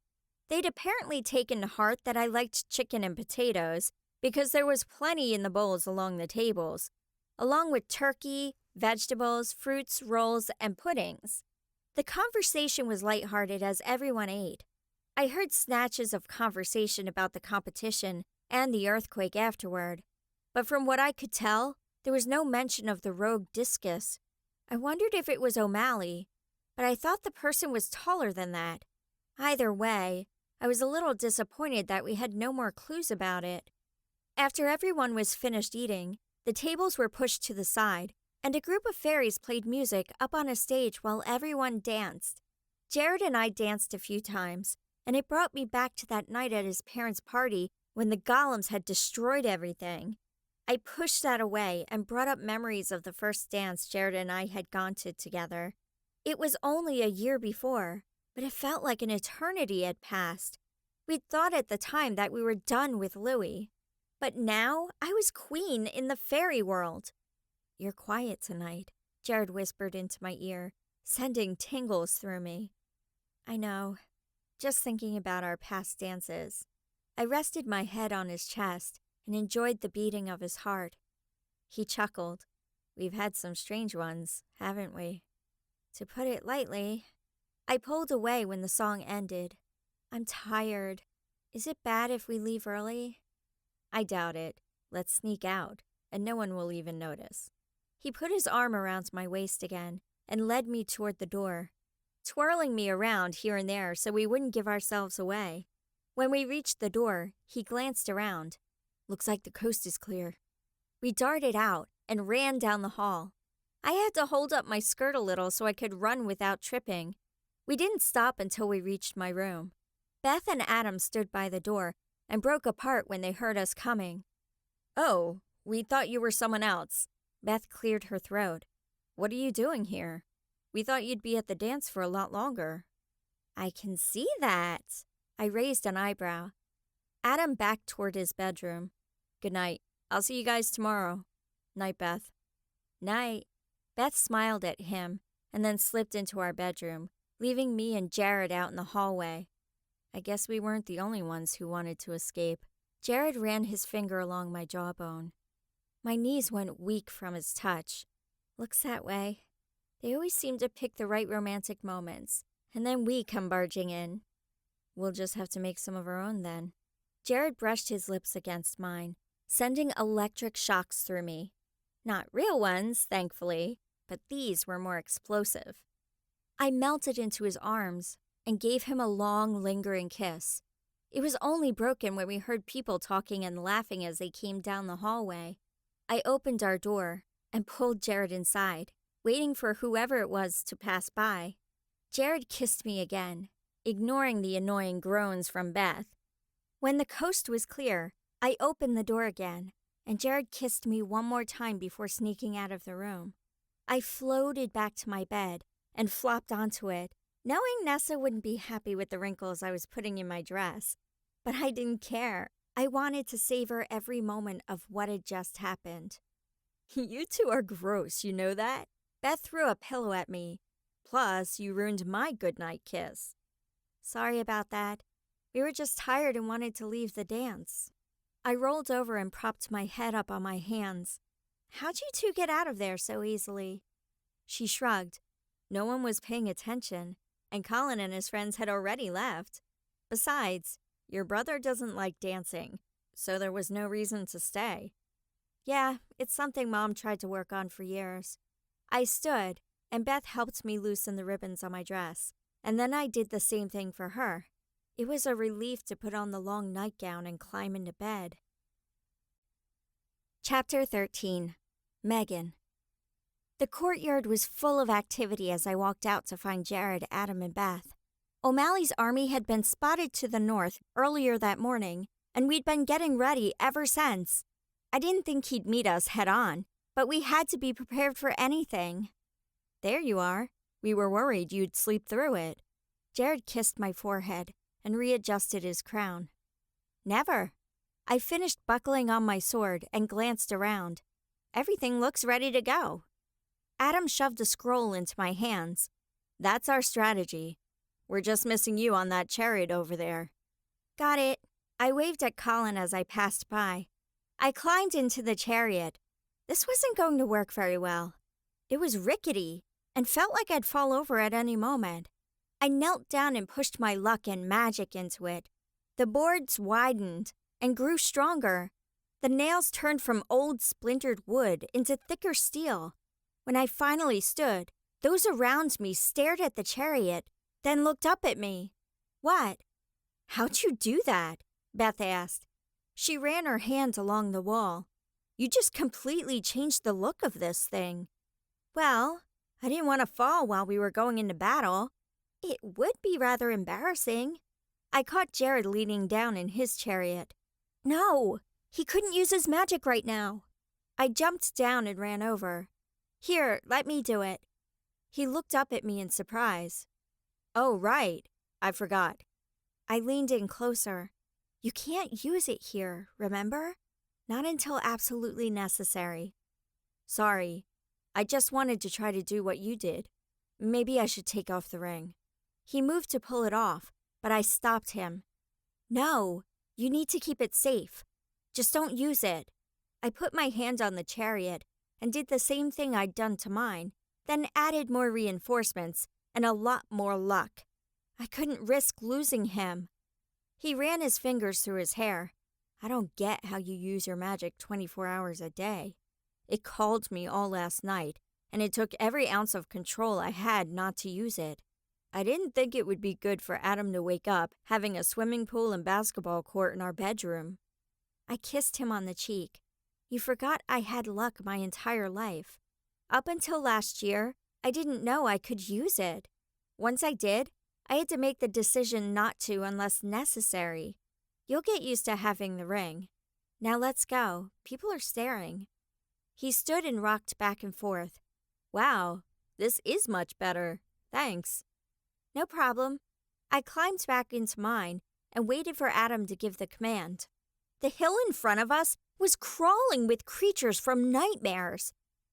They'd apparently taken to heart that I liked chicken and potatoes because there was plenty in the bowls along the tables, along with turkey, vegetables, fruits, rolls, and puddings. The conversation was lighthearted as everyone ate. I heard snatches of conversation about the competition and the earthquake afterward, but from what I could tell, there was no mention of the rogue discus. I wondered if it was O'Malley, but I thought the person was taller than that. Either way, I was a little disappointed that we had no more clues about it. After everyone was finished eating, the tables were pushed to the side, and a group of fairies played music up on a stage while everyone danced. Jared and I danced a few times, and it brought me back to that night at his parents' party when the golems had destroyed everything. I pushed that away and brought up memories of the first dance Jared and I had gone to together. It was only a year before, but it felt like an eternity had passed. We'd thought at the time that we were done with Louis. But now I was queen in the fairy world. "You're quiet tonight," Jared whispered into my ear, sending tingles through me. "I know. Just thinking about our past dances." I rested my head on his chest and enjoyed the beating of his heart. He chuckled. "We've had some strange ones, haven't we?" "To put it lightly." I pulled away when the song ended. "I'm tired. Is it bad if we leave early?" "I doubt it. Let's sneak out, and no one will even notice." He put his arm around my waist again and led me toward the door, twirling me around here and there so we wouldn't give ourselves away. When we reached the door, he glanced around. "Looks like the coast is clear." We darted out and ran down the hall. I had to hold up my skirt a little so I could run without tripping. We didn't stop until we reached my room. Beth and Adam stood by the door and broke apart when they heard us coming. "Oh, we thought you were someone else." Beth cleared her throat. "What are you doing here? We thought you'd be at the dance for a lot longer." "I can see that." I raised an eyebrow. Adam backed toward his bedroom. "Good night. I'll see you guys tomorrow." "Night, Beth." "Night." Beth smiled at him and then slipped into our bedroom, leaving me and Jared out in the hallway. I guess we weren't the only ones who wanted to escape. Jared ran his finger along my jawbone. My knees went weak from his touch. "Looks that way. They always seem to pick the right romantic moments, and then we come barging in." "We'll just have to make some of our own then." Jared brushed his lips against mine, sending electric shocks through me. Not real ones, thankfully, but these were more explosive. I melted into his arms and gave him a long, lingering kiss. It was only broken when we heard people talking and laughing as they came down the hallway. I opened our door and pulled Jared inside, waiting for whoever it was to pass by. Jared kissed me again, ignoring the annoying groans from Beth. When the coast was clear, I opened the door again, and Jared kissed me one more time before sneaking out of the room. I floated back to my bed and flopped onto it, knowing Nessa wouldn't be happy with the wrinkles I was putting in my dress. But I didn't care. I wanted to savor every moment of what had just happened. "You two are gross, you know that?" Beth threw a pillow at me. "Plus, you ruined my goodnight kiss." "Sorry about that. We were just tired and wanted to leave the dance." I rolled over and propped my head up on my hands. "How'd you two get out of there so easily?" She shrugged. "No one was paying attention, and Colin and his friends had already left. Besides, your brother doesn't like dancing, so there was no reason to stay." "Yeah, it's something Mom tried to work on for years." I stood, and Beth helped me loosen the ribbons on my dress, and then I did the same thing for her. It was a relief to put on the long nightgown and climb into bed. Chapter 13. Megan. The courtyard was full of activity as I walked out to find Jared, Adam, and Beth. O'Malley's army had been spotted to the north earlier that morning, and we'd been getting ready ever since. I didn't think he'd meet us head on, but we had to be prepared for anything. There you are. We were worried you'd sleep through it. Jared kissed my forehead and readjusted his crown. Never. I finished buckling on my sword and glanced around. Everything looks ready to go. Adam shoved a scroll into my hands. That's our strategy. We're just missing you on that chariot over there. Got it. I waved at Colin as I passed by. I climbed into the chariot. This wasn't going to work very well. It was rickety and felt like I'd fall over at any moment. I knelt down and pushed my luck and magic into it. The boards widened and grew stronger. The nails turned from old splintered wood into thicker steel. When I finally stood, those around me stared at the chariot, then looked up at me. What? How'd you do that? Beth asked. She ran her hand along the wall. You just completely changed the look of this thing. Well, I didn't want to fall while we were going into battle. It would be rather embarrassing. I caught Jared leaning down in his chariot. No, he couldn't use his magic right now. I jumped down and ran over. Here, let me do it. He looked up at me in surprise. Oh, right. I forgot. I leaned in closer. You can't use it here, remember? Not until absolutely necessary. Sorry. I just wanted to try to do what you did. Maybe I should take off the ring. He moved to pull it off, but I stopped him. No, you need to keep it safe. Just don't use it. I put my hand on the chariot and did the same thing I'd done to mine, then added more reinforcements and a lot more luck. I couldn't risk losing him. He ran his fingers through his hair. I don't get how you use your magic 24 hours a day. It called me all last night, and it took every ounce of control I had not to use it. I didn't think it would be good for Adam to wake up having a swimming pool and basketball court in our bedroom. I kissed him on the cheek. You forgot I had luck my entire life. Up until last year, I didn't know I could use it. Once I did, I had to make the decision not to unless necessary. You'll get used to having the ring. Now let's go. People are staring. He stood and rocked back and forth. Wow, this is much better. Thanks. No problem. I climbed back into mine and waited for Adam to give the command. The hill in front of us was crawling with creatures from nightmares.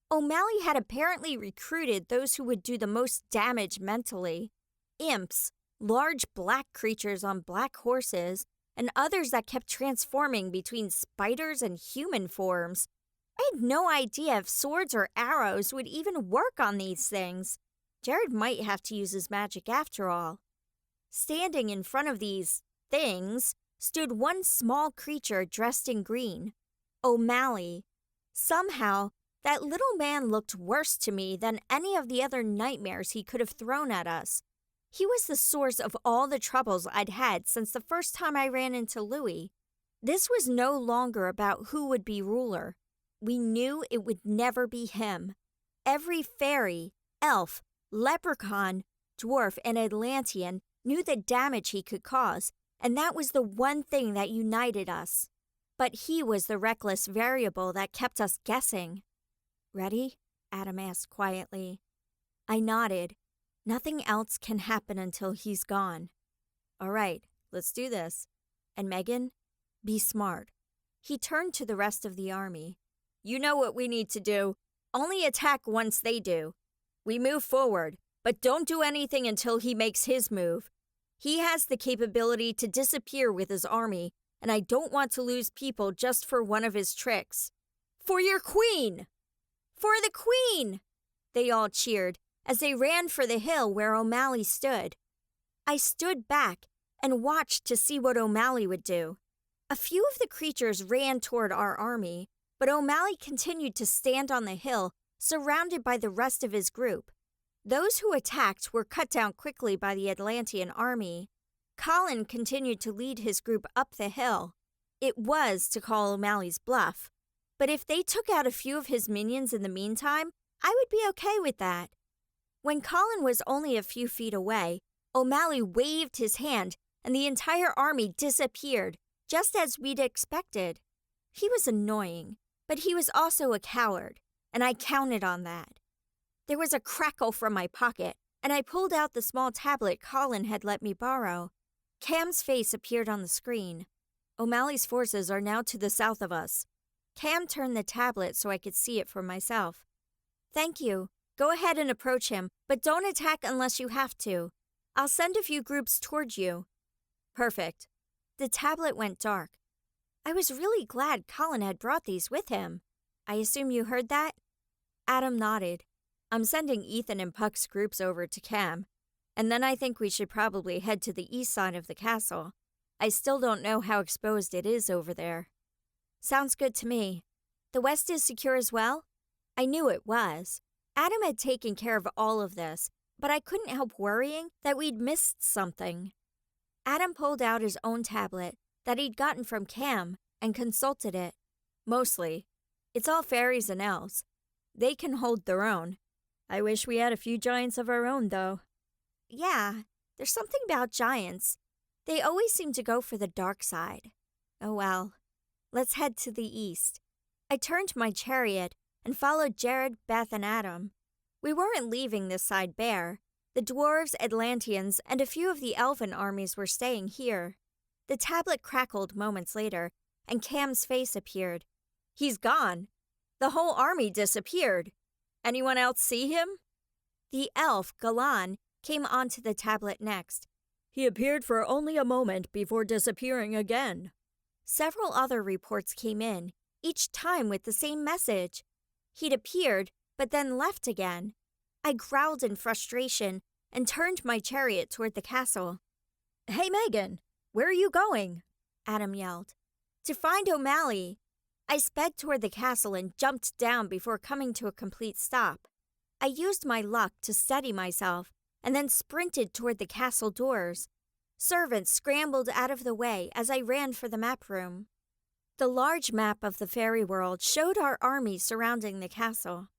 O'Malley had apparently recruited those who would do the most damage mentally. Imps, large black creatures on black horses, and others that kept transforming between spiders and human forms. I had no idea if swords or arrows would even work on these things. Jared might have to use his magic after all. Standing in front of these things stood one small creature dressed in green. O'Malley. Somehow, that little man looked worse to me than any of the other nightmares he could have thrown at us. He was the source of all the troubles I'd had since the first time I ran into Louis. This was no longer about who would be ruler. We knew it would never be him. Every fairy, elf, leprechaun, dwarf, and Atlantean knew the damage he could cause, and that was the one thing that united us. But he was the reckless variable that kept us guessing. Ready? Adam asked quietly. I nodded. Nothing else can happen until he's gone. All right, let's do this. And Megan, be smart. He turned to the rest of the army. You know what we need to do. Only attack once they do. We move forward, but don't do anything until he makes his move. He has the capability to disappear with his army, and I don't want to lose people just for one of his tricks. For your queen! For the queen! They all cheered as they ran for the hill where O'Malley stood. I stood back and watched to see what O'Malley would do. A few of the creatures ran toward our army, but O'Malley continued to stand on the hill, surrounded by the rest of his group. Those who attacked were cut down quickly by the Atlantean army. Colin continued to lead his group up the hill. It was to call O'Malley's bluff, but if they took out a few of his minions in the meantime, I would be okay with that. When Colin was only a few feet away, O'Malley waved his hand and the entire army disappeared, just as we'd expected. He was annoying, but he was also a coward, and I counted on that. There was a crackle from my pocket, and I pulled out the small tablet Colin had let me borrow. Cam's face appeared on the screen. O'Malley's forces are now to the south of us. Cam turned the tablet so I could see it for myself. Thank you. Go ahead and approach him, but don't attack unless you have to. I'll send a few groups towards you. Perfect. The tablet went dark. I was really glad Colin had brought these with him. I assume you heard that? Adam nodded. I'm sending Ethan and Puck's groups over to Cam, and then I think we should probably head to the east side of the castle. I still don't know how exposed it is over there. Sounds good to me. The west is secure as well? I knew it was. Adam had taken care of all of this, but I couldn't help worrying that we'd missed something. Adam pulled out his own tablet that he'd gotten from Cam and consulted it. Mostly. It's all fairies and elves. They can hold their own. I wish we had a few giants of our own, though. Yeah, there's something about giants. They always seem to go for the dark side. Oh well. Let's head to the east. I turned my chariot and followed Jared, Beth, and Adam. We weren't leaving this side bare. The dwarves, Atlanteans, and a few of the elven armies were staying here. The tablet crackled moments later, and Cam's face appeared. He's gone. The whole army disappeared. Anyone else see him? The elf, Galan, came onto the tablet next. He appeared for only a moment before disappearing again. Several other reports came in, each time with the same message. He'd appeared, but then left again. I growled in frustration and turned my chariot toward the castle. Hey, Megan, where are you going? Adam yelled. To find O'Malley. I sped toward the castle and jumped down before coming to a complete stop. I used my luck to steady myself and then sprinted toward the castle doors. Servants scrambled out of the way as I ran for the map room. The large map of the fairy world showed our army surrounding the castle.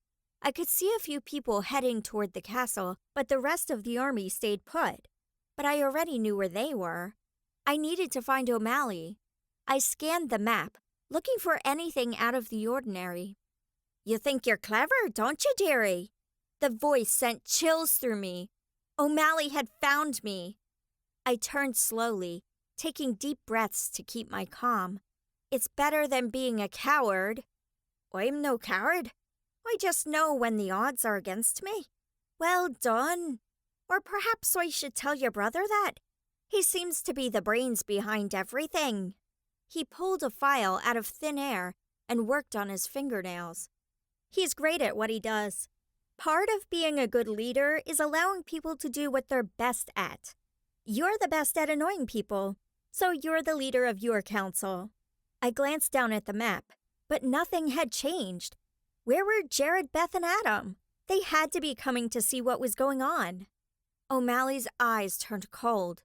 I could see a few people heading toward the castle, but the rest of the army stayed put. But I already knew where they were. I needed to find O'Malley. I scanned the map, looking for anything out of the ordinary. You think you're clever, don't you, dearie? The voice sent chills through me. O'Malley had found me. I turned slowly, taking deep breaths to keep my calm. It's better than being a coward. I'm no coward. I just know when the odds are against me. Well done. Or perhaps I should tell your brother that. He seems to be the brains behind everything. He pulled a file out of thin air and worked on his fingernails. He's great at what he does. Part of being a good leader is allowing people to do what they're best at. You're the best at annoying people, so you're the leader of your council. I glanced down at the map, but nothing had changed. Where were Jared, Beth, and Adam? They had to be coming to see what was going on. O'Malley's eyes turned cold.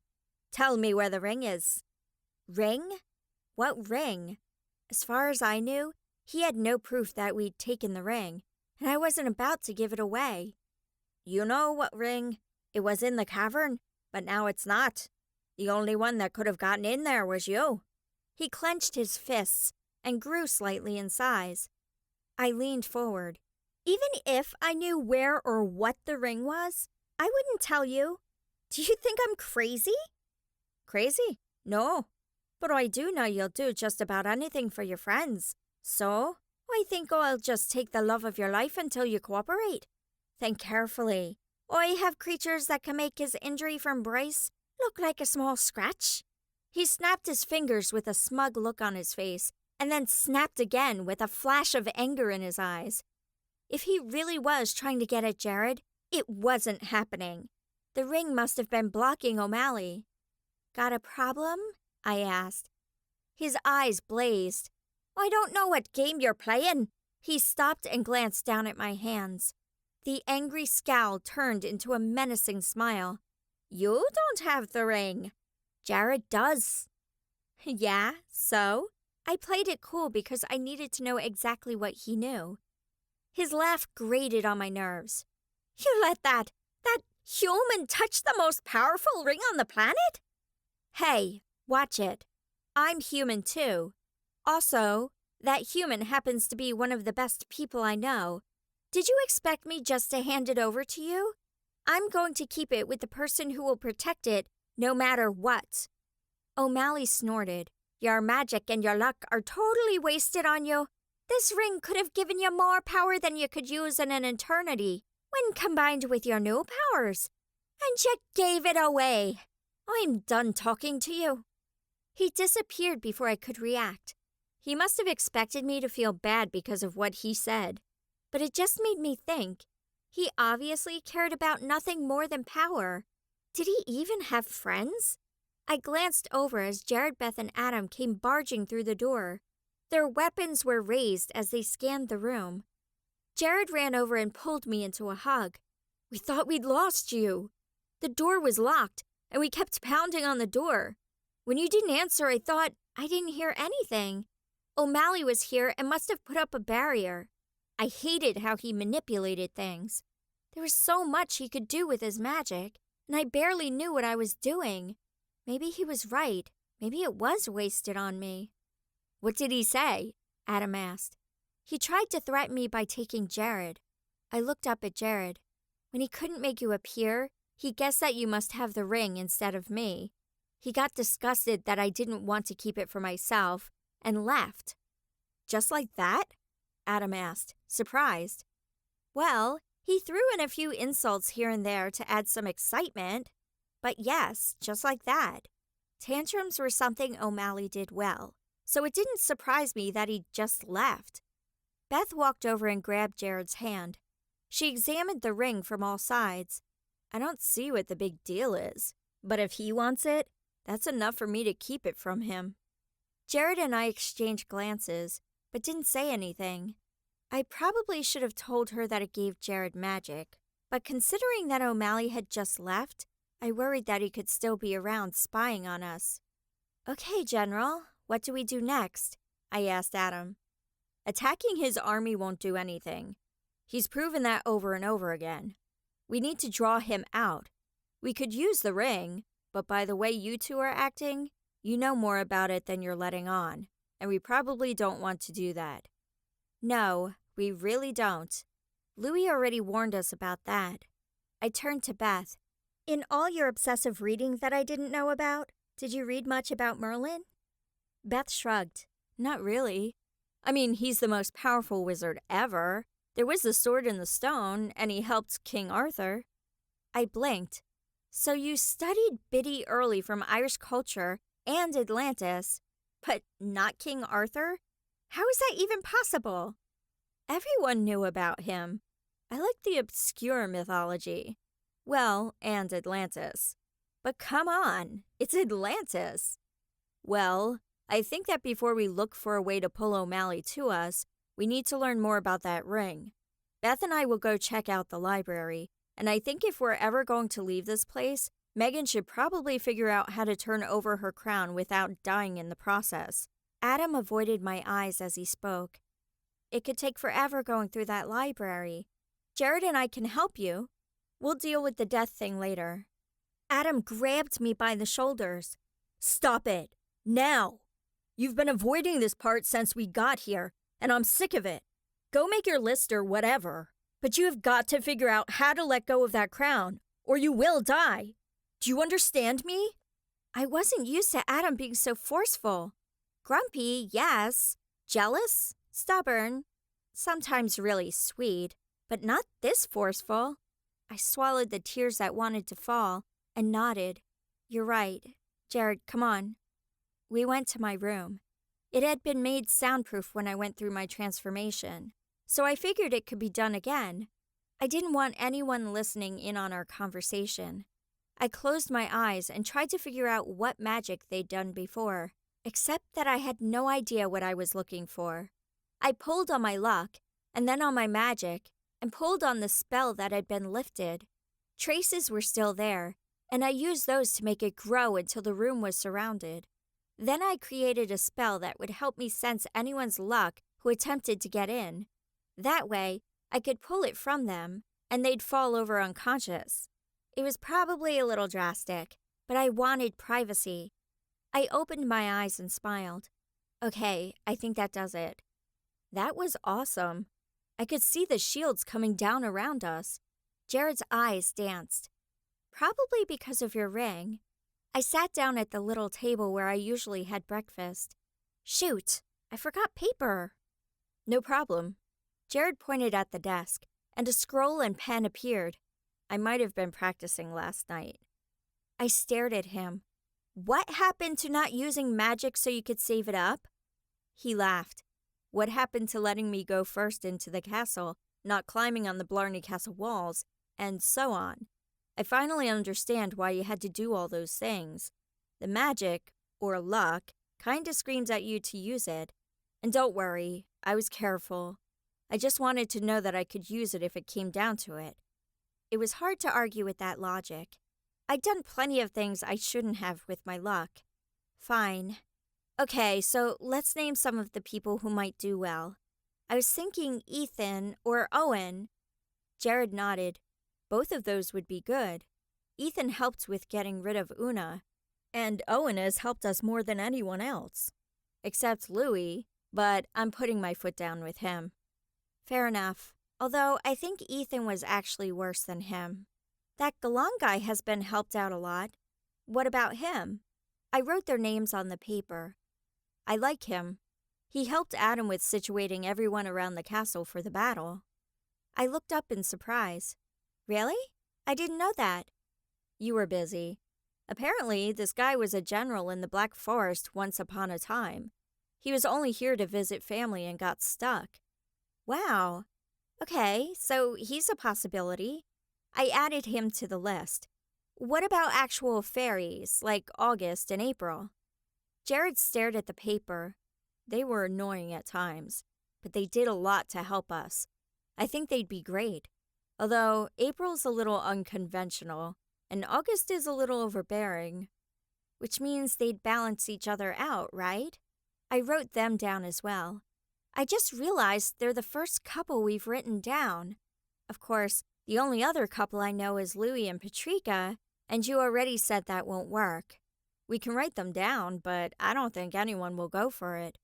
Tell me where the ring is. Ring? What ring? As far as I knew, he had no proof that we'd taken the ring, and I wasn't about to give it away. You know what ring? It was in the cavern, but now it's not. The only one that could have gotten in there was you. He clenched his fists and grew slightly in size. I leaned forward. Even if I knew where or what the ring was, I wouldn't tell you. Do you think I'm crazy? Crazy? No. But I do know you'll do just about anything for your friends. So, I think I'll just take the love of your life until you cooperate. Think carefully. I have creatures that can make his injury from Bryce look like a small scratch. He snapped his fingers with a smug look on his face, and then snapped again with a flash of anger in his eyes. If he really was trying to get at Jared, it wasn't happening. The ring must have been blocking O'Malley. Got a problem? I asked. His eyes blazed. I don't know what game you're playing. He stopped and glanced down at my hands. The angry scowl turned into a menacing smile. You don't have the ring. Jared does. Yeah, so? I played it cool because I needed to know exactly what he knew. His laugh grated on my nerves. You let that human touch the most powerful ring on the planet? Hey, watch it. I'm human too. Also, that human happens to be one of the best people I know. Did you expect me just to hand it over to you? I'm going to keep it with the person who will protect it no matter what. O'Malley snorted. Your magic and your luck are totally wasted on you. This ring could have given you more power than you could use in an eternity when combined with your new powers. And you gave it away. I'm done talking to you. He disappeared before I could react. He must have expected me to feel bad because of what he said. But it just made me think. He obviously cared about nothing more than power. Did he even have friends? I glanced over as Jared, Beth, and Adam came barging through the door. Their weapons were raised as they scanned the room. Jared ran over and pulled me into a hug. We thought we'd lost you. The door was locked, and we kept pounding on the door. When you didn't answer, I thought I didn't hear anything. O'Malley was here and must have put up a barrier. I hated how he manipulated things. There was so much he could do with his magic, and I barely knew what I was doing. Maybe he was right. Maybe it was wasted on me. What did he say? Adam asked. He tried to threaten me by taking Jared. I looked up at Jared. When he couldn't make you appear, he guessed that you must have the ring instead of me. He got disgusted that I didn't want to keep it for myself and left. Just like that? Adam asked, surprised. Well, he threw in a few insults here and there to add some excitement. But yes, just like that. Tantrums were something O'Malley did well, so it didn't surprise me that he just left. Beth walked over and grabbed Jared's hand. She examined the ring from all sides. I don't see what the big deal is, but if he wants it, that's enough for me to keep it from him. Jared and I exchanged glances, but didn't say anything. I probably should have told her that it gave Jared magic, but considering that O'Malley had just left, I worried that he could still be around spying on us. Okay, General, what do we do next? I asked Adam. Attacking his army won't do anything. He's proven that over and over again. We need to draw him out. We could use the ring, but by the way you two are acting, you know more about it than you're letting on, and we probably don't want to do that. No, we really don't. Louis already warned us about that. I turned to Beth. In all your obsessive reading that I didn't know about, did you read much about Merlin? Beth shrugged. Not really. I mean, he's the most powerful wizard ever. There was the sword in the stone, and he helped King Arthur. I blinked. So you studied Biddy early from Irish culture and Atlantis, but not King Arthur? How is that even possible? Everyone knew about him. I like the obscure mythology. Well, and Atlantis. But come on, it's Atlantis. Well, I think that before we look for a way to pull O'Malley to us, we need to learn more about that ring. Beth and I will go check out the library, and I think if we're ever going to leave this place, Megan should probably figure out how to turn over her crown without dying in the process. Adam avoided my eyes as he spoke. It could take forever going through that library. Jared and I can help you. We'll deal with the death thing later. Adam grabbed me by the shoulders. Stop it. Now. You've been avoiding this part since we got here, and I'm sick of it. Go make your list or whatever. But you have got to figure out how to let go of that crown, or you will die. Do you understand me? I wasn't used to Adam being so forceful. Grumpy, yes. Jealous, stubborn, sometimes really sweet, but not this forceful. I swallowed the tears that wanted to fall and nodded. You're right. Jared, come on. We went to my room. It had been made soundproof when I went through my transformation, so I figured it could be done again. I didn't want anyone listening in on our conversation. I closed my eyes and tried to figure out what magic they'd done before, except that I had no idea what I was looking for. I pulled on my luck, and then on my magic, and pulled on the spell that had been lifted. Traces were still there, and I used those to make it grow until the room was surrounded. Then I created a spell that would help me sense anyone's luck who attempted to get in. That way, I could pull it from them, and they'd fall over unconscious. It was probably a little drastic, but I wanted privacy. I opened my eyes and smiled. Okay, I think that does it. That was awesome. I could see the shields coming down around us. Jared's eyes danced. Probably because of your ring. I sat down at the little table where I usually had breakfast. Shoot, I forgot paper. No problem. Jared pointed at the desk, and a scroll and pen appeared. I might have been practicing last night. I stared at him. What happened to not using magic so you could save it up? He laughed. What happened to letting me go first into the castle, not climbing on the Blarney Castle walls, and so on? I finally understand why you had to do all those things. The magic, or luck, kinda screams at you to use it. And don't worry, I was careful. I just wanted to know that I could use it if it came down to it. It was hard to argue with that logic. I'd done plenty of things I shouldn't have with my luck. Fine. Okay, so let's name some of the people who might do well. I was thinking Ethan or Owen. Jared nodded. Both of those would be good. Ethan helped with getting rid of Una, and Owen has helped us more than anyone else. Except Louis, but I'm putting my foot down with him. Fair enough, although I think Ethan was actually worse than him. That Galan guy has been helped out a lot. What about him? I wrote their names on the paper. I like him. He helped Adam with situating everyone around the castle for the battle. I looked up in surprise. Really? I didn't know that. You were busy. Apparently, this guy was a general in the Black Forest once upon a time. He was only here to visit family and got stuck. Wow. Okay, so he's a possibility. I added him to the list. What about actual fairies, like August and April? Jared stared at the paper. They were annoying at times, but they did a lot to help us. I think they'd be great. Although April's a little unconventional, and August is a little overbearing. Which means they'd balance each other out, right? I wrote them down as well. I just realized they're the first couple we've written down. Of course, the only other couple I know is Louis and Patrika, and you already said that won't work. We can write them down, but I don't think anyone will go for it.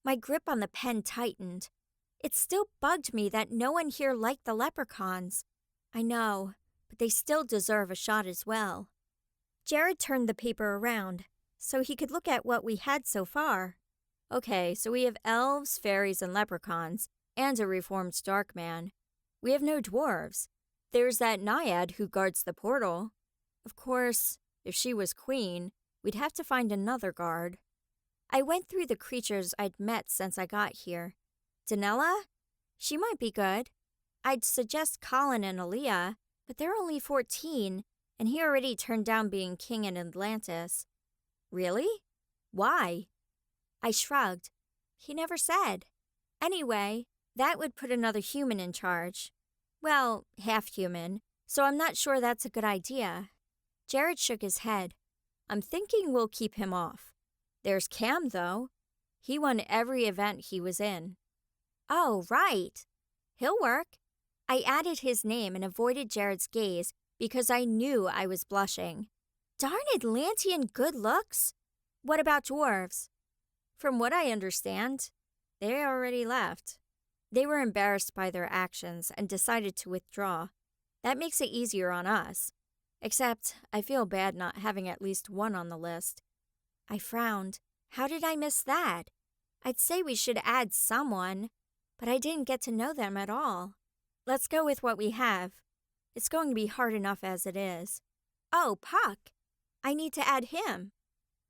My grip on the pen tightened. It still bugged me that no one here liked the leprechauns. I know, but they still deserve a shot as well. Jared turned the paper around, so he could look at what we had so far. Okay, so we have elves, fairies, and leprechauns, and a reformed dark man. We have no dwarves. There's that naiad who guards the portal. Of course, if she was queen, we'd have to find another guard. I went through the creatures I'd met since I got here. Danella? She might be good. I'd suggest Colin and Aaliyah, but they're only 14, and he already turned down being king in Atlantis. Really? Why? I shrugged. He never said. Anyway, that would put another human in charge. Well, half human, so I'm not sure that's a good idea. Jared shook his head. I'm thinking we'll keep him off. There's Cam, though. He won every event he was in. Oh, right. He'll work. I added his name and avoided Jared's gaze because I knew I was blushing. Darn Atlantean good looks. What about dwarves? From what I understand, they already left. They were embarrassed by their actions and decided to withdraw. That makes it easier on us. Except, I feel bad not having at least one on the list. I frowned. How did I miss that? I'd say we should add someone, but I didn't get to know them at all. Let's go with what we have. It's going to be hard enough as it is. Oh, Puck! I need to add him.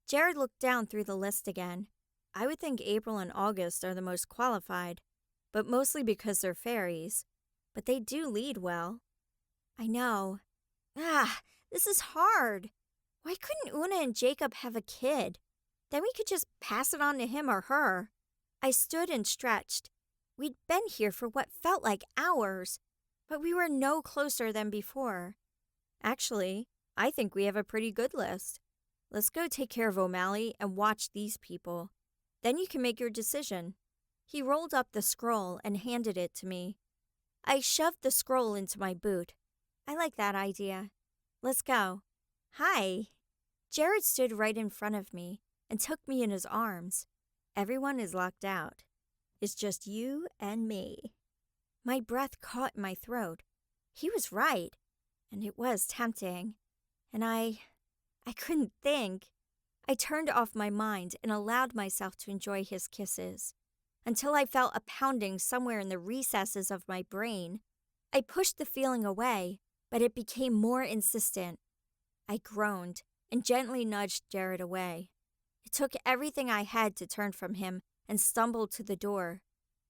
Jared looked down through the list again. I would think April and August are the most qualified, but mostly because they're fairies. But they do lead well. I know. This is hard. Why couldn't Una and Jacob have a kid? Then we could just pass it on to him or her. I stood and stretched. We'd been here for what felt like hours, but we were no closer than before. Actually, I think we have a pretty good list. let's go take care of O'Malley and watch these people. Then you can make your decision." He rolled up the scroll and handed it to me. I shoved the scroll into my boot. "I like that idea. Let's go." "Hi." Jared stood right in front of me and took me in his arms. "Everyone is locked out. It's just you and me." My breath caught in my throat. He was right, and it was tempting. And I couldn't think. I turned off my mind and allowed myself to enjoy his kisses, until I felt a pounding somewhere in the recesses of my brain. I pushed the feeling away, but it became more insistent. I groaned and gently nudged Jared away. It took everything I had to turn from him and stumble to the door.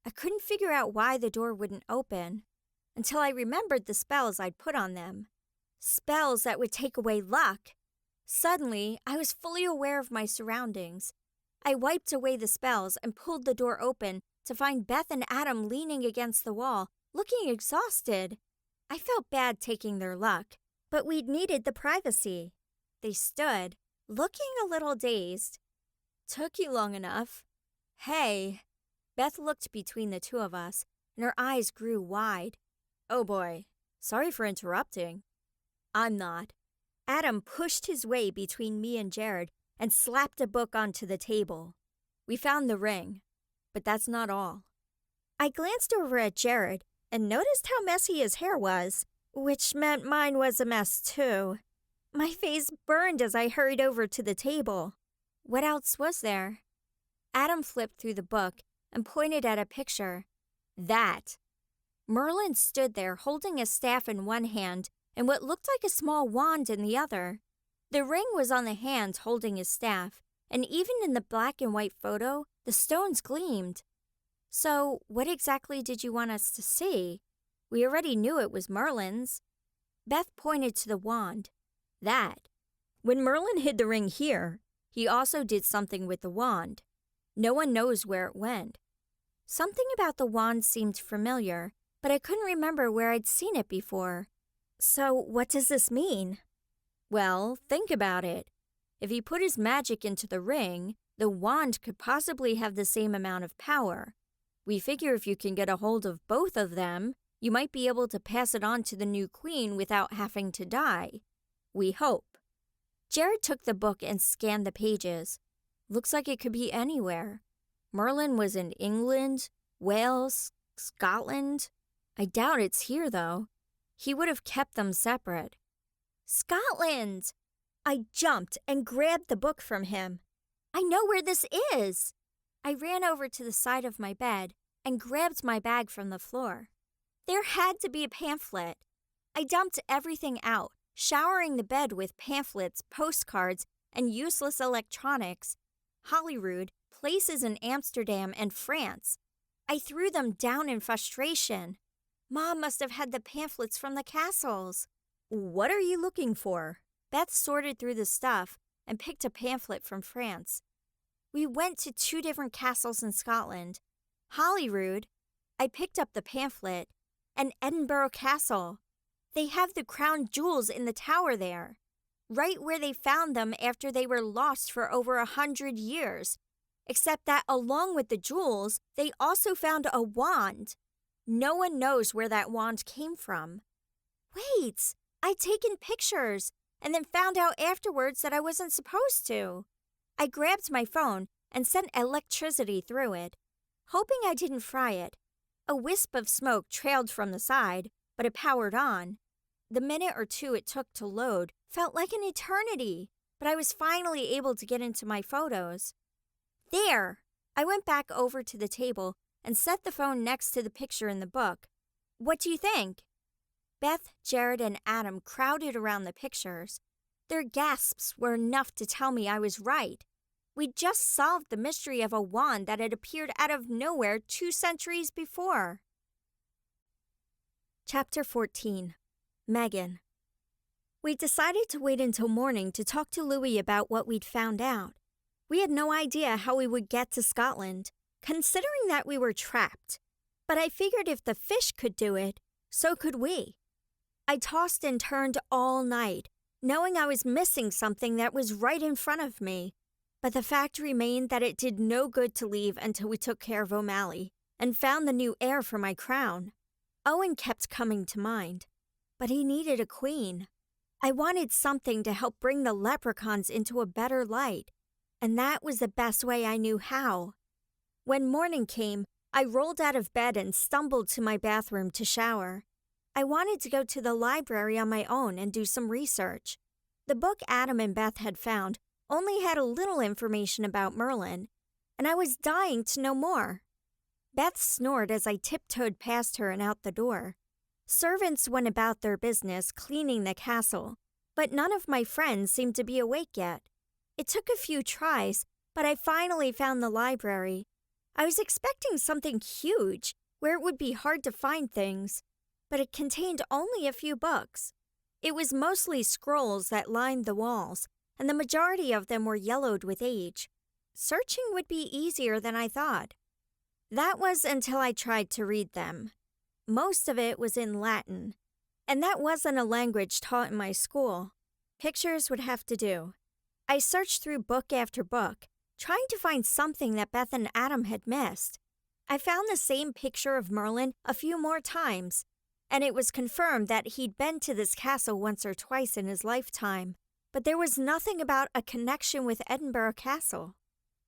I couldn't figure out why the door wouldn't open, until I remembered the spells I'd put on them. Spells that would take away luck. Suddenly, I was fully aware of my surroundings. I wiped away the spells and pulled the door open to find Beth and Adam leaning against the wall, looking exhausted. I felt bad taking their luck, but we'd needed the privacy. They stood, looking a little dazed. "Took you long enough." "Hey." Beth looked between the two of us, and her eyes grew wide. "Oh boy, sorry for interrupting." "I'm not." Adam pushed his way between me and Jared and slapped a book onto the table. "We found the ring, but that's not all." I glanced over at Jared and noticed how messy his hair was, which meant mine was a mess too. My face burned as I hurried over to the table. What else was there? Adam flipped through the book and pointed at a picture. That. Merlin stood there holding a staff in one hand and what looked like a small wand in the other. The ring was on the hand holding his staff, and even in the black and white photo, the stones gleamed. "So, what exactly did you want us to see? We already knew it was Merlin's." Beth pointed to the wand. "That. When Merlin hid the ring here, he also did something with the wand. No one knows where it went." Something about the wand seemed familiar, but I couldn't remember where I'd seen it before. "So, what does this mean?" "Well, think about it. If he put his magic into the ring, the wand could possibly have the same amount of power. We figure if you can get a hold of both of them, you might be able to pass it on to the new queen without having to die. We hope." Jared took the book and scanned the pages. Looks like it could be anywhere. Merlin was in England, Wales, Scotland. I doubt it's here, though. He would have kept them separate. "Scotland!" I jumped and grabbed the book from him. "I know where this is!" I ran over to the side of my bed and grabbed my bag from the floor. There had to be a pamphlet. I dumped everything out, showering the bed with pamphlets, postcards, and useless electronics. Holyrood, places in Amsterdam and France. I threw them down in frustration. Mom must have had the pamphlets from the castles. "What are you looking for?" Beth sorted through the stuff and picked a pamphlet from France. We went to 2 different castles in Scotland. Holyrood, I picked up the pamphlet, and Edinburgh Castle. They have the crown jewels in the tower there, right where they found them after they were lost for over 100 years. Except that along with the jewels, they also found a wand. No one knows where that wand came from. Wait, I'd taken pictures and then found out afterwards that I wasn't supposed to. I grabbed my phone and sent electricity through it, hoping I didn't fry it. A wisp of smoke trailed from the side, but it powered on. The minute or 2 it took to load felt like an eternity, but I was finally able to get into my photos. There! I went back over to the table and set the phone next to the picture in the book. "What do you think?" Beth, Jared, and Adam crowded around the pictures. Their gasps were enough to tell me I was right. We'd just solved the mystery of a wand that had appeared out of nowhere 2 centuries before. Chapter 14. Megan. We decided to wait until morning to talk to Louis about what we'd found out. We had no idea how we would get to Scotland, considering that we were trapped. But I figured if the fish could do it, so could we. I tossed and turned all night, knowing I was missing something that was right in front of me. But the fact remained that it did no good to leave until we took care of O'Malley and found the new heir for my crown. Owen kept coming to mind, but he needed a queen. I wanted something to help bring the leprechauns into a better light, and that was the best way I knew how. When morning came, I rolled out of bed and stumbled to my bathroom to shower. I wanted to go to the library on my own and do some research. The book Adam and Beth had found only had a little information about Merlin, and I was dying to know more. Beth snored as I tiptoed past her and out the door. Servants went about their business cleaning the castle, but none of my friends seemed to be awake yet. It took a few tries, but I finally found the library. I was expecting something huge, where it would be hard to find things, but it contained only a few books. It was mostly scrolls that lined the walls, and the majority of them were yellowed with age. Searching would be easier than I thought. That was until I tried to read them. Most of it was in Latin, and that wasn't a language taught in my school. Pictures would have to do. I searched through book after book, trying to find something that Beth and Adam had missed. I found the same picture of Merlin a few more times, and it was confirmed that he'd been to this castle once or twice in his lifetime. But there was nothing about a connection with Edinburgh Castle.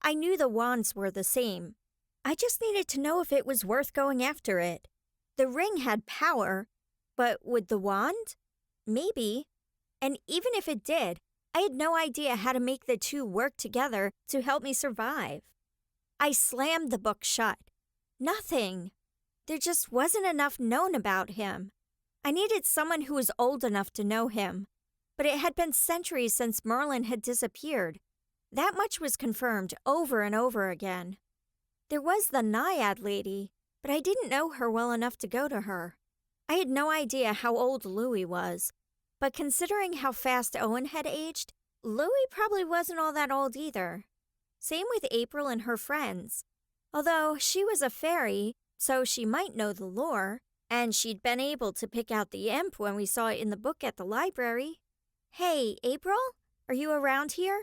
I knew the wands were the same. I just needed to know if it was worth going after it. The ring had power, but would the wand? Maybe. And even if it did, I had no idea how to make the two work together to help me survive. I slammed the book shut. Nothing. There just wasn't enough known about him. I needed someone who was old enough to know him. But it had been centuries since Merlin had disappeared. That much was confirmed over and over again. There was the Naiad lady, but I didn't know her well enough to go to her. I had no idea how old Louis was, but considering how fast Owen had aged, Louis probably wasn't all that old either. Same with April and her friends. Although she was a fairy, so she might know the lore, and she'd been able to pick out the imp when we saw it in the book at the library. "Hey, April? Are you around here?"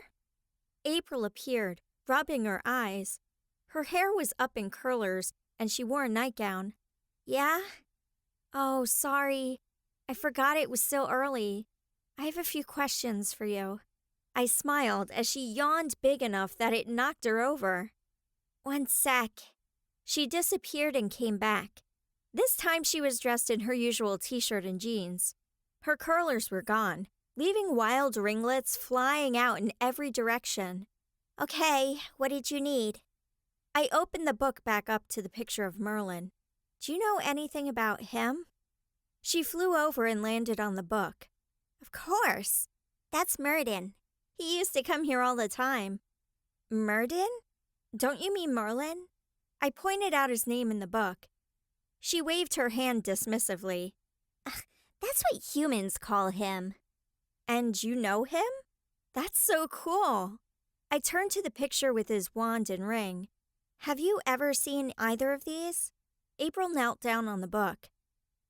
April appeared, rubbing her eyes. Her hair was up in curlers, and she wore a nightgown. "Yeah? Oh, sorry. I forgot it was still early. I have a few questions for you." I smiled as she yawned big enough that it knocked her over. "One sec." She disappeared and came back. This time she was dressed in her usual t-shirt and jeans. Her curlers were gone, leaving wild ringlets flying out in every direction. "Okay, what did you need?" I opened the book back up to the picture of Merlin. "Do you know anything about him?" She flew over and landed on the book. "Of course. That's Myrddin. He used to come here all the time." "Myrddin? Don't you mean Merlin?" I pointed out his name in the book. She waved her hand dismissively. "Ugh, that's what humans call him." "And you know him? That's so cool." I turned to the picture with his wand and ring. "Have you ever seen either of these?" April knelt down on the book.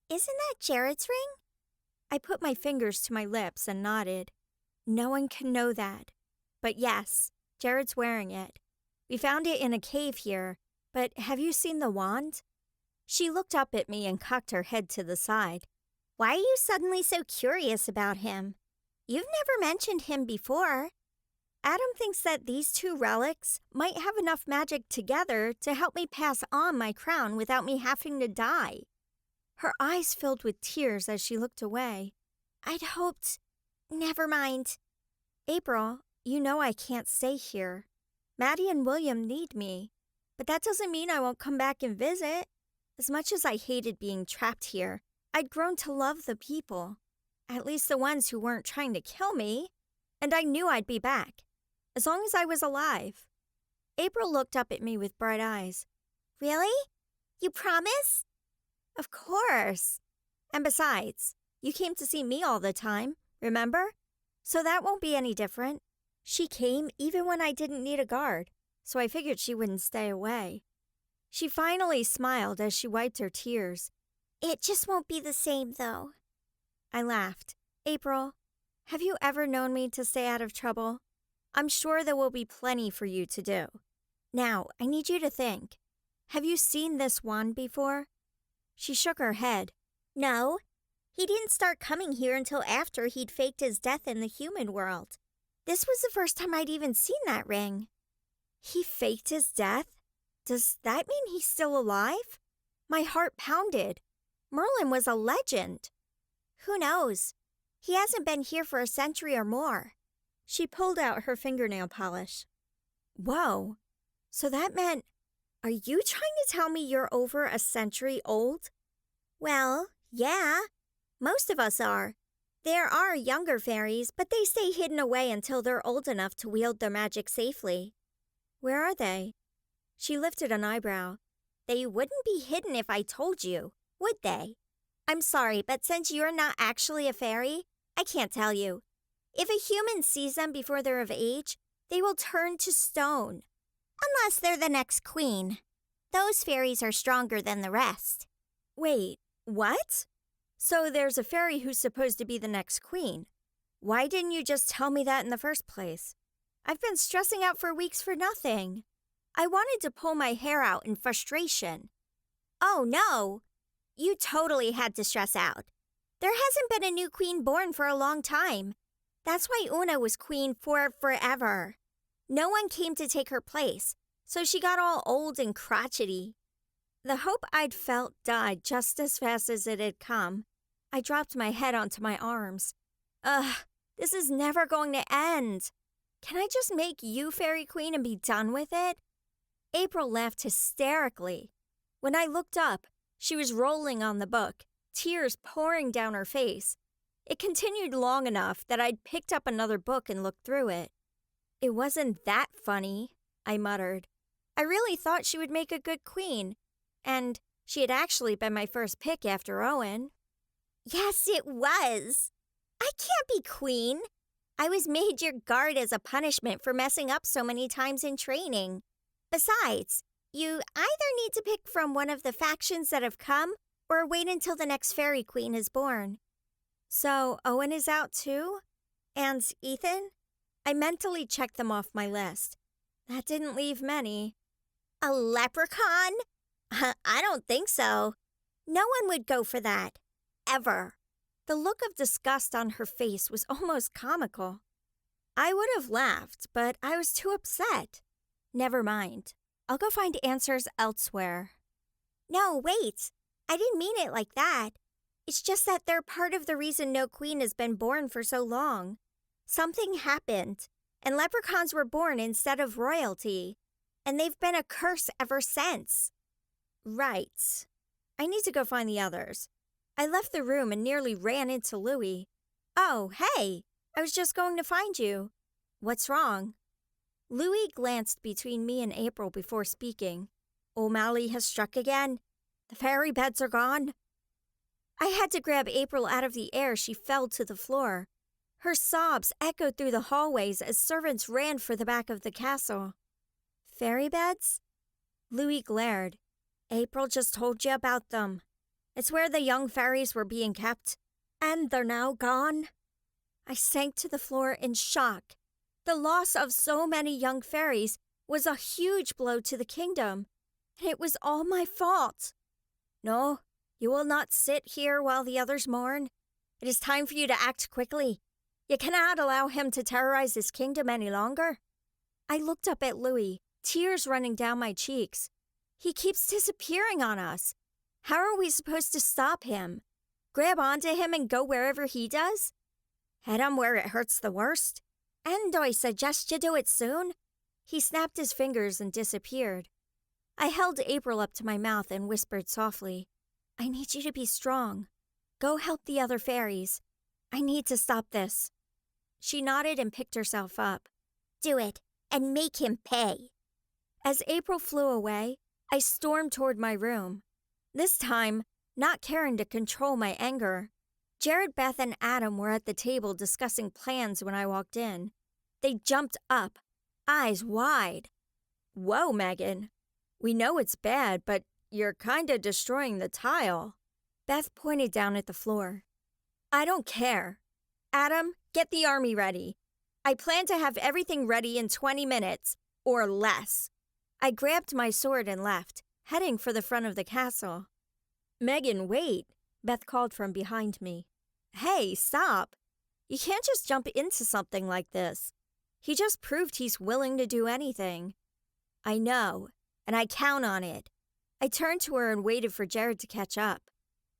"Isn't that Jared's ring?" I put my fingers to my lips and nodded. No one can know that. But yes, Jared's wearing it. We found it in a cave here, but have you seen the wand? She looked up at me and cocked her head to the side. "Why are you suddenly so curious about him? You've never mentioned him before." Adam thinks that these two relics might have enough magic together to help me pass on my crown without me having to die. Her eyes filled with tears as she looked away. "I'd hoped—" "Never mind." "April, you know I can't stay here. Maddie and William need me, but that doesn't mean I won't come back and visit. As much as I hated being trapped here, I'd grown to love the people, at least the ones who weren't trying to kill me, and I knew I'd be back. As long as I was alive." April looked up at me with bright eyes. "Really? You promise?" "Of course. And besides, you came to see me all the time, remember? So that won't be any different. She came even when I didn't need a guard, so I figured she wouldn't stay away." She finally smiled as she wiped her tears. "It just won't be the same, though." I laughed. "April, Have you ever known me to stay out of trouble? I'm sure there will be plenty for you to do. Now, I need you to think. Have you seen this wand before? She shook her head. No, he didn't start coming here until after he'd faked his death in the human world. This was the first time I'd even seen that ring. He faked his death? Does that mean he's still alive? My heart pounded. Merlin was a legend. Who knows? He hasn't been here for a century or more. She pulled out her fingernail polish. Whoa. So that meant, are you trying to tell me you're over a century old? Well, yeah. Most of us are. There are younger fairies, but they stay hidden away until they're old enough to wield their magic safely. Where are they? She lifted an eyebrow. They wouldn't be hidden if I told you, would they? I'm sorry, but since you're not actually a fairy, I can't tell you. If a human sees them before they're of age, they will turn to stone. Unless they're the next queen. Those fairies are stronger than the rest. Wait, what? So there's a fairy who's supposed to be the next queen. Why didn't you just tell me that in the first place? I've been stressing out for weeks for nothing. I wanted to pull my hair out in frustration. Oh, no. You totally had to stress out. There hasn't been a new queen born for a long time. That's why Una was queen for forever. No one came to take her place, so she got all old and crotchety. The hope I'd felt died just as fast as it had come. I dropped my head onto my arms. Ugh, this is never going to end. Can I just make you Fairy Queen and be done with it? April laughed hysterically. When I looked up, she was rolling on the book, tears pouring down her face. It continued long enough that I'd picked up another book and looked through it. It wasn't that funny, I muttered. I really thought she would make a good queen, and she had actually been my first pick after Owen. Yes, it was. I can't be queen. I was made your guard as a punishment for messing up so many times in training. Besides, you either need to pick from one of the factions that have come or wait until the next fairy queen is born. So Owen is out too? And Ethan? I mentally checked them off my list. That didn't leave many. A leprechaun? I don't think so. No one would go for that. Ever. The look of disgust on her face was almost comical. I would have laughed, but I was too upset. Never mind. I'll go find answers elsewhere. No, wait. I didn't mean it like that. It's just that they're part of the reason no queen has been born for so long. Something happened, and leprechauns were born instead of royalty, and they've been a curse ever since. Right. I need to go find the others. I left the room and nearly ran into Louie. Oh, hey! I was just going to find you. What's wrong? Louie glanced between me and April before speaking. O'Malley has struck again. The fairy beds are gone. I had to grab April out of the air. She fell to the floor. Her sobs echoed through the hallways as servants ran for the back of the castle. Fairy beds? Louis glared. April just told you about them. It's where the young fairies were being kept, and they're now gone. I sank to the floor in shock. The loss of so many young fairies was a huge blow to the kingdom, and it was all my fault. No, you will not sit here while the others mourn. It is time for you to act quickly. You cannot allow him to terrorize this kingdom any longer. I looked up at Louis, tears running down my cheeks. He keeps disappearing on us. How are we supposed to stop him? Grab onto him and go wherever he does? Hit him where it hurts the worst? And I suggest you do it soon. He snapped his fingers and disappeared. I held April up to my mouth and whispered softly, I need you to be strong. Go help the other fairies. I need to stop this. She nodded and picked herself up. Do it, and make him pay. As April flew away, I stormed toward my room. This time, not caring to control my anger. Jared, Beth, and Adam were at the table discussing plans when I walked in. They jumped up, eyes wide. Whoa, Megan. We know it's bad, but you're kinda destroying the tile. Beth pointed down at the floor. I don't care. Adam, Get the army ready. I plan to have everything ready in 20 minutes, or less. I grabbed my sword and left, heading for the front of the castle. Megan, wait, Beth called from behind me. Hey, stop. You can't just jump into something like this. He just proved he's willing to do anything. I know, and I count on it. I turned to her and waited for Jared to catch up.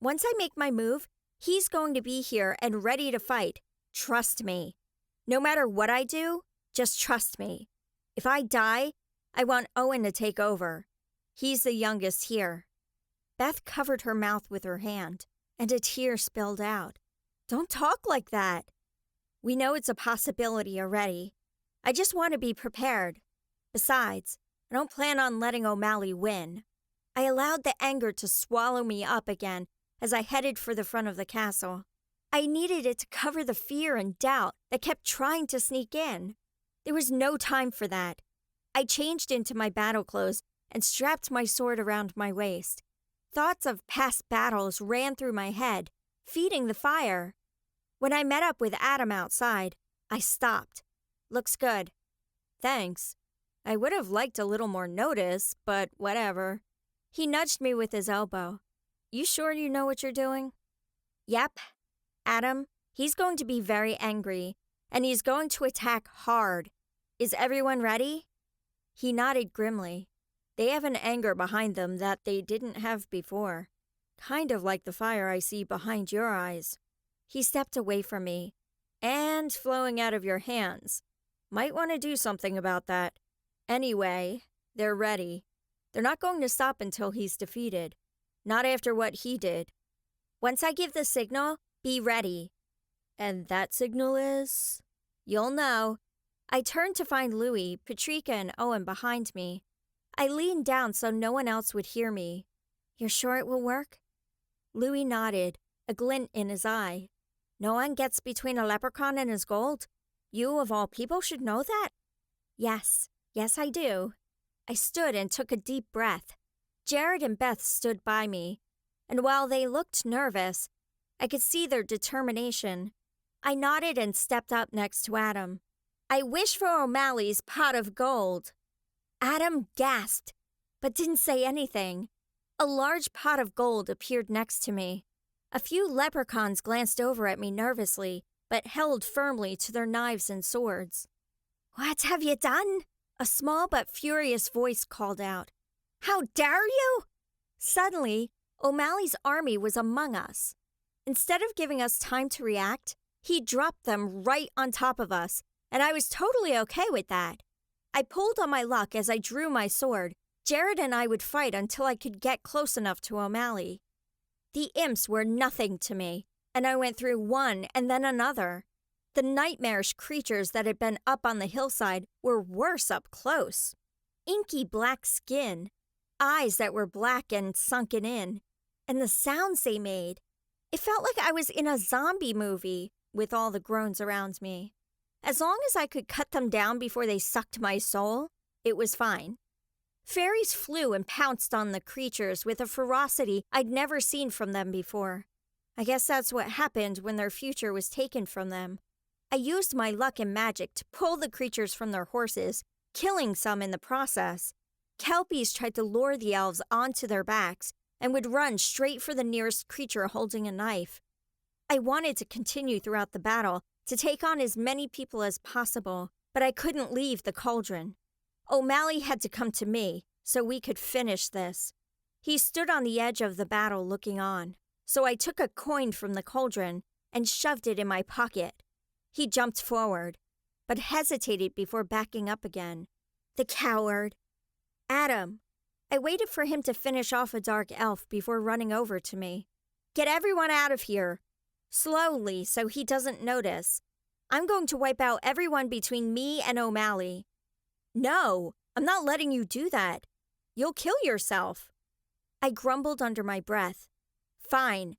Once I make my move, he's going to be here and ready to fight. Trust me. No matter what I do, just trust me. If I die, I want Owen to take over. He's the youngest here. Beth covered her mouth with her hand, and a tear spilled out. Don't talk like that. We know it's a possibility already. I just want to be prepared. Besides, I don't plan on letting O'Malley win. I allowed the anger to swallow me up again as I headed for the front of the castle. I needed it to cover the fear and doubt that kept trying to sneak in. There was no time for that. I changed into my battle clothes and strapped my sword around my waist. Thoughts of past battles ran through my head, feeding the fire. When I met up with Adam outside, I stopped. Looks good. Thanks. I would have liked a little more notice, but whatever. He nudged me with his elbow. You sure you know what you're doing? Yep. Adam, he's going to be very angry, and he's going to attack hard. Is everyone ready? He nodded grimly. They have an anger behind them that they didn't have before. Kind of like the fire I see behind your eyes. He stepped away from me. And flowing out of your hands. Might want to do something about that. Anyway, they're ready. They're not going to stop until he's defeated. Not after what he did. Once I give the signal, be ready. And that signal is? You'll know. I turned to find Louie, Patrika, and Owen behind me. I leaned down so no one else would hear me. You're sure it will work? Louie nodded, a glint in his eye. No one gets between a leprechaun and his gold? You, of all people, should know that? Yes I do. I stood and took a deep breath. Jared and Beth stood by me, and while they looked nervous, I could see their determination. I nodded and stepped up next to Adam. I wish for O'Malley's pot of gold. Adam gasped, but didn't say anything. A large pot of gold appeared next to me. A few leprechauns glanced over at me nervously, but held firmly to their knives and swords. What have you done? A small but furious voice called out. How dare you? Suddenly, O'Malley's army was among us. Instead of giving us time to react, he dropped them right on top of us, and I was totally okay with that. I pulled on my luck as I drew my sword. Jared and I would fight until I could get close enough to O'Malley. The imps were nothing to me, and I went through one and then another. The nightmarish creatures that had been up on the hillside were worse up close. Inky black skin, eyes that were black and sunken in, and the sounds they made. It felt like I was in a zombie movie with all the groans around me. As long as I could cut them down before they sucked my soul, it was fine. Fairies flew and pounced on the creatures with a ferocity I'd never seen from them before. I guess that's what happened when their future was taken from them. I used my luck and magic to pull the creatures from their horses, killing some in the process. Kelpies tried to lure the elves onto their backs and would run straight for the nearest creature holding a knife. I wanted to continue throughout the battle, to take on as many people as possible, but I couldn't leave the cauldron. O'Malley had to come to me so we could finish this. He stood on the edge of the battle looking on, so I took a coin from the cauldron and shoved it in my pocket. He jumped forward, but hesitated before backing up again. The coward. Adam. I waited for him to finish off a dark elf before running over to me. Get everyone out of here. Slowly, so he doesn't notice. I'm going to wipe out everyone between me and O'Malley. No, I'm not letting you do that. You'll kill yourself. I grumbled under my breath. Fine.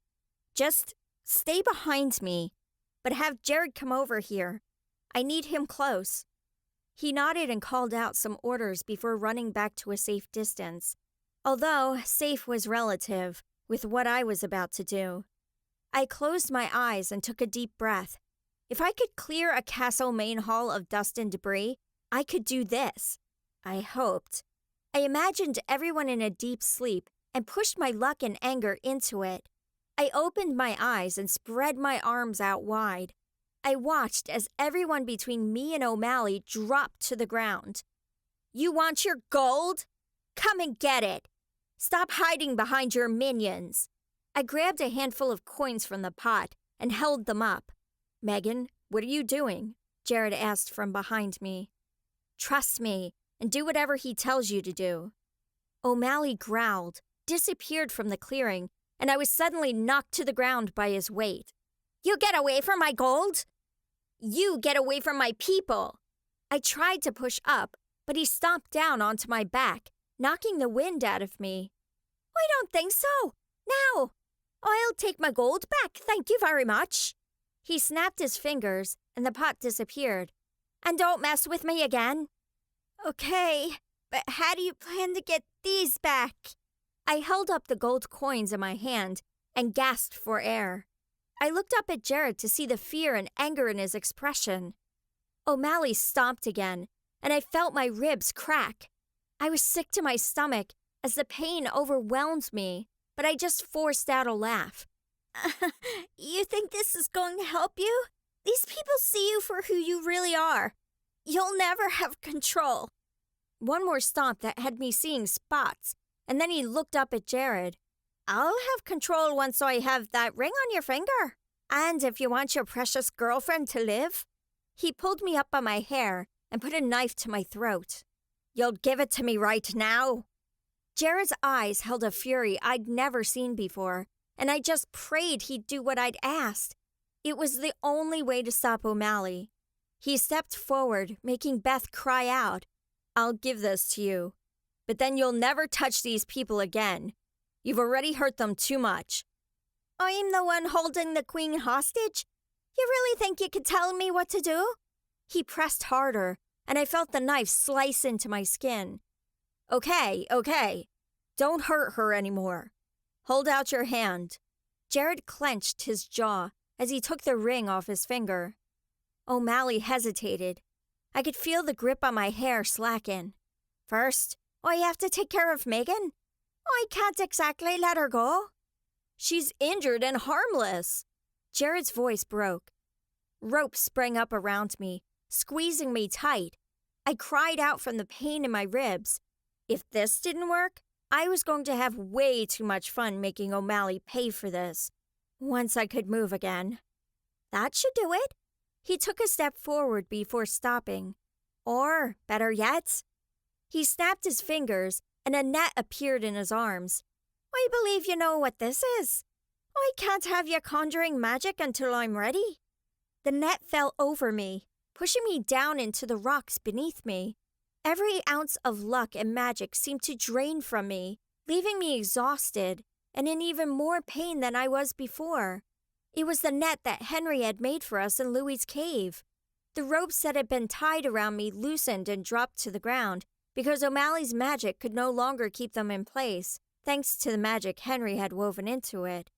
Just stay behind me, but have Jared come over here. I need him close. He nodded and called out some orders before running back to a safe distance, although safe was relative with what I was about to do. I closed my eyes and took a deep breath. If I could clear a castle main hall of dust and debris, I could do this. I hoped. I imagined everyone in a deep sleep and pushed my luck and anger into it. I opened my eyes and spread my arms out wide. I watched as everyone between me and O'Malley dropped to the ground. You want your gold? Come and get it. Stop hiding behind your minions. I grabbed a handful of coins from the pot and held them up. Megan, what are you doing? Jared asked from behind me. Trust me and do whatever he tells you to do. O'Malley growled, disappeared from the clearing, and I was suddenly knocked to the ground by his weight. You get away from my gold? You get away from my people. I tried to push up, but he stomped down onto my back, knocking the wind out of me. I don't think so. Now, I'll take my gold back, thank you very much. He snapped his fingers, and the pot disappeared. And don't mess with me again. Okay, but how do you plan to get these back? I held up the gold coins in my hand and gasped for air. I looked up at Jared to see the fear and anger in his expression. O'Malley stomped again, and I felt my ribs crack. I was sick to my stomach as the pain overwhelmed me, but I just forced out a laugh. You think this is going to help you? These people see you for who you really are. You'll never have control. One more stomp that had me seeing spots, and then he looked up at Jared. I'll have control once I have that ring on your finger. And if you want your precious girlfriend to live. He pulled me up by my hair and put a knife to my throat. You'll give it to me right now. Jared's eyes held a fury I'd never seen before, and I just prayed he'd do what I'd asked. It was the only way to stop O'Malley. He stepped forward, making Beth cry out. I'll give this to you, but then you'll never touch these people again. You've already hurt them too much. I'm the one holding the queen hostage? You really think you could tell me what to do? He pressed harder, and I felt the knife slice into my skin. Okay. Don't hurt her anymore. Hold out your hand. Jared clenched his jaw as he took the ring off his finger. O'Malley hesitated. I could feel the grip on my hair slacken. First, I have to take care of Megan. I can't exactly let her go. She's injured and harmless. Jared's voice broke. Rope sprang up around me, squeezing me tight. I cried out from the pain in my ribs. If this didn't work, I was going to have way too much fun making O'Malley pay for this, once I could move again. That should do it. He took a step forward before stopping. Or, better yet, he snapped his fingers and a net appeared in his arms. I believe you know what this is. I can't have you conjuring magic until I'm ready. The net fell over me, pushing me down into the rocks beneath me. Every ounce of luck and magic seemed to drain from me, leaving me exhausted and in even more pain than I was before. It was the net that Henry had made for us in Louie's cave. The ropes that had been tied around me loosened and dropped to the ground because O'Malley's magic could no longer keep them in place, thanks to the magic Henry had woven into it.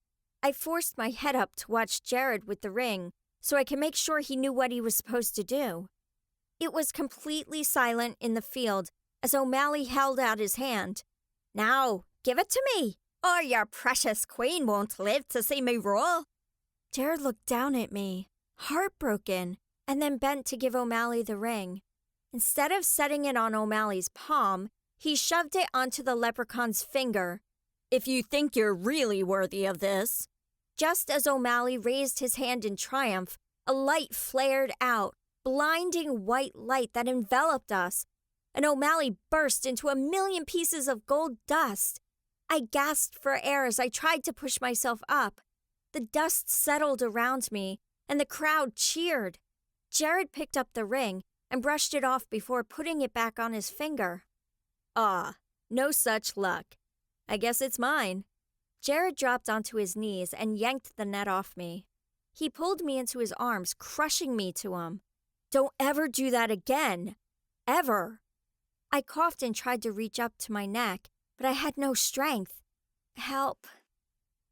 I forced my head up to watch Jared with the ring so I could make sure he knew what he was supposed to do. It was completely silent in the field as O'Malley held out his hand. Now, give it to me, or your precious queen won't live to see me rule. Jared looked down at me, heartbroken, and then bent to give O'Malley the ring. Instead of setting it on O'Malley's palm, he shoved it onto the leprechaun's finger. If you think you're really worthy of this. Just as O'Malley raised his hand in triumph, a light flared out, blinding white light that enveloped us, and O'Malley burst into a million pieces of gold dust. I gasped for air as I tried to push myself up. The dust settled around me, and the crowd cheered. Jared picked up the ring and brushed it off before putting it back on his finger. No such luck. I guess it's mine. Jared dropped onto his knees and yanked the net off me. He pulled me into his arms, crushing me to him. Don't ever do that again. Ever. I coughed and tried to reach up to my neck, but I had no strength. Help.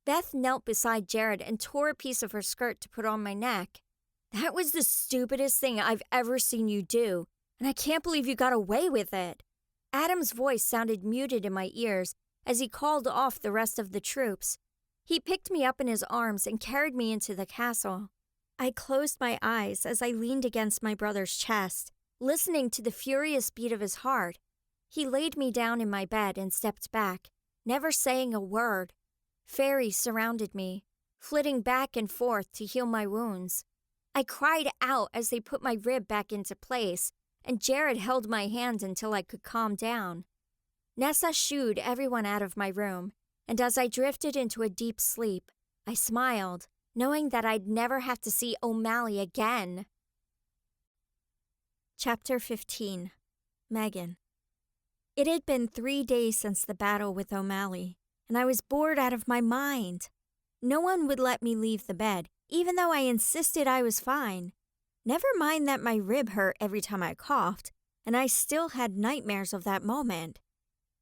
Beth knelt beside Jared and tore a piece of her skirt to put on my neck. That was the stupidest thing I've ever seen you do, and I can't believe you got away with it. Adam's voice sounded muted in my ears as he called off the rest of the troops. He picked me up in his arms and carried me into the castle. I closed my eyes as I leaned against my brother's chest, listening to the furious beat of his heart. He laid me down in my bed and stepped back, never saying a word. Fairies surrounded me, flitting back and forth to heal my wounds. I cried out as they put my rib back into place, and Jared held my hand until I could calm down. Nessa shooed everyone out of my room, and as I drifted into a deep sleep, I smiled, knowing that I'd never have to see O'Malley again. Chapter 15. Megan. It had been 3 days since the battle with O'Malley, and I was bored out of my mind. No one would let me leave the bed, even though I insisted I was fine. Never mind that my rib hurt every time I coughed, and I still had nightmares of that moment.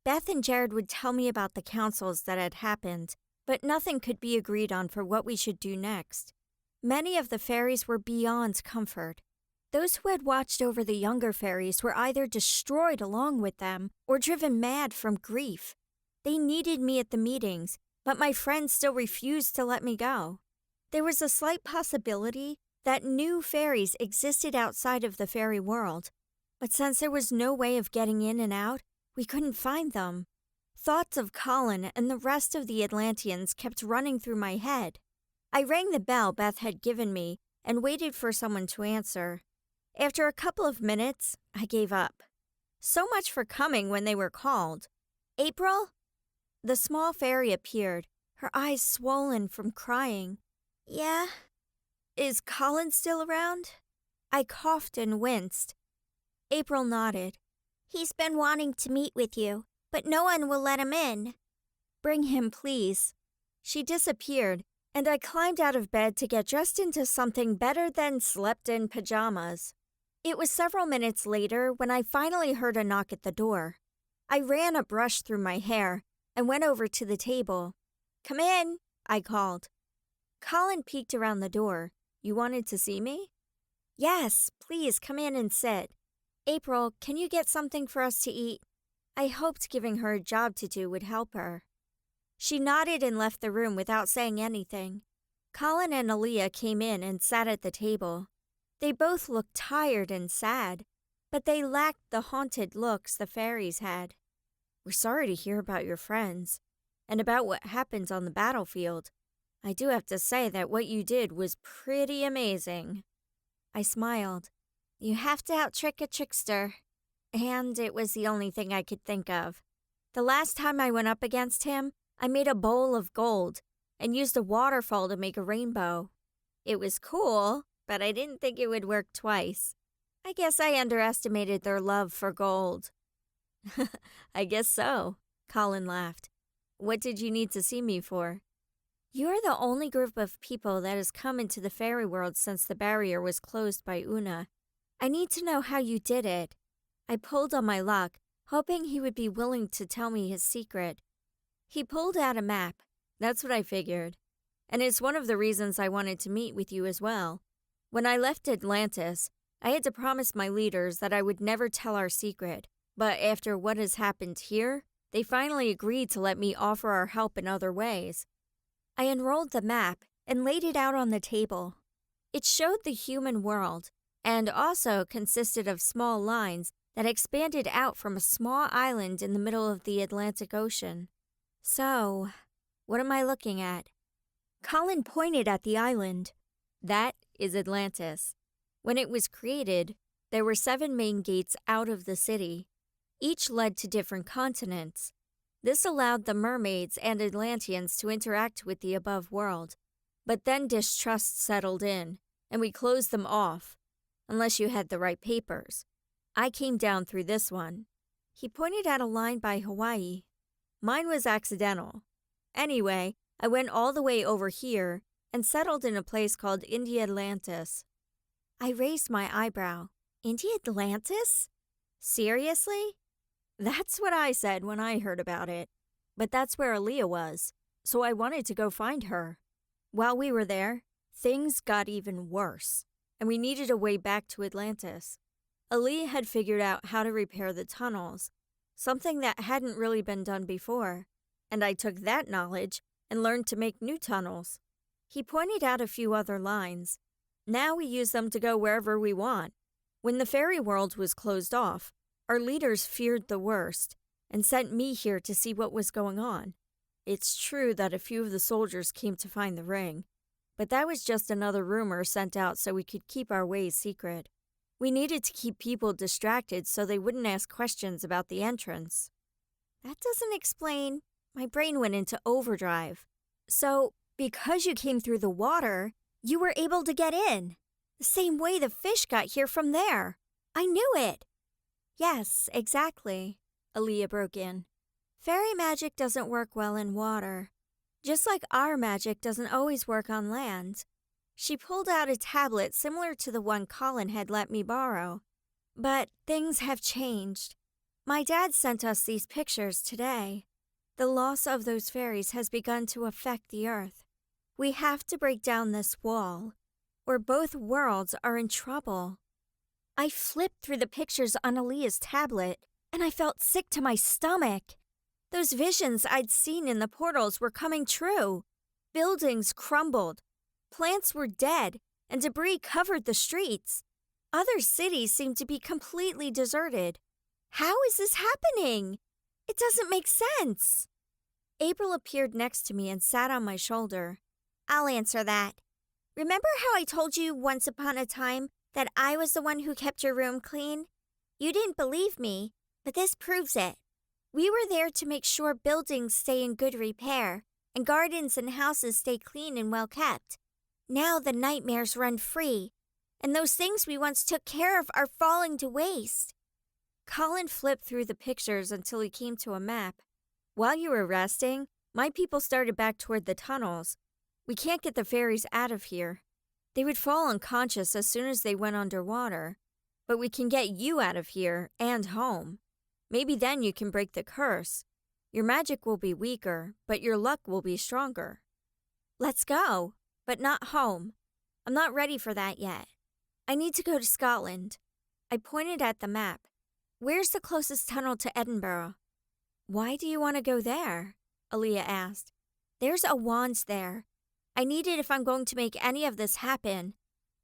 Beth and Jared would tell me about the councils that had happened, but nothing could be agreed on for what we should do next. Many of the fairies were beyond comfort. Those who had watched over the younger fairies were either destroyed along with them or driven mad from grief. They needed me at the meetings, but my friends still refused to let me go. There was a slight possibility that new fairies existed outside of the fairy world, but since there was no way of getting in and out, we couldn't find them. Thoughts of Colin and the rest of the Atlanteans kept running through my head. I rang the bell Beth had given me and waited for someone to answer. After a couple of minutes, I gave up. So much for coming when they were called. April? The small fairy appeared, her eyes swollen from crying. Yeah? Is Colin still around? I coughed and winced. April nodded. He's been wanting to meet with you, but no one will let him in. Bring him, please. She disappeared, and I climbed out of bed to get dressed into something better than slept-in pajamas. It was several minutes later when I finally heard a knock at the door. I ran a brush through my hair and went over to the table. Come in, I called. Colin peeked around the door. You wanted to see me? Yes, please come in and sit. April, can you get something for us to eat? I hoped giving her a job to do would help her. She nodded and left the room without saying anything. Colin and Aaliyah came in and sat at the table. They both looked tired and sad, but they lacked the haunted looks the fairies had. We're sorry to hear about your friends, and about what happened on the battlefield. I do have to say that what you did was pretty amazing. I smiled. You have to out-trick a trickster. And it was the only thing I could think of. The last time I went up against him, I made a bowl of gold and used a waterfall to make a rainbow. It was cool, but I didn't think it would work twice. I guess I underestimated their love for gold. I guess so, Colin laughed. What did you need to see me for? You're the only group of people that has come into the fairy world since the barrier was closed by Una. I need to know how you did it. I pulled on my luck, hoping he would be willing to tell me his secret. He pulled out a map. That's what I figured. And it's one of the reasons I wanted to meet with you as well. When I left Atlantis, I had to promise my leaders that I would never tell our secret. But after what has happened here, they finally agreed to let me offer our help in other ways. I unrolled the map and laid it out on the table. It showed the human world, and also consisted of small lines that expanded out from a small island in the middle of the Atlantic Ocean. So, what am I looking at? Colin pointed at the island. That is Atlantis. When it was created, there were 7 main gates out of the city. Each led to different continents. This allowed the mermaids and Atlanteans to interact with the above world. But then distrust settled in, and we closed them off, unless you had the right papers. I came down through this one. He pointed at a line by Hawaii. Mine was accidental. Anyway, I went all the way over here and settled in a place called India Atlantis. I raised my eyebrow. India Atlantis? Seriously? That's what I said when I heard about it. But that's where Aaliyah was, so I wanted to go find her. While we were there, things got even worse. and we needed a way back to Atlantis. Aaliyah had figured out how to repair the tunnels, something that hadn't really been done before, and I took that knowledge and learned to make new tunnels. He pointed out a few other lines. Now we use them to go wherever we want. When the fairy world was closed off, our leaders feared the worst and sent me here to see what was going on. It's true that a few of the soldiers came to find the ring, but that was just another rumor sent out so we could keep our ways secret. We needed to keep people distracted so they wouldn't ask questions about the entrance. That doesn't explain. My brain went into overdrive. So, because you came through the water, you were able to get in. The same way the fish got here from there. I knew it. Yes, exactly, Aaliyah broke in. Fairy magic doesn't work well in water, just like our magic doesn't always work on land. She pulled out a tablet similar to the one Colin had let me borrow. But things have changed. My dad sent us these pictures today. The loss of those fairies has begun to affect the earth. We have to break down this wall, or both worlds are in trouble. I flipped through the pictures on Aaliyah's tablet, and I felt sick to my stomach. Those visions I'd seen in the portals were coming true. Buildings crumbled, plants were dead, and debris covered the streets. Other cities seemed to be completely deserted. How is this happening? It doesn't make sense. April appeared next to me and sat on my shoulder. I'll answer that. Remember how I told you once upon a time that I was the one who kept your room clean? You didn't believe me, but this proves it. We were there to make sure buildings stay in good repair and gardens and houses stay clean and well kept. Now the nightmares run free, and those things we once took care of are falling to waste. Colin flipped through the pictures until he came to a map. While you were resting, my people started back toward the tunnels. We can't get the fairies out of here. They would fall unconscious as soon as they went underwater. But we can get you out of here and home. Maybe then you can break the curse. Your magic will be weaker, but your luck will be stronger. Let's go, but not home. I'm not ready for that yet. I need to go to Scotland. I pointed at the map. Where's the closest tunnel to Edinburgh? Why do you want to go there? Aaliyah asked. There's a wand there. I need it if I'm going to make any of this happen.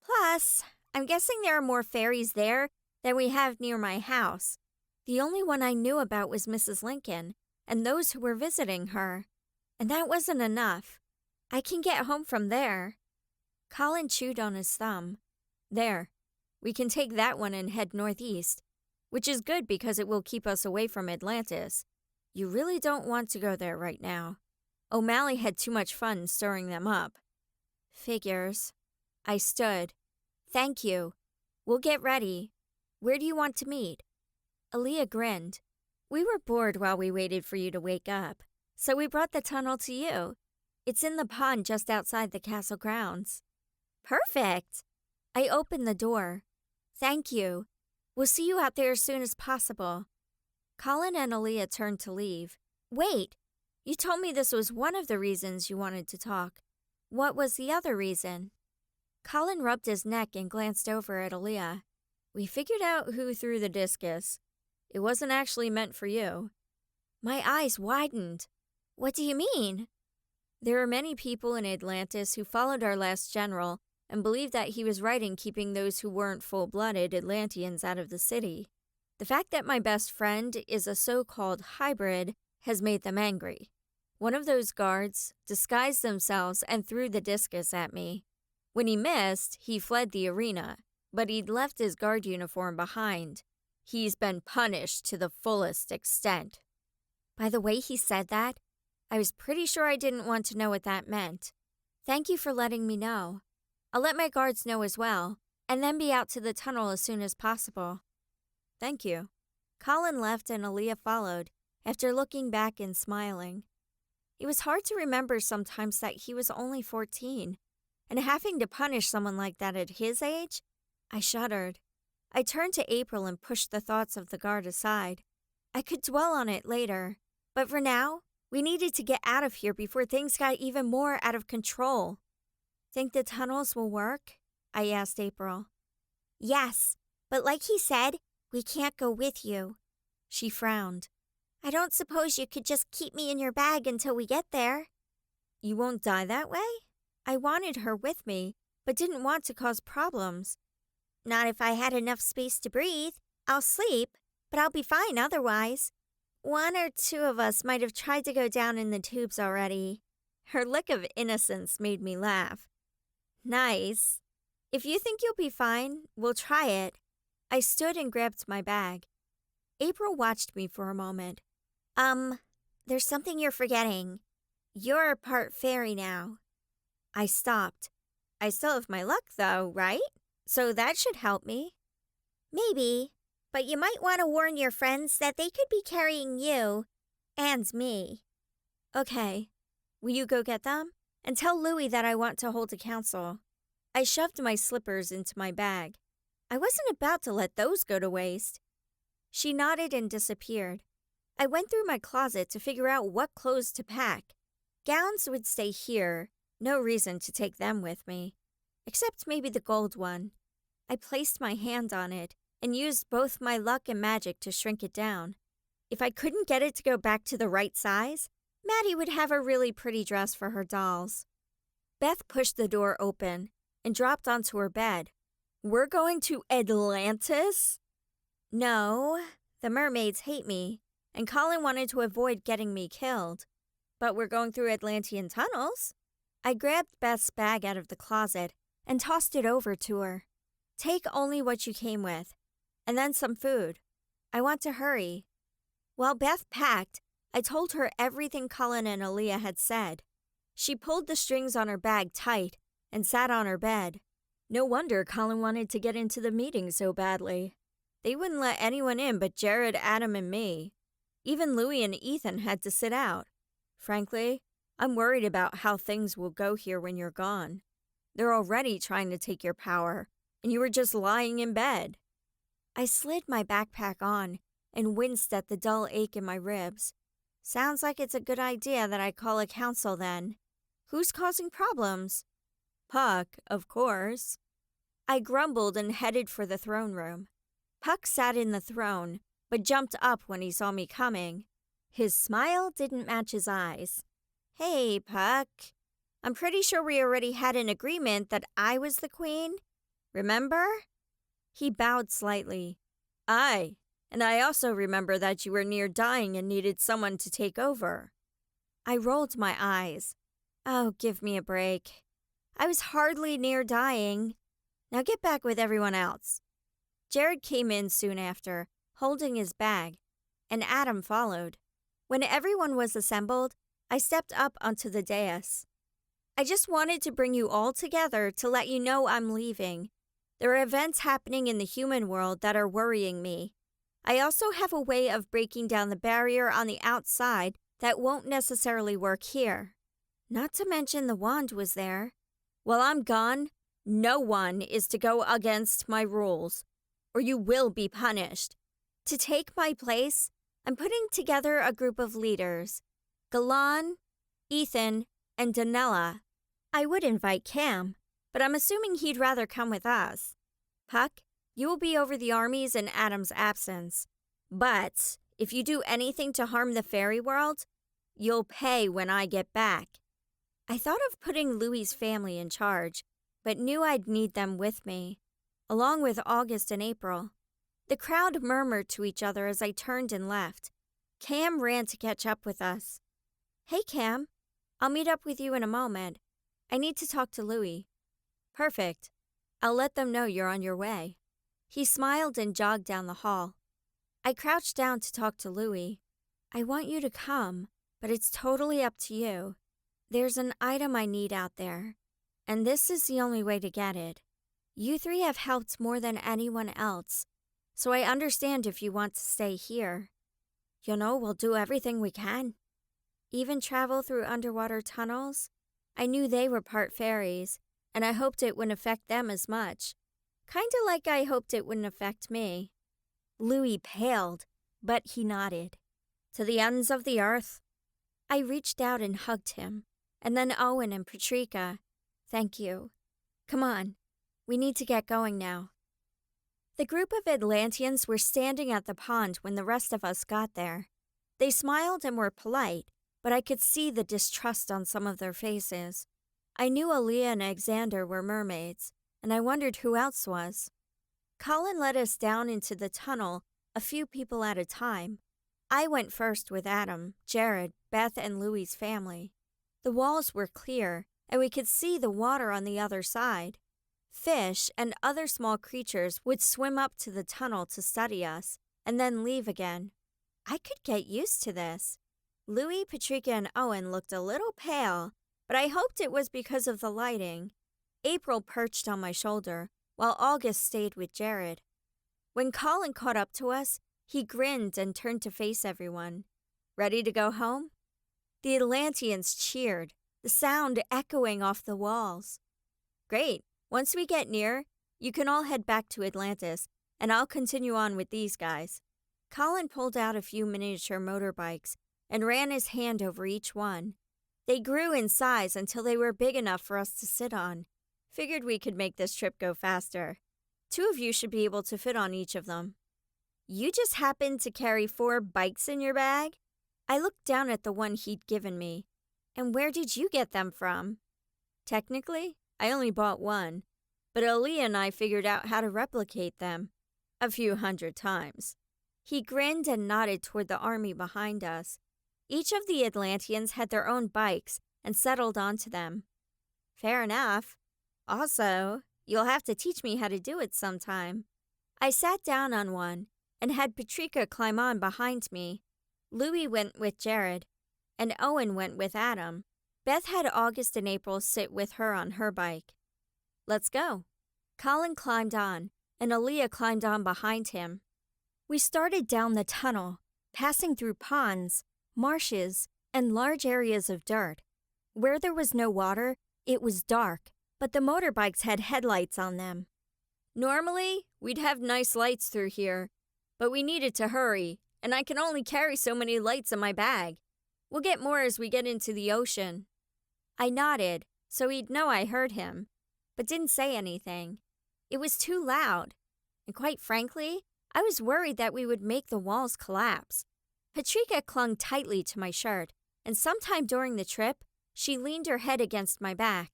Plus, I'm guessing there are more fairies there than we have near my house. The only one I knew about was Mrs. Lincoln and those who were visiting her. And that wasn't enough. I can get home from there. Colin chewed on his thumb. There. We can take that one and head northeast, which is good because it will keep us away from Atlantis. You really don't want to go there right now. O'Malley had too much fun stirring them up. Figures. I stood. Thank you. We'll get ready. Where do you want to meet? Aaliyah grinned. We were bored while we waited for you to wake up, so we brought the tunnel to you. It's in the pond just outside the castle grounds. Perfect. I opened the door. Thank you. We'll see you out there as soon as possible. Colin and Aaliyah turned to leave. Wait. You told me this was one of the reasons you wanted to talk. What was the other reason? Colin rubbed his neck and glanced over at Aaliyah. We figured out who threw the discus. It wasn't actually meant for you. My eyes widened. What do you mean? There are many people in Atlantis who followed our last general and believed that he was right in keeping those who weren't full-blooded Atlanteans out of the city. The fact that my best friend is a so-called hybrid has made them angry. One of those guards disguised themselves and threw the discus at me. When he missed, he fled the arena, but he'd left his guard uniform behind. He's been punished to the fullest extent. By the way he said that, I was pretty sure I didn't want to know what that meant. Thank you for letting me know. I'll let my guards know as well, and then be out to the tunnel as soon as possible. Thank you. Colin left and Aaliyah followed, after looking back and smiling. It was hard to remember sometimes that he was only 14, and having to punish someone like that at his age, I shuddered. I turned to April and pushed the thoughts of the guard aside. I could dwell on it later, but for now, we needed to get out of here before things got even more out of control. Think the tunnels will work? I asked April. Yes, but like he said, we can't go with you. She frowned. I don't suppose you could just keep me in your bag until we get there. You won't die that way? I wanted her with me, but didn't want to cause problems. Not if I had enough space to breathe. I'll sleep, but I'll be fine otherwise. One or two of us might have tried to go down in the tubes already. Her look of innocence made me laugh. Nice. If you think you'll be fine, we'll try it. I stood and grabbed my bag. April watched me for a moment. There's something you're forgetting. You're part fairy now. I stopped. I still have my luck, though, right? So that should help me. Maybe, but you might want to warn your friends that they could be carrying you and me. Okay. Will you go get them? And tell Louie that I want to hold a council. I shoved my slippers into my bag. I wasn't about to let those go to waste. She nodded and disappeared. I went through my closet to figure out what clothes to pack. Gowns would stay here, no reason to take them with me. Except maybe the gold one. I placed my hand on it and used both my luck and magic to shrink it down. If I couldn't get it to go back to the right size, Maddie would have a really pretty dress for her dolls. Beth pushed the door open and dropped onto her bed. We're going to Atlantis? No, the mermaids hate me, and Colin wanted to avoid getting me killed. But we're going through Atlantean tunnels. I grabbed Beth's bag out of the closet and tossed it over to her. Take only what you came with, and then some food. I want to hurry. While Beth packed, I told her everything Colin and Aaliyah had said. She pulled the strings on her bag tight and sat on her bed. No wonder Colin wanted to get into the meeting so badly. They wouldn't let anyone in but Jared, Adam, and me. Even Louie and Ethan had to sit out. Frankly, I'm worried about how things will go here when you're gone. They're already trying to take your power, and you were just lying in bed. I slid my backpack on and winced at the dull ache in my ribs. Sounds like it's a good idea that I call a council then. Who's causing problems? Puck, of course. I grumbled and headed for the throne room. Puck sat in the throne, but jumped up when he saw me coming. His smile didn't match his eyes. Hey, Puck. I'm pretty sure we already had an agreement that I was the queen. Remember? He bowed slightly. Aye, and I also remember that you were near dying and needed someone to take over. I rolled my eyes. Oh, give me a break. I was hardly near dying. Now get back with everyone else. Jared came in soon after, holding his bag, and Adam followed. When everyone was assembled, I stepped up onto the dais. I just wanted to bring you all together to let you know I'm leaving. There are events happening in the human world that are worrying me. I also have a way of breaking down the barrier on the outside that won't necessarily work here. Not to mention the wand was there. While I'm gone, no one is to go against my rules, or you will be punished. To take my place, I'm putting together a group of leaders. Galan, Ethan, and Danella. I would invite Cam, but I'm assuming he'd rather come with us. Puck, you will be over the armies in Adam's absence. But if you do anything to harm the fairy world, you'll pay when I get back. I thought of putting Louie's family in charge, but knew I'd need them with me, along with August and April. The crowd murmured to each other as I turned and left. Cam ran to catch up with us. Hey, Cam. I'll meet up with you in a moment. I need to talk to Louie. Perfect. I'll let them know you're on your way. He smiled and jogged down the hall. I crouched down to talk to Louie. I want you to come, but it's totally up to you. There's an item I need out there, and this is the only way to get it. You three have helped more than anyone else, so I understand if you want to stay here. You know, we'll do everything we can. Even travel through underwater tunnels? I knew they were part fairies, and I hoped it wouldn't affect them as much. Kinda like I hoped it wouldn't affect me. Louie paled, but he nodded. To the ends of the earth. I reached out and hugged him, and then Owen and Patrika. Thank you. Come on. We need to get going now. The group of Atlanteans were standing at the pond when the rest of us got there. They smiled and were polite, but I could see the distrust on some of their faces. I knew Aaliyah and Alexander were mermaids, and I wondered who else was. Colin led us down into the tunnel, a few people at a time. I went first with Adam, Jared, Beth, and Louie's family. The walls were clear, and we could see the water on the other side. Fish and other small creatures would swim up to the tunnel to study us, and then leave again. I could get used to this. Louie, Patricia, and Owen looked a little pale, but I hoped it was because of the lighting. April perched on my shoulder, while August stayed with Jared. When Colin caught up to us, he grinned and turned to face everyone. Ready to go home? The Atlanteans cheered, the sound echoing off the walls. Great. Once we get near, you can all head back to Atlantis, and I'll continue on with these guys. Colin pulled out a few miniature motorbikes and ran his hand over each one. They grew in size until they were big enough for us to sit on. Figured we could make this trip go faster. 2 of you should be able to fit on each of them. You just happened to carry 4 bikes in your bag? I looked down at the one he'd given me. And where did you get them from? Technically, I only bought one, but Aaliyah and I figured out how to replicate them a few hundred times. He grinned and nodded toward the army behind us. Each of the Atlanteans had their own bikes and settled onto them. Fair enough. Also, you'll have to teach me how to do it sometime. I sat down on one and had Patricia climb on behind me. Louie went with Jared, and Owen went with Adam. Beth had August and April sit with her on her bike. Let's go. Colin climbed on, and Aaliyah climbed on behind him. We started down the tunnel, passing through ponds, marshes, and large areas of dirt. Where there was no water, it was dark, but the motorbikes had headlights on them. Normally, we'd have nice lights through here, but we needed to hurry, and I can only carry so many lights in my bag. We'll get more as we get into the ocean. I nodded, so he'd know I heard him, but didn't say anything. It was too loud, and quite frankly, I was worried that we would make the walls collapse. Patricia clung tightly to my shirt, and sometime during the trip, she leaned her head against my back.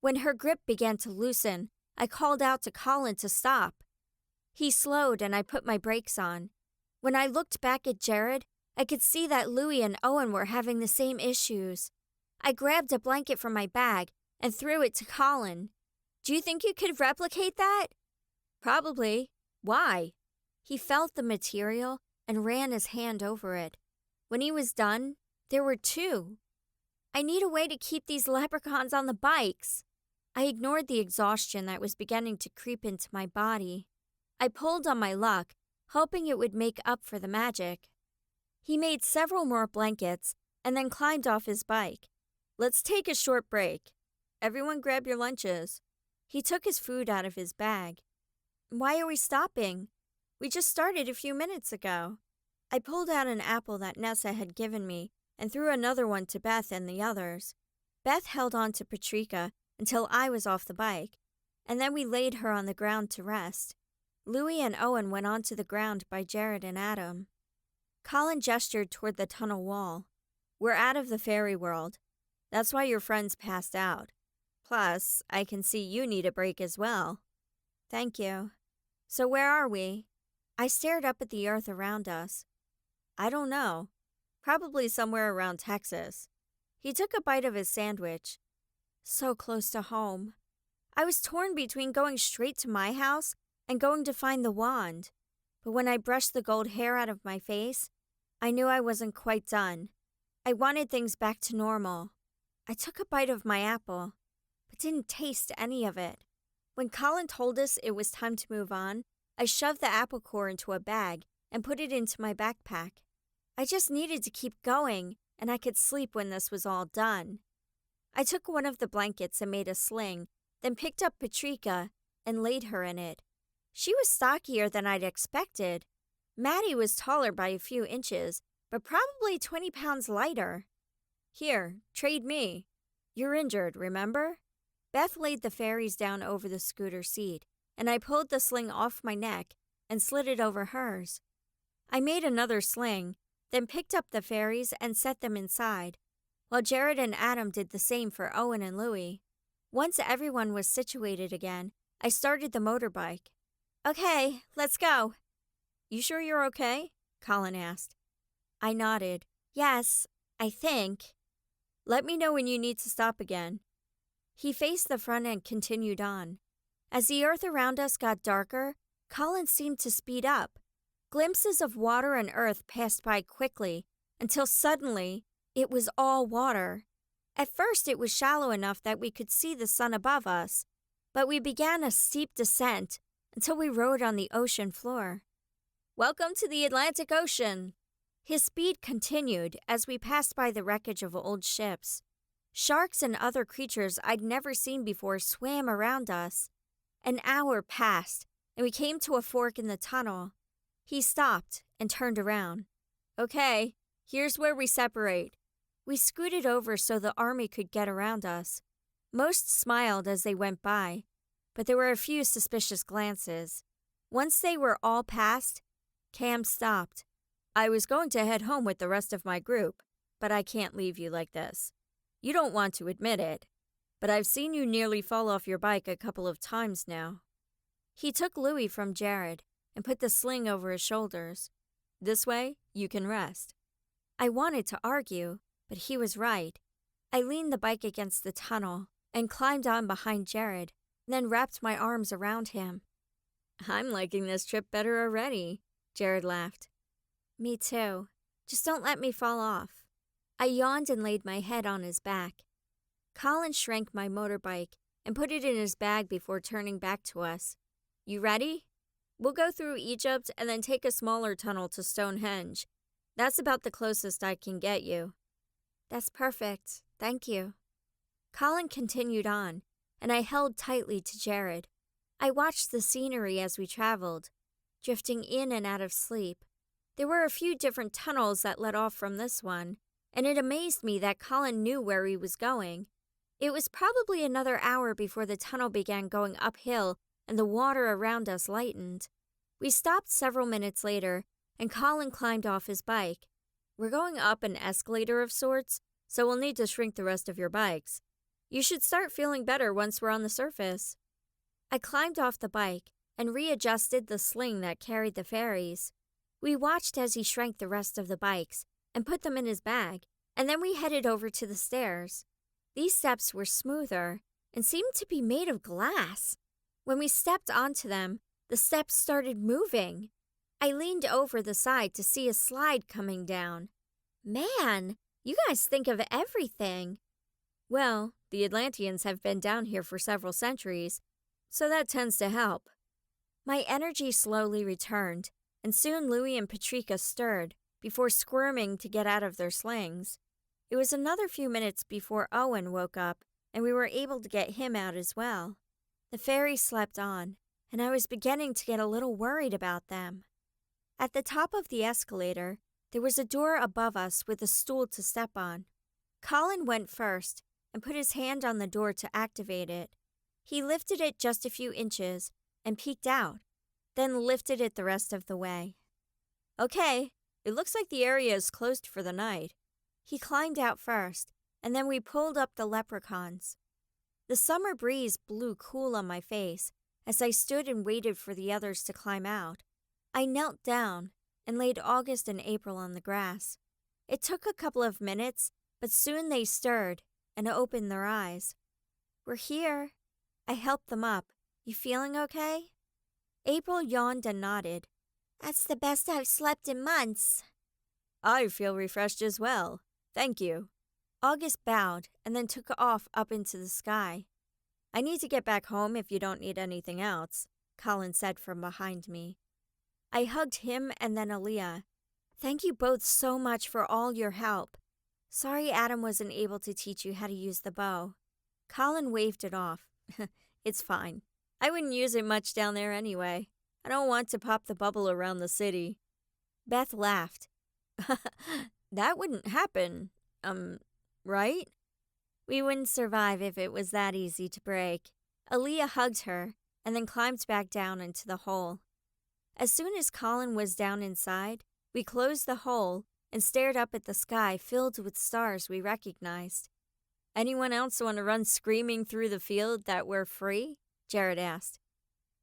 When her grip began to loosen, I called out to Colin to stop. He slowed, and I put my brakes on. When I looked back at Jared, I could see that Louie and Owen were having the same issues. I grabbed a blanket from my bag and threw it to Colin. Do you think you could replicate that? Probably. Why? He felt the material and ran his hand over it. When he was done, there were 2. I need a way to keep these leprechauns on the bikes. I ignored the exhaustion that was beginning to creep into my body. I pulled on my luck, hoping it would make up for the magic. He made several more blankets and then climbed off his bike. Let's take a short break. Everyone grab your lunches. He took his food out of his bag. Why are we stopping? We just started a few minutes ago. I pulled out an apple that Nessa had given me and threw another one to Beth and the others. Beth held on to Patricia until I was off the bike, and then we laid her on the ground to rest. Louie and Owen went onto the ground by Jared and Adam. Colin gestured toward the tunnel wall. We're out of the fairy world. That's why your friends passed out. Plus, I can see you need a break as well. Thank you. So where are we? I stared up at the earth around us. I don't know. Probably somewhere around Texas. He took a bite of his sandwich. So close to home. I was torn between going straight to my house and going to find the wand. But when I brushed the gold hair out of my face, I knew I wasn't quite done. I wanted things back to normal. I took a bite of my apple, but didn't taste any of it. When Colin told us it was time to move on, I shoved the apple core into a bag and put it into my backpack. I just needed to keep going, and I could sleep when this was all done. I took one of the blankets and made a sling, then picked up Patricia and laid her in it. She was stockier than I'd expected. Maddie was taller by a few inches, but probably 20 pounds lighter. Here, trade me. You're injured, remember? Beth laid the fairies down over the scooter seat, and I pulled the sling off my neck and slid it over hers. I made another sling, then picked up the fairies and set them inside, while Jared and Adam did the same for Owen and Louie. Once everyone was situated again, I started the motorbike. "Okay, let's go." "You sure you're okay?" Colin asked. I nodded. "Yes, I think." "Let me know when you need to stop again." He faced the front and continued on. As the earth around us got darker, Colin seemed to speed up. Glimpses of water and earth passed by quickly, until suddenly it was all water. At first it was shallow enough that we could see the sun above us, but we began a steep descent until we rode on the ocean floor. "Welcome to the Atlantic Ocean." His speed continued as we passed by the wreckage of old ships. Sharks and other creatures I'd never seen before swam around us. An hour passed, and we came to a fork in the tunnel. He stopped and turned around. "Okay, here's where we separate." We scooted over so the army could get around us. Most smiled as they went by, but there were a few suspicious glances. Once they were all past, Cam stopped. "I was going to head home with the rest of my group, but I can't leave you like this. You don't want to admit it, but I've seen you nearly fall off your bike a couple of times now." He took Louie from Jared and put the sling over his shoulders. "This way, you can rest." I wanted to argue, but he was right. I leaned the bike against the tunnel and climbed on behind Jared, then wrapped my arms around him. "I'm liking this trip better already," Jared laughed. "Me too. Just don't let me fall off." I yawned and laid my head on his back. Colin shrank my motorbike and put it in his bag before turning back to us. "You ready? We'll go through Egypt and then take a smaller tunnel to Stonehenge. That's about the closest I can get you." "That's perfect. Thank you." Colin continued on, and I held tightly to Jared. I watched the scenery as we traveled, drifting in and out of sleep. There were a few different tunnels that led off from this one, and it amazed me that Colin knew where he was going. It was probably another hour before the tunnel began going uphill and the water around us lightened. We stopped several minutes later, and Colin climbed off his bike. "We're going up an escalator of sorts, so we'll need to shrink the rest of your bikes. You should start feeling better once we're on the surface." I climbed off the bike and readjusted the sling that carried the fairies. We watched as he shrank the rest of the bikes and put them in his bag, and then we headed over to the stairs. These steps were smoother and seemed to be made of glass. When we stepped onto them, the steps started moving. I leaned over the side to see a slide coming down. "Man, you guys think of everything." "Well, the Atlanteans have been down here for several centuries, so that tends to help." My energy slowly returned, and soon Louie and Patrika stirred before squirming to get out of their slings. It was another few minutes before Owen woke up, and we were able to get him out as well. The fairies slept on, and I was beginning to get a little worried about them. At the top of the escalator, there was a door above us with a stool to step on. Colin went first and put his hand on the door to activate it. He lifted it just a few inches and peeked out, then lifted it the rest of the way. "Okay, it looks like the area is closed for the night." He climbed out first, and then we pulled up the leprechauns. The summer breeze blew cool on my face as I stood and waited for the others to climb out. I knelt down and laid August and April on the grass. It took a couple of minutes, but soon they stirred and opened their eyes. "We're here." I helped them up. "You feeling okay?" April yawned and nodded. "That's the best I've slept in months." "I feel refreshed as well. Thank you." August bowed and then took off up into the sky. "I need to get back home if you don't need anything else," Colin said from behind me. I hugged him and then Aaliyah. "Thank you both so much for all your help. Sorry Adam wasn't able to teach you how to use the bow." Colin waved it off. "It's fine. I wouldn't use it much down there anyway. I don't want to pop the bubble around the city." Beth laughed. "That wouldn't happen, right?" We wouldn't survive if it was that easy to break. Aaliyah hugged her and then climbed back down into the hole. As soon as Colin was down inside, we closed the hole and stared up at the sky filled with stars we recognized. "Anyone else want to run screaming through the field that we're free?" Jared asked.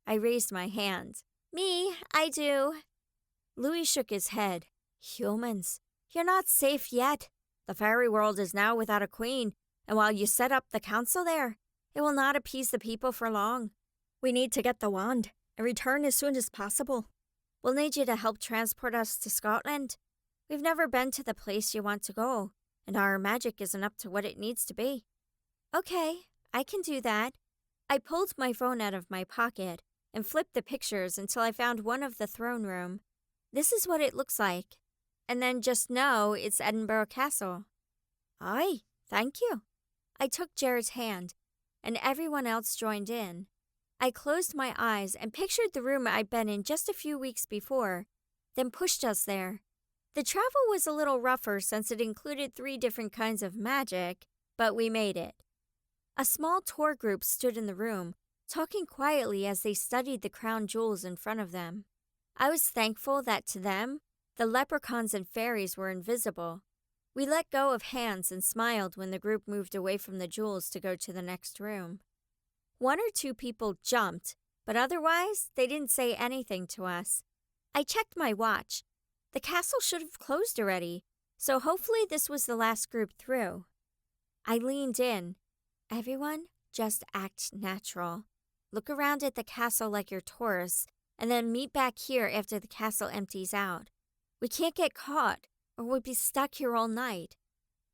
I raised my hand. Me, I do. Louis shook his head. "Humans, you're not safe yet. The fairy world is now without a queen, and while you set up the council there, it will not appease the people for long. We need to get the wand and return as soon as possible. We'll need you to help transport us to Scotland. We've never been to the place you want to go, and our magic isn't up to what it needs to be." Okay, I can do that. I pulled my phone out of my pocket and flipped the pictures until I found one of the throne room. "This is what it looks like. And then just know it's Edinburgh Castle." "Aye, thank you." I took Jared's hand, and everyone else joined in. I closed my eyes and pictured the room I'd been in just a few weeks before, then pushed us there. The travel was a little rougher since it included 3 different kinds of magic, but we made it. A small tour group stood in the room, talking quietly as they studied the crown jewels in front of them. I was thankful that to them, the leprechauns and fairies were invisible. We let go of hands and smiled when the group moved away from the jewels to go to the next room. 1 or 2 people jumped, but otherwise, they didn't say anything to us. I checked my watch. The castle should have closed already, so hopefully this was the last group through. I leaned in. "Everyone, just act natural. Look around at the castle like you're tourists, and then meet back here after the castle empties out. We can't get caught, or we'll be stuck here all night."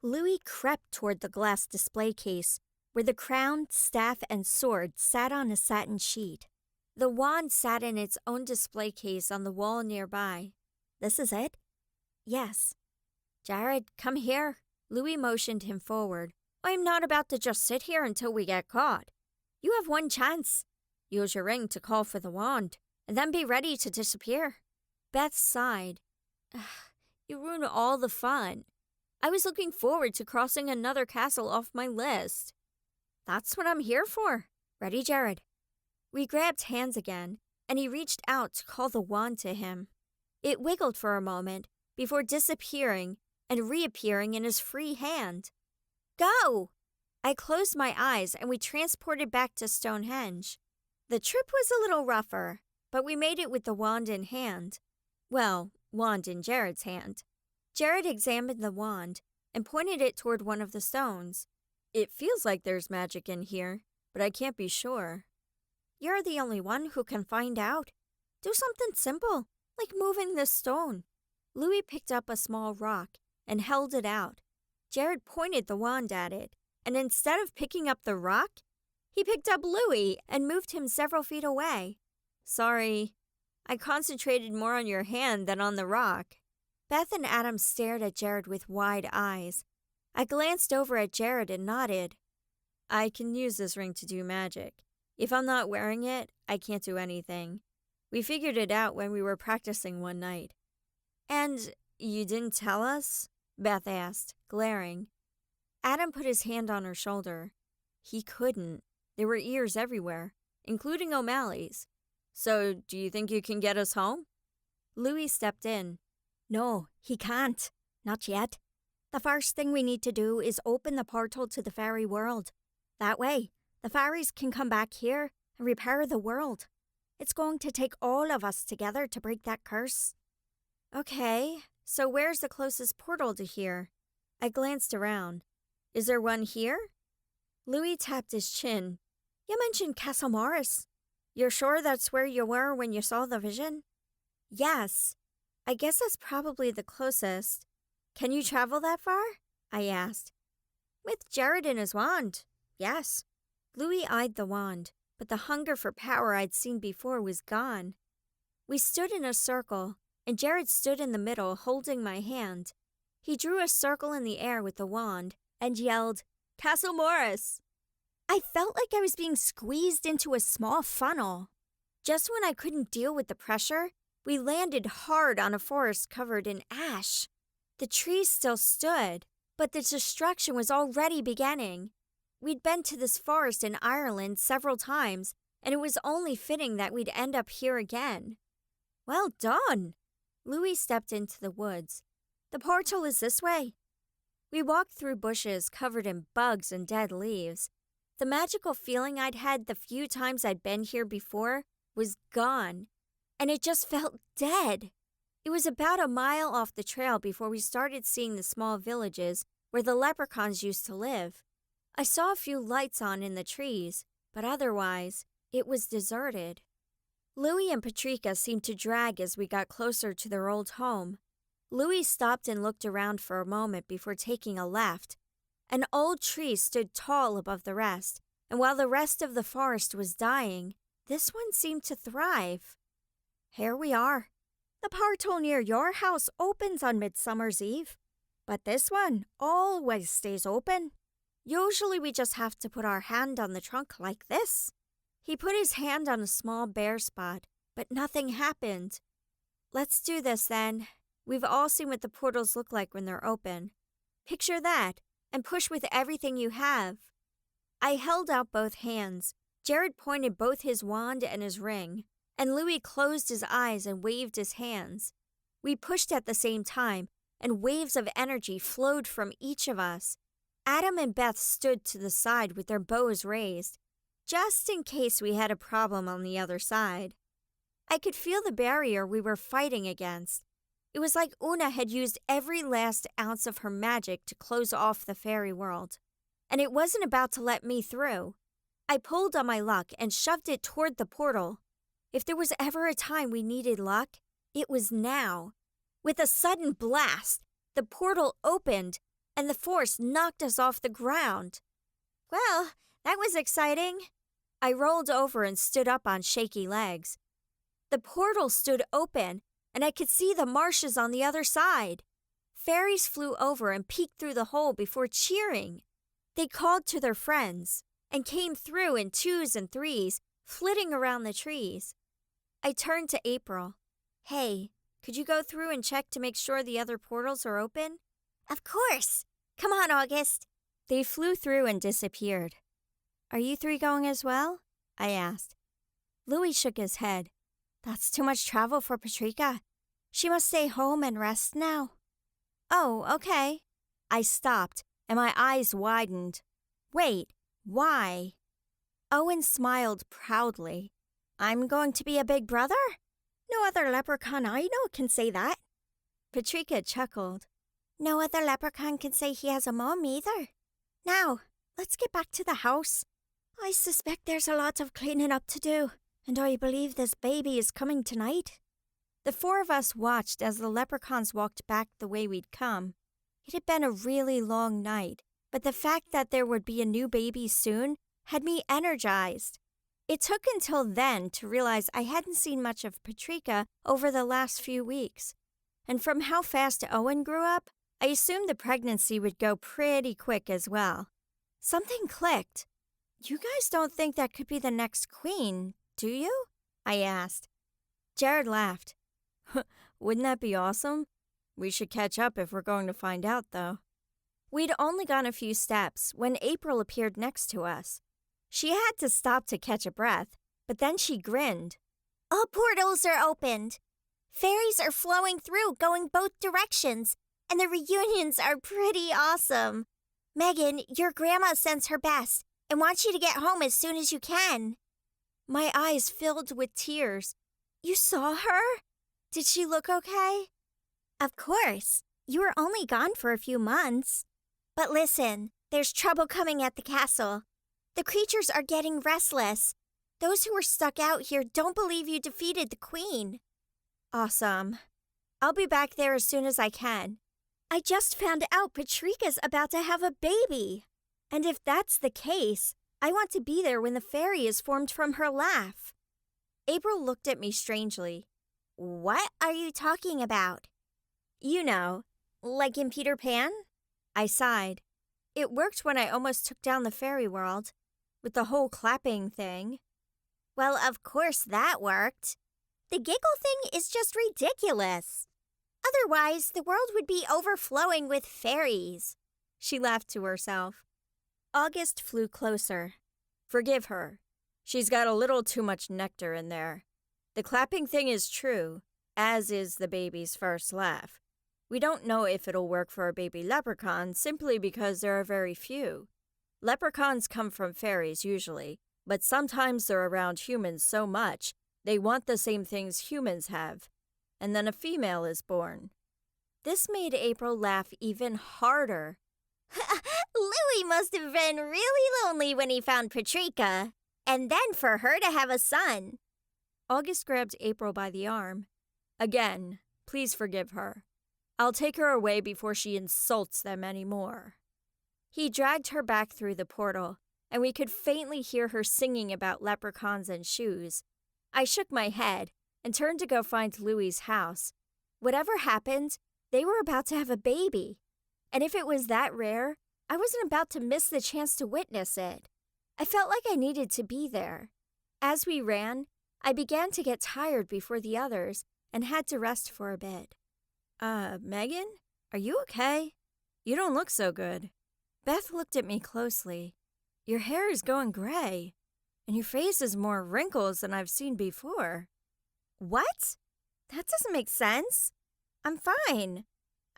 Louis crept toward the glass display case, where the crown, staff, and sword sat on a satin sheet. The wand sat in its own display case on the wall nearby. "This is it?" "Yes." "Jared, come here." Louis motioned him forward. "I'm not about to just sit here until we get caught. You have 1 chance. Use your ring to call for the wand, and then be ready to disappear." Beth sighed. "You ruined all the fun. I was looking forward to crossing another castle off my list." "That's what I'm here for. Ready, Jared?" We grabbed hands again, and he reached out to call the wand to him. It wiggled for a moment before disappearing and reappearing in his free hand. "Go!" I closed my eyes and we transported back to Stonehenge. The trip was a little rougher, but we made it with the wand in hand. Well, wand in Jared's hand. Jared examined the wand and pointed it toward one of the stones. "It feels like there's magic in here, but I can't be sure." "You're the only one who can find out. Do something simple, like moving this stone." Louis picked up a small rock and held it out. Jared pointed the wand at it, and instead of picking up the rock, he picked up Louis and moved him several feet away. "Sorry, I concentrated more on your hand than on the rock." Beth and Adam stared at Jared with wide eyes. I glanced over at Jared and nodded. "I can use this ring to do magic. If I'm not wearing it, I can't do anything. We figured it out when we were practicing one night." "And you didn't tell us?" Beth asked, glaring. Adam put his hand on her shoulder. "He couldn't. There were ears everywhere, including O'Malley's. So, do you think you can get us home?" Louis stepped in. "No, he can't. Not yet. The first thing we need to do is open the portal to the fairy world. That way, the fairies can come back here and repair the world. It's going to take all of us together to break that curse." "Okay, so where's the closest portal to here?" I glanced around. "Is there one here?" Louis tapped his chin. "You mentioned Castle Morris. You're sure that's where you were when you saw the vision?" "Yes. I guess that's probably the closest. Can you travel that far?" I asked. "With Jared and his wand, yes." Louis eyed the wand, but the hunger for power I'd seen before was gone. We stood in a circle, and Jared stood in the middle holding my hand. He drew a circle in the air with the wand and yelled, "Castle Morris!" I felt like I was being squeezed into a small funnel. Just when I couldn't deal with the pressure, we landed hard on a forest covered in ash. The trees still stood, but the destruction was already beginning. We'd been to this forest in Ireland several times, and it was only fitting that we'd end up here again. Well done! Louis stepped into the woods. The portal is this way. We walked through bushes covered in bugs and dead leaves. The magical feeling I'd had the few times I'd been here before was gone, and it just felt dead. It was about a mile off the trail before we started seeing the small villages where the leprechauns used to live. I saw a few lights on in the trees, but otherwise, it was deserted. Louis and Patrika seemed to drag as we got closer to their old home. Louis stopped and looked around for a moment before taking a left. An old tree stood tall above the rest, and while the rest of the forest was dying, this one seemed to thrive. Here we are. The portal near your house opens on Midsummer's Eve, but this one always stays open. Usually we just have to put our hand on the trunk like this. He put his hand on a small bare spot, but nothing happened. Let's do this then. We've all seen what the portals look like when they're open. Picture that, and push with everything you have. I held out both hands. Jared pointed both his wand and his ring, and Louis closed his eyes and waved his hands. We pushed at the same time, and waves of energy flowed from each of us. Adam and Beth stood to the side with their bows raised, just in case we had a problem on the other side. I could feel the barrier we were fighting against. It was like Una had used every last ounce of her magic to close off the fairy world, and it wasn't about to let me through. I pulled on my luck and shoved it toward the portal. If there was ever a time we needed luck, it was now. With a sudden blast, the portal opened, and the force knocked us off the ground. Well, that was exciting. I rolled over and stood up on shaky legs. The portal stood open, and I could see the marshes on the other side. Fairies flew over and peeked through the hole before cheering. They called to their friends and came through in twos and threes, flitting around the trees. I turned to April. Hey, could you go through and check to make sure the other portals are open? Of course. Come on, August. They flew through and disappeared. Are you three going as well? I asked. Louis shook his head. That's too much travel for Patrika. She must stay home and rest now. Oh, okay. I stopped, and my eyes widened. Wait, why? Owen smiled proudly. I'm going to be a big brother? No other leprechaun I know can say that. Patrika chuckled. No other leprechaun can say he has a mom either. Now, let's get back to the house. I suspect there's a lot of cleaning up to do, and I believe this baby is coming tonight. The four of us watched as the leprechauns walked back the way we'd come. It had been a really long night, but the fact that there would be a new baby soon had me energized. It took until then to realize I hadn't seen much of Patrika over the last few weeks. And from how fast Owen grew up, I assumed the pregnancy would go pretty quick as well. Something clicked. You guys don't think that could be the next queen, do you? I asked. Jared laughed. Wouldn't that be awesome? We should catch up if we're going to find out, though. We'd only gone a few steps when April appeared next to us. She had to stop to catch a breath, but then she grinned. All portals are opened. Fairies are flowing through, going both directions, and the reunions are pretty awesome. Megan, your grandma sends her best and wants you to get home as soon as you can. My eyes filled with tears. You saw her? Did she look okay? Of course. You were only gone for a few months. But listen, there's trouble coming at the castle. The creatures are getting restless. Those who were stuck out here don't believe you defeated the queen. Awesome. I'll be back there as soon as I can. I just found out Patrika's about to have a baby. And if that's the case, I want to be there when the fairy is formed from her laugh. April looked at me strangely. What are you talking about? You know, like in Peter Pan? I sighed. It worked when I almost took down the fairy world, with the whole clapping thing. Well, of course that worked. The giggle thing is just ridiculous. Otherwise, the world would be overflowing with fairies. She laughed to herself. August flew closer. Forgive her. She's got a little too much nectar in there. The clapping thing is true, as is the baby's first laugh. We don't know if it'll work for a baby leprechaun simply because there are very few. Leprechauns come from fairies usually, but sometimes they're around humans so much they want the same things humans have. And then a female is born. This made April laugh even harder. Louis must have been really lonely when he found Patrika, and then for her to have a son. August grabbed April by the arm. Again, please forgive her. I'll take her away before she insults them anymore. He dragged her back through the portal, and we could faintly hear her singing about leprechauns and shoes. I shook my head and turned to go find Louis's house. Whatever happened, they were about to have a baby. And if it was that rare, I wasn't about to miss the chance to witness it. I felt like I needed to be there. As we ran, I began to get tired before the others and had to rest for a bit. Megan? Are you okay? You don't look so good. Beth looked at me closely. Your hair is going gray, and your face has more wrinkles than I've seen before. What? That doesn't make sense. I'm fine.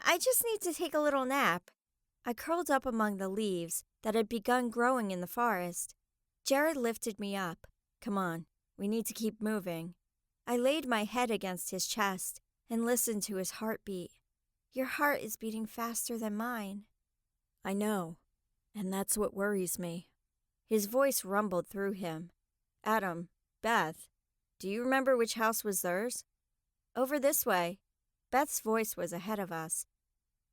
I just need to take a little nap. I curled up among the leaves that had begun growing in the forest. Jared lifted me up. Come on, we need to keep moving. I laid my head against his chest and listened to his heartbeat. Your heart is beating faster than mine. I know, and that's what worries me. His voice rumbled through him. Adam, Beth, do you remember which house was theirs? Over this way. Beth's voice was ahead of us.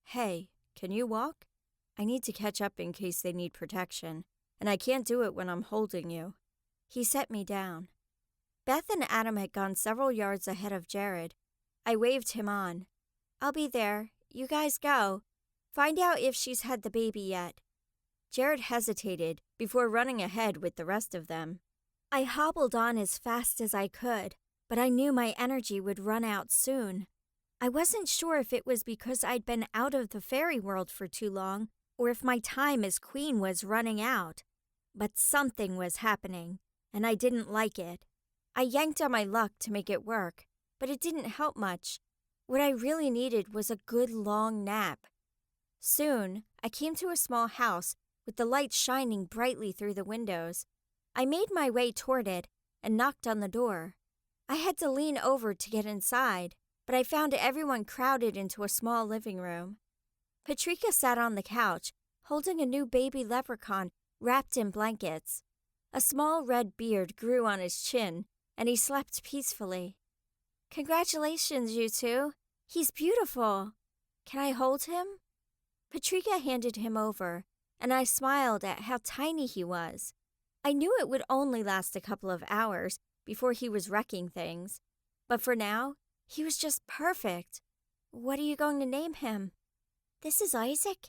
Hey, can you walk? I need to catch up in case they need protection, and I can't do it when I'm holding you. He set me down. Beth and Adam had gone several yards ahead of Jared. I waved him on. I'll be there. You guys go. Find out if she's had the baby yet. Jared hesitated before running ahead with the rest of them. I hobbled on as fast as I could, but I knew my energy would run out soon. I wasn't sure if it was because I'd been out of the fairy world for too long, or if my time as queen was running out. But something was happening, and I didn't like it. I yanked on my luck to make it work, but it didn't help much. What I really needed was a good long nap. Soon, I came to a small house with the light shining brightly through the windows. I made my way toward it and knocked on the door. I had to lean over to get inside, but I found everyone crowded into a small living room. Patrika sat on the couch, holding a new baby leprechaun wrapped in blankets. A small red beard grew on his chin, and he slept peacefully. Congratulations, you two. He's beautiful. Can I hold him? Patrika handed him over, and I smiled at how tiny he was. I knew it would only last a couple of hours before he was wrecking things, but for now, he was just perfect. What are you going to name him? This is Isaac.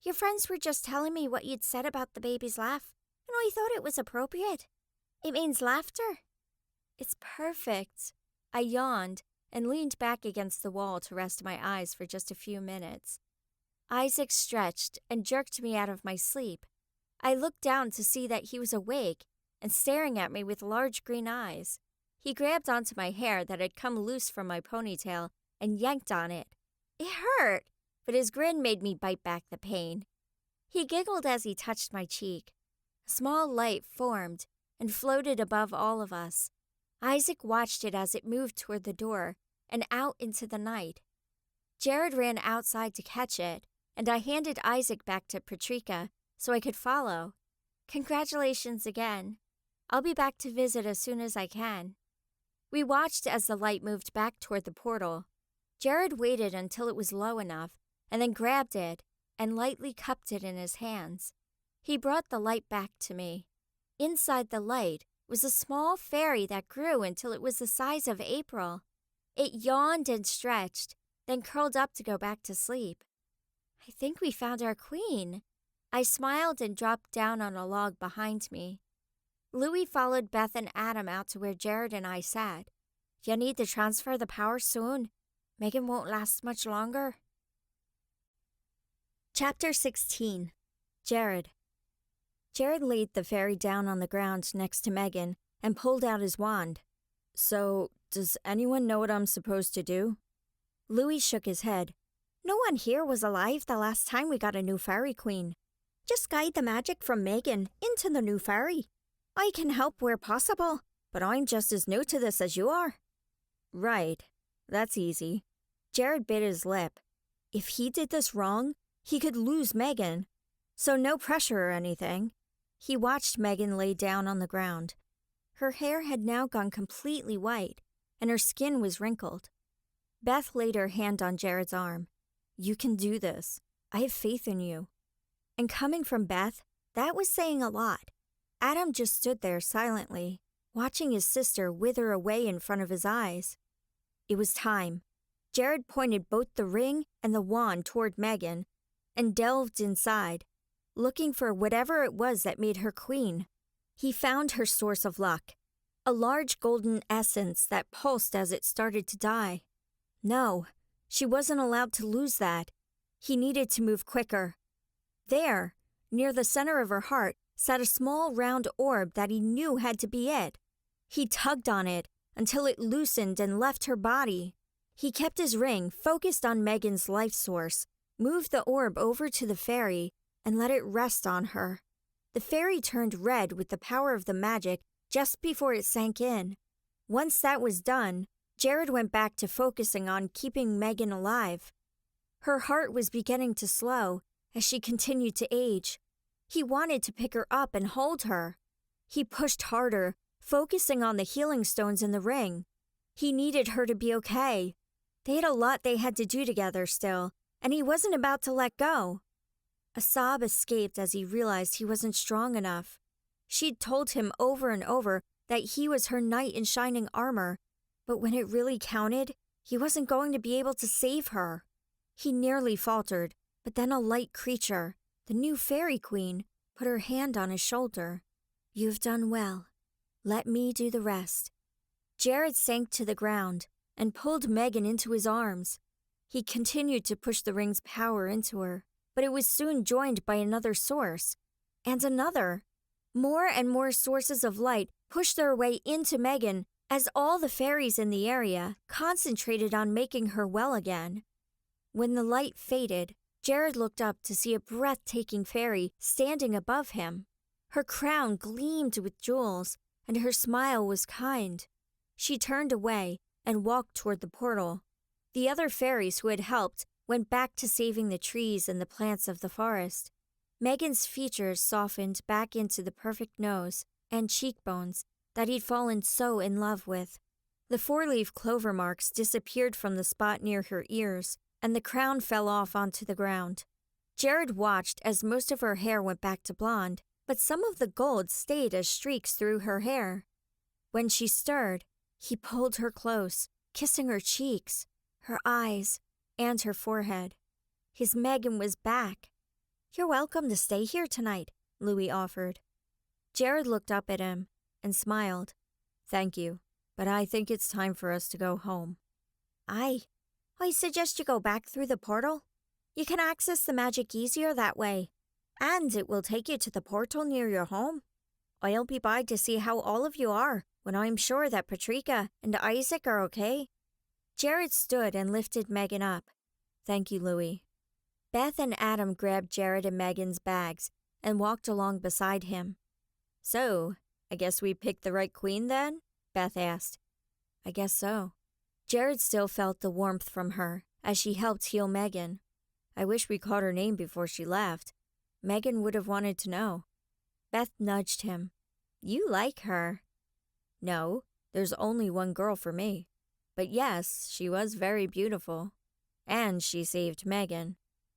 Your friends were just telling me what you'd said about the baby's laugh, and I thought it was appropriate. It means laughter. It's perfect. I yawned and leaned back against the wall to rest my eyes for just a few minutes. Isaac stretched and jerked me out of my sleep. I looked down to see that he was awake and staring at me with large green eyes. He grabbed onto my hair that had come loose from my ponytail and yanked on it. It hurt, but his grin made me bite back the pain. He giggled as he touched my cheek. A small light formed and floated above all of us. Isaac watched it as it moved toward the door and out into the night. Jared ran outside to catch it, and I handed Isaac back to Patrika so I could follow. Congratulations again. I'll be back to visit as soon as I can. We watched as the light moved back toward the portal. Jared waited until it was low enough and then grabbed it and lightly cupped it in his hands. He brought the light back to me. Inside the light was a small fairy that grew until it was the size of April. It yawned and stretched, then curled up to go back to sleep. I think we found our queen. I smiled and dropped down on a log behind me. Louis followed Beth and Adam out to where Jared and I sat. You need to transfer the power soon. Megan won't last much longer. Chapter 16. Jared. Jared laid the fairy down on the ground next to Megan and pulled out his wand. So, does anyone know what I'm supposed to do? Louis shook his head. No one here was alive the last time we got a new fairy queen. Just guide the magic from Megan into the new fairy. I can help where possible, but I'm just as new to this as you are. Right. That's easy. Jared bit his lip. If he did this wrong, he could lose Megan. So no pressure or anything. He watched Megan lay down on the ground. Her hair had now gone completely white, and her skin was wrinkled. Beth laid her hand on Jared's arm. You can do this. I have faith in you. And coming from Beth, that was saying a lot. Adam just stood there silently, watching his sister wither away in front of his eyes. It was time. Jared pointed both the ring and the wand toward Megan and delved inside, looking for whatever it was that made her queen. He found her source of luck, a large golden essence that pulsed as it started to die. No, she wasn't allowed to lose that. He needed to move quicker. There, near the center of her heart, sat a small round orb that he knew had to be it. He tugged on it until it loosened and left her body. He kept his ring focused on Megan's life source, moved the orb over to the fairy, and let it rest on her. The fairy turned red with the power of the magic just before it sank in. Once that was done, Jared went back to focusing on keeping Megan alive. Her heart was beginning to slow as she continued to age. He wanted to pick her up and hold her. He pushed harder, focusing on the healing stones in the ring. He needed her to be okay. They had a lot they had to do together still, and he wasn't about to let go. A sob escaped as he realized he wasn't strong enough. She'd told him over and over that he was her knight in shining armor, but when it really counted, he wasn't going to be able to save her. He nearly faltered, but then a light creature, the new fairy queen, put her hand on his shoulder. You've done well. Let me do the rest. Jared sank to the ground and pulled Megan into his arms. He continued to push the ring's power into her, but it was soon joined by another source, and another. More and more sources of light pushed their way into Megan as all the fairies in the area concentrated on making her well again. When the light faded, Jared looked up to see a breathtaking fairy standing above him. Her crown gleamed with jewels, and her smile was kind. She turned away and walked toward the portal. The other fairies who had helped went back to saving the trees and the plants of the forest. Megan's features softened back into the perfect nose and cheekbones that he'd fallen so in love with. The four-leaf clover marks disappeared from the spot near her ears, and the crown fell off onto the ground. Jared watched as most of her hair went back to blonde, but some of the gold stayed as streaks through her hair. When she stirred, he pulled her close, kissing her cheeks, her eyes, and her forehead. His Megan was back. You're welcome to stay here tonight, Louis offered. Jared looked up at him and smiled. Thank you, but I think it's time for us to go home. I suggest you go back through the portal. You can access the magic easier that way, and it will take you to the portal near your home. I'll be by to see how all of you are when I'm sure that Patrika and Isaac are okay. Jared stood and lifted Megan up. Thank you, Louis. Beth and Adam grabbed Jared and Megan's bags and walked along beside him. So, I guess we picked the right queen then? Beth asked. I guess so. Jared still felt the warmth from her as she helped heal Megan. I wish we caught her name before she left. Megan would have wanted to know. Beth nudged him. You like her. No, there's only one girl for me. But yes, she was very beautiful. And she saved Megan.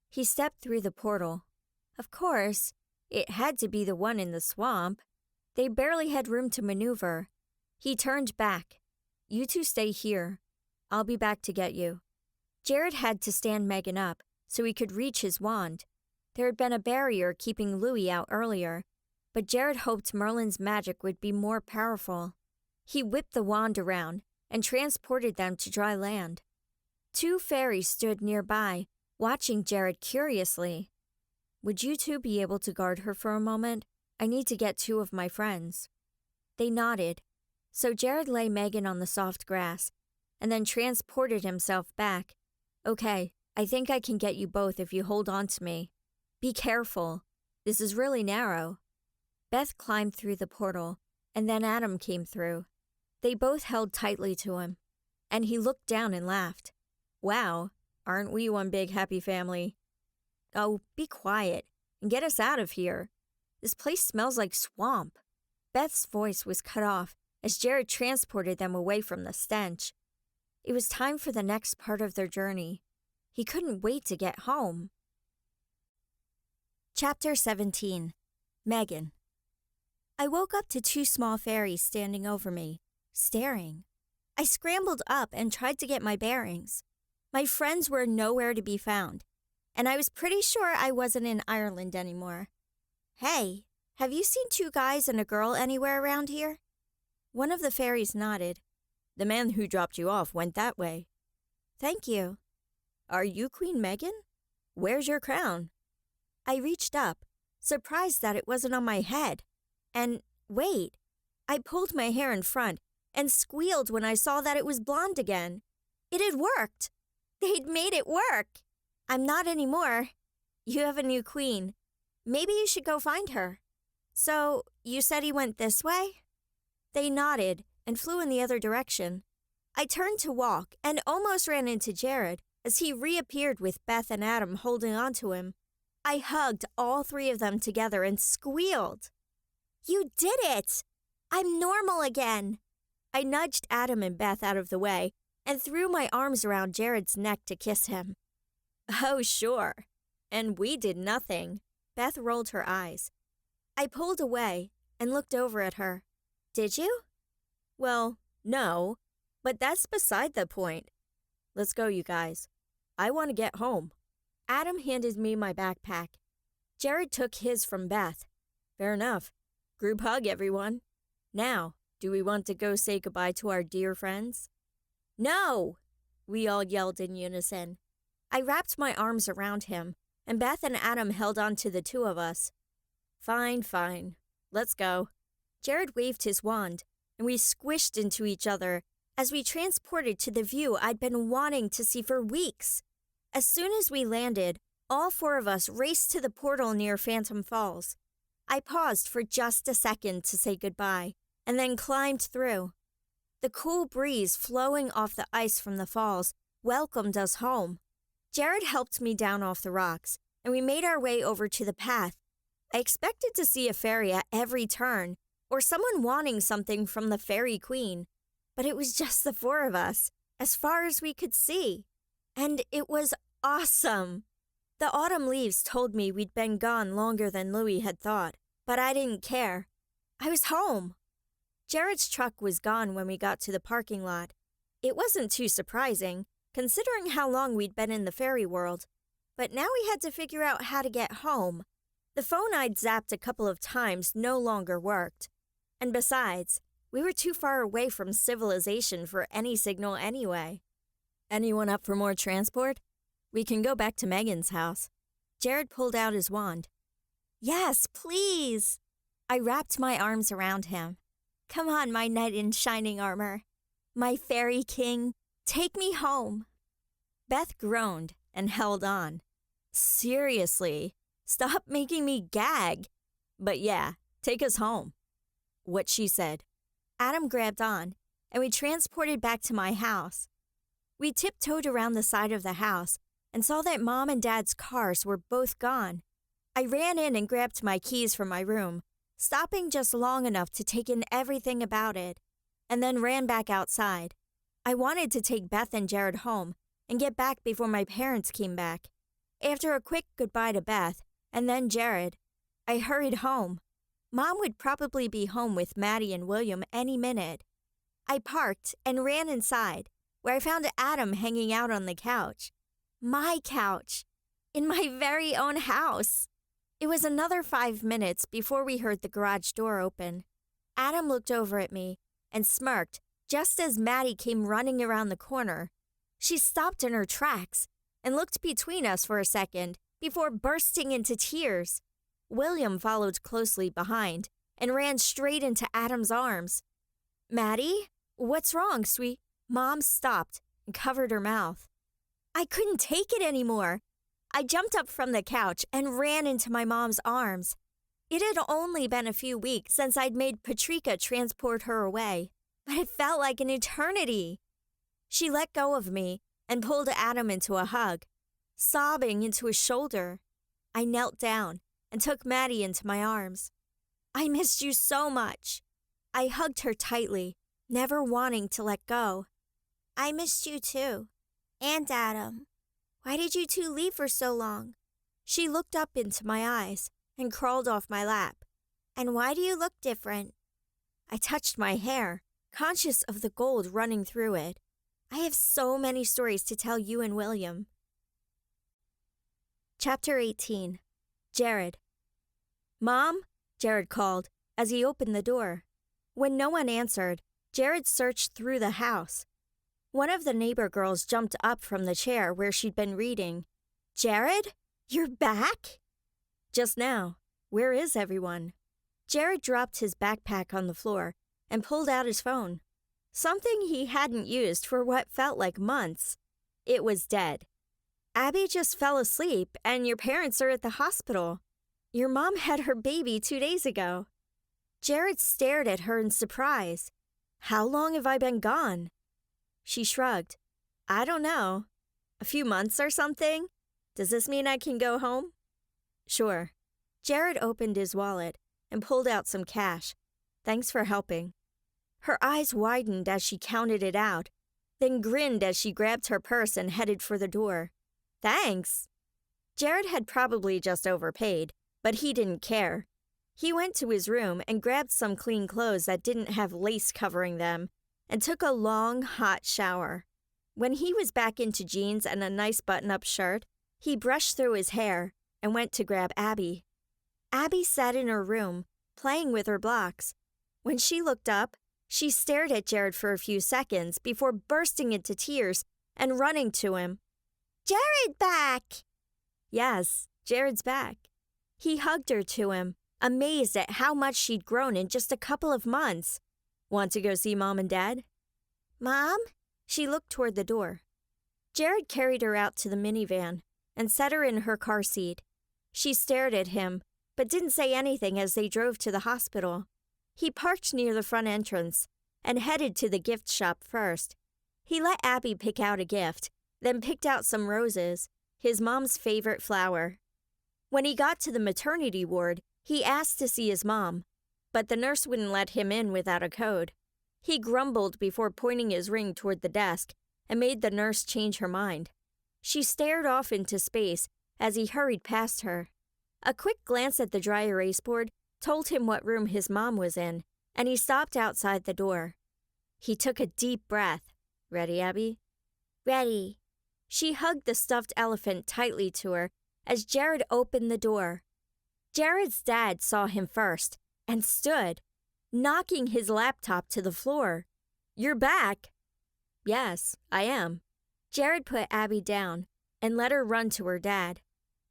He stepped through the portal. Of course, it had to be the one in the swamp. They barely had room to maneuver. He turned back. You two stay here. I'll be back to get you. Jared had to stand Megan up so he could reach his wand. There had been a barrier keeping Louis out earlier, but Jared hoped Merlin's magic would be more powerful. He whipped the wand around and transported them to dry land. Two fairies stood nearby, watching Jared curiously. Would you two be able to guard her for a moment? I need to get 2 of my friends." They nodded. So Jared lay Megan on the soft grass and then transported himself back. "Okay, I think I can get you both if you hold on to me. Be careful. This is really narrow." Beth climbed through the portal, and then Adam came through. They both held tightly to him, and he looked down and laughed. "Wow, aren't we one big happy family?" "Oh, be quiet and get us out of here. This place smells like swamp." Beth's voice was cut off as Jared transported them away from the stench. It was time for the next part of their journey. He couldn't wait to get home. Chapter 17. Megan. I woke up to 2 small fairies standing over me, staring. I scrambled up and tried to get my bearings. My friends were nowhere to be found, and I was pretty sure I wasn't in Ireland anymore. "Hey, have you seen 2 guys and a girl anywhere around here?" One of the fairies nodded. "The man who dropped you off went that way." "Thank you." "Are you Queen Megan? Where's your crown?" I reached up, surprised that it wasn't on my head. And wait, I pulled my hair in front and squealed when I saw that it was blonde again. It had worked. They'd made it work. "I'm not anymore. You have a new queen. Maybe you should go find her." "So, you said he went this way?" They nodded and flew in the other direction. I turned to walk and almost ran into Jared as he reappeared with Beth and Adam holding onto him. I hugged all 3 of them together and squealed. "You did it! I'm normal again." I nudged Adam and Beth out of the way and threw my arms around Jared's neck to kiss him. "Oh, sure. And we did nothing." Beth rolled her eyes. I pulled away and looked over at her. "Did you?" "Well, no, but that's beside the point. Let's go, you guys. I want to get home." Adam handed me my backpack. Jared took his from Beth. "Fair enough. Group hug, everyone. Now, do we want to go say goodbye to our dear friends?" "No!" we all yelled in unison. I wrapped my arms around him, and Beth and Adam held on to the 2 of us. Fine. Let's go." Jared waved his wand, and we squished into each other as we transported to the view I'd been wanting to see for weeks. As soon as we landed, all 4 of us raced to the portal near Phantom Falls. I paused for just a second to say goodbye, and then climbed through. The cool breeze flowing off the ice from the falls welcomed us home. Jared helped me down off the rocks, and we made our way over to the path. I expected to see a fairy at every turn, or someone wanting something from the fairy queen, but it was just the 4 of us, as far as we could see. And it was awesome. The autumn leaves told me we'd been gone longer than Louis had thought, but I didn't care. I was home. Jared's truck was gone when we got to the parking lot. It wasn't too surprising, considering how long we'd been in the fairy world. But now we had to figure out how to get home. The phone I'd zapped a couple of times no longer worked. And besides, we were too far away from civilization for any signal anyway. "Anyone up for more transport? We can go back to Megan's house." Jared pulled out his wand. "Yes, please." I wrapped my arms around him. "Come on, my knight in shining armor. My fairy king, take me home." Beth groaned and held on. "Seriously, stop making me gag. But yeah, take us home." What she said. Adam grabbed on, and we transported back to my house. We tiptoed around the side of the house and saw that Mom and Dad's cars were both gone. I ran in and grabbed my keys from my room, stopping just long enough to take in everything about it, and then ran back outside. I wanted to take Beth and Jared home and get back before my parents came back. After a quick goodbye to Beth, and then Jared, I hurried home. Mom would probably be home with Maddie and William any minute. I parked and ran inside, where I found Adam hanging out on the couch. My couch. In my very own house. It was another 5 minutes before we heard the garage door open. Adam looked over at me and smirked just as Maddie came running around the corner. She stopped in her tracks and looked between us for a second before bursting into tears. William followed closely behind and ran straight into Adam's arms. "Maddie, what's wrong, sweet?" Mom stopped and covered her mouth. I couldn't take it anymore. I jumped up from the couch and ran into my mom's arms. It had only been a few weeks since I'd made Patrika transport her away, but it felt like an eternity. She let go of me and pulled Adam into a hug, sobbing into his shoulder. I knelt down and took Maddie into my arms. "I missed you so much." I hugged her tightly, never wanting to let go. "I missed you too. And Adam. Why did you two leave for so long?" She looked up into my eyes and crawled off my lap. "And why do you look different?" I touched my hair, conscious of the gold running through it. I have so many stories to tell you and William. Chapter 18. Jared. "Mom?" Jared called as he opened the door. When no one answered, Jared searched through the house. One of the neighbor girls jumped up from the chair where she'd been reading. "Jared? You're back?" "Just now. Where is everyone?" Jared dropped his backpack on the floor and pulled out his phone. Something he hadn't used for what felt like months. It was dead. "Abby just fell asleep and your parents are at the hospital. Your mom had her baby 2 days ago." Jared stared at her in surprise. "How long have I been gone?" She shrugged. "I don't know. A few months or something? Does this mean I can go home?" "Sure." Jared opened his wallet and pulled out some cash. "Thanks for helping." Her eyes widened as she counted it out, then grinned as she grabbed her purse and headed for the door. "Thanks." Jared had probably just overpaid, but he didn't care. He went to his room and grabbed some clean clothes that didn't have lace covering them and took a long, hot shower. When he was back into jeans and a nice button-up shirt, he brushed through his hair and went to grab Abby. Abby sat in her room, playing with her blocks. When she looked up, she stared at Jared for a few seconds before bursting into tears and running to him. "Jared back!" Yes, Jared's back. He hugged her to him, amazed at how much she'd grown in just a couple of months. "Want to go see Mom and Dad?" "Mom?" She looked toward the door. Jared carried her out to the minivan and set her in her car seat. She stared at him, but didn't say anything as they drove to the hospital. He parked near the front entrance and headed to the gift shop first. He let Abby pick out a gift, then picked out some roses, his mom's favorite flower. When he got to the maternity ward, he asked to see his mom, but the nurse wouldn't let him in without a code. He grumbled before pointing his ring toward the desk and made the nurse change her mind. She stared off into space as he hurried past her. A quick glance at the dry erase board told him what room his mom was in, and he stopped outside the door. He took a deep breath. "Ready, Abby?" "Ready." She hugged the stuffed elephant tightly to her as Jared opened the door. Jared's dad saw him first and stood, knocking his laptop to the floor. "You're back." "Yes, I am." Jared put Abby down and let her run to her dad.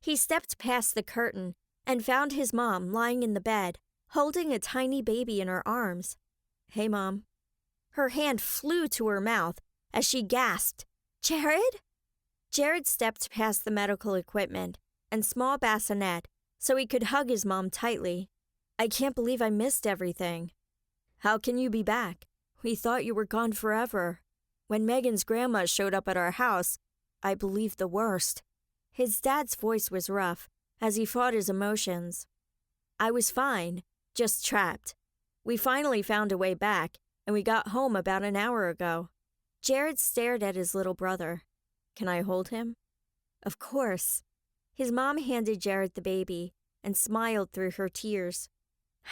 He stepped past the curtain and found his mom lying in the bed, holding a tiny baby in her arms. "Hey, Mom." Her hand flew to her mouth as she gasped, "Jared?" Jared stepped past the medical equipment and small bassinet so he could hug his mom tightly. "I can't believe I missed everything." "How can you be back? We thought you were gone forever. When Megan's grandma showed up at our house, I believed the worst." His dad's voice was rough as he fought his emotions. "I was fine, just trapped. We finally found a way back, and we got home about an hour ago." Jared stared at his little brother. "Can I hold him?" "Of course." His mom handed Jared the baby and smiled through her tears.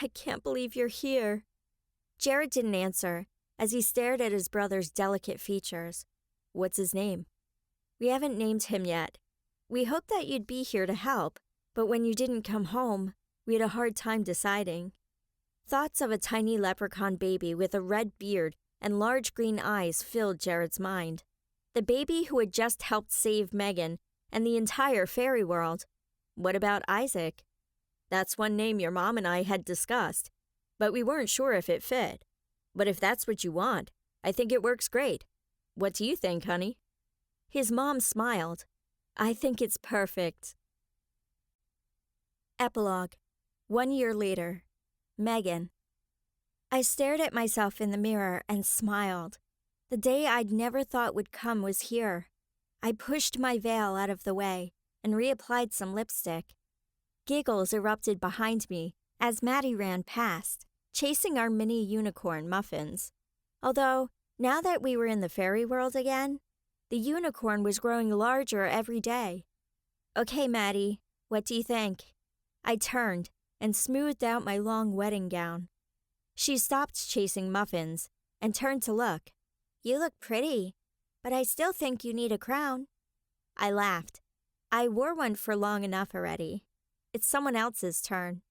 "I can't believe you're here." Jared didn't answer as he stared at his brother's delicate features. "What's his name?" "We haven't named him yet. We hoped that you'd be here to help, but when you didn't come home, we had a hard time deciding." Thoughts of a tiny leprechaun baby with a red beard and large green eyes filled Jared's mind. The baby who had just helped save Megan and the entire fairy world. What about Isaac? That's one name your mom and I had discussed, but we weren't sure if it fit. But if that's what you want, I think it works great. What do you think, honey?" His mom smiled. "I think it's perfect." Epilogue. 1 year later. Megan. I stared at myself in the mirror and smiled. The day I'd never thought would come was here. I pushed my veil out of the way and reapplied some lipstick. Giggles erupted behind me as Maddie ran past, chasing our mini unicorn muffins. Although, now that we were in the fairy world again, the unicorn was growing larger every day. "Okay, Maddie, what do you think?" I turned and smoothed out my long wedding gown. She stopped chasing muffins and turned to look. "You look pretty, but I still think you need a crown." I laughed. I wore one for long enough already. It's someone else's turn.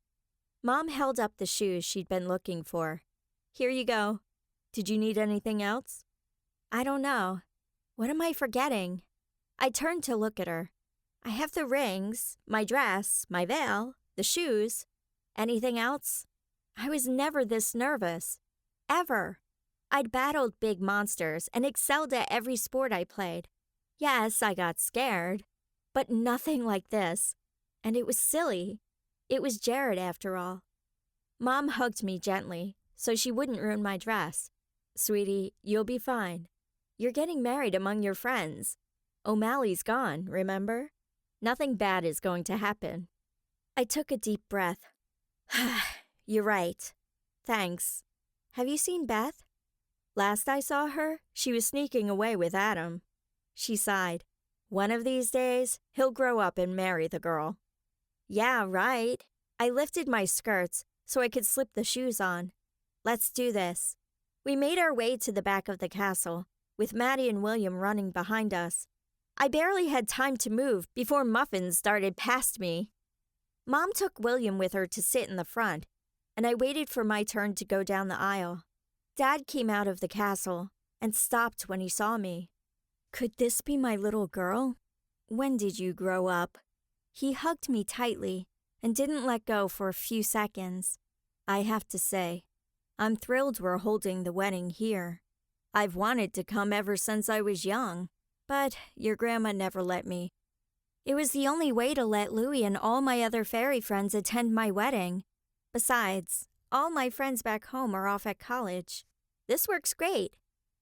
Mom held up the shoes she'd been looking for. "Here you go. Did you need anything else?" "I don't know. What am I forgetting?" I turned to look at her. "I have the rings, my dress, my veil, the shoes. Anything else?" I was never this nervous. Ever. I'd battled big monsters and excelled at every sport I played. Yes, I got scared, but nothing like this. And it was silly. It was Jared after all. Mom hugged me gently so she wouldn't ruin my dress. "Sweetie, you'll be fine. You're getting married among your friends. O'Malley's gone, remember? Nothing bad is going to happen." I took a deep breath. "You're right. Thanks. Have you seen Beth?" "Last I saw her, she was sneaking away with Adam." She sighed. "One of these days, he'll grow up and marry the girl." "Yeah, right." I lifted my skirts so I could slip the shoes on. "Let's do this." We made our way to the back of the castle, with Maddie and William running behind us. I barely had time to move before muffins darted past me. Mom took William with her to sit in the front, and I waited for my turn to go down the aisle. Dad came out of the castle and stopped when he saw me. "Could this be my little girl? When did you grow up?" He hugged me tightly and didn't let go for a few seconds. "I have to say, I'm thrilled we're holding the wedding here. I've wanted to come ever since I was young, but your grandma never let me. It was the only way to let Louie and all my other fairy friends attend my wedding. Besides, all my friends back home are off at college. This works great.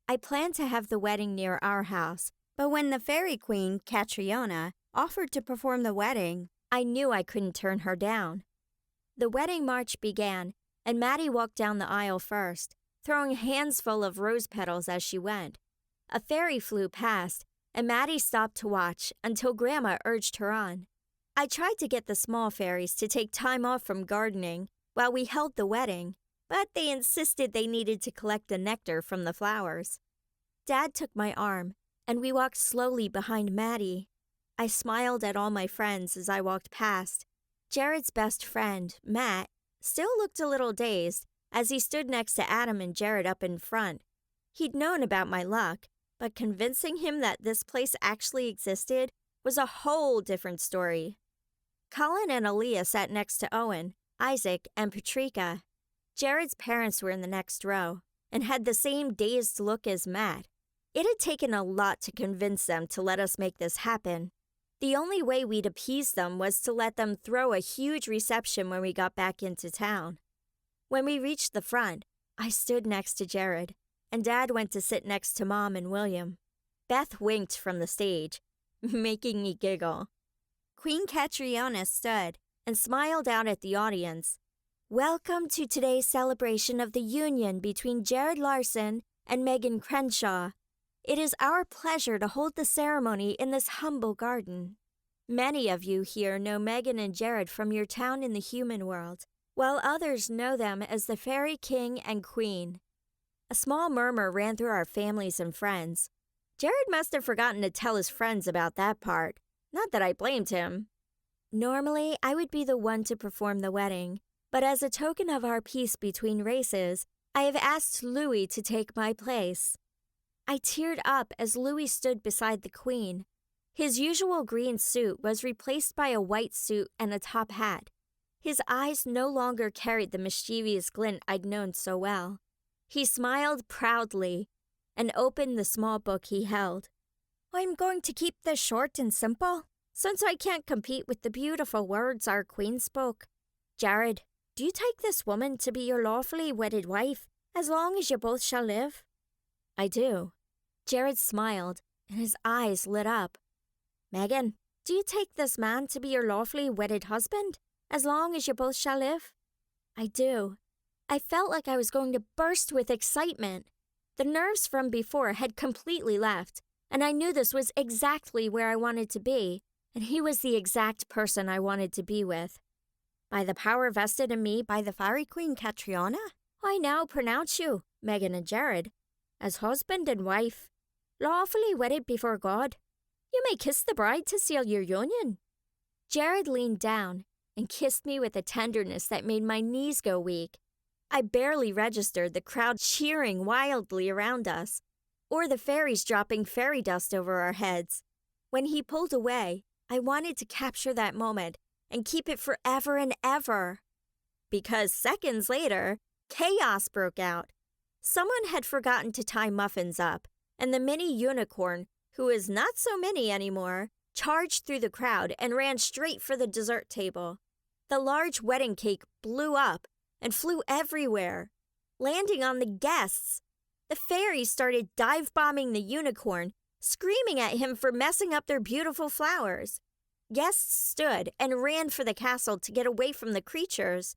I planned to have the wedding near our house, but when the fairy queen, Catriona, offered to perform the wedding, I knew I couldn't turn her down." The wedding march began, and Maddie walked down the aisle first, throwing hands full of rose petals as she went. A fairy flew past, and Maddie stopped to watch until Grandma urged her on. I tried to get the small fairies to take time off from gardening while we held the wedding, but they insisted they needed to collect the nectar from the flowers. Dad took my arm, and we walked slowly behind Maddie. I smiled at all my friends as I walked past. Jared's best friend, Matt, still looked a little dazed as he stood next to Adam and Jared up in front. He'd known about my luck, but convincing him that this place actually existed was a whole different story. Colin and Aaliyah sat next to Owen, Isaac, and Patrika. Jared's parents were in the next row and had the same dazed look as Matt. It had taken a lot to convince them to let us make this happen. The only way we'd appease them was to let them throw a huge reception when we got back into town. When we reached the front, I stood next to Jared, and Dad went to sit next to Mom and William. Beth winked from the stage, making me giggle. Queen Catriona stood and smiled out at the audience. "Welcome to today's celebration of the union between Jared Larson and Megan Crenshaw. It is our pleasure to hold the ceremony in this humble garden. Many of you here know Megan and Jared from your town in the human world, while others know them as the Fairy King and Queen." A small murmur ran through our families and friends. Jared must have forgotten to tell his friends about that part. Not that I blamed him. Normally, I would be the one to perform the wedding, but as a token of our peace between races, I have asked Louis to take my place. I teared up as Louis stood beside the Queen. His usual green suit was replaced by a white suit and a top hat. His eyes no longer carried the mischievous glint I'd known so well. He smiled proudly and opened the small book he held. I'm going to keep this short and simple, since I can't compete with the beautiful words our queen spoke. Jared, do you take this woman to be your lawfully wedded wife, as long as you both shall live? I do. Jared smiled, and his eyes lit up. Megan, do you take this man to be your lawfully wedded husband, as long as you both shall live? I do. I felt like I was going to burst with excitement. The nerves from before had completely left, and I knew this was exactly where I wanted to be, and he was the exact person I wanted to be with. By the power vested in me by the Fairy Queen Catriona, I now pronounce you, Megan and Jared, as husband and wife, lawfully wedded before God. You may kiss the bride to seal your union. Jared leaned down and kissed me with a tenderness that made my knees go weak. I barely registered the crowd cheering wildly around us, or the fairies dropping fairy dust over our heads. When he pulled away, I wanted to capture that moment and keep it forever and ever. Because seconds later, chaos broke out. Someone had forgotten to tie muffins up, and the mini unicorn, who is not so mini anymore, charged through the crowd and ran straight for the dessert table. The large wedding cake blew up and flew everywhere, landing on the guests. The fairies started dive-bombing the unicorn, screaming at him for messing up their beautiful flowers. Guests stood and ran for the castle to get away from the creatures.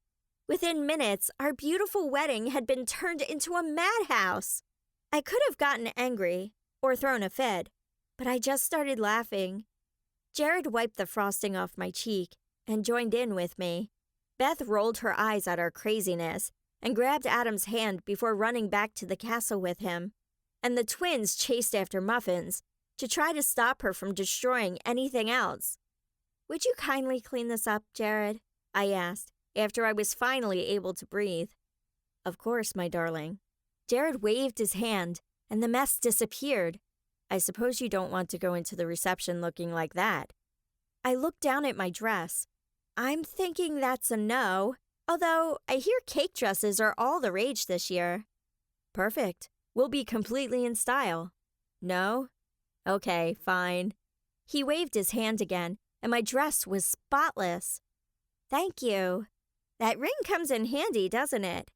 Within minutes, our beautiful wedding had been turned into a madhouse. I could have gotten angry or thrown a fit, but I just started laughing. Jared wiped the frosting off my cheek and joined in with me. Beth rolled her eyes at our craziness and grabbed Adam's hand before running back to the castle with him, and the twins chased after Muffins to try to stop her from destroying anything else. Would you kindly clean this up, Jared? I asked, after I was finally able to breathe. Of course, my darling. Jared waved his hand, and the mess disappeared. I suppose you don't want to go into the reception looking like that. I looked down at my dress. I'm thinking that's a no, although I hear cake dresses are all the rage this year. Perfect. We'll be completely in style. No? Okay, fine. He waved his hand again, and my dress was spotless. Thank you. That ring comes in handy, doesn't it?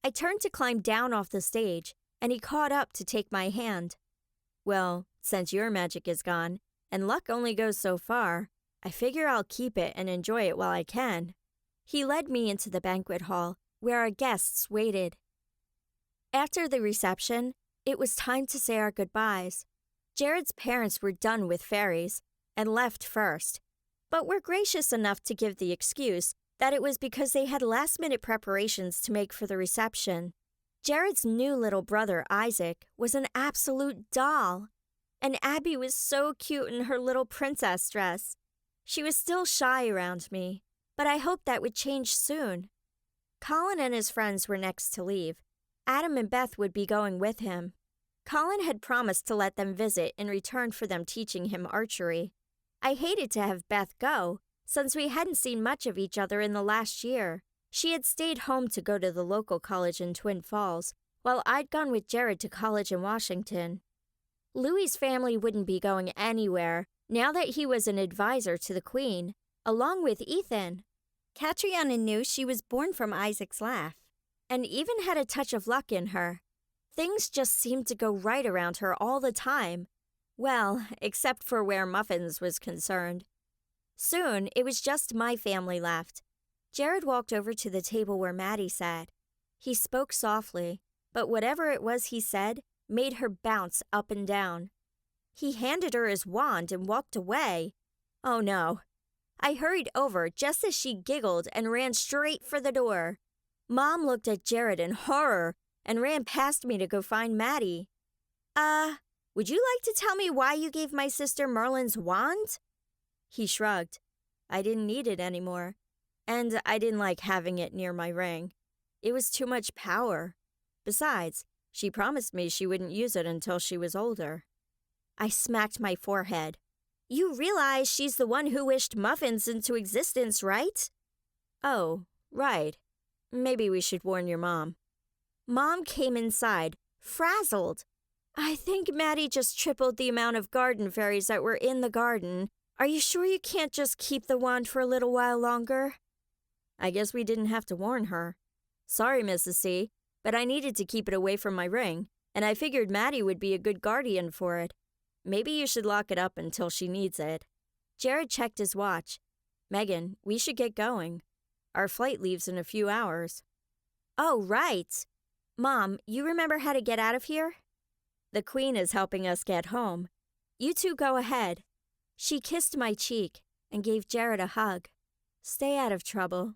I turned to climb down off the stage, and he caught up to take my hand. Well, since your magic is gone, and luck only goes so far, I figure I'll keep it and enjoy it while I can. He led me into the banquet hall, where our guests waited. After the reception, it was time to say our goodbyes. Jared's parents were done with fairies and left first, but were gracious enough to give the excuse that it was because they had last-minute preparations to make for the reception. Jared's new little brother, Isaac, was an absolute doll, and Abby was so cute in her little princess dress. She was still shy around me, but I hoped that would change soon. Colin and his friends were next to leave. Adam and Beth would be going with him. Colin had promised to let them visit in return for them teaching him archery. I hated to have Beth go, since we hadn't seen much of each other in the last year. She had stayed home to go to the local college in Twin Falls, while I'd gone with Jared to college in Washington. Louis's family wouldn't be going anywhere now that he was an advisor to the Queen, along with Ethan. Catriona knew she was born from Isaac's laugh, and even had a touch of luck in her. Things just seemed to go right around her all the time. Well, except for where Muffins was concerned. Soon, it was just my family left. Jared walked over to the table where Maddie sat. He spoke softly, but whatever it was he said made her bounce up and down. He handed her his wand and walked away. Oh no. I hurried over just as she giggled and ran straight for the door. Mom looked at Jared in horror and ran past me to go find Maddie. Would you like to tell me why you gave my sister Merlin's wand? He shrugged. I didn't need it anymore, and I didn't like having it near my ring. It was too much power. Besides, she promised me she wouldn't use it until she was older. I smacked my forehead. You realize she's the one who wished Muffins into existence, right? Oh, right. Maybe we should warn your mom. Mom came inside, frazzled. I think Maddie just tripled the amount of garden fairies that were in the garden. Are you sure you can't just keep the wand for a little while longer? I guess we didn't have to warn her. Sorry, Mrs. C, but I needed to keep it away from my ring, and I figured Maddie would be a good guardian for it. Maybe you should lock it up until she needs it. Jared checked his watch. Megan, we should get going. Our flight leaves in a few hours. Oh, right. Mom, you remember how to get out of here? The Queen is helping us get home. You two go ahead. She kissed my cheek and gave Jared a hug. Stay out of trouble.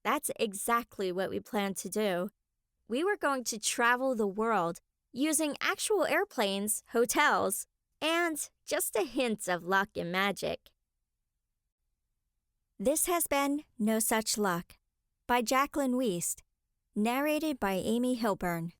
That's exactly what we planned to do. We were going to travel the world using actual airplanes, hotels, and just a hint of luck and magic. This has been No Such Luck by Jaclyn Weist, narrated by Amy Hilburn.